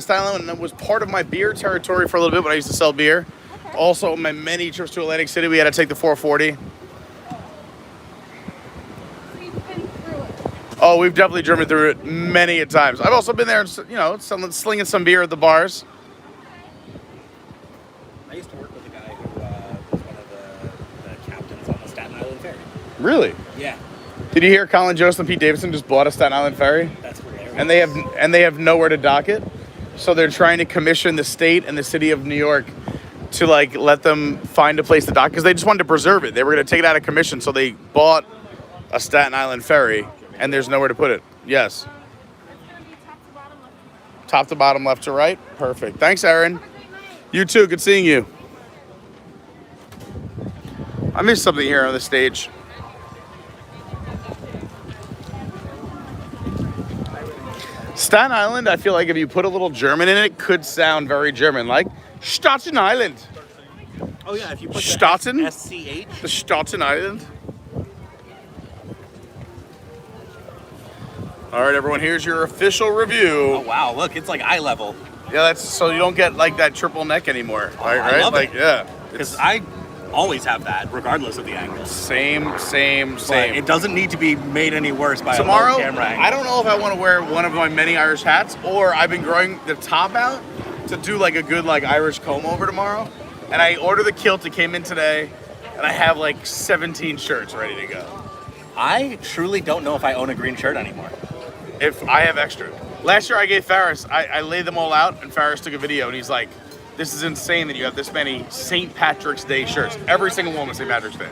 Staten Island was part of my beer territory for a little bit when I used to sell beer. Okay. Also, my many trips to Atlantic City, we had to take the 440. So you've been through it. Oh, we've definitely driven through it many a times. I've also been there, slinging some beer at the bars. I used to work with a guy who was one of the captains on the Staten Island Ferry. Really? Yeah. Did you hear Colin Jost and Pete Davidson just bought a Staten Island ferry? That's hilarious. And they have nowhere to dock it. So they're trying to commission the state and the city of New York to let them find a place to dock because they just wanted to preserve it. They were going to take it out of commission, so they bought a Staten Island ferry, and there's nowhere to put it. Yes. It's going to be top to bottom left. Top to bottom, left to right. Perfect. Thanks, Aaron. You too. Good seeing you. I missed something here on the stage. Staten Island, I feel like if you put a little German in it, could sound very German, like Staten Island. Oh yeah, if you put Staten? the SCH. The Staten Island. All right, everyone, here's your official review. Oh wow, look, it's like eye level. Yeah, that's so you don't get that triple neck anymore, Oh, right? I love it. Yeah. Because I always have that, regardless of the angle. Same. But it doesn't need to be made any worse by Tomorrow, a low camera angle. I don't know if I want to wear one of my many Irish hats, or I've been growing the top out to do a good Irish comb over tomorrow. And I ordered the kilt. It came in today, and I have 17 shirts ready to go. I truly don't know if I own a green shirt anymore. If I have extra. Last year I gave Ferris, I laid them all out, and Ferris took a video, and he's like, this is insane that you have this many St. Patrick's Day shirts. Every single one was St. Patrick's Day.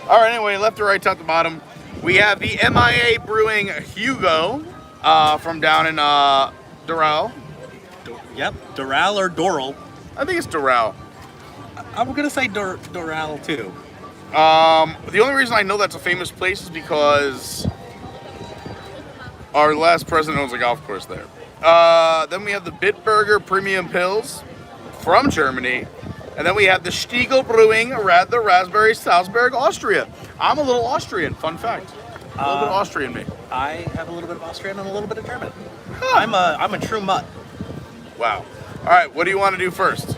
All right, anyway, left to right, top to bottom. We have the MIA Brewing Hugo from down in Doral. Yep, Doral or Doral. I think it's Doral. I'm going to say Doral too. The only reason I know that's a famous place is because Our last president owns a golf course there. Then we have the Bitburger Premium Pills from Germany. And then we have the Stiegel Brewing, the Raspberry Salzburg, Austria. I'm a little Austrian, fun fact. A little bit of Austrian me. I have a little bit of Austrian and a little bit of German. I'm a true mutt. Wow. All right, what do you want to do first?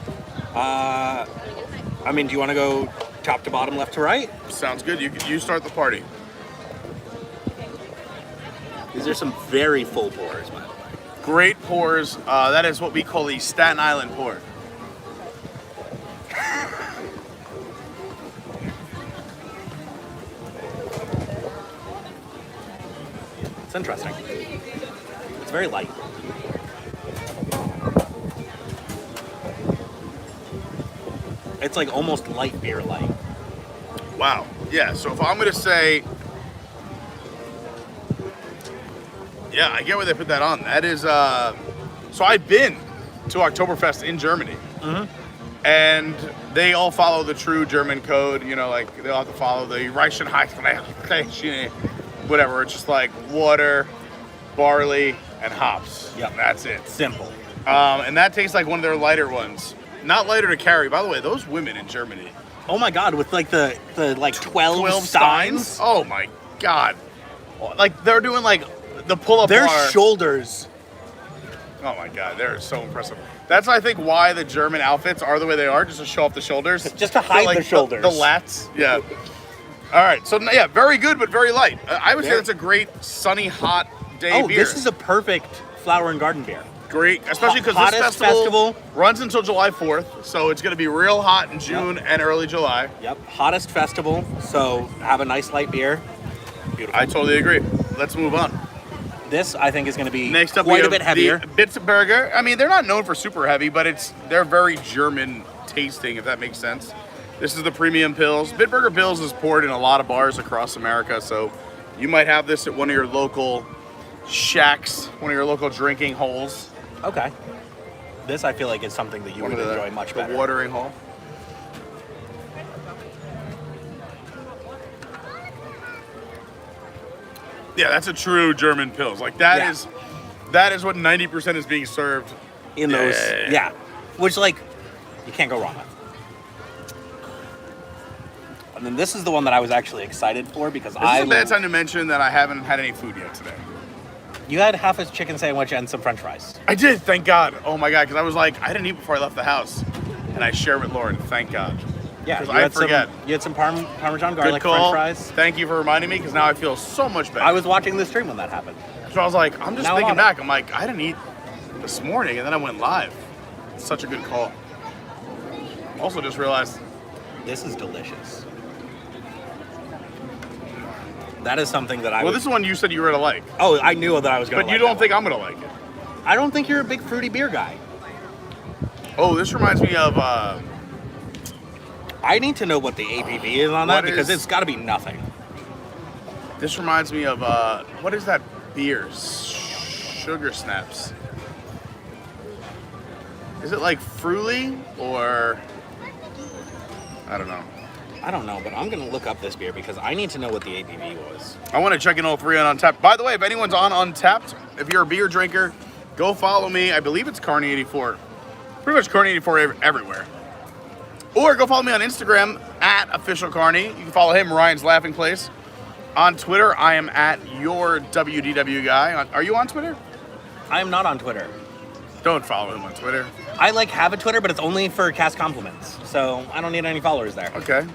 I mean, do you want to go top to bottom, left to right? Sounds good. You start the party. These are some very full pours, by the way. Great pours. That is what we call a Staten Island pour. It's interesting. It's very light. It's like almost light beer light. Wow. Yeah, so if I'm going to say... Yeah, I get why they put that on. That is... So I've been to Oktoberfest in Germany. Mm-hmm. And they all follow the true German code. You know, like, they all have to follow the Reichenheitsgleiche, whatever. It's just like water, barley, and hops. Yep. That's it. Simple. And that tastes like one of their lighter ones. Not lighter to carry. By the way, those women in Germany. Oh my God, with like the 12 steins? Oh my God. Like they're doing like the pull-up Their bar. shoulders. Oh my God, they're so impressive. That's, I think, why the German outfits are the way they are, just to show off the shoulders. Just to hide like, the shoulders. The lats. Yeah. All right, so yeah, very good, but very light. I would say that's a great sunny, hot day beer. This is a perfect flower and garden beer. Great, especially because this festival runs until July 4th, so it's going to be real hot in June and early July. Yep, hottest festival, so have a nice light beer. Beautiful. I totally agree. Let's move on. This, I think, is going to be Next up, quite a bit heavier. The Bitburger. I mean, they're not known for super heavy, but they're very German tasting, if that makes sense. This is the Premium Pills. Bitburger Pills is poured in a lot of bars across America, so you might have this at one of your local shacks, one of your local drinking holes. Okay. This, I feel like, is something that you would enjoy much better. The watering hole. Yeah, that's a true German Pils. Like that is what 90% is being served in those. Yeah. Which, like, you can't go wrong with. And then this is the one that I was actually excited for because This is a bad time to mention that I haven't had any food yet today. You had half a chicken sandwich and some French fries. I did, thank God. Oh my God, because I was like, I didn't eat before I left the house, and I shared with Lauren. Thank God. Yeah, because I forget. You had some Parmesan garlic Good call. French fries. Thank you for reminding me, because now I feel so much better. I was watching the stream when that happened. So I was like, I'm just Now thinking I'm back. I'm like, I didn't eat this morning, and then I went live. It's such a good call. Also, just realized this is delicious. That is something that Well, this is one you said you were gonna like. Oh, I knew that I was gonna. But you don't think I'm gonna like it? I don't think you're a big fruity beer guy. Oh, this reminds me of. I need to know what the ABV is on that because it's got to be nothing. This reminds me of what is that beer? Sugar Snaps. Is it like Fruity or I don't know. I don't know, but I'm gonna look up this beer because I need to know what the ABV was. I want to check in all three on Untapped. By the way, if anyone's on Untapped, if you're a beer drinker, go follow me. I believe it's Carney84. Pretty much Carney84 everywhere. Or go follow me on Instagram at @officialcarney. You can follow him, Ryan's Laughing Place. On Twitter, I am at your WDW guy. Are you on Twitter? I am not on Twitter. Don't follow him on Twitter. I have a Twitter, but it's only for cast compliments, so I don't need any followers there. Okay.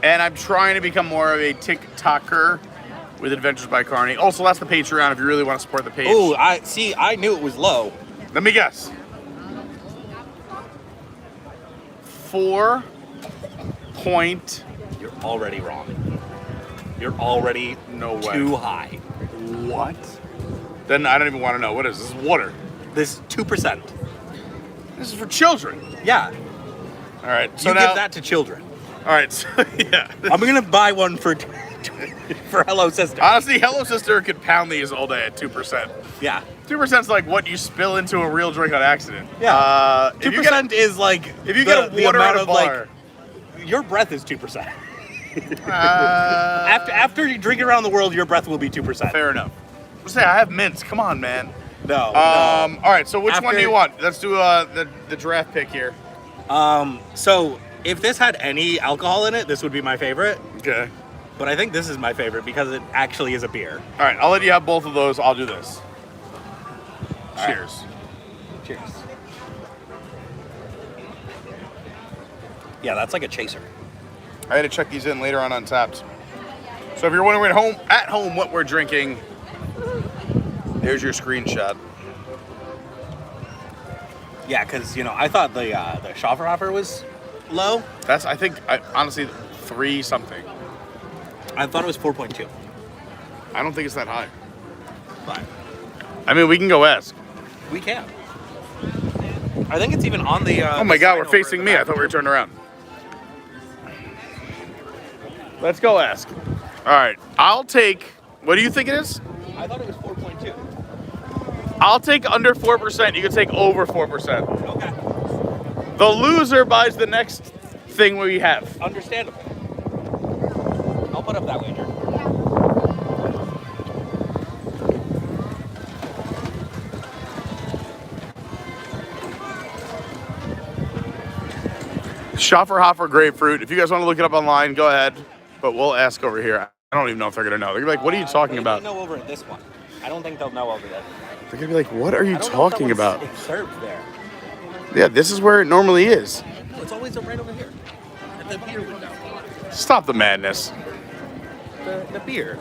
And I'm trying to become more of a TikToker with Adventures by Carney. Also, that's the Patreon if you really want to support the page. Oh, I knew it was low. Let me guess. 4 point. You're already wrong. You're already too high. What? Then I don't even want to know. What is this? This is water. This is 2%. This is for children. Yeah. All right. So you now, give that to children. All right. So, yeah. I'm gonna buy one for Hello Sister. Honestly, Hello Sister could pound these all day at 2%. Yeah. 2% is like what you spill into a real drink on accident. Yeah. 2% is like if you get a water at a bar. Your breath is 2%. After you drink it around the world, your breath will be 2%. Fair enough. Say, I have mints. Come on, man. No. All right. So which one do you want? Let's do the draft pick here. So if this had any alcohol in it, this would be my favorite. Okay. But I think this is my favorite because it actually is a beer. All right. I'll let you have both of those. I'll do this. All Cheers. Right. Cheers. Yeah, that's like a chaser. I had to check these in later on Untapped. So if you're wondering at home what we're drinking, there's your screenshot. Yeah, because, you know, I thought the Schafferhofer was low. That's, I think, honestly, 3 something. I thought it was 4.2. I don't think it's that high. But I mean, we can go ask. we can. I think it's even on the... oh my God, we're facing me. I thought we were turned around. Let's go ask. All right, I'll take, what do you think it is? I thought it was 4.2. I'll take under 4%. You can take over 4%. Okay. The loser buys the next thing we have. Understandable. I'll put up that wager. Schafferhofer grapefruit. If you guys want to look it up online, go ahead. But we'll ask over here. I don't even know if they're going to know. They're like, what are you talking about? They know over at this one. I don't think they'll know over there. They're going to be like, what are you talking about? It's served there. Yeah, this is where it normally is. No, it's always right over here. At the beer window. Stop the madness. The beer.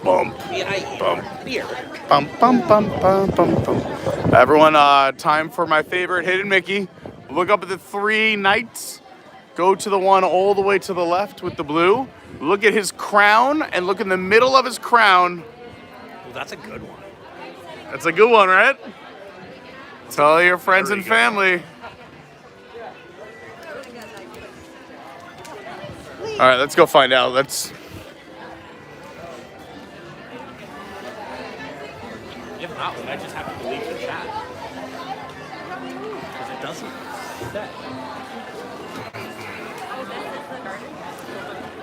Bump. Bump. Beer. Bum, bum, bum, bum, bum, bum. Everyone, time for my favorite hidden Mickey. Look up at the 3 knights. Go to the one all the way to the left with the blue. Look at his crown and look in the middle of his crown. Well, that's a good one. That's a good one, right? Tell your friends and family. All right, let's go find out. Let's. If not, we might just have to delete the chat. Because it doesn't say.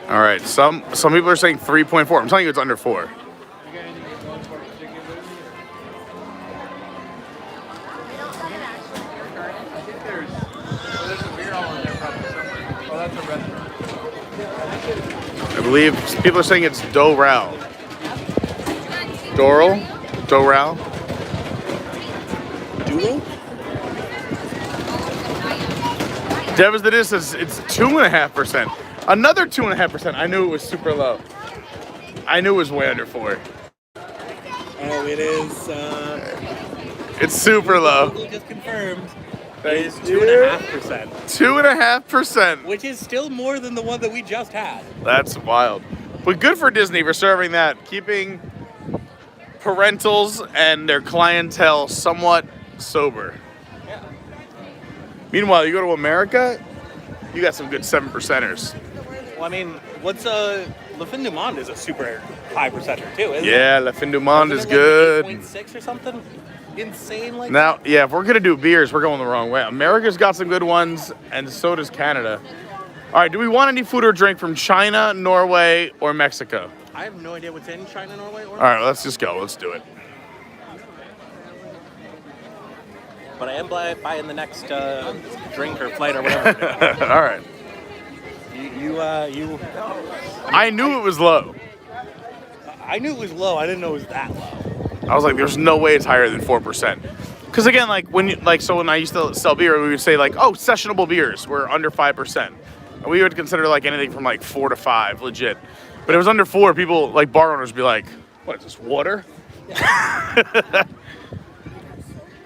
All right, some people are saying 3.4. I'm telling you, it's under 4. I believe people are saying it's Doral. Doral? Doral? Doral? Devas the Dis says it's 2.5%. Another 2.5%. I knew it was super low. I knew it was way under 4. Oh, it is. It's super low. Google just confirmed. That is is 2.5%. 2.5%. Which is still more than the one that we just had. That's wild. But good for Disney for serving that, keeping parentals and their clientele somewhat sober. Yeah. Meanwhile, you go to America, you got some good 7%ers. Well, I mean, what's Le Fin du Monde is a super high percenter too, isn't it? Yeah, Le Fin du Monde is Like good. 8.6 or something? Insane like Now, yeah, if we're going to do beers, we're going the wrong way. America's got some good ones, and so does Canada. All right, do we want any food or drink from China, Norway, or Mexico? I have no idea what's in China, Norway, or All right, let's just go. Let's do it. But I am buying the next drink or flight or whatever. All right. You. I knew it was low. I knew it was low. I didn't know it was that low. I was like, there's no way it's higher than 4%. Because again, like when I used to sell beer, we would say like, oh, sessionable beers were under 5%. And we would consider like anything from like 4 to 5, legit. But it was under 4, people, like bar owners would be like, what is this, water? Yeah.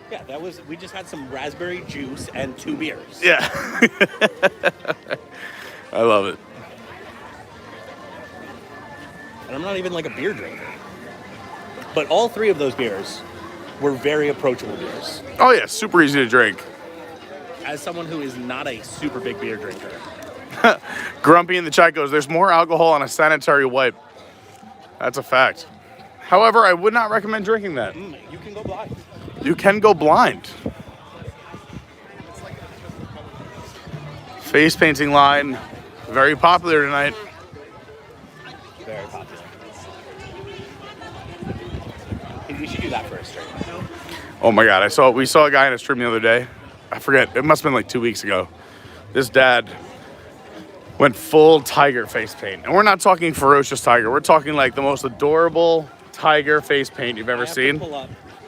Yeah, that was, we just had some raspberry juice and 2 beers. Yeah. I love it. And I'm not even like a beer drinker. But all 3 of those beers were very approachable beers. Oh yeah, super easy to drink. As someone who is not a super big beer drinker. Grumpy in the chat goes, there's more alcohol on a sanitary wipe. That's a fact. However, I would not recommend drinking that. You can go blind. You can go blind. Face painting line, very popular tonight. Very popular. We should do that for a stream. Oh my God, we saw a guy in a stream the other day. I forget, it must have been like 2 weeks ago. This dad went full tiger face paint. And we're not talking ferocious tiger. We're talking like the most adorable tiger face paint you've ever seen.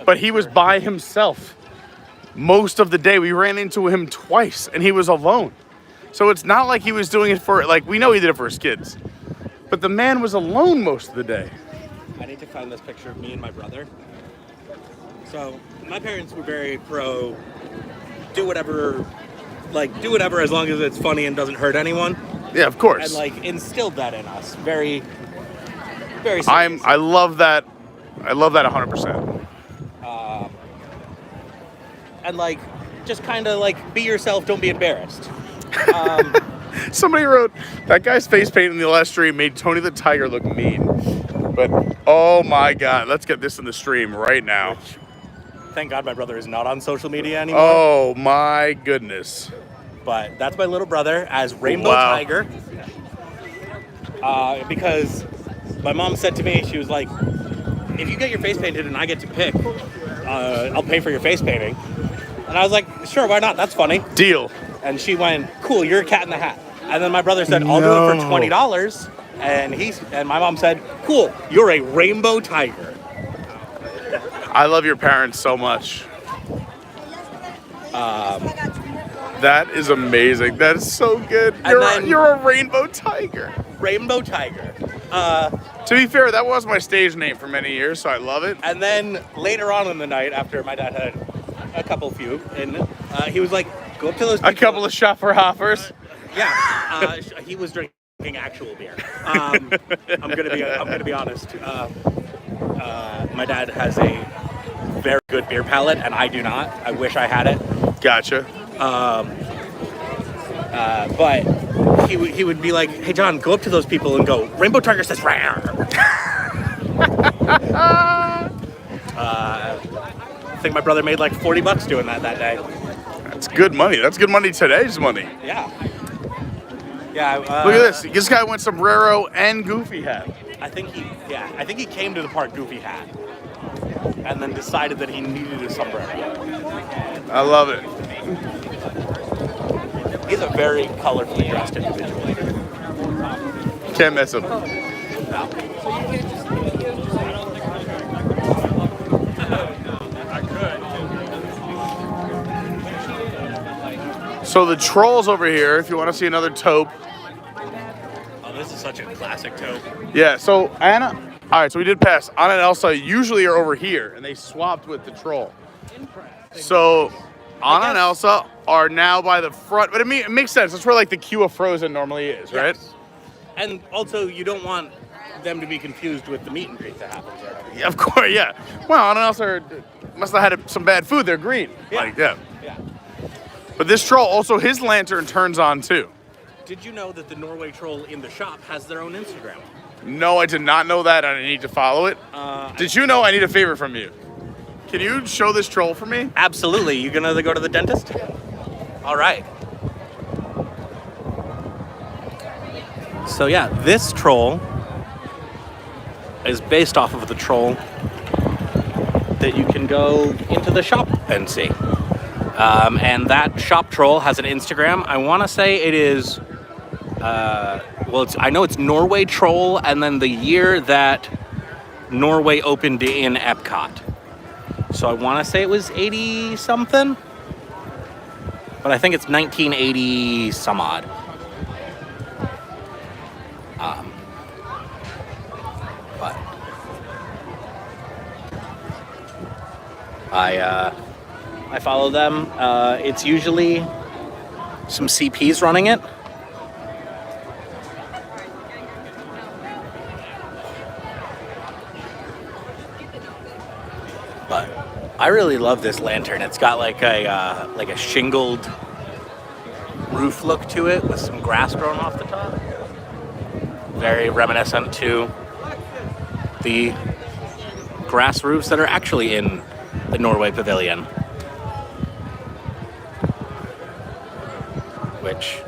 But he was by himself most of the day. We ran into him twice and he was alone. So it's not like he was doing it for, like, we know he did it for his kids. But the man was alone most of the day. I need to find this picture of me and my brother. So my parents were very pro do whatever as long as it's funny and doesn't hurt anyone. Yeah, of course. And like instilled that in us. Very, very serious. I love that. I love that 100%. And like, just kind of like be yourself, don't be embarrassed. Somebody wrote, that guy's face paint in the last stream made Tony the Tiger look mean. But, oh my God, let's get this in the stream right now. Thank God my brother is not on social media anymore. Oh my goodness. But that's my little brother as Rainbow Tiger. Because my mom said to me, she was like, if you get your face painted and I get to pick, I'll pay for your face painting. And I was like, sure, why not? That's funny. Deal. And she went, cool, you're a Cat in the Hat. And then my brother said, I'll do it for $20. And my mom said, cool, you're a Rainbow Tiger. I love your parents so much. That is amazing. That is so good. You're a Rainbow Tiger. Rainbow Tiger. To be fair, that was my stage name for many years, so I love it. And then later on in the night, after my dad had a few, and he was like, go up to those people. A couple of shopper hoppers. Yeah, he was drinking actual beer. I'm gonna be honest. My dad has a very good beer palate, and I do not. I wish I had it. Gotcha. But he would be like, hey John, go up to those people and go, Rainbow Tiger says rawr. I think my brother made like $40 doing that day. That's good money. That's good money, today's money. Yeah. Yeah. Look at this. This guy went sombrero and goofy hat. I think he came to the park goofy hat and then decided that he needed a sombrero. I love it. He's a very colorfully dressed individual. Can't miss him. So the Trolls over here, if you want to see another taupe. Oh, this is such a classic taupe. Yeah, so Anna, all right, so we did pass. Anna and Elsa usually are over here, and they swapped with the Troll. So Anna and Elsa are now by the front, but it makes sense. That's where like the queue of Frozen normally is, right? Yes. And also, you don't want them to be confused with the meet and greet that happens. Right? Yeah, of course, yeah. Well, Anna and Elsa must have had some bad food. They're green. Yeah. Yeah. Yeah. But this Troll, also his lantern turns on too. Did you know that the Norway Troll in the shop has their own Instagram? No, I did not know that, and I need to follow it. Did you know I need a favor from you? Can you show this Troll for me? Absolutely. You gonna go to the dentist? All right. So yeah, this Troll is based off of the Troll that you can go into the shop and see. And that shop Troll has an Instagram. I want to say it is, I know it's Norway Troll, and then the year that Norway opened in Epcot. So I want to say it was 80 something, but I think it's 1980 some odd. But I follow them. It's usually some CPs running it. But I really love this lantern. It's got like a shingled roof look to it with some grass growing off the top. Very reminiscent to the grass roofs that are actually in the Norway Pavilion, which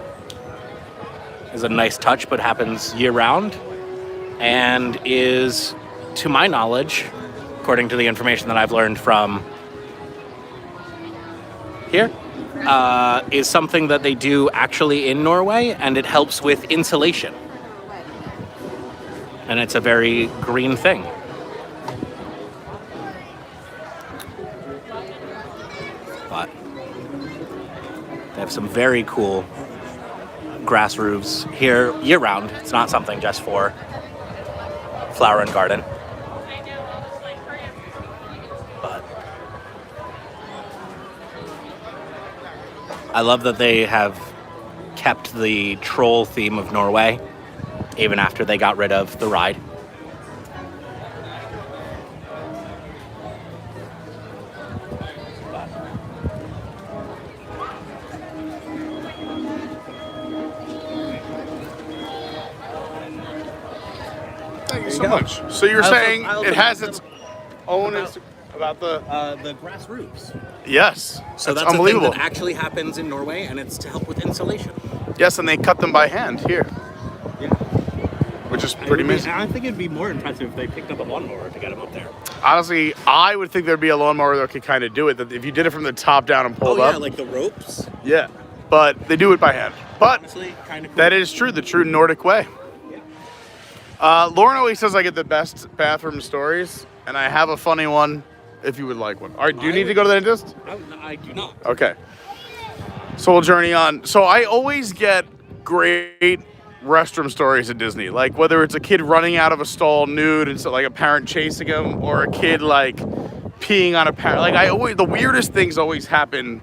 is a nice touch, but happens year round, and is, to my knowledge, according to the information that I've learned from here, is something that they do actually in Norway, and it helps with insulation. And it's a very green thing. But they have some very cool grass roofs here year-round. It's not something just for flower and garden. But I love that they have kept the troll theme of Norway even after they got rid of the ride. Thank you so much. So you're saying it has its own about the grass roofs. Yes. So that's unbelievable. A thing that actually happens in Norway, and it's to help with insulation. Yes, and they cut them by hand here. Yeah. Which is pretty amazing. I think it'd be more impressive if they picked up a lawnmower to get them up there. Honestly, I would think there'd be a lawnmower that could kind of do it. That if you did it from the top down and pulled up. Yeah, like the ropes. Yeah, but they do it by hand. But honestly, kind of cool. That is true, the true Nordic way. Lauren always says I get the best bathroom stories, and I have a funny one if you would like one. All right, do you need to go to the dentist? I do not. Okay. So we'll journey on. So I always get great restroom stories at Disney, like whether it's a kid running out of a stall nude and so like a parent chasing him, or a kid like peeing on a parent. Like the weirdest things always happen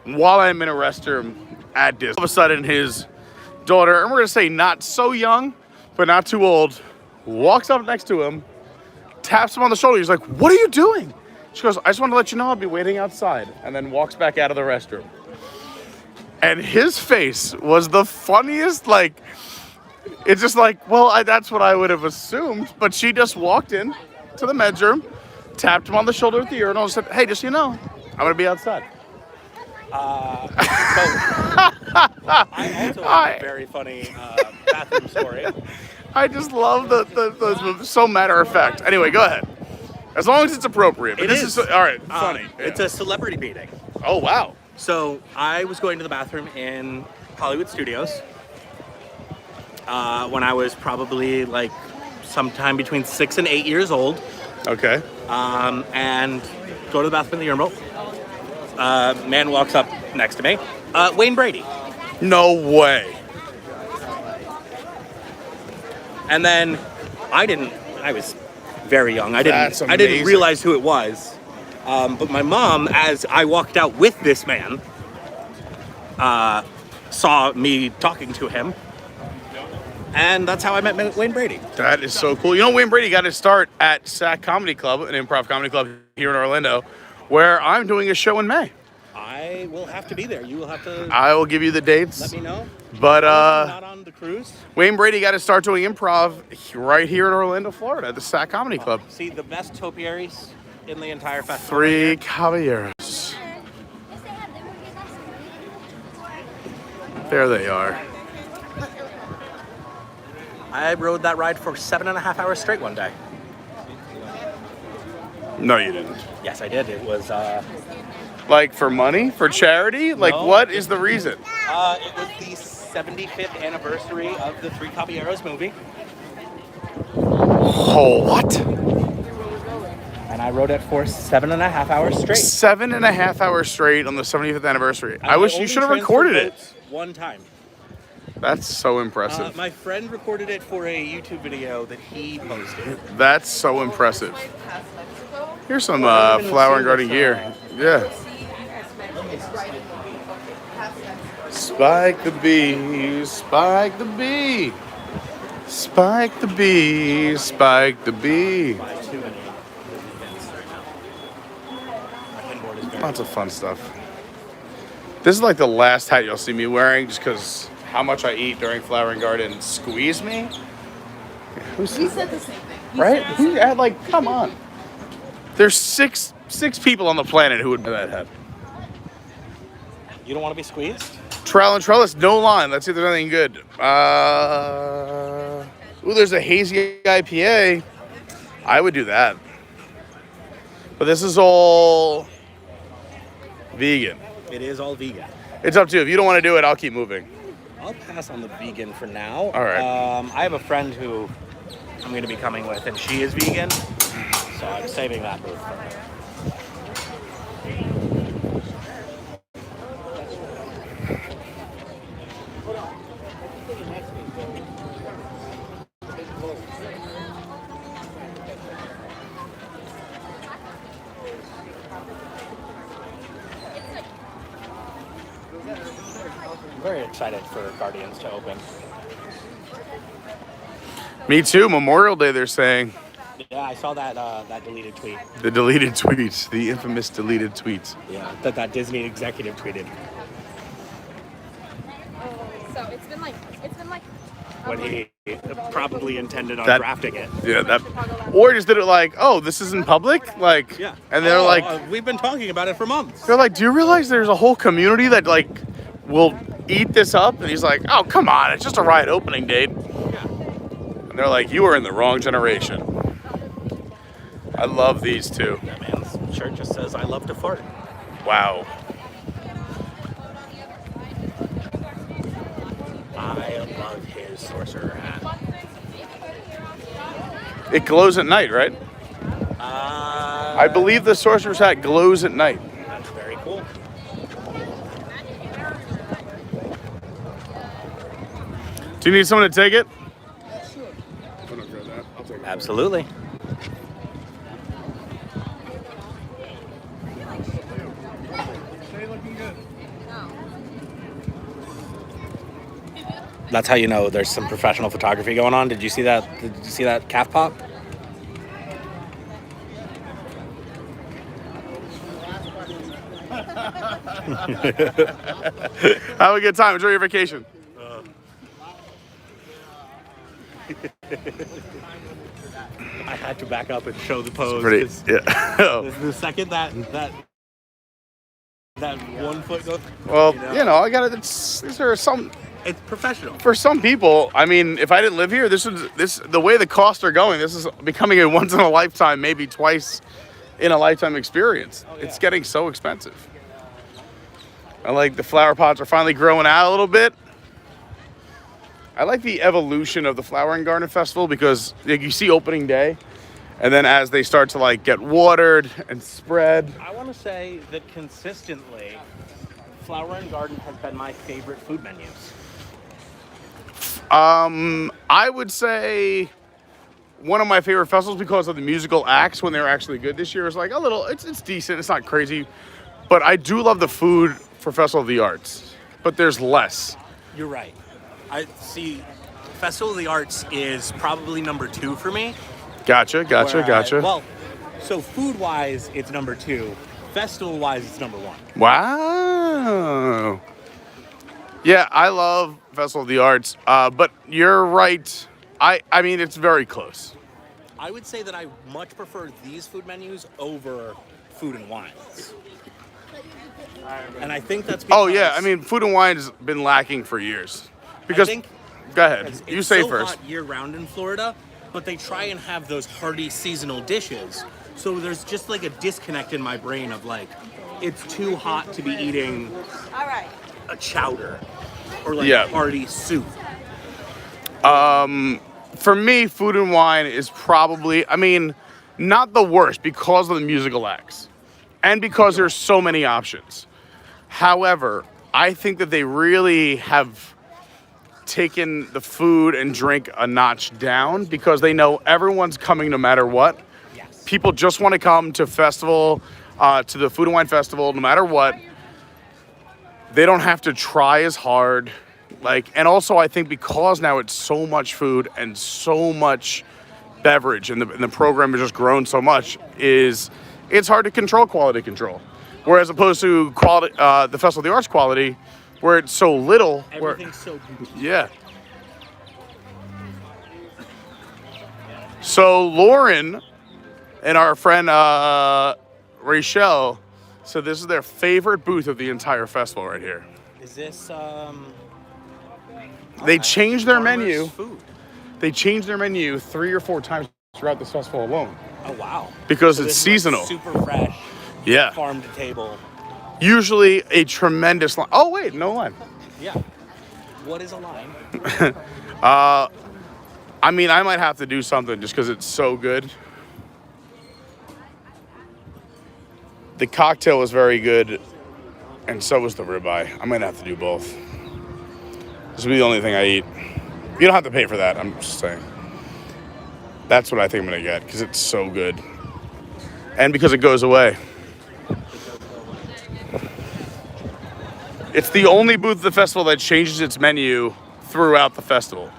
while I'm in a restroom at Disney. All of a sudden, his daughter, and we're gonna say not so young, but not too old, walks up next to him, taps him on the shoulder. He's like, "What are you doing?" She goes, "I just want to let you know I'll be waiting outside," and then walks back out of the restroom. And his face was the funniest, like, it's just like, well, that's what I would have assumed. But she just walked in to the men's room, tapped him on the shoulder at the urinal, and said, "Hey, just so you know, I'm going to be outside." I also have a very funny bathroom story. I just love the so matter of fact. Anyway, go ahead. As long as it's appropriate. But this is all right. Funny. It's a celebrity meeting. Oh wow. So I was going to the bathroom in Hollywood Studios when I was probably like sometime between 6 and 8 years old. Okay. And go to the bathroom in the urinal. Man walks up next to me. Wayne Brady. No way. And then I was very young. I didn't amazing. realize who it was. But my mom, as I walked out with this man, saw me talking to him. And that's how I met Wayne Brady. That is so cool. You know, Wayne Brady got his start at SAC Comedy Club, an improv comedy club here in Orlando, where I'm doing a show in May. I will have to be there. You will have to. I will give you the dates. Let me know. But not on the cruise. Wayne Brady got to start doing improv right here in Orlando, Florida, at the SAC Comedy Club. See, the best topiaries in the entire festival. 3 caballeros. There they are. I rode that ride for 7.5 hours straight one day. No, you didn't. Yes, I did. It was. Like for money? For charity? Like No. what is the reason? It was the 75th anniversary of the Three Caballeros movie. Oh, what? And I rode it for 7.5 hours straight. 7.5 hours straight on the 75th anniversary. I wish you should have recorded it. One time. That's so impressive. My friend recorded it for a YouTube video that he posted. That's so impressive. Here's some flower and garden gear. Yeah. Spike the bee, spike the bee. Spike the bee, spike the bee. Lots of fun stuff. This is like the last hat you'll see me wearing just because how much I eat during Flower and Garden squeeze me. We said the same thing. Right? Who had like, come on. There's six people on the planet who would wear that hat. You don't want to be squeezed? Trowel and trellis, no line. Let's see if there's anything good. Ooh, there's a hazy IPA. I would do that. But this is all vegan. It is all vegan. It's up to you. If you don't want to do it, I'll keep moving. I'll pass on the vegan for now. All right. I have a friend who I'm going to be coming with, and she is vegan, so I'm saving that booth for her. Very excited for Guardians to open. Me too. Memorial Day, they're saying. Yeah, I saw that that deleted tweet. The deleted tweets. The infamous deleted tweets. Yeah, that Disney executive tweeted. So it's been like When he probably intended on That- drafting it. Yeah, that. Or just did it like, oh, this is in public? Like, Yeah. And they're like, we've been talking about it for months. they're like, do you realize there's a whole community that like will eat this up? And he's like, oh, come on, it's just a ride opening date. And they're like, you are in the wrong generation. I love these two. That man's shirt just says, I love to fart. Wow. I love his sorcerer hat. It glows at night, right? I believe the sorcerer's hat glows at night. That's very cool. Do you need someone to take it? Absolutely. That's how you know there's some professional photography going on. Did you see that? Did you see that calf pop? Have a good time. Enjoy your vacation. I had to back up and show the pose. Pretty, 'cause yeah. The second that 1 foot goes. Well, you know, I got it. These are some. It's professional. For some people, I mean, if I didn't live here, the way the costs are going, this is becoming a once in a lifetime, maybe twice in a lifetime experience. Oh, yeah. It's getting so expensive. I like the flower pots are finally growing out a little bit. I like the evolution of the Flower and Garden Festival because like, you see opening day, and then as they start to like get watered and spread. I want to say that consistently, Flower and Garden has been my favorite food menus. I would say one of my favorite festivals because of the musical acts when they were actually good this year is like a little, it's decent, it's not crazy, but I do love the food for Festival of the Arts, but there's less. You're right. I see, Festival of the Arts is probably number 2 for me. Gotcha. Well, so food-wise, it's number 2. Festival-wise, it's number 1. Wow. Yeah, I love Festival of the Arts, but you're right. I mean, it's very close. I would say that I much prefer these food menus over Food and Wines. And I think that's because... Oh, yeah. I mean, Food and Wine has been lacking for years. Because... Go ahead. You say so first. Hot year-round in Florida, but they try and have those hearty seasonal dishes. So there's just like a disconnect in my brain of like, it's too hot to be eating a chowder or like a hearty soup. For me, Food and Wine is probably, I mean, not the worst because of the musical acts and because there's so many options. However, I think that they really have taken the food and drink a notch down because they know everyone's coming no matter what. Yes. People just want to come to festival, to the Food and Wine Festival no matter what. They don't have to try as hard. And also I think because now it's so much food and so much beverage and the program has just grown so much it's hard to control quality control. Whereas opposed to quality, the Festival of the Arts quality, where it's so little. Everything's so boutique. Yeah. So Lauren and our friend Rachel said this is their favorite booth of the entire festival right here. Is this They changed their Farmer's menu. Food. They changed their menu 3 or 4 times throughout this festival alone. Oh, wow. Because So it's this is, like, seasonal. super fresh. Yeah. Farm to table. Usually a tremendous line. Oh, wait, no line. Yeah. What is a line? I mean, I might have to do something just because it's so good. The cocktail was very good, and so was the ribeye. I might have to do both. This will be the only thing I eat. You don't have to pay for that, I'm just saying. That's what I think I'm going to get, because it's so good. And because it goes away. It's the only booth at the festival that changes its menu throughout the festival.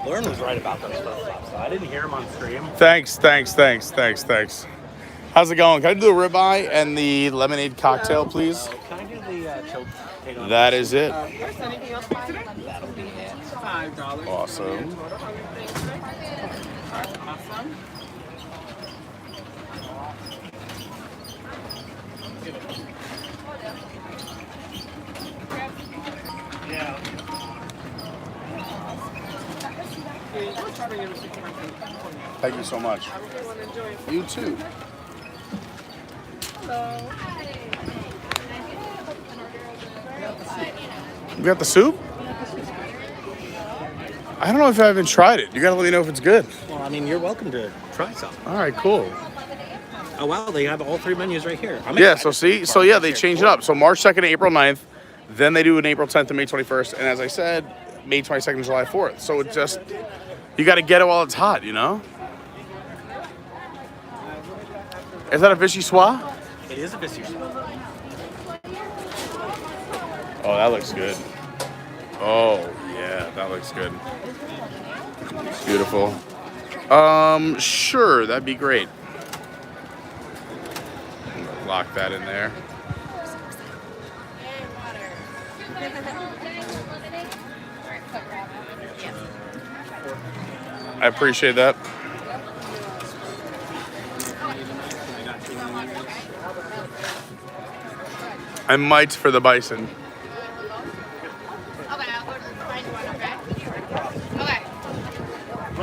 Lauren was right about those flip-flops, though. I didn't hear him on stream. Thanks. How's it going? Can I do the ribeye and the lemonade cocktail, please? Can I do the chilled potato? That is it. Anything else by today? That'll be it. $5. Awesome. Awesome. Thank you so much. You too. You got the soup? I don't know if I haven't tried it. You gotta let me know if it's good. Well, I mean, you're welcome to try some. All right, cool. Oh, wow, they have all three menus right here. Yeah, so see? So yeah, they changed it up. So March 2nd, April 9th. Then they do an April 10th and May 21st. And as I said, May 22nd and July 4th. So it just, you gotta get it while it's hot, you know? Is that a vichyssoise? It is a vichyssoise. Oh, that looks good. Oh, yeah, that looks good. Beautiful. Sure, that'd be great. I'm gonna lock that in there. I appreciate that. I might for the bison.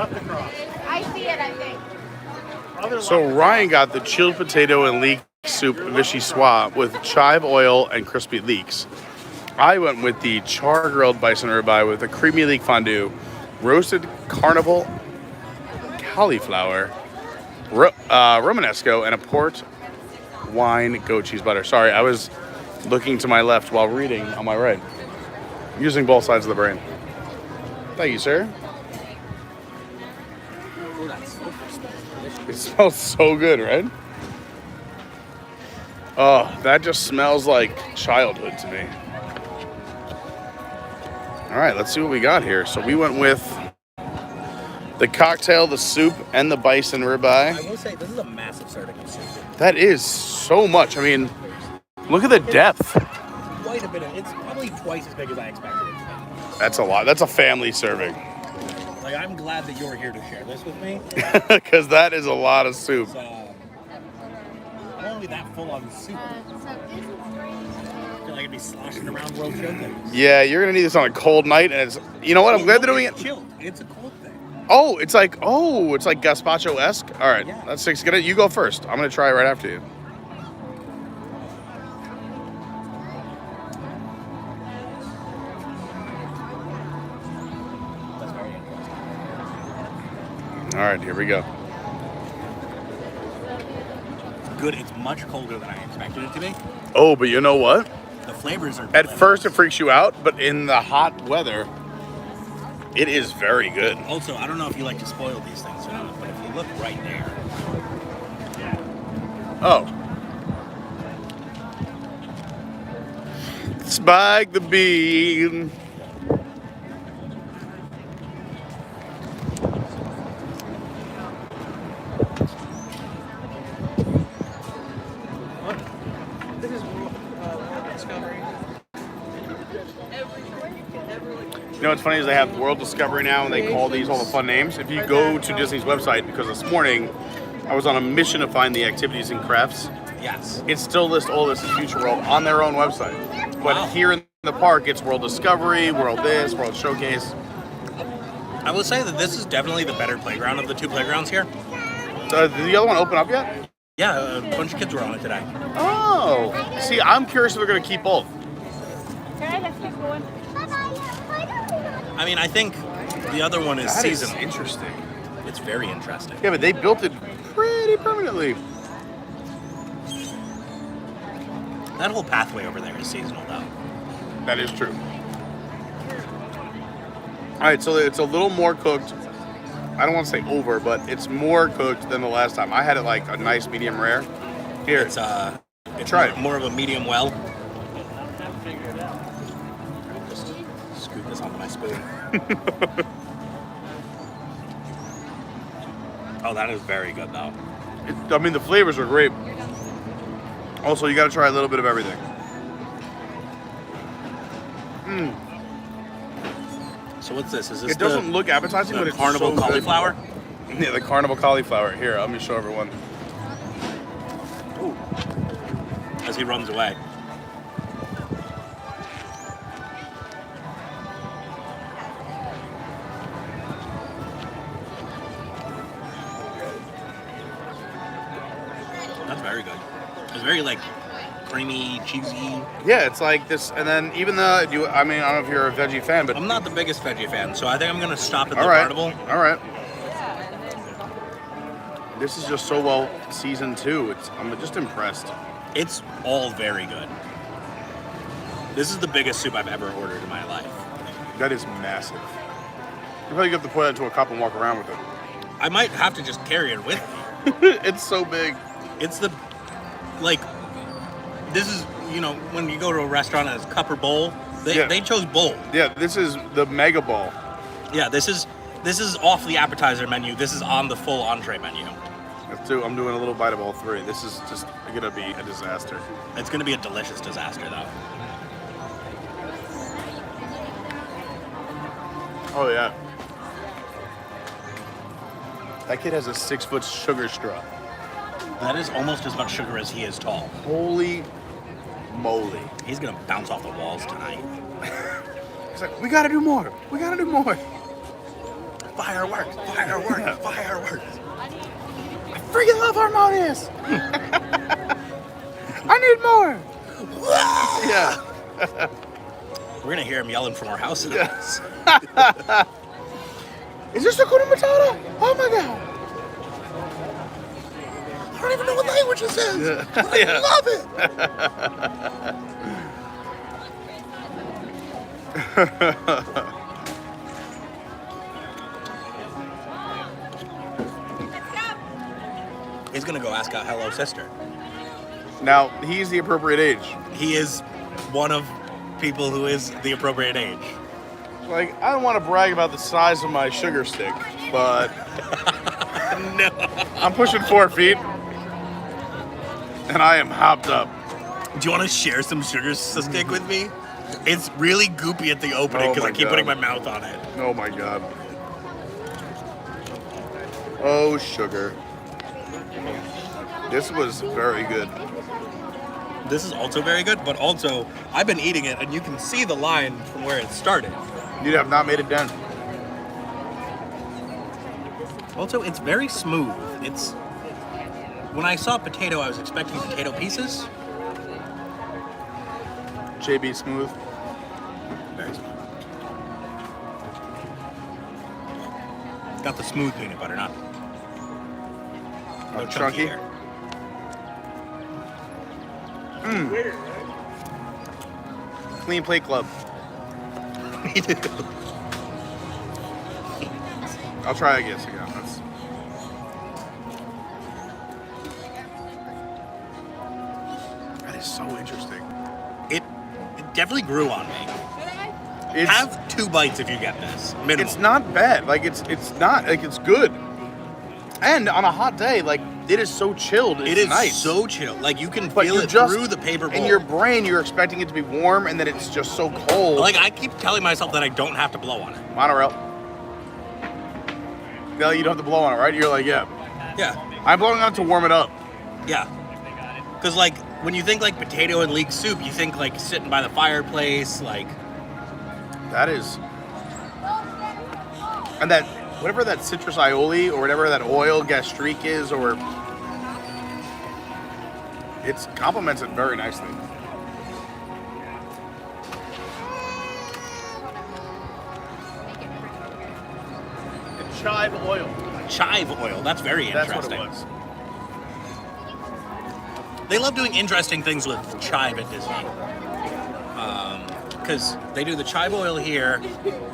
I see it, I think. So Ryan got the chilled potato and leek soup vichyssoise with chive oil and crispy leeks. I went with the char grilled bison ribeye with a creamy leek fondue, roasted carnival cauliflower, Romanesco, and a port wine goat cheese butter. Sorry, I was looking to my left while reading on my right, using both sides of the brain. Thank you, sir. It smells so good, right? Oh, that just smells like childhood to me. All right, let's see what we got here. So we went with the cocktail, the soup, and the bison ribeye. I will say, this is a massive serving of soup. That is so much. I mean, look at the depth. Quite a bit of, it's probably twice as big as I expected it to be. That's a lot. That's a family serving. Like, I'm glad that you're here to share this with me. Because that is a lot of soup. So, I don't want to be that full on soup. I feel like I'd be sloshing around world show things. Yeah, you're going to need this on a cold night. And it's, you know what? I'm glad they're doing it. Chilled. It's a cold thing. Oh, it's like gazpacho-esque. All right, yeah. That's six. You go first. I'm going to try it right after you. All right, here we go. Good. It's much colder than I expected it to be. Oh, but you know what? The flavors are At delicious. first, it freaks you out, but in the hot weather, it is very good. Also, I don't know if you like to spoil these things or not, but if you look right there. Oh. Spike the bean. This is World Discovery. You know what's funny is they have World Discovery now, and they call these all the fun names. If you go to Disney's website, because this morning I was on a mission to find the activities and crafts, Yes. it still lists all this as Future World on their own website. But here in the park, it's World Discovery, World this, World Showcase. I will say that this is definitely the better playground of the two playgrounds here. Did the other one open up yet? Yeah, a bunch of kids were on it today. Oh, see, I'm curious if they're going to keep both. Okay, let's keep going. I mean, I think the other one is That is seasonal. interesting. It's very interesting. Yeah, but they built it pretty permanently. That whole pathway over there is seasonal, though. That is true. All right, so it's a little more cooked. I don't want to say over, but it's more cooked than the last time. I had it like a nice medium rare. Here, It's try it. more of a medium well. Just scoop this onto my spoon. Oh, that is very good, though. I mean, the flavors are great. Also, you got to try a little bit of everything. So what's this? Is this It doesn't look appetizing, the but it's carnival so good. cauliflower? Yeah, the carnival cauliflower. Here, let me show everyone. As he runs away. That's very good. It's very like creamy, cheesy. Yeah, it's like this, and then even I mean, I don't know if you're a veggie fan, but I'm not the biggest veggie fan, so I think I'm gonna stop at the all right, carnival. all right. This is just so well seasoned too. I'm just impressed. It's all very good. This is the biggest soup I've ever ordered in my life. That is massive. You probably have to put it into a cup and walk around with it. I might have to just carry it with me. It's so big. It's the, like, this is, you know, when you go to a restaurant and it's cup or bowl, they chose bowl. Yeah, this is the mega bowl. Yeah, this is off the appetizer menu. This is on the full entree menu. I'm doing a little bite of all three. This is just gonna be a disaster. It's gonna be a delicious disaster, though. Oh yeah. That kid has a 6-foot sugar straw. That is almost as much sugar as he is tall. Holy moly. He's gonna bounce off the walls tonight. He's like, we gotta do more. We gotta do more. Fireworks, fireworks, fireworks. I freaking love Harmonious. I need more. Yeah. We're gonna hear him yelling from our house in this. Is this Hakuna Matata? Oh my god. I don't even know what language this is. I love it. He's gonna go ask out Hello Sister. Now, he's the appropriate age. He is one of people who is the appropriate age. Like, I don't want to brag about the size of my sugar stick, but no. I'm pushing 4 feet, and I am hopped up. Do you want to share some sugar stick with me? It's really goopy at the opening because I keep putting my mouth on it. Oh my god. Oh, sugar. This was very good. This is also very good, but also, I've been eating it, and you can see the line from where it started. You have not made it done. Also, it's very smooth. It's... When I saw potato, I was expecting potato pieces. JB smooth. Very smooth. Got the smooth peanut butter, not... No chunky here. Clean Plate Club. Me too. I'll try again. That's... That is so interesting. It definitely grew on me. Have 2 bites if you get this. Minimum. It's not bad. Like it's not like it's good. And on a hot day, like it is so chilled. It's It is nice. so chill. Like you can But feel you it just, through the paper bowl. in your brain, you're expecting it to be warm, and then it's just so cold. Like I keep telling myself that I don't have to blow on it. Monorail. No, you don't have to blow on it, right? You're like, yeah. Yeah. I'm blowing on it to warm it up. Yeah. Because, like, when you think, like, potato and leek soup, you think, like, sitting by the fireplace, like... That is... And that, whatever that citrus aioli or whatever that oil gastrique is, or... It complements it very nicely. Chive oil. Chive oil. That's very interesting. That's what it was. They love doing interesting things with chive at Disney. Because they do the chive oil here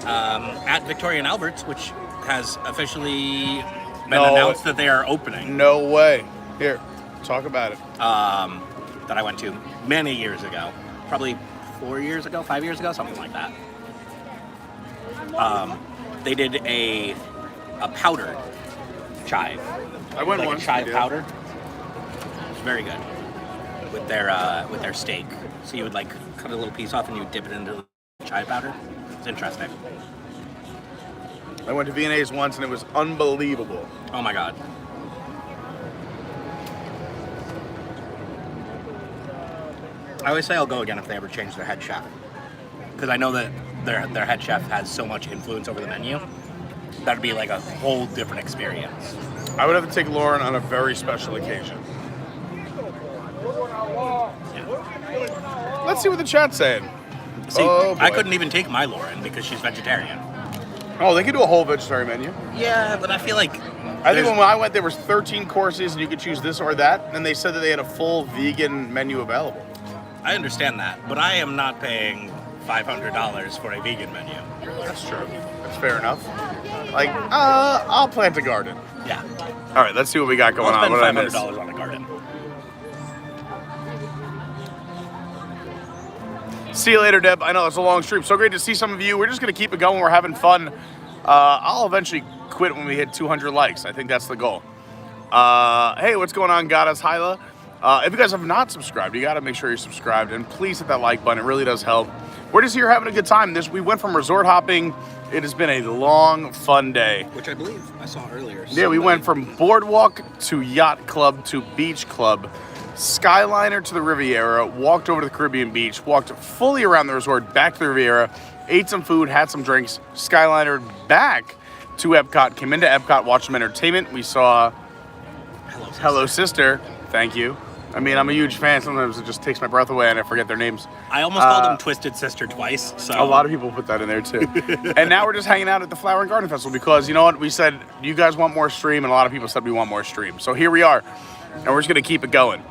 at Victoria and Albert's, which has officially been announced that they are opening. No way. Here, talk about it. That I went to many years ago. Probably 4 years ago, 5 years ago, something like that. They did a powdered chive. I went like once. A chive powder. It's very good with their steak. So you would like cut a little piece off and you dip it into the chive powder. It's interesting. I went to V&A's once and it was unbelievable. Oh my god. I always say I'll go again if they ever change their head chef. Because I know that their head chef has so much influence over the menu. That'd be like a whole different experience. I would have to take Lauren on a very special occasion. Let's see what the chat's saying. See, oh, I couldn't even take my Lauren because she's vegetarian. Oh, they could do a whole vegetarian menu. Yeah, but I feel like... I think when I went, there was 13 courses and you could choose this or that. And they said that they had a full vegan menu available. I understand that, but I am not paying $500 for a vegan menu. That's true. That's fair enough. Like, I'll plant a garden. Yeah. All right, let's see what we got going on. What did I miss? $500 on a garden. See you later, Deb. I know it's a long stream. So great to see some of you. We're just going to keep it going. We're having fun. I'll eventually quit when we hit 200 likes. I think that's the goal. Hey, what's going on, Goddess Hyla? If you guys have not subscribed, you got to make sure you're subscribed. And please hit that like button. It really does help. We're just here having a good time. We went from resort hopping. It has been a long, fun day. Which I believe I saw earlier. Yeah, we went from Boardwalk to Yacht Club to Beach Club. Skyliner to the Riviera, walked over to the Caribbean Beach, walked fully around the resort, back to the Riviera, ate some food, had some drinks, Skyliner back to Epcot, came into Epcot, watched some entertainment. We saw Hello Sister. Thank you. I mean, I'm a huge fan. Sometimes it just takes my breath away and I forget their names. I almost called them Twisted Sister twice. So a lot of people put that in there too. And now we're just hanging out at the Flower and Garden Festival because, you know what, we said, you guys want more stream, and a lot of people said we want more stream. So here we are, and we're just going to keep it going.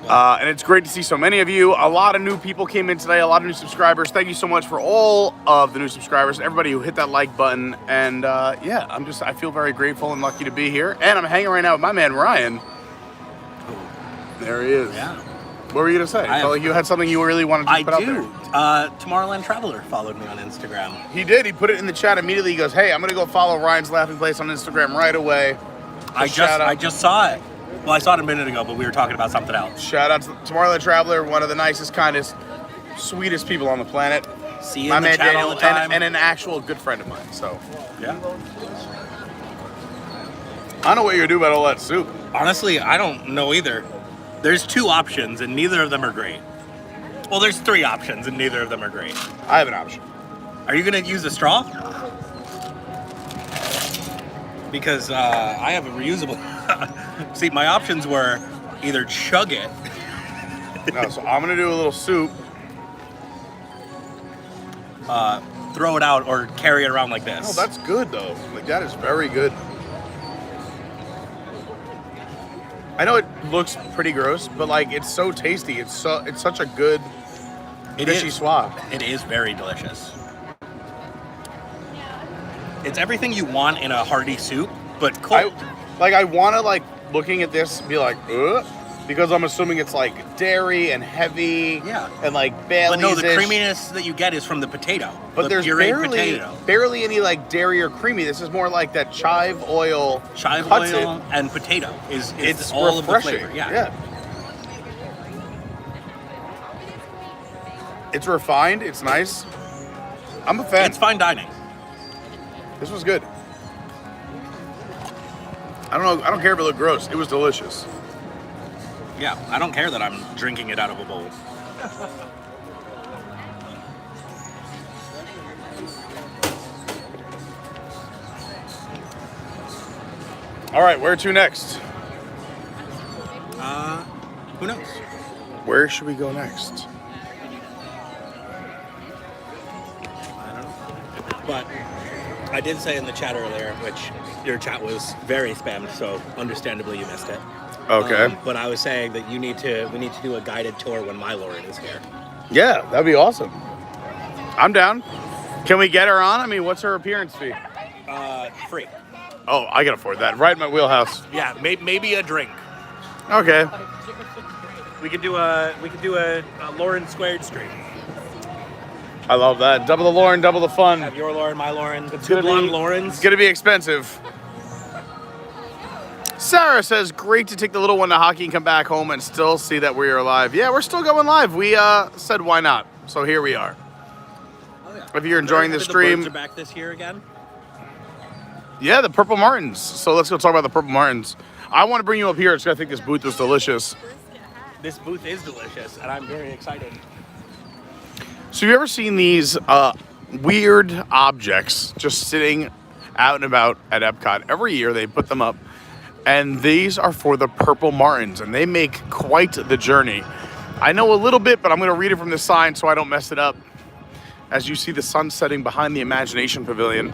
And it's great to see so many of you. A lot of new people came in today, a lot of new subscribers. Thank you so much for all of the new subscribers, everybody who hit that like button. And yeah, I feel very grateful and lucky to be here. And I'm hanging right now with my man, Ryan. There he is. Yeah. What were you going to say? I felt like you had something you really wanted to put out there. Tomorrowland Traveler followed me on Instagram. He did. He put it in the chat immediately. He goes, hey, I'm going to go follow Ryan's Laughing Place on Instagram right away. I just saw it. Well, I saw it a minute ago, but we were talking about something else. Shout out to Tomorrowland Traveler, one of the nicest, kindest, sweetest people on the planet. See you in the chat Daniel, all the time. and an actual good friend of mine. So yeah. I don't know what you're gonna do about all that soup. Honestly, I don't know either. There's two options, and neither of them are great. Well, there's three options, and neither of them are great. I have an option. Are you gonna use a straw? Because I have a reusable. See, my options were either chug it. No, so I'm gonna do a little soup. Throw it out or carry it around like this. Oh, that's good though. Like that is very good. I know it looks pretty gross, but like it's so tasty. It's such a good fishy swab. It is very delicious. It's everything you want in a hearty soup, but cold. I want to, like, looking at this, be like, ugh, because I'm assuming it's, like, dairy and heavy. Yeah. And, like, Bailey's. But no, the creaminess that you get is from the potato. But there's barely any, like, dairy or creamy. This is more like that chive oil. Chive oil and potato is all refreshing. of the flavor. Yeah. It's refined. It's nice. I'm a fan. It's fine dining. This was good. I don't know. I don't care if it looked gross. It was delicious. Yeah, I don't care that I'm drinking it out of a bowl. All right, where to next? Who knows? Where should we go next? I don't know. But I did say in the chat earlier, which your chat was very spammed, so understandably you missed it. Okay. But I was saying that we need to do a guided tour when my Lauren is here. Yeah, that'd be awesome. I'm down. Can we get her on? I mean, what's her appearance fee? Free. Oh, I can afford that. Right in my wheelhouse. Yeah, maybe a drink. Okay. We could do a Lauren squared stream. I love that. Double the Lauren, double the fun. Have your Lauren, my Lauren, It's two gonna blonde be, Laurens. It's gonna be expensive. Sarah says, great to take the little one to hockey and come back home and still see that we are live. Yeah, we're still going live. We said why not? So here we are. Oh, yeah. If you're enjoying the stream. The birds are back this year again? Yeah, the Purple Martins. So let's go talk about the Purple Martins. I want to bring you up here because I think this booth was delicious. This booth is delicious, and I'm very excited. So have you ever seen these weird objects just sitting out and about at Epcot? Every year they put them up. And these are for the Purple Martins, and they make quite the journey. I know a little bit, but I'm going to read it from the sign so I don't mess it up. As you see the sun setting behind the Imagination Pavilion,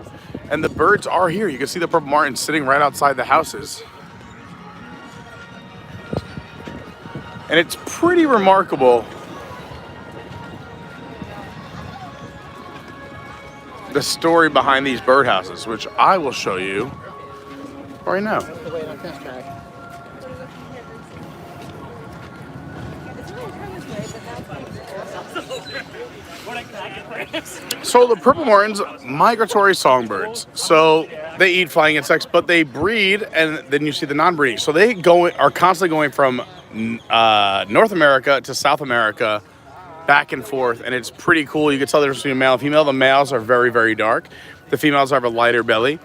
and the birds are here. You can see the Purple Martins sitting right outside the houses. And it's pretty remarkable. The story behind these birdhouses, which I will show you right now. So the Purple Martins, migratory songbirds. So they eat flying insects, but they breed, and then you see the non-breeding. So they are constantly going from North America to South America, back and forth, and it's pretty cool. You can tell there's between male and female. The males are very, very dark. The females have a lighter belly.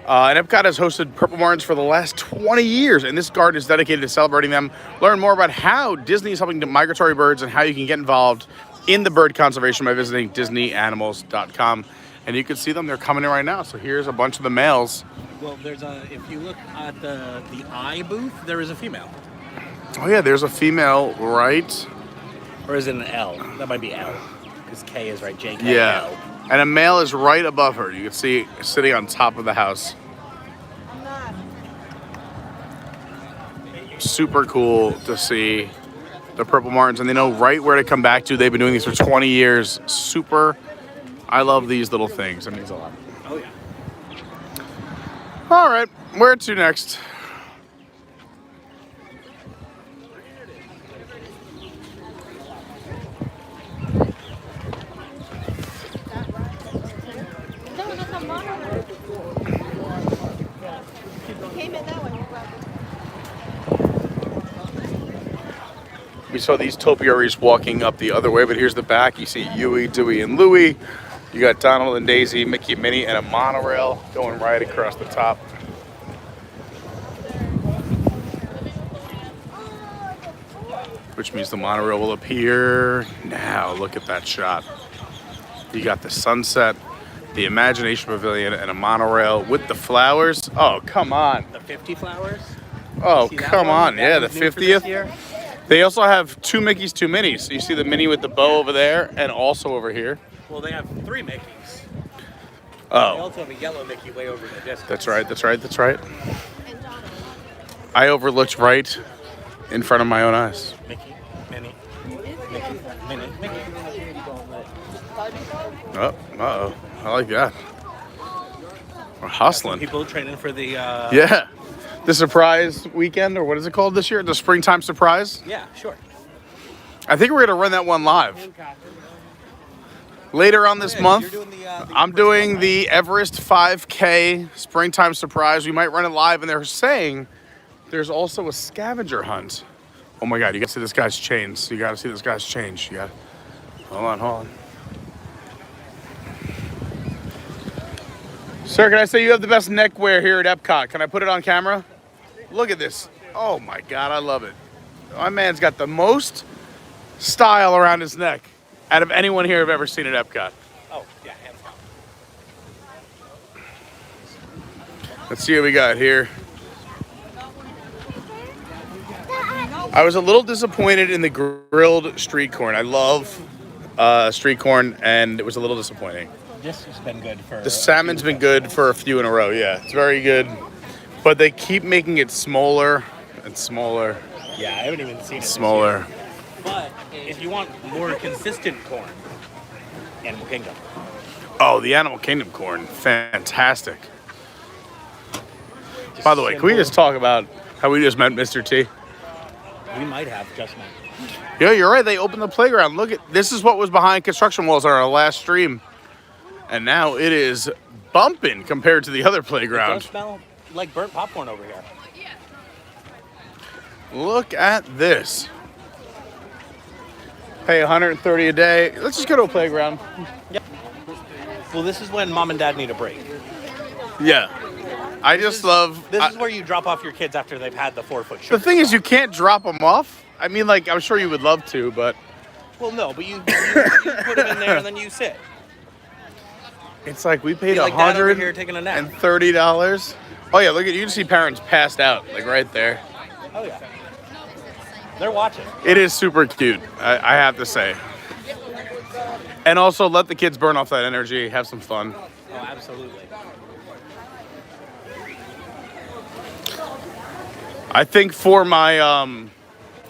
And Epcot has hosted Purple Martins for the last 20 years, and this garden is dedicated to celebrating them. Learn more about how Disney is helping migratory birds and how you can get involved in the bird conservation by visiting DisneyAnimals.com. And you can see them; they're coming in right now. So here's a bunch of the males. Well, if you look at the eye booth, there is a female. Oh yeah, there's a female, right? Or is it an L? That might be L, because K is right. J, K, Yeah. L. And a male is right above her. You can see sitting on top of the house. Super cool to see the Purple Martins, and they know right where to come back to. They've been doing these for 20 years. Super. I love these little things. That means a lot. Oh, yeah. All right. Where to next? We saw these topiaries walking up the other way, but here's the back. You see Huey, Dewey, and Louie. You got Donald and Daisy, Mickey and Minnie, and a monorail going right across the top. Which means the monorail will appear now. Look at that shot. You got the sunset, the Imagination Pavilion, and a monorail with the flowers. Oh, come on. The 50 flowers? Oh, See that come one? on. That Yeah, the one's new for this 50th. year? They also have two Mickeys, two Minnies. So you see the Minnie with the bow over there and also over here. Well, they have 3 Mickeys. They Oh, also have a yellow Mickey way over in the distance. that's right, that's right, that's right. I overlooked right in front of my own eyes. Mickey, Minnie, Mickey, Minnie, Mickey. Oh, uh-oh. I like that. We're hustling. People training for the... Yeah. The surprise weekend, or what is it called this year? The springtime surprise? Yeah, sure. I think we're going to run that one live. Later on this month, I'm doing the Everest 5K springtime surprise. We might run it live, and they're saying there's also a scavenger hunt. Oh my God, you got to see this guy's chains. You got to see this guy's change. You got. Hold on. Sir, can I say you have the best neckwear here at Epcot? Can I put it on camera? Look at this. Oh my God, I love it. My man's got the most style around his neck out of anyone here I've ever seen at Epcot. Oh, yeah, hands down. Let's see what we got here. I was a little disappointed in the grilled street corn. I love street corn, and it was a little disappointing. This has been good for... The salmon's been good for a few in a row, yeah. It's very good. But they keep making it smaller and smaller. Yeah, I haven't even seen it smaller. this year. But if you want more consistent corn, Animal Kingdom. Oh, the Animal Kingdom corn. Fantastic. By the way, can we just talk about how we just met Mr. T? We might have just met. Yeah, you're right. They opened the playground. Look at this is what was behind construction walls on our last stream. And now it is bumping compared to the other playground. It does smell like burnt popcorn over here. Look at this. Pay $130 a day. Let's just go to a playground. Yep. Well, this is when mom and dad need a break. Yeah. This is where you drop off your kids after they've had the 4-foot show. The thing is, you can't drop them off. I mean, like, I'm sure you would love to, but... Well, no, but you put them in there and then you sit. It's like we paid like Dad over here taking a nap. $130. Oh, yeah, look at you. You can see parents passed out, like, right there. Oh, yeah. They're watching. It is super cute, I have to say. And also, let the kids burn off that energy, have some fun. Oh, absolutely. I think for my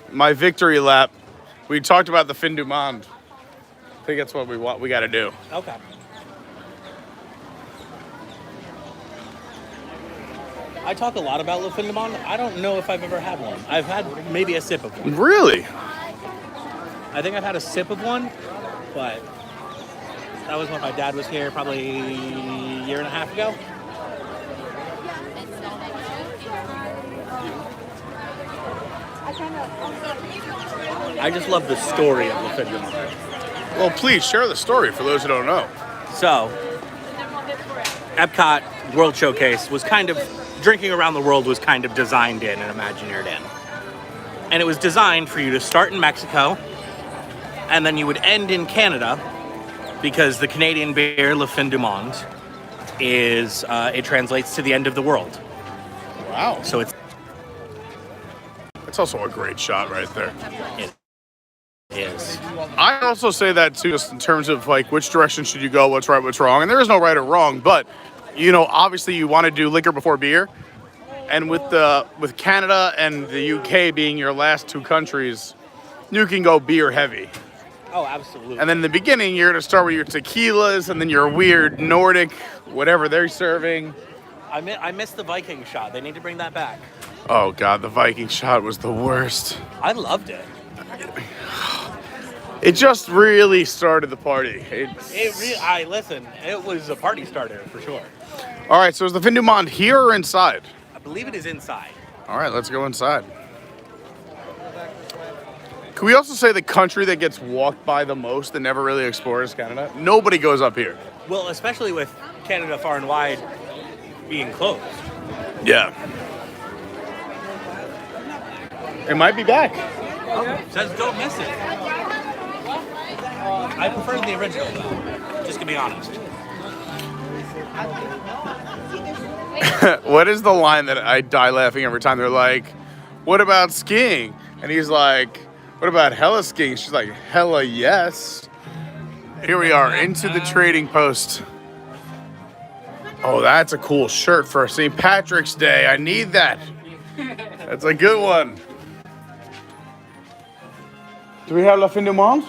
my victory lap, we talked about the fin du monde. I think that's what we got to do. Okay. I talk a lot about Le Fin du Monde. I don't know if I've ever had one. I've had maybe a sip of one. Really? I think I've had a sip of one, but that was when my dad was here probably a year and a half ago. I just love the story of Le Fin du Monde. Well, please share the story for those who don't know. So, Epcot World Showcase was kind of, drinking around the world was kind of designed in and imagineered in. And it was designed for you to start in Mexico, and then you would end in Canada, because the Canadian beer, Le Fin du Monde, is, it translates to the end of the world. Wow. So it's also a great shot right there. It is. I also say that too, just in terms of like which direction should you go, what's right, what's wrong, and there is no right or wrong. But you know, obviously you want to do liquor before beer, and with Canada and the UK being your last two countries, you can go beer heavy. Oh, absolutely. And then in the beginning, you're gonna start with your tequilas, and then your weird Nordic, whatever they're serving. I missed the Viking shot. They need to bring that back. Oh God, the Viking shot was the worst. I loved it. It just really started the party. Listen, it was a party starter for sure. All right, so is the Fin du Monde here or inside? I believe it is inside. All right, let's go inside. Can we also say the country that gets walked by the most and never really explores Canada? Nobody goes up here. Well, especially with Canada Far and Wide being closed. Yeah. It might be back. Oh, says don't miss it. I prefer the original though, just to be honest. What is the line that I die laughing every time? They're like, what about skiing? And he's like, what about hella skiing? She's like, hella yes. Here we are into the trading post. Oh, that's a cool shirt for St. Patrick's Day. I need that. That's a good one. Do we have La Fin du Monde?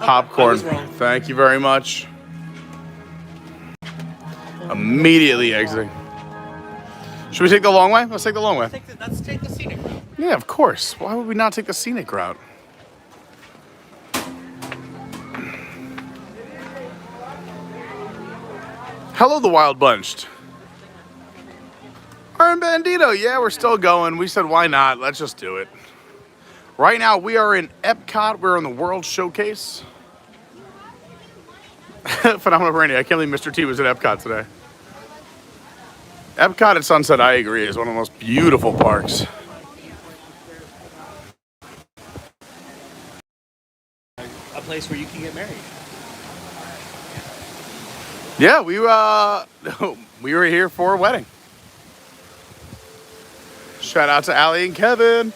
Popcorn. Thank you very much. Immediately exiting. Should we take the long way? Let's take the long way. Let's take the scenic route. Yeah, of course. Why would we not take the scenic route? Hello, the Wild Bunched. Iron Bandito. Yeah, we're still going. We said, why not? Let's just do it. Right now, we are in Epcot. We're in the World Showcase. Phenomenal Brandy. I can't believe Mr. T was at Epcot today. Epcot at Sunset, I agree, is one of the most beautiful parks. a place where you can get married. Yeah, we were here for a wedding. Shout out to Allie and Kevin.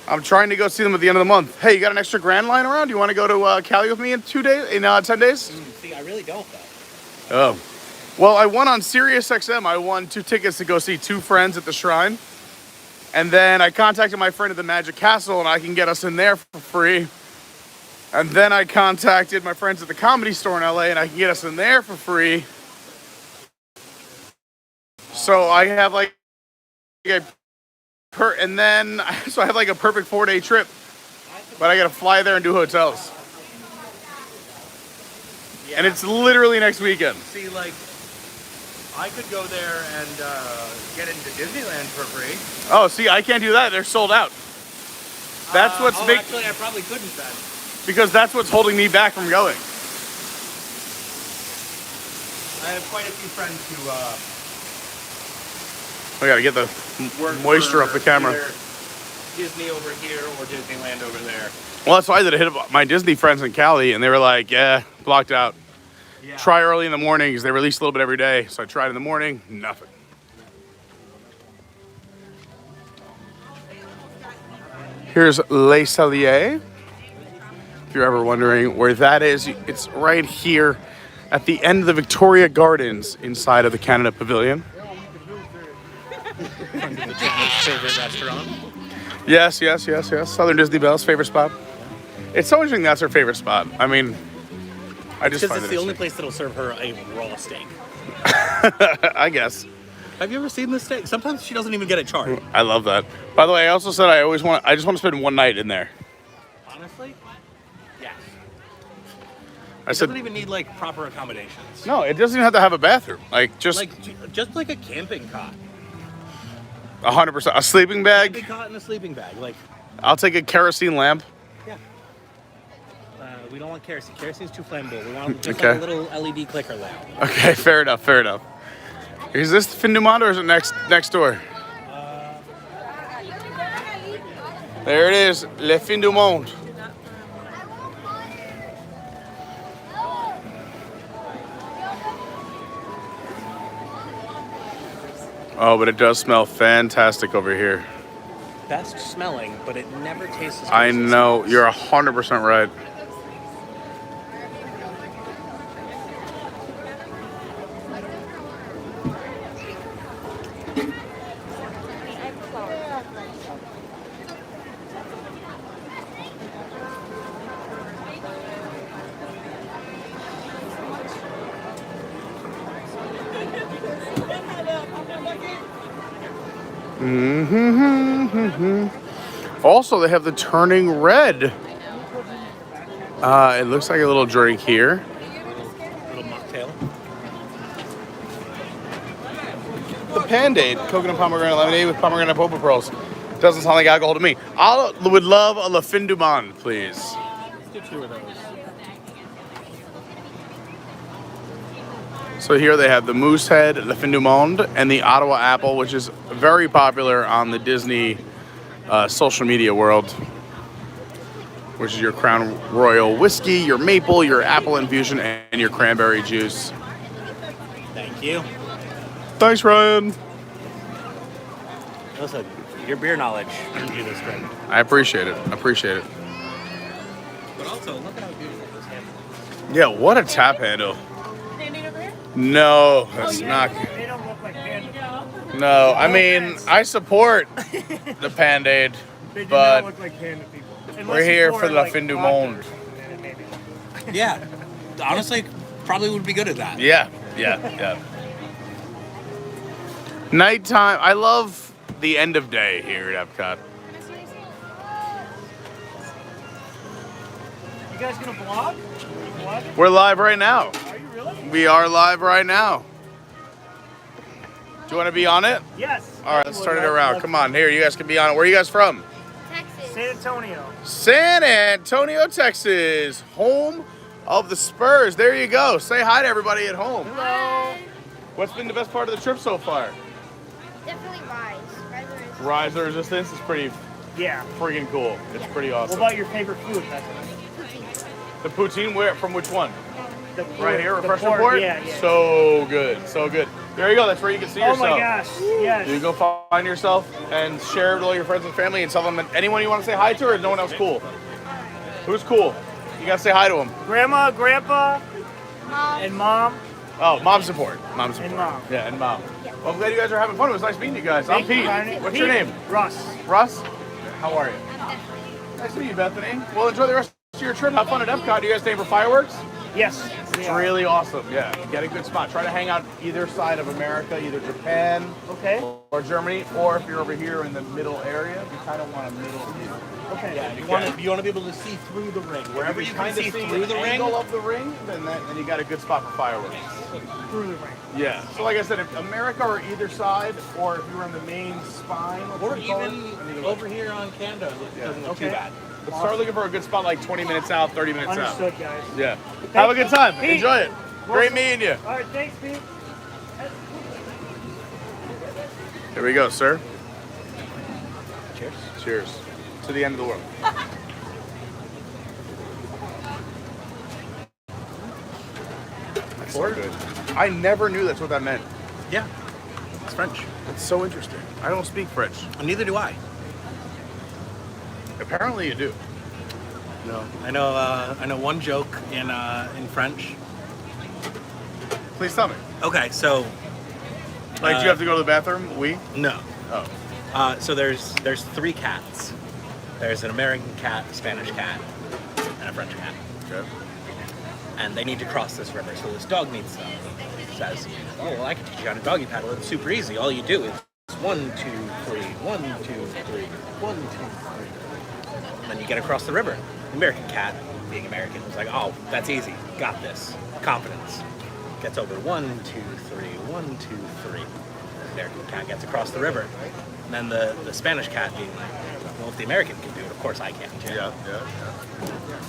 I'm trying to go see them at the end of the month. Hey, you got an extra Grand Line around? You want to go to Cali with me in 10 days? See, I really don't though. Oh. Well, I won on SiriusXM. I won 2 tickets to go see 2 friends at the Shrine. And then I contacted my friend at the Magic Castle and I can get us in there for free. And then I contacted my friends at the Comedy Store in LA and I can get us in there for free. So I have like I have like a perfect 4-day trip. But I gotta fly there and do hotels. Yeah. And it's literally next weekend. See, like, I could go there and get into Disneyland for free. Oh, see, I can't do that. They're sold out. That's what's actually, I probably couldn't then. Because that's what's holding me back from going. I have quite a few friends who I gotta get the moisture off the camera. either Disney over here or Disneyland over there. Well, that's why I did a hit up my Disney friends in Cali, and they were like, yeah, blocked out. Yeah. Try early in the morning, because they release a little bit every day. So I tried in the morning, nothing. Here's Les Celliers. If you're ever wondering where that is, it's right here at the end of the Victoria Gardens inside of the Canada Pavilion. Favorite restaurant. Yes. Southern Disney Belle's favorite spot. It's so interesting that's her favorite spot. I mean, I just Because find it's the only place that'll serve her a raw steak. I guess. Have you ever seen this steak? Sometimes she doesn't even get it charred. I love that. By the way, I also said I just want to spend one night in there. Honestly? Yes. I It said doesn't even need like proper accommodations. no, it doesn't even have to have a bathroom. Like just like a camping cot. 100%. A sleeping bag. Camping cot and a sleeping bag. Like I'll take a kerosene lamp. yeah. We don't want kerosene. Kerosene's too flammable. We want just Okay. like a little LED clicker lamp. Okay, fair enough. Is this the Fin du Monde or is it next door? There it is, Le Fin du Monde. Oh, but it does smell fantastic over here. Best smelling, but it never tastes as good I as it know, smells. you're 100% right. Also, they have the Turning Red. It looks like a little drink here. Little mocktail. The Pandade, coconut pomegranate lemonade with pomegranate boba pearls. Doesn't sound like alcohol to me. I would love a Le Fin du Monde, please. Let's do 2 of those. So here they have the Moosehead, Le Fin du Monde, and the Ottawa Apple, which is very popular on the Disney social media world, which is your Crown Royal whiskey, your maple, your apple infusion, and your cranberry juice. Thank you. Thanks, Ryan. Listen, your beer knowledge earned you this drink. I appreciate it. But also, look at how beautiful this handle is. Yeah, what a tap handle. No, that's not. They don't look like panda. No, I mean, I support the Pandade, They do but not look like panda people. we're here for La Fin du Monde. Yeah. Honestly, probably would be good at that. Yeah. Nighttime. I love the end of day here at Epcot. You guys gonna vlog? We're live right now. Are you really? We are live right now. Do you want to be on it? Yes. All right, let's turn it around. Come on, here, you guys can be on it. Where are you guys from? Texas. San Antonio. San Antonio, Texas, home of the Spurs. There you go. Say hi to everybody at home. Hello. What's been the best part of the trip so far? Definitely Rise. Rise of Resistance is pretty Yeah. freaking cool. It's pretty What awesome. about your favorite food? The poutine, where? From which one? Right here, the refreshment port, port? yeah. So good, so good. There you go, that's where you can see Oh yourself. my gosh, yes. You go find yourself and share it with all your friends and family and tell them anyone you want to say hi to, or is no one else cool? Who's cool? You gotta say hi to them. Grandma, grandpa, and mom. Oh, mom support. Mom support. And mom. Yeah, and mom. Well, I'm glad you guys are having fun. It was nice meeting you guys. Thank I'm Pete. you, Carney. What's Pete. your name? Russ. Russ? How are you? Nice to meet you, Bethany. Well, enjoy the rest of your trip. Have fun at Epcot. Do you guys stay for fireworks? Yes. It's really awesome. Yeah, get a good spot. Try to hang out either side of America, either Japan or Germany, or if you're over here in the middle area, you kind of want a middle view. Okay. Yeah, you want to be able to see through the ring. Wherever you can see through the ring, angle of the ring, then you got a good spot for fireworks. Through the ring. Yeah. So like I said, if America or either side, or if you're on the main spine, or even over here on Canada, it doesn't look too bad. But start looking for a good spot like 20 minutes out, 30 minutes Understood, out. guys. Yeah. Have a good time. Pete. Enjoy it. Great meeting you. All right, thanks, Pete. Here we go, sir. Cheers. Cheers. To the end of the world. That's so good. I never knew that's what that meant. Yeah. It's French. It's so interesting. I don't speak French. Neither do I. Apparently you do. No. I know one joke in French. Please tell me. Okay, so Like, do you have to go to the bathroom? We? No. Oh. So there's three cats. There's an American cat, a Spanish cat, and a French cat. Okay. And they need to cross this river, so this dog needs them. Says, oh, well, I can teach you how to doggy paddle. It's super easy. All you do is 1, 2, 3, 1, 2, 3, 1, 2, 3. And then you get across the river. The American cat, being American, was like, oh, that's easy. Got this. Confidence. Gets over 1, 2, 3, 1, 2, 3. The American cat gets across the river. And then the Spanish cat being like, well, if the American can do it, of course I can too. Yeah.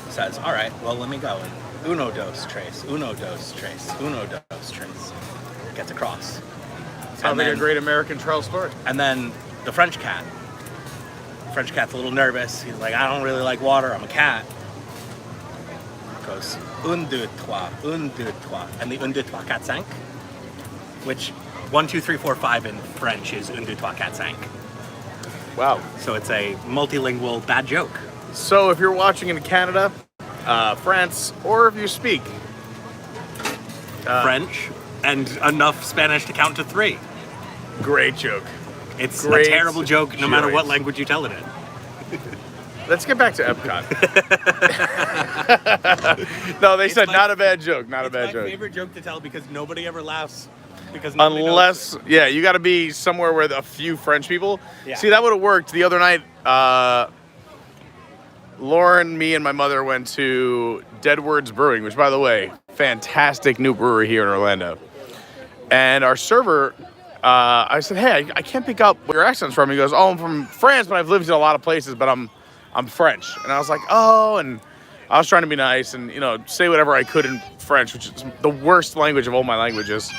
Says, all right, well, let me go. And uno, dos, tres, uno, dos, tres, uno, dos, tres. Gets across. Sounds like a great American trail story. And then the French cat. French cat's a little nervous. He's like, I don't really like water. I'm a cat. Goes, un, deux, trois, un, deux, trois. And the un, deux, trois, quatre, cinq, which 1, 2, 3, 4, 5 in French is un, deux, trois, quatre, cinq. Wow. So it's a multilingual bad joke. So if you're watching in Canada, France, or if you speak French and enough Spanish to count to 3. Great joke. It's Great a terrible joke no matter what choice. language you tell it in. Let's get back to Epcot. No, they said not a bad joke. Not a bad My joke. favorite joke to tell because nobody ever laughs. Because nobody knows. Unless, yeah, you got to be somewhere with a few French people. Yeah. See, that would have worked. The other night, Lauren, me, and my mother went to Deadword's Brewing, which, by the way, fantastic new brewery here in Orlando. And our server, I said, hey, I can't pick up where your accent's from. He goes, oh, I'm from France, but I've lived in a lot of places, but I'm French. And I was like, oh, and I was trying to be nice and, say whatever I could in French, which is the worst language of all my languages.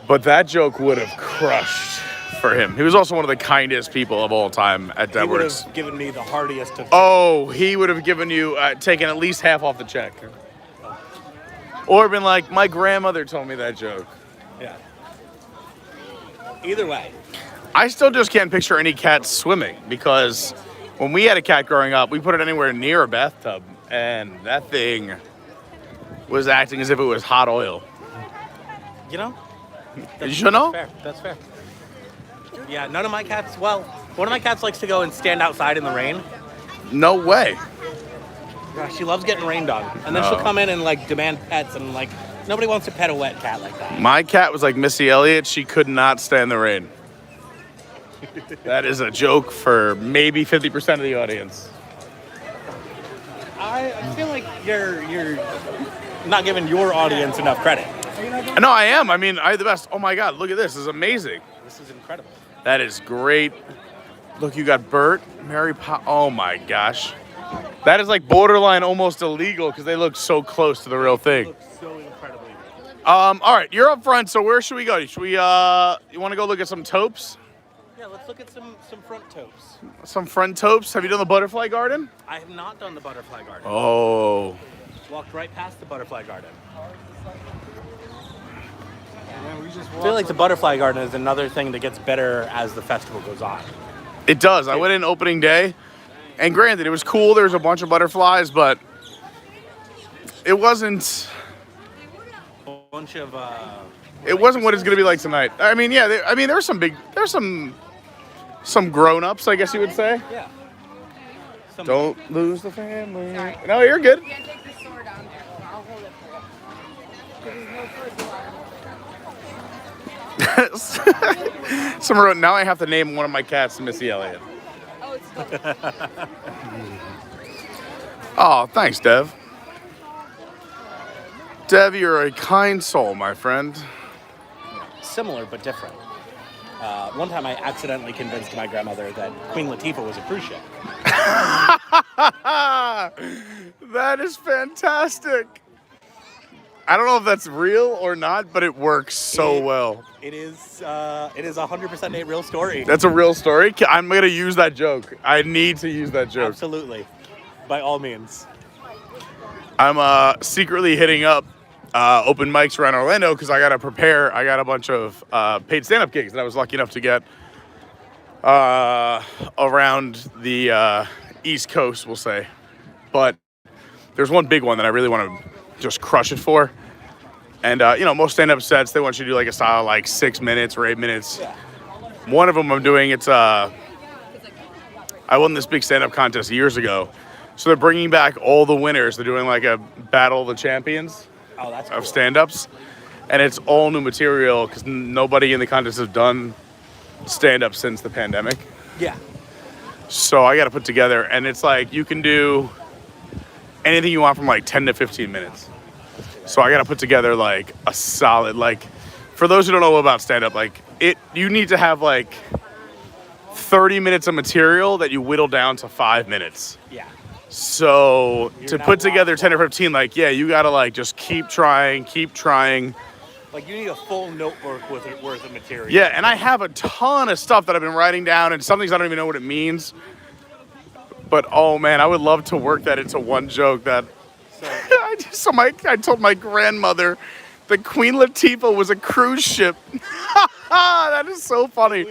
But that joke would have crushed for him. He was also one of the kindest people of all time at He would Deadword's. have given me the heartiest of. Oh, he would have given you, taken at least half off the check. Or been like, my grandmother told me that joke. Yeah. Either way. I still just can't picture any cats swimming because when we had a cat growing up, we put it anywhere near a bathtub and that thing was acting as if it was hot oil. You know? You know? That's fair. Yeah, none of my cats, well, one of my cats likes to go and stand outside in the rain. No way. Yeah, she loves getting rained on. And then she'll come in and demand pets and nobody wants to pet a wet cat like that. My cat was like Missy Elliott. She could not stand the rain. That is a joke for maybe 50% of the audience. I feel like you're not giving your audience enough credit. No, I am. I mean, I had the best. Oh my God, look at this. This is amazing. This is incredible. That is great. Look, you got Bert, Mary Oh my gosh. That is like borderline almost illegal because they look so close to the real thing. Looks so incredibly. All right, you're up front, so where should we go? Should we, you want to go look at some taupes? Yeah, Yeah, let's look at some front tops. Some front tops. Have you done the butterfly garden? I have not done the butterfly garden. Oh. Walked right past the butterfly garden. Yeah, we just I feel like the butterfly garden is another thing that gets better as the festival goes on. It does. I went in opening day, and granted, it was cool. There was a bunch of butterflies, but it wasn't. A bunch of. It wasn't what it's gonna be like tonight. I mean, yeah. There were some grown-ups, I guess you would say. Yeah. Don't lose the family. No, you're good. You can't take the sword down there. I'll hold it for you. There's no first Someone wrote, now I have to name one of my cats Missy Elliott. Oh, it's still. Oh, thanks, Dev. Dev, you're a kind soul, my friend. Similar but different. One time I accidentally convinced my grandmother that Queen Latifah was a cruise ship. That is fantastic. I don't know if that's real or not, but it works so well. It is 100% a real story. That's a real story? I'm going to use that joke. I need to use that joke. Absolutely. By all means. I'm secretly hitting up open mics around Orlando because I got to prepare. I got a bunch of paid stand-up gigs that I was lucky enough to get around the East Coast, we'll say. But there's one big one that I really want to just crush it for. And, most stand-up sets, they want you to do like a style of like 6 minutes or 8 minutes. Yeah. One of them I'm doing, I won this big stand-up contest years ago. So they're bringing back all the winners. They're doing like a Battle of the Champions of stand-ups. And it's all new material because nobody in the contest has done stand-up since the pandemic. Yeah. So I got to put together, and it's like you can do anything you want from like 10 to 15 minutes. So I got to put together like a solid, like, for those who don't know about stand-up, like you need to have like 30 minutes of material that you whittle down to 5 minutes. Yeah. So to put together 10 or 15, like, yeah, you got to like just keep trying. Like you need a full notebook worth of material. Yeah, and I have a ton of stuff that I've been writing down, and some things I don't even know what it means. But oh man, I would love to work that into one joke. That I told my grandmother that Queen Latifah was a cruise ship. That is so funny.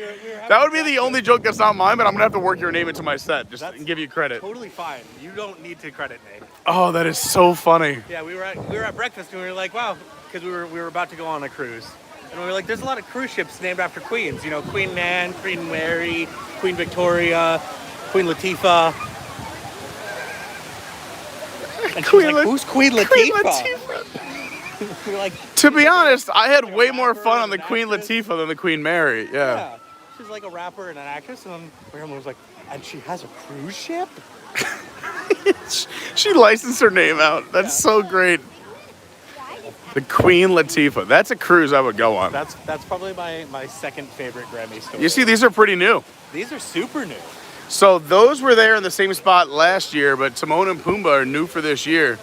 That would be the only joke that's not mine, but I'm gonna have to work your name into my set just and give you credit. Totally fine. You don't need to credit me. Oh, that is so funny. Yeah, we were at breakfast and we were like, wow, because we were about to go on a cruise, and we were like, there's a lot of cruise ships named after queens. You know, Queen Anne, Queen Mary, Queen Victoria, Queen Latifah. And she was like, who's Queen Latifah? We were like, to be honest, I had way more fun on the Queen Latifah than the Queen Mary. Yeah. She's like a rapper and an actress, and everyone was like, and she has a cruise ship? She licensed her name out. That's so great. The Queen Latifah. That's a cruise I would go on. That's probably my second favorite Grammy story. You see, these are pretty new. These are super new. So those were there in the same spot last year, but Timon and Pumbaa are new for this year.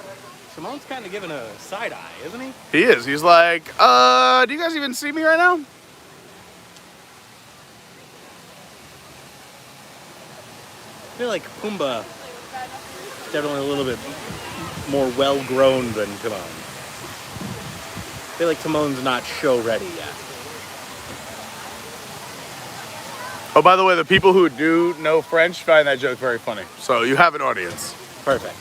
Timon's kind of giving a side eye, isn't he? He is. He's like, do you guys even see me right now? I feel like Pumbaa is definitely a little bit more well-grown than Timon. I feel like Timon's not show ready yet. Oh, by the way, the people who do know French find that joke very funny. So you have an audience. Perfect.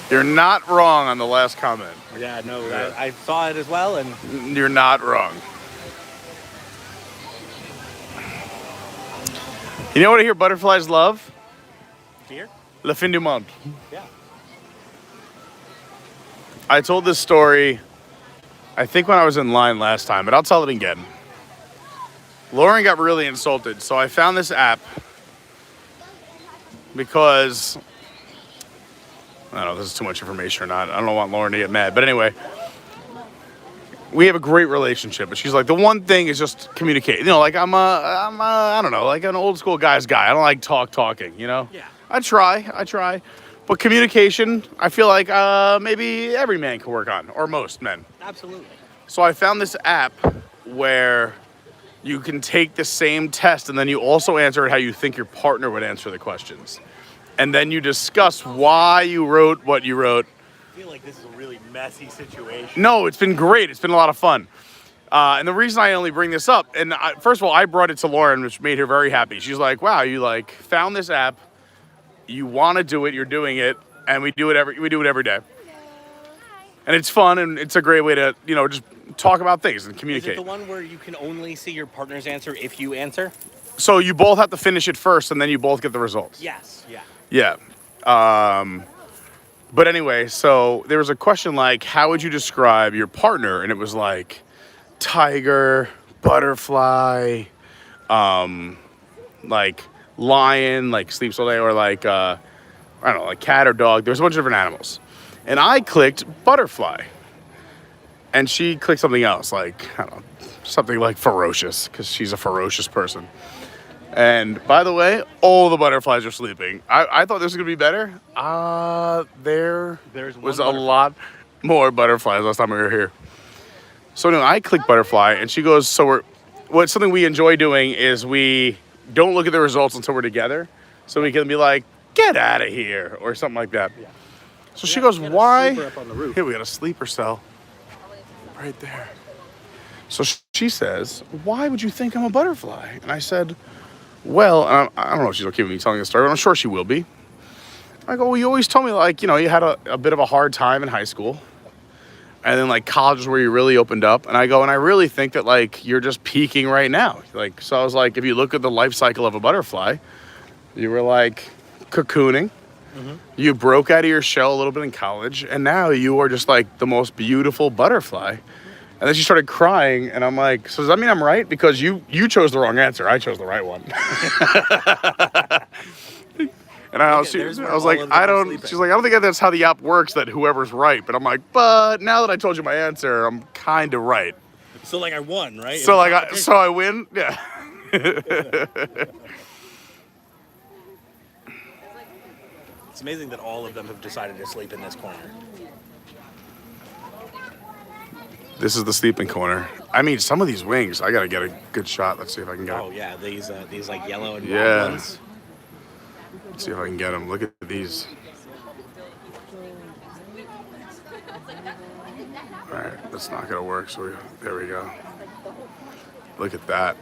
You're not wrong on the last comment. Yeah, no, I saw it as well, and you're not wrong. You know what I hear butterflies love? Here? Le fin du monde. Yeah. I told this story, I think when I was in line last time, but I'll tell it again. Lauren got really insulted, so I found this app because, I don't know if this is too much information or not. I don't want Lauren to get mad, but anyway, we have a great relationship, but she's like, the one thing is just communicate. You know, like I'm I don't know, like an old school guy's guy. I don't like talking, you know? Yeah. I try. But communication, I feel like maybe every man can work on, or most men. Absolutely. So I found this app where you can take the same test and then you also answer it how you think your partner would answer the questions. And then you discuss why you wrote what you wrote. I feel like this is a really messy situation. No, it's been great. It's been a lot of fun. And the reason I only bring this up, and first of all, I brought it to Lauren, which made her very happy. She's like, wow, you like found this app, you want to do it, you're doing it, and we do it every day. And it's fun, and it's a great way to, just talk about things and communicate. Is it the one where you can only see your partner's answer if you answer? So you both have to finish it first, and then you both get the results. Yes, yeah. Yeah. But anyway, so there was a question like, how would you describe your partner? And it was like, tiger, butterfly, like lion, like sleeps all day, or like, I don't know, like cat or dog. There's a bunch of different animals. And I clicked butterfly. And she clicked something else, like, I don't know, something like ferocious, because she's a ferocious person. And by the way, all the butterflies are sleeping. I thought this was going to be better. There was a lot more butterflies last time we were here. So anyway, I clicked butterfly, and she goes, what's something we enjoy doing is we don't look at the results until we're together. So we can be like, get out of here, or something like that. Yeah. So she goes, why? Here, we got a sleeper cell right there. So she says, why would you think I'm a butterfly? And I said, well, I don't know if she's okay with me telling the story, but I'm sure she will be. I go, well, you always told me, like, you had a bit of a hard time in high school. And then, like, college is where you really opened up. And I go, and I really think that, like, you're just peaking right now. Like, so I was like, if you look at the life cycle of a butterfly, you were, like, cocooning. Mm-hmm. You broke out of your shell a little bit in college. And now you are just, like, the most beautiful butterfly. And then she started crying, and I'm like, so does that mean I'm right? Because you chose the wrong answer. I chose the right one. And I was like, she's like, I don't think that's how the app works, that whoever's right. But I'm like, but now that I told you my answer, I'm kind of right. So like I won, right? So like I win? Yeah. It's amazing that all of them have decided to sleep in this corner. This is the sleeping corner. I mean, some of these wings, I gotta get a good shot. Let's see if I can get them. Oh yeah, these like yellow and black ones. Let's see if I can get them. Look at these. All right, that's not gonna work. So there we go. Look at that.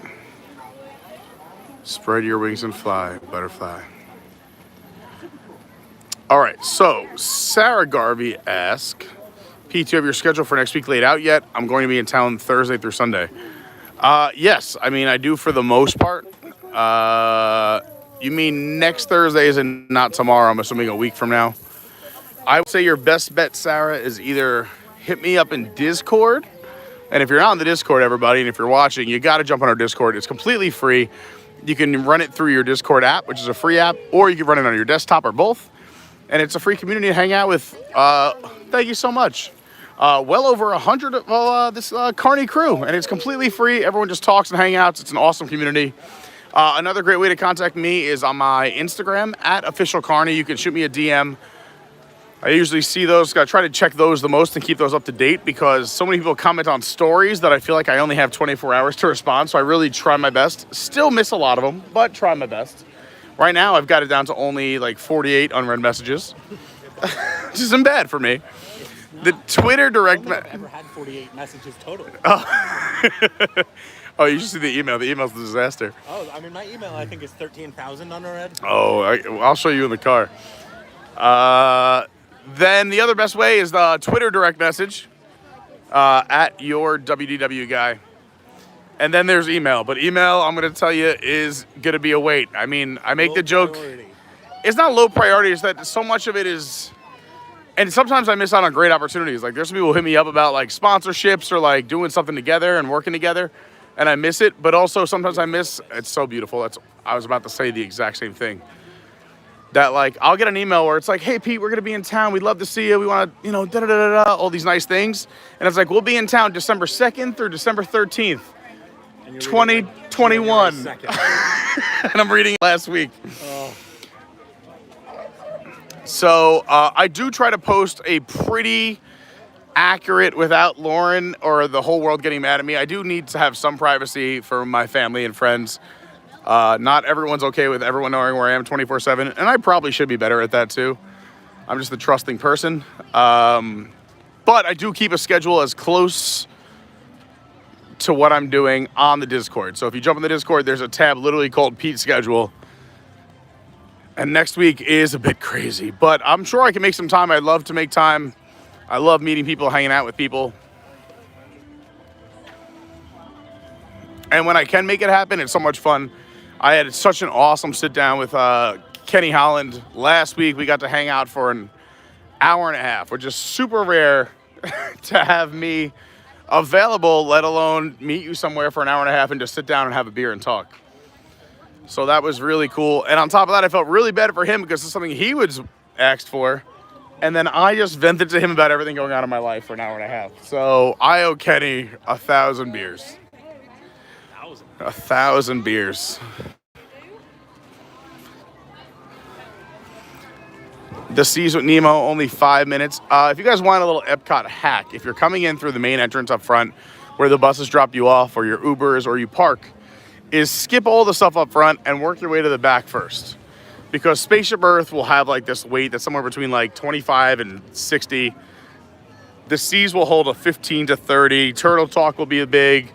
Spread your wings and fly, butterfly. All right, so Sarah Garvey asked, Pete, do you have your schedule for next week laid out yet? I'm going to be in town Thursday through Sunday. Yes, I mean, I do for the most part. You mean next Thursday is not tomorrow, I'm assuming a week from now. I would say your best bet, Sarah, is either hit me up in Discord. And if you're not in the Discord, everybody, and if you're watching, you got to jump on our Discord. It's completely free. You can run it through your Discord app, which is a free app, or you can run it on your desktop or both. And it's a free community to hang out with. Thank you so much. Well over 100 of this Carney crew, and it's completely free. Everyone just talks and hangouts. It's an awesome community. Another great way to contact me is on my Instagram, @officialcarney. You can shoot me a DM. I usually see those. I try to check those the most and keep those up to date because so many people comment on stories that I feel like I only have 24 hours to respond, so I really try my best. Still miss a lot of them, but try my best. Right now, I've got it down to only like 48 unread messages, which isn't bad for me. The Twitter direct... I've ever had 48 messages total. Oh, you should see the email. The email's a disaster. Oh, I mean, my email, I think, is 13,000 unread. Oh, I'll show you in the car. Then the other best way is the Twitter direct message at your WDW guy. And then there's email. But email, I'm going to tell you, is going to be a wait. I mean, I make the joke. Priority. It's not low priority. It's that so much of it is... And sometimes I miss out on great opportunities. Like, there's some people who hit me up about, like, sponsorships or, like, doing something together and working together. And I miss it. But also, sometimes I miss... It's so beautiful. I was about to say the exact same thing. That, like, I'll get an email where it's like, hey, Pete, we're going to be in town. We'd love to see you. We want to, da-da-da-da-da, all these nice things. And it's like, we'll be in town December 2nd through December 13th, 2021. And I'm reading it last week. Oh. So I do try to post a pretty accurate without Lauren or the whole world getting mad at me. I do need to have some privacy for my family and friends. Not everyone's okay with everyone knowing where I am 24/7, and I probably should be better at that too. I'm just a trusting person. But I do keep a schedule as close to what I'm doing on the Discord. So if you jump in the Discord, there's a tab literally called Pete's Schedule. And next week is a bit crazy, but I'm sure I can make some time. I love to make time. I love meeting people, hanging out with people. And when I can make it happen, it's so much fun. I had such an awesome sit down with Kenny Holland last week. We got to hang out for an hour and a half, which is super rare to have me available, let alone meet you somewhere for an hour and a half and just sit down and have a beer and talk. So that was really cool. And on top of that, I felt really bad for him because it's something he was asked for. And then I just vented to him about everything going on in my life for an hour and a half. So I owe Kenny 1,000 beers. 1,000 beers. The Seas with Nemo, only 5 minutes. If you guys want a little Epcot hack, if you're coming in through the main entrance up front where the buses drop you off or your Ubers or you park, is skip all the stuff up front and work your way to the back first. Because Spaceship Earth will have like this weight that's somewhere between like 25 and 60. The Seas will hold a 15 to 30. Turtle Talk will be a big.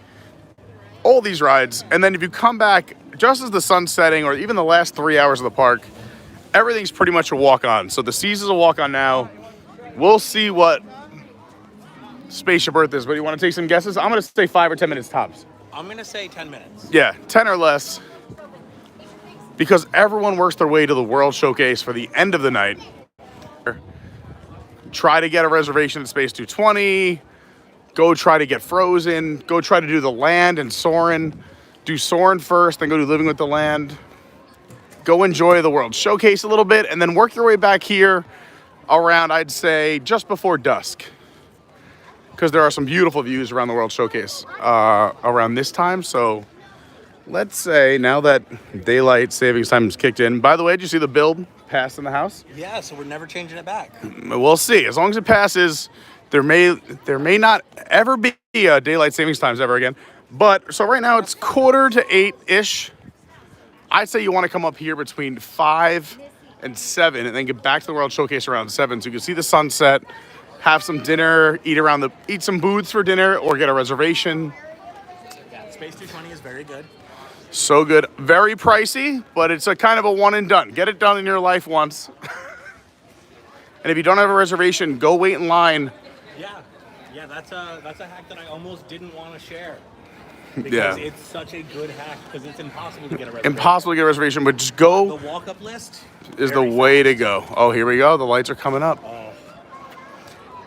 All these rides. And then if you come back just as the sun's setting or even the last 3 hours of the park, everything's pretty much a walk-on. So the Seas is a walk-on now. We'll see what Spaceship Earth is, but you want to take some guesses? I'm going to say 5 or 10 minutes tops. I'm going to say 10 minutes. Yeah, 10 or less. Because everyone works their way to the World Showcase for the end of the night. Try to get a reservation at Space 220. Go try to get Frozen. Go try to do the land and Soarin'. Do Soarin' first, then go do Living with the Land. Go enjoy the World Showcase a little bit, and then work your way back here around, I'd say, just before dusk. Because there are some beautiful views around the World Showcase around this time. So let's say now that daylight savings time is kicked in. By the way, did you see the build pass in the house? Yeah, so we're never changing it back. We'll see. As long as it passes, there may not ever be daylight savings times ever again. But so right now it's 7:45-ish. I'd say you want to come up here between 5 and 7 and then get back to the World Showcase around 7 so you can see the sunset, have some dinner, eat some booths for dinner or get a reservation. Yeah, Space 220 is very good. So good. Very pricey, but it's a kind of a one and done. Get it done in your life once. And if you don't have a reservation, go wait in line. Yeah, that's a hack that I almost didn't want to share. Yeah. Because it's such a good hack because it's impossible to get a reservation. Impossible to get a reservation, but just go. The walk-up list is the way to go. Oh, here we go. The lights are coming up. Oh.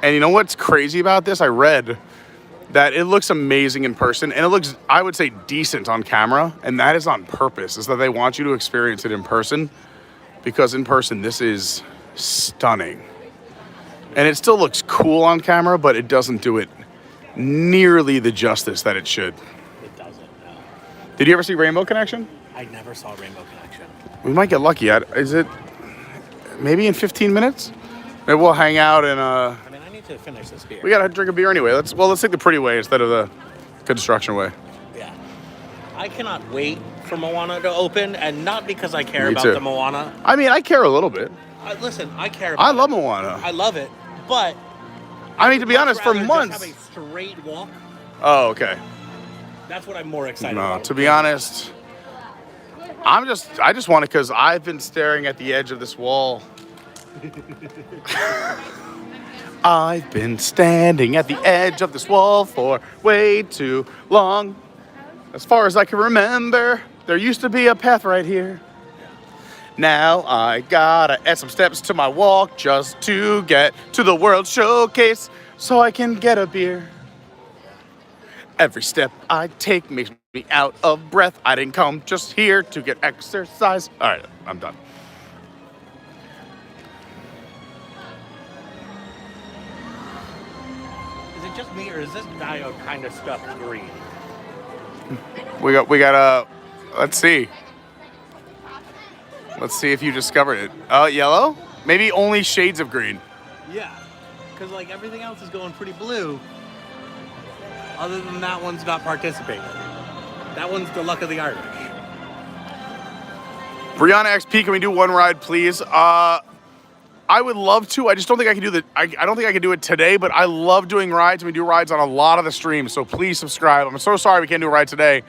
And you know what's crazy about this? I read that it looks amazing in person, and it looks, I would say, decent on camera, and that is on purpose, is that they want you to experience it in person, because in person, this is stunning. And it still looks cool on camera, but it doesn't do it nearly the justice that it should. It doesn't, no. Did you ever see Rainbow Connection? I never saw Rainbow Connection. We might get lucky. Is it maybe in 15 minutes? Maybe we'll hang out and I mean, I need to finish this beer. we gotta drink a beer anyway. Let's take the pretty way instead of the construction way. Yeah. I cannot wait for Moana to open, and not because I care Me about too. the Moana. I mean, I care a little bit. Listen, I care about I love Moana. I love it, but I mean, to be honest, for months. Just have a straight walk. Oh, okay. That's what I'm more excited No, about. to be honest, I just want it because I've been staring at the edge of this wall. I've been standing at the edge of this wall for way too long. As far as I can remember, there used to be a path right here. Now I gotta add some steps to my walk just to get to the World Showcase so I can get a beer. Every step I take makes me out of breath. I didn't come just here to get exercise. All right, I'm done. Is it just me, or is this diode kind of stuck green? We got let's see. Let's see if you discovered it. Yellow? Maybe only shades of green. Yeah, because like everything else is going pretty blue. Other than that one's not participating. That one's the luck of the Irish. Brianna XP, can we do one ride, please? I would love to. I just don't think I can do I don't think I can do it today, but I love doing rides. We do rides on a lot of the streams, so please subscribe. I'm so sorry we can't do a ride today.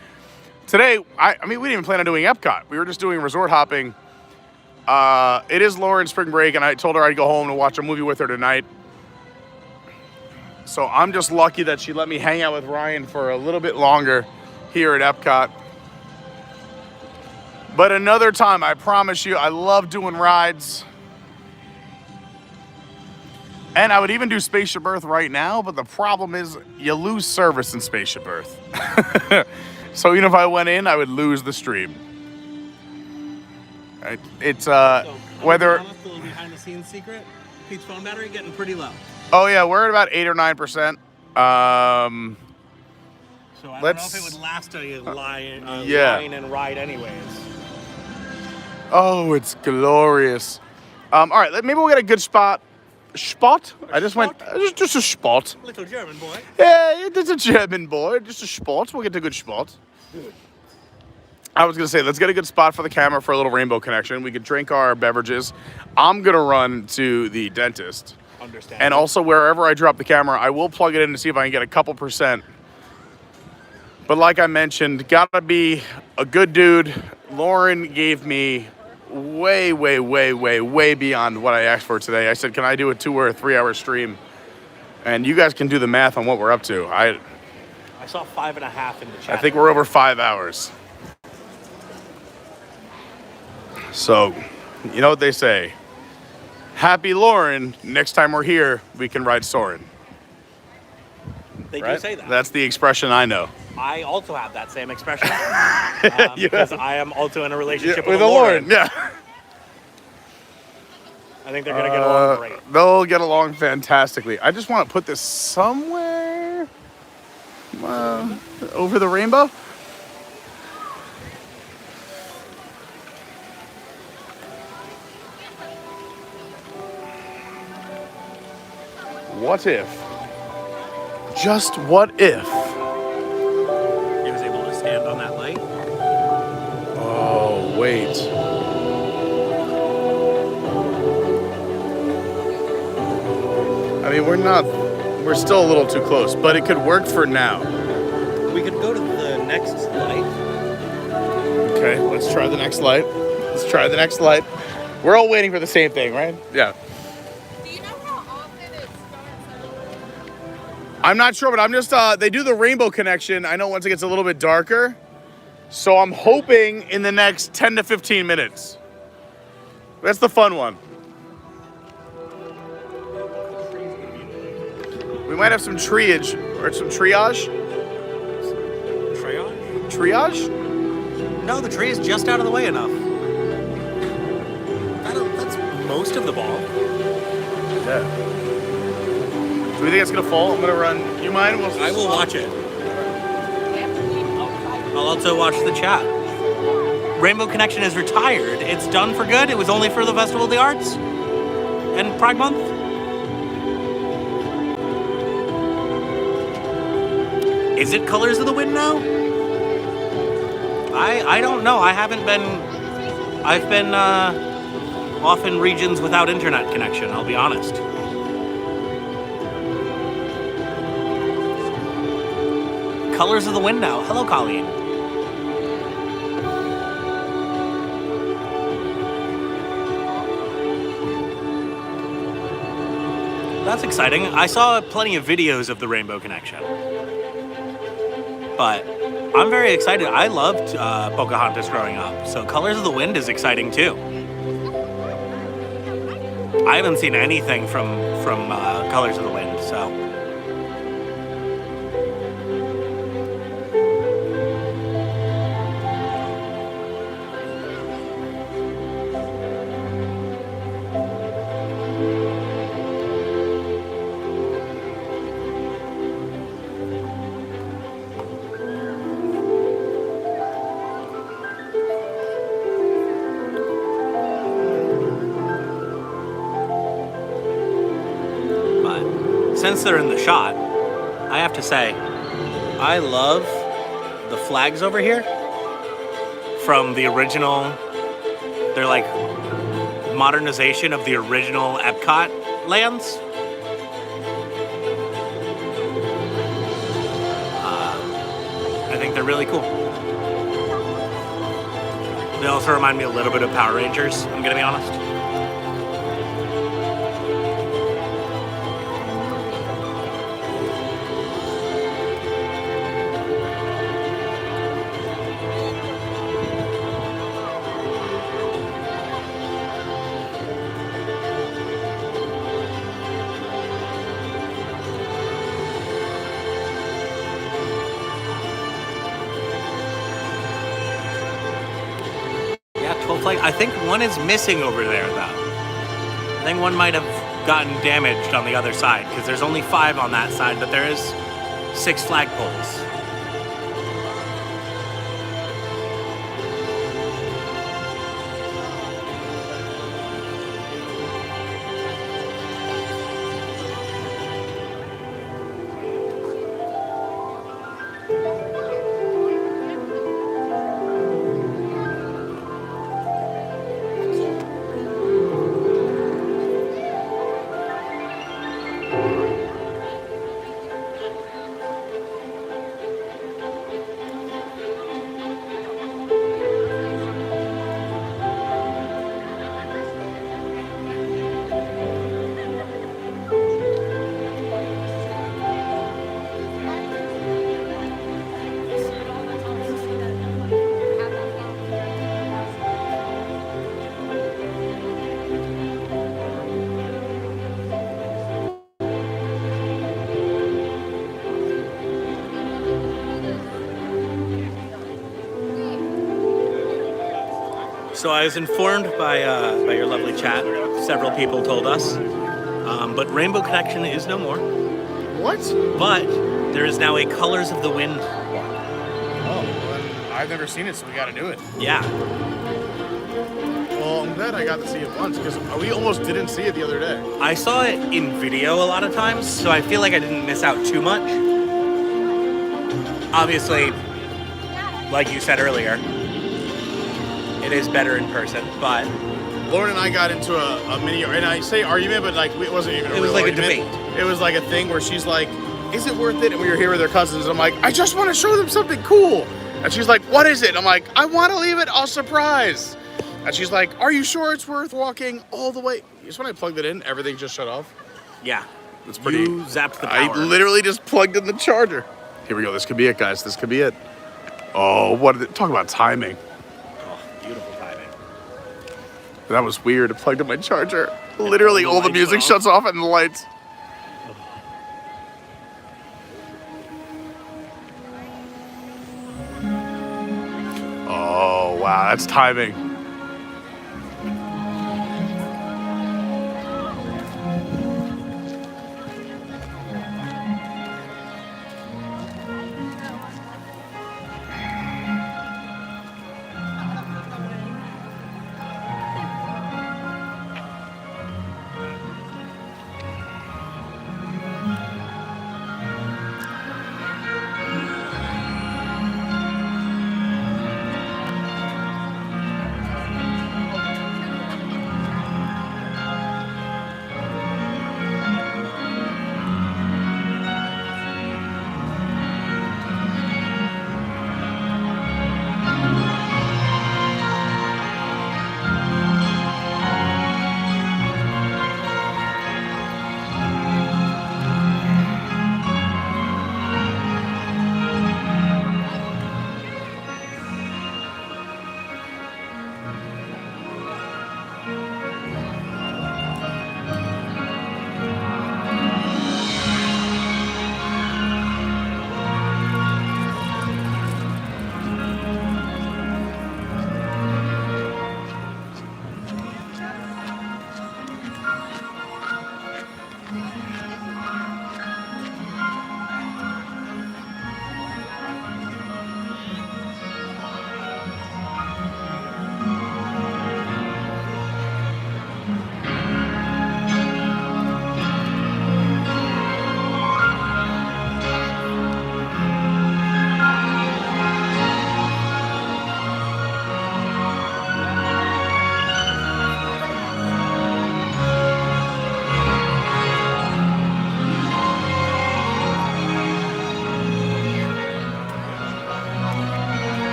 Today, I mean, we didn't even plan on doing Epcot. We were just doing resort hopping. It is Lauren's spring break, and I told her I'd go home and watch a movie with her tonight. So I'm just lucky that she let me hang out with Ryan for a little bit longer here at Epcot. But another time, I promise you, I love doing rides. And I would even do Spaceship Earth right now, but the problem is you lose service in Spaceship Earth. So even if I went in, I would lose the stream. Right? It's whether... A little behind the scenes secret, Pete's phone battery getting pretty low. Oh yeah, we're at about 8 or 9%. So I don't know if it would last a line and ride anyways. Oh, it's glorious. All right, maybe we'll get a good spot. Spot? I just went, just a spot. Little German boy. Yeah, it's a German boy. Just a spot. We'll get a good spot. I was going to say, let's get a good spot for the camera for a little rainbow connection. We could drink our beverages. I'm going to run to the dentist. Understand. And also, wherever I drop the camera, I will plug it in to see if I can get a couple percent. But like I mentioned, gotta be a good dude. Lauren gave me way beyond what I asked for today. I said, can I do a 2 or a 3 hour stream? And you guys can do the math on what we're up to. I saw 5.5 in the chat. I think we're over 5 hours. So, you know what they say. Happy Lauren, next time we're here, we can ride Soarin'. They do say that. That's the expression I know. I also have that same expression. Because I am also in a relationship with a Lauren. Yeah. I think they're going to get along great. They'll get along fantastically. I just want to put this somewhere over the rainbow. What if? Just what if? He was able to stand on that light. Oh, wait. I mean, we're still a little too close, but it could work for now. We could go to the next light. Okay, let's try the next light. Let's try the next light. We're all waiting for the same thing, right? Yeah. I'm not sure, but I'm just, they do the rainbow connection. I know once it gets a little bit darker. So I'm hoping in the next 10 to 15 minutes. That's the fun one. We might have some triage, or some triage. Triage? Triage? No, the tree is just out of the way enough. That's most of the ball. Yeah. Do we think it's gonna fall? I'm gonna run. You mind? I will watch it. I'll also watch the chat. Rainbow Connection is retired. It's done for good. It was only for the Festival of the Arts and Pride Month. Is it Colors of the Wind now? I don't know. I've been off in regions without internet connection, I'll be honest. Colors of the Wind now. Hello, Colleen. That's exciting. I saw plenty of videos of the Rainbow Connection. But I'm very excited. I loved Pocahontas growing up, so Colors of the Wind is exciting too. I haven't seen anything from Colors of the Wind, so... since they're in the shot, I have to say, I love the flags over here from the original. They're like modernization of the original Epcot lands. I think they're really cool. They also remind me a little bit of Power Rangers, I'm gonna be honest. I think one is missing over there, though. I think one might have gotten damaged on the other side, because there's only 5 on that side, but there is 6 flagpoles. So I was informed by your lovely chat. Several people told us, but Rainbow Connection is no more. What? But there is now a Colors of the Wind walk. Oh, well, I've never seen it, so we got to do it. Yeah. Well, I'm glad I got to see it once, because we almost didn't see it the other day. I saw it in video a lot of times, so I feel like I didn't miss out too much. Obviously, like you said earlier, it is better in person, but Lauren and I got into a mini, and I say argument, but like it wasn't even. It was like a debate. It was like a thing where she's like, "Is it worth it?" And we were here with her cousins. I'm like, "I just want to show them something cool," and she's like, "What is it?" And I'm like, "I want to leave it all surprise." And she's like, "Are you sure it's worth walking all the way?" Just when I plugged it in, everything just shut off. Yeah, it's pretty. You zapped the power. I literally just plugged in the charger. Here we go. This could be it, guys. This could be it. Oh, talk about timing. Beautiful timing. That was weird. I plugged in my charger. Literally, all the music shuts off and the lights. Oh, wow. That's timing.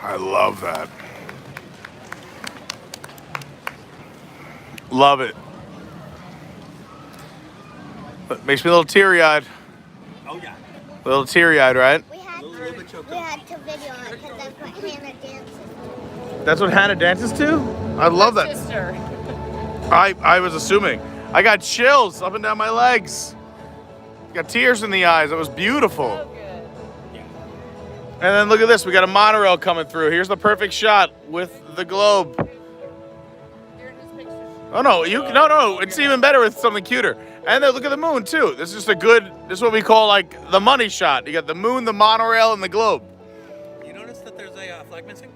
I love that. Love it. It makes me a little teary-eyed. Oh yeah. A little teary-eyed, right? We had to video it because that's what Hannah dances. That's what Hannah dances to? I love that. Sister. I was assuming. I got chills up and down my legs. Got tears in the eyes. It was beautiful. So good. And then look at this. We got a monorail coming through. Here's the perfect shot with the globe. Oh no, no. It's even better with something cuter. And then look at the moon too. This is this is what we call like the money shot. You got the moon, the monorail, and the globe. You notice that there's a flag missing?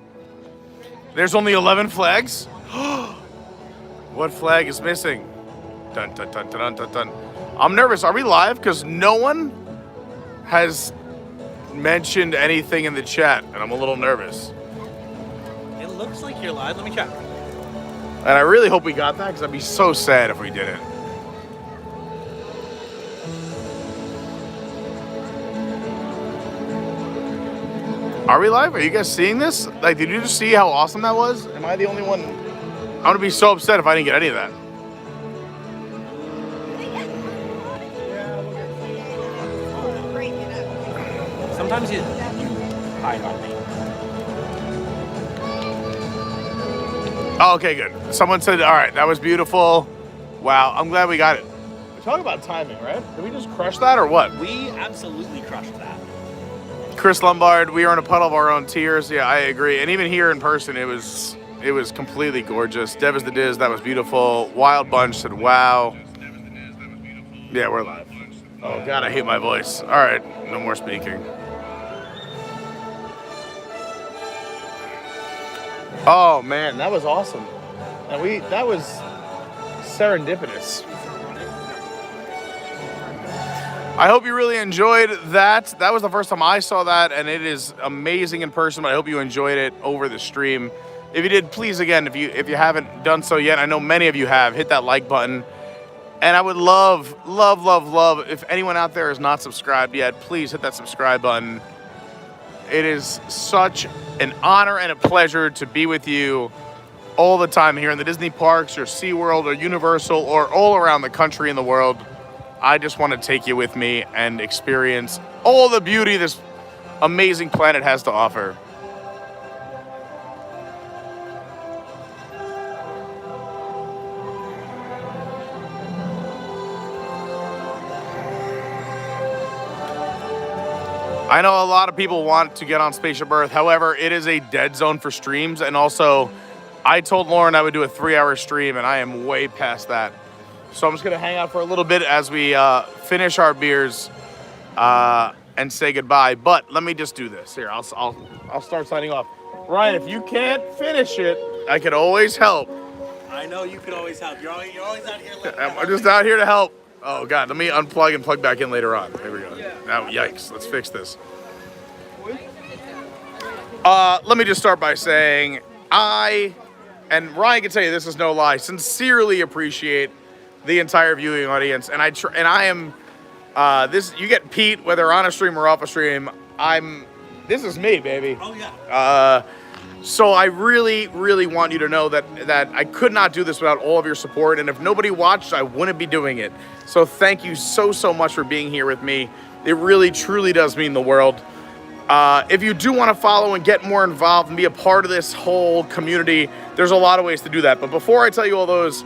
There's only 11 flags? What flag is missing? Dun, dun, dun, dun, dun, dun. I'm nervous. Are we live? Because no one has mentioned anything in the chat, and I'm a little nervous. It looks like you're live. Let me check. And I really hope we got that, because I'd be so sad if we didn't. Are we live? Are you guys seeing this? Like, did you just see how awesome that was? Am I the only one? I'm gonna be so upset if I didn't get any of that. Sometimes you hide on me. Oh, okay, good. Someone said, all right, that was beautiful. Wow, I'm glad we got it. Talk about timing, right? Did we just crush that or what? We absolutely crushed that. Chris Lombard, we are in a puddle of our own tears. Yeah, I agree. And even here in person, it was completely gorgeous. Dev is the Diz, that was beautiful. Wild Bunch said, wow. Yeah, we're live. Oh, God, I hate my voice. All right, no more speaking. Oh, man, that was awesome. And that was serendipitous. I hope you really enjoyed that. That was the first time I saw that, and it is amazing in person, but I hope you enjoyed it over the stream. If you did, please, again, if you haven't done so yet, I know many of you have, hit that like button. And I would love, love, love, love, if anyone out there is not subscribed yet, please hit that subscribe button. It is such an honor and a pleasure to be with you all the time here in the Disney parks or SeaWorld or Universal or all around the country and the world. I just want to take you with me and experience all the beauty this amazing planet has to offer. I know a lot of people want to get on Spaceship Earth. However, it is a dead zone for streams. And also, I told Lauren I would do a 3-hour stream, and I am way past that. So I'm just going to hang out for a little bit as we finish our beers and say goodbye. But let me just do this. Here, I'll start signing off. Ryan, if you can't finish it, I can always help. I know you can always help. You're always out here. I'm just out here to help. Oh, God, let me unplug and plug back in later on. There we go. Now, yikes, let's fix this. Let me just start by saying and Ryan can tell you this is no lie, sincerely appreciate the entire viewing audience. And I am, you get Pete, whether on a stream or off a stream, this is me, baby. Oh, yeah. So I really, really want you to know that I could not do this without all of your support. And if nobody watched, I wouldn't be doing it. So thank you so much for being here with me. It really, truly does mean the world. If you do want to follow and get more involved and be a part of this whole community, there's a lot of ways to do that. But before I tell you all those,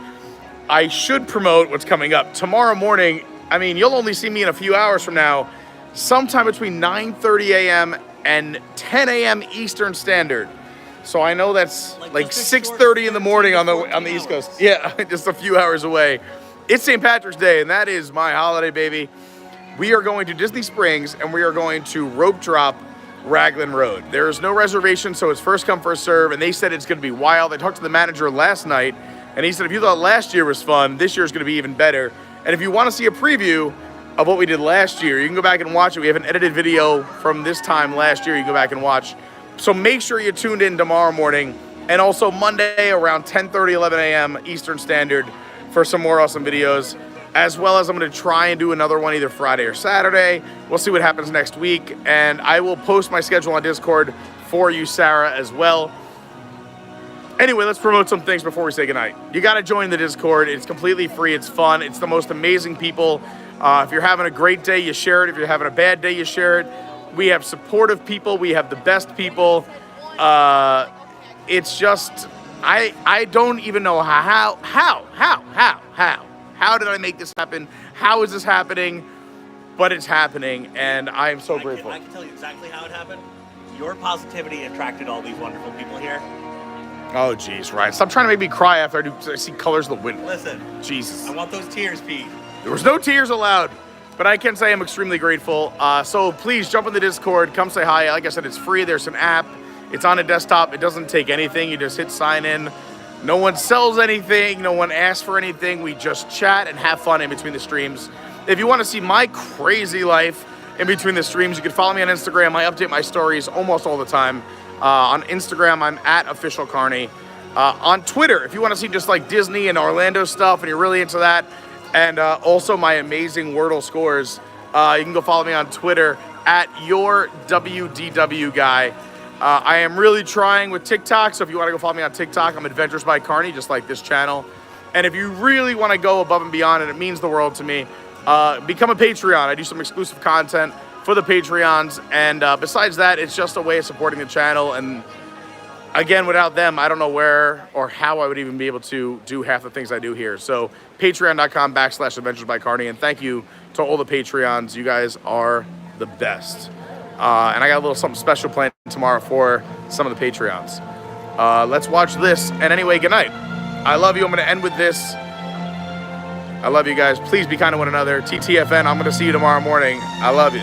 I should promote what's coming up. Tomorrow morning, I mean, you'll only see me in a few hours from now, sometime between 9:30 a.m. and 10 a.m. Eastern Standard. So I know that's like 6:30 in the morning on the East Coast. Yeah, just a few hours away. It's St. Patrick's Day, and that is my holiday, baby. We are going to Disney Springs, and we are going to rope drop Raglan Road. There is no reservation, so it's first come, first serve, and they said it's going to be wild. I talked to the manager last night, and he said if you thought last year was fun, this year is going to be even better. And if you want to see a preview of what we did last year, you can go back and watch it. We have an edited video from this time last year you can go back and watch. So make sure you tuned in tomorrow morning and also Monday around 10:30, 11 a.m. Eastern Standard for some more awesome videos, as well as I'm going to try and do another one either Friday or Saturday. We'll see what happens next week, and I will post my schedule on Discord for you, Sarah, as well. Anyway, let's promote some things before we say goodnight. You got to join the Discord. It's completely free. It's fun. It's the most amazing people. If you're having a great day, you share it. If you're having a bad day, you share it. We have supportive people. We have the best people. It's just, I don't even know how did I make this happen? How is this happening? But it's happening, and I am so grateful. I can tell you exactly how it happened. Your positivity attracted all these wonderful people here. Oh, geez, Ryan. Stop trying to make me cry after I see Colors of the Wind. Listen. Jesus. I want those tears, Pete. There was no tears allowed, but I can say I'm extremely grateful. So please jump in the Discord. Come say hi. Like I said, it's free. There's an app. It's on a desktop. It doesn't take anything. You just hit sign in. No one sells anything. No one asks for anything. We just chat and have fun in between the streams. If you want to see my crazy life in between the streams, you can follow me on Instagram. I update my stories almost all the time. On Instagram, I'm at official Carney. On Twitter, if you want to see just like Disney and Orlando stuff and you're really into that, and also my amazing Wordle scores, you can go follow me on Twitter at your WDW guy. I am really trying with TikTok, so if you want to go follow me on TikTok, I'm Adventures by Carney, just like this channel. And if you really want to go above and beyond, and it means the world to me, become a Patreon. I do some exclusive content for the Patreons, and besides that, it's just a way of supporting the channel. And again, without them, I don't know where or how I would even be able to do half the things I do here. So patreon.com/Adventures by Carney, and thank you to all the Patreons. You guys are the best. And I got a little something special planned tomorrow for some of the Patreons. Let's watch this. And anyway, good night. I love you. I'm going to end with this. I love you guys. Please be kind to one another. TTFN, I'm going to see you tomorrow morning. I love you.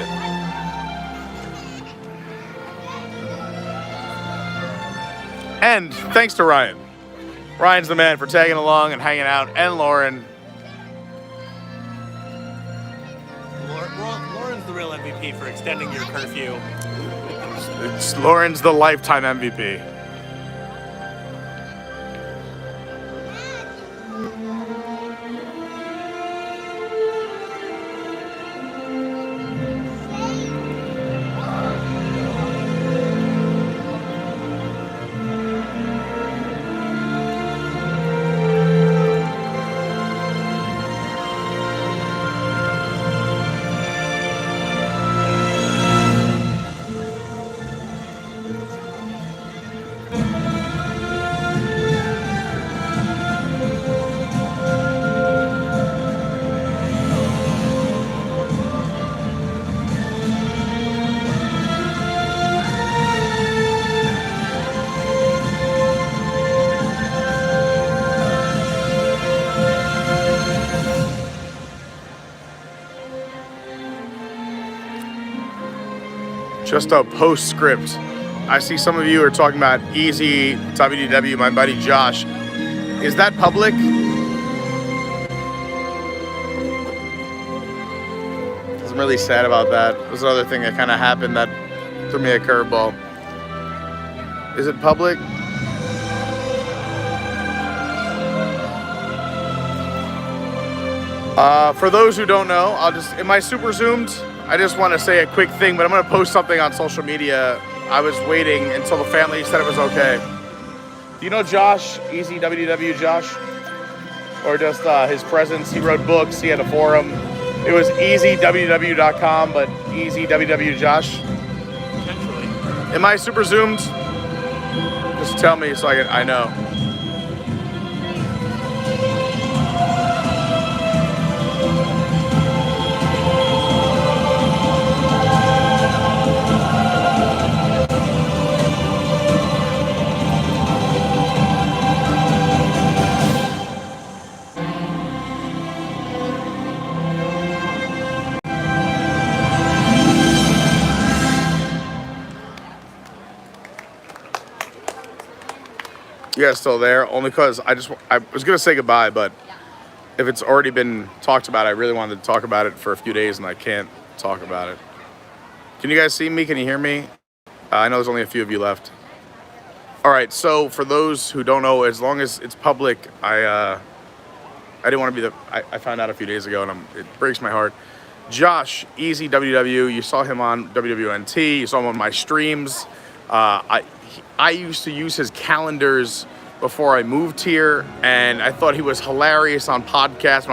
And thanks to Ryan. Ryan's the man for tagging along and hanging out. And Lauren. Lauren's the real MVP for extending your curfew. Lauren's the lifetime MVP. Just a postscript. I see some of you are talking about Easy WDW, my buddy Josh. Is that public? I'm really sad about that. There's another thing that kind of happened that threw me a curveball. Is it public? For those who don't know, am I super zoomed? I just want to say a quick thing, but I'm going to post something on social media. I was waiting until the family said it was okay. Do you know Josh, Easy WDW Josh? Or just his presence? He wrote books, he had a forum. It was easywww.com, but Easy WW Josh. Potentially. Am I super zoomed? Just tell me so I know. You guys still there? Only because I was gonna say goodbye, but if it's already been talked about, I really wanted to talk about it for a few days, and I can't talk about it. Can you guys see me? Can you hear me? I know there's only a few of you left. All right. So for those who don't know, as long as it's public, I didn't want to be I found out a few days ago, and it breaks my heart. Josh, Easy WW, you saw him on WWNT. You saw him on my streams. I used to use his calendars before I moved here, and I thought he was hilarious on podcasts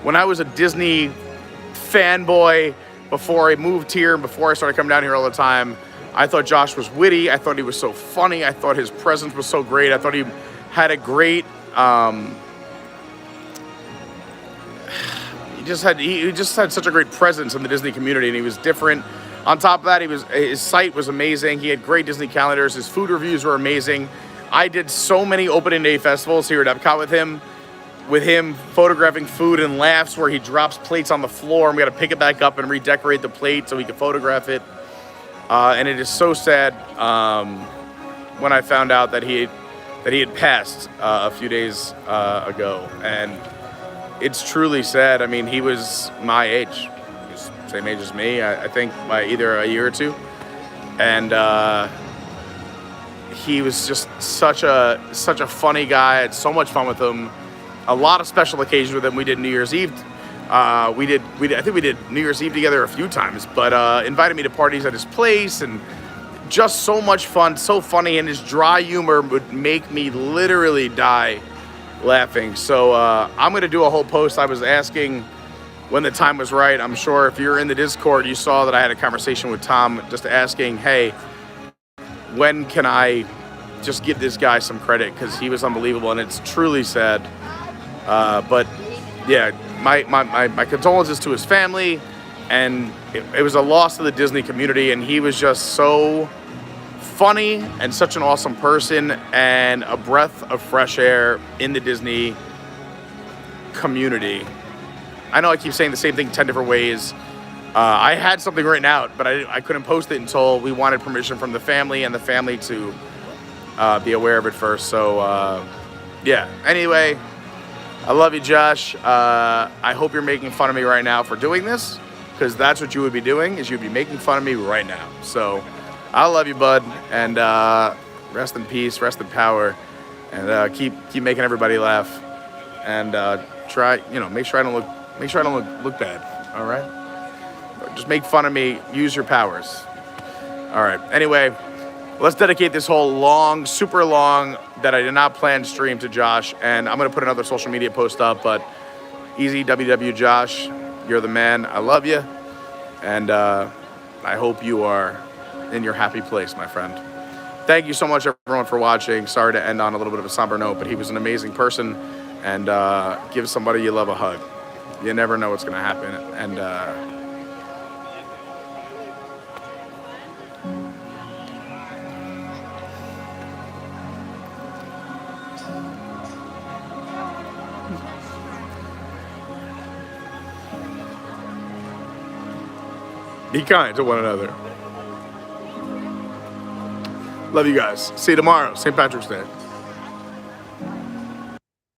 when I was a Disney fanboy before I moved here and before I started coming down here all the time. I thought Josh was witty. I thought he was so funny. I thought his presence was so great. I thought he had a great, he just had such a great presence in the Disney community, and he was different. On top of that, his site was amazing. He had great Disney calendars. His food reviews were amazing. I did so many opening day festivals here at Epcot with him photographing food and laughs where he drops plates on the floor and we got to pick it back up and redecorate the plate so he could photograph it. And it is so sad when I found out that he had passed a few days ago, and it's truly sad. I mean, he was my age. He was the same age as me, I think, by either a year or two. And he was just such a funny guy. I had so much fun with him. A lot of special occasions with him. We did New Year's Eve. I think we did New Year's Eve together a few times, but invited me to parties at his place, and just so much fun, so funny, and his dry humor would make me literally die laughing. So I'm going to do a whole post. I was asking when the time was right. I'm sure if you're in the Discord, you saw that I had a conversation with Tom just asking, hey, when can I just give this guy some credit, because he was unbelievable, and it's truly sad. But yeah, my condolences to his family, and it was a loss to the Disney community, and he was just so funny and such an awesome person and a breath of fresh air in the Disney community. I know I keep saying the same thing 10 different ways. I had something written out, but I couldn't post it until we wanted permission from the family, and the family to be aware of it first. So yeah, anyway, I love you, Josh. I hope you're making fun of me right now for doing this, because that's what you would be doing, is you'd be making fun of me right now. So I love you, bud, and rest in peace, rest in power, and keep making everybody laugh, and make sure I don't look bad. All right, just make fun of me. Use your powers. All right. Anyway, let's dedicate this whole super long that I did not plan stream to Josh, and I'm gonna put another social media post up. But easy, WW Josh, you're the man. I love you, and I hope you are in your happy place, my friend. Thank you so much, everyone, for watching. Sorry to end on a little bit of a somber note, but he was an amazing person, and give somebody you love a hug. You never know what's gonna happen, and be kind to one another. Love you guys. See you tomorrow, St. Patrick's Day.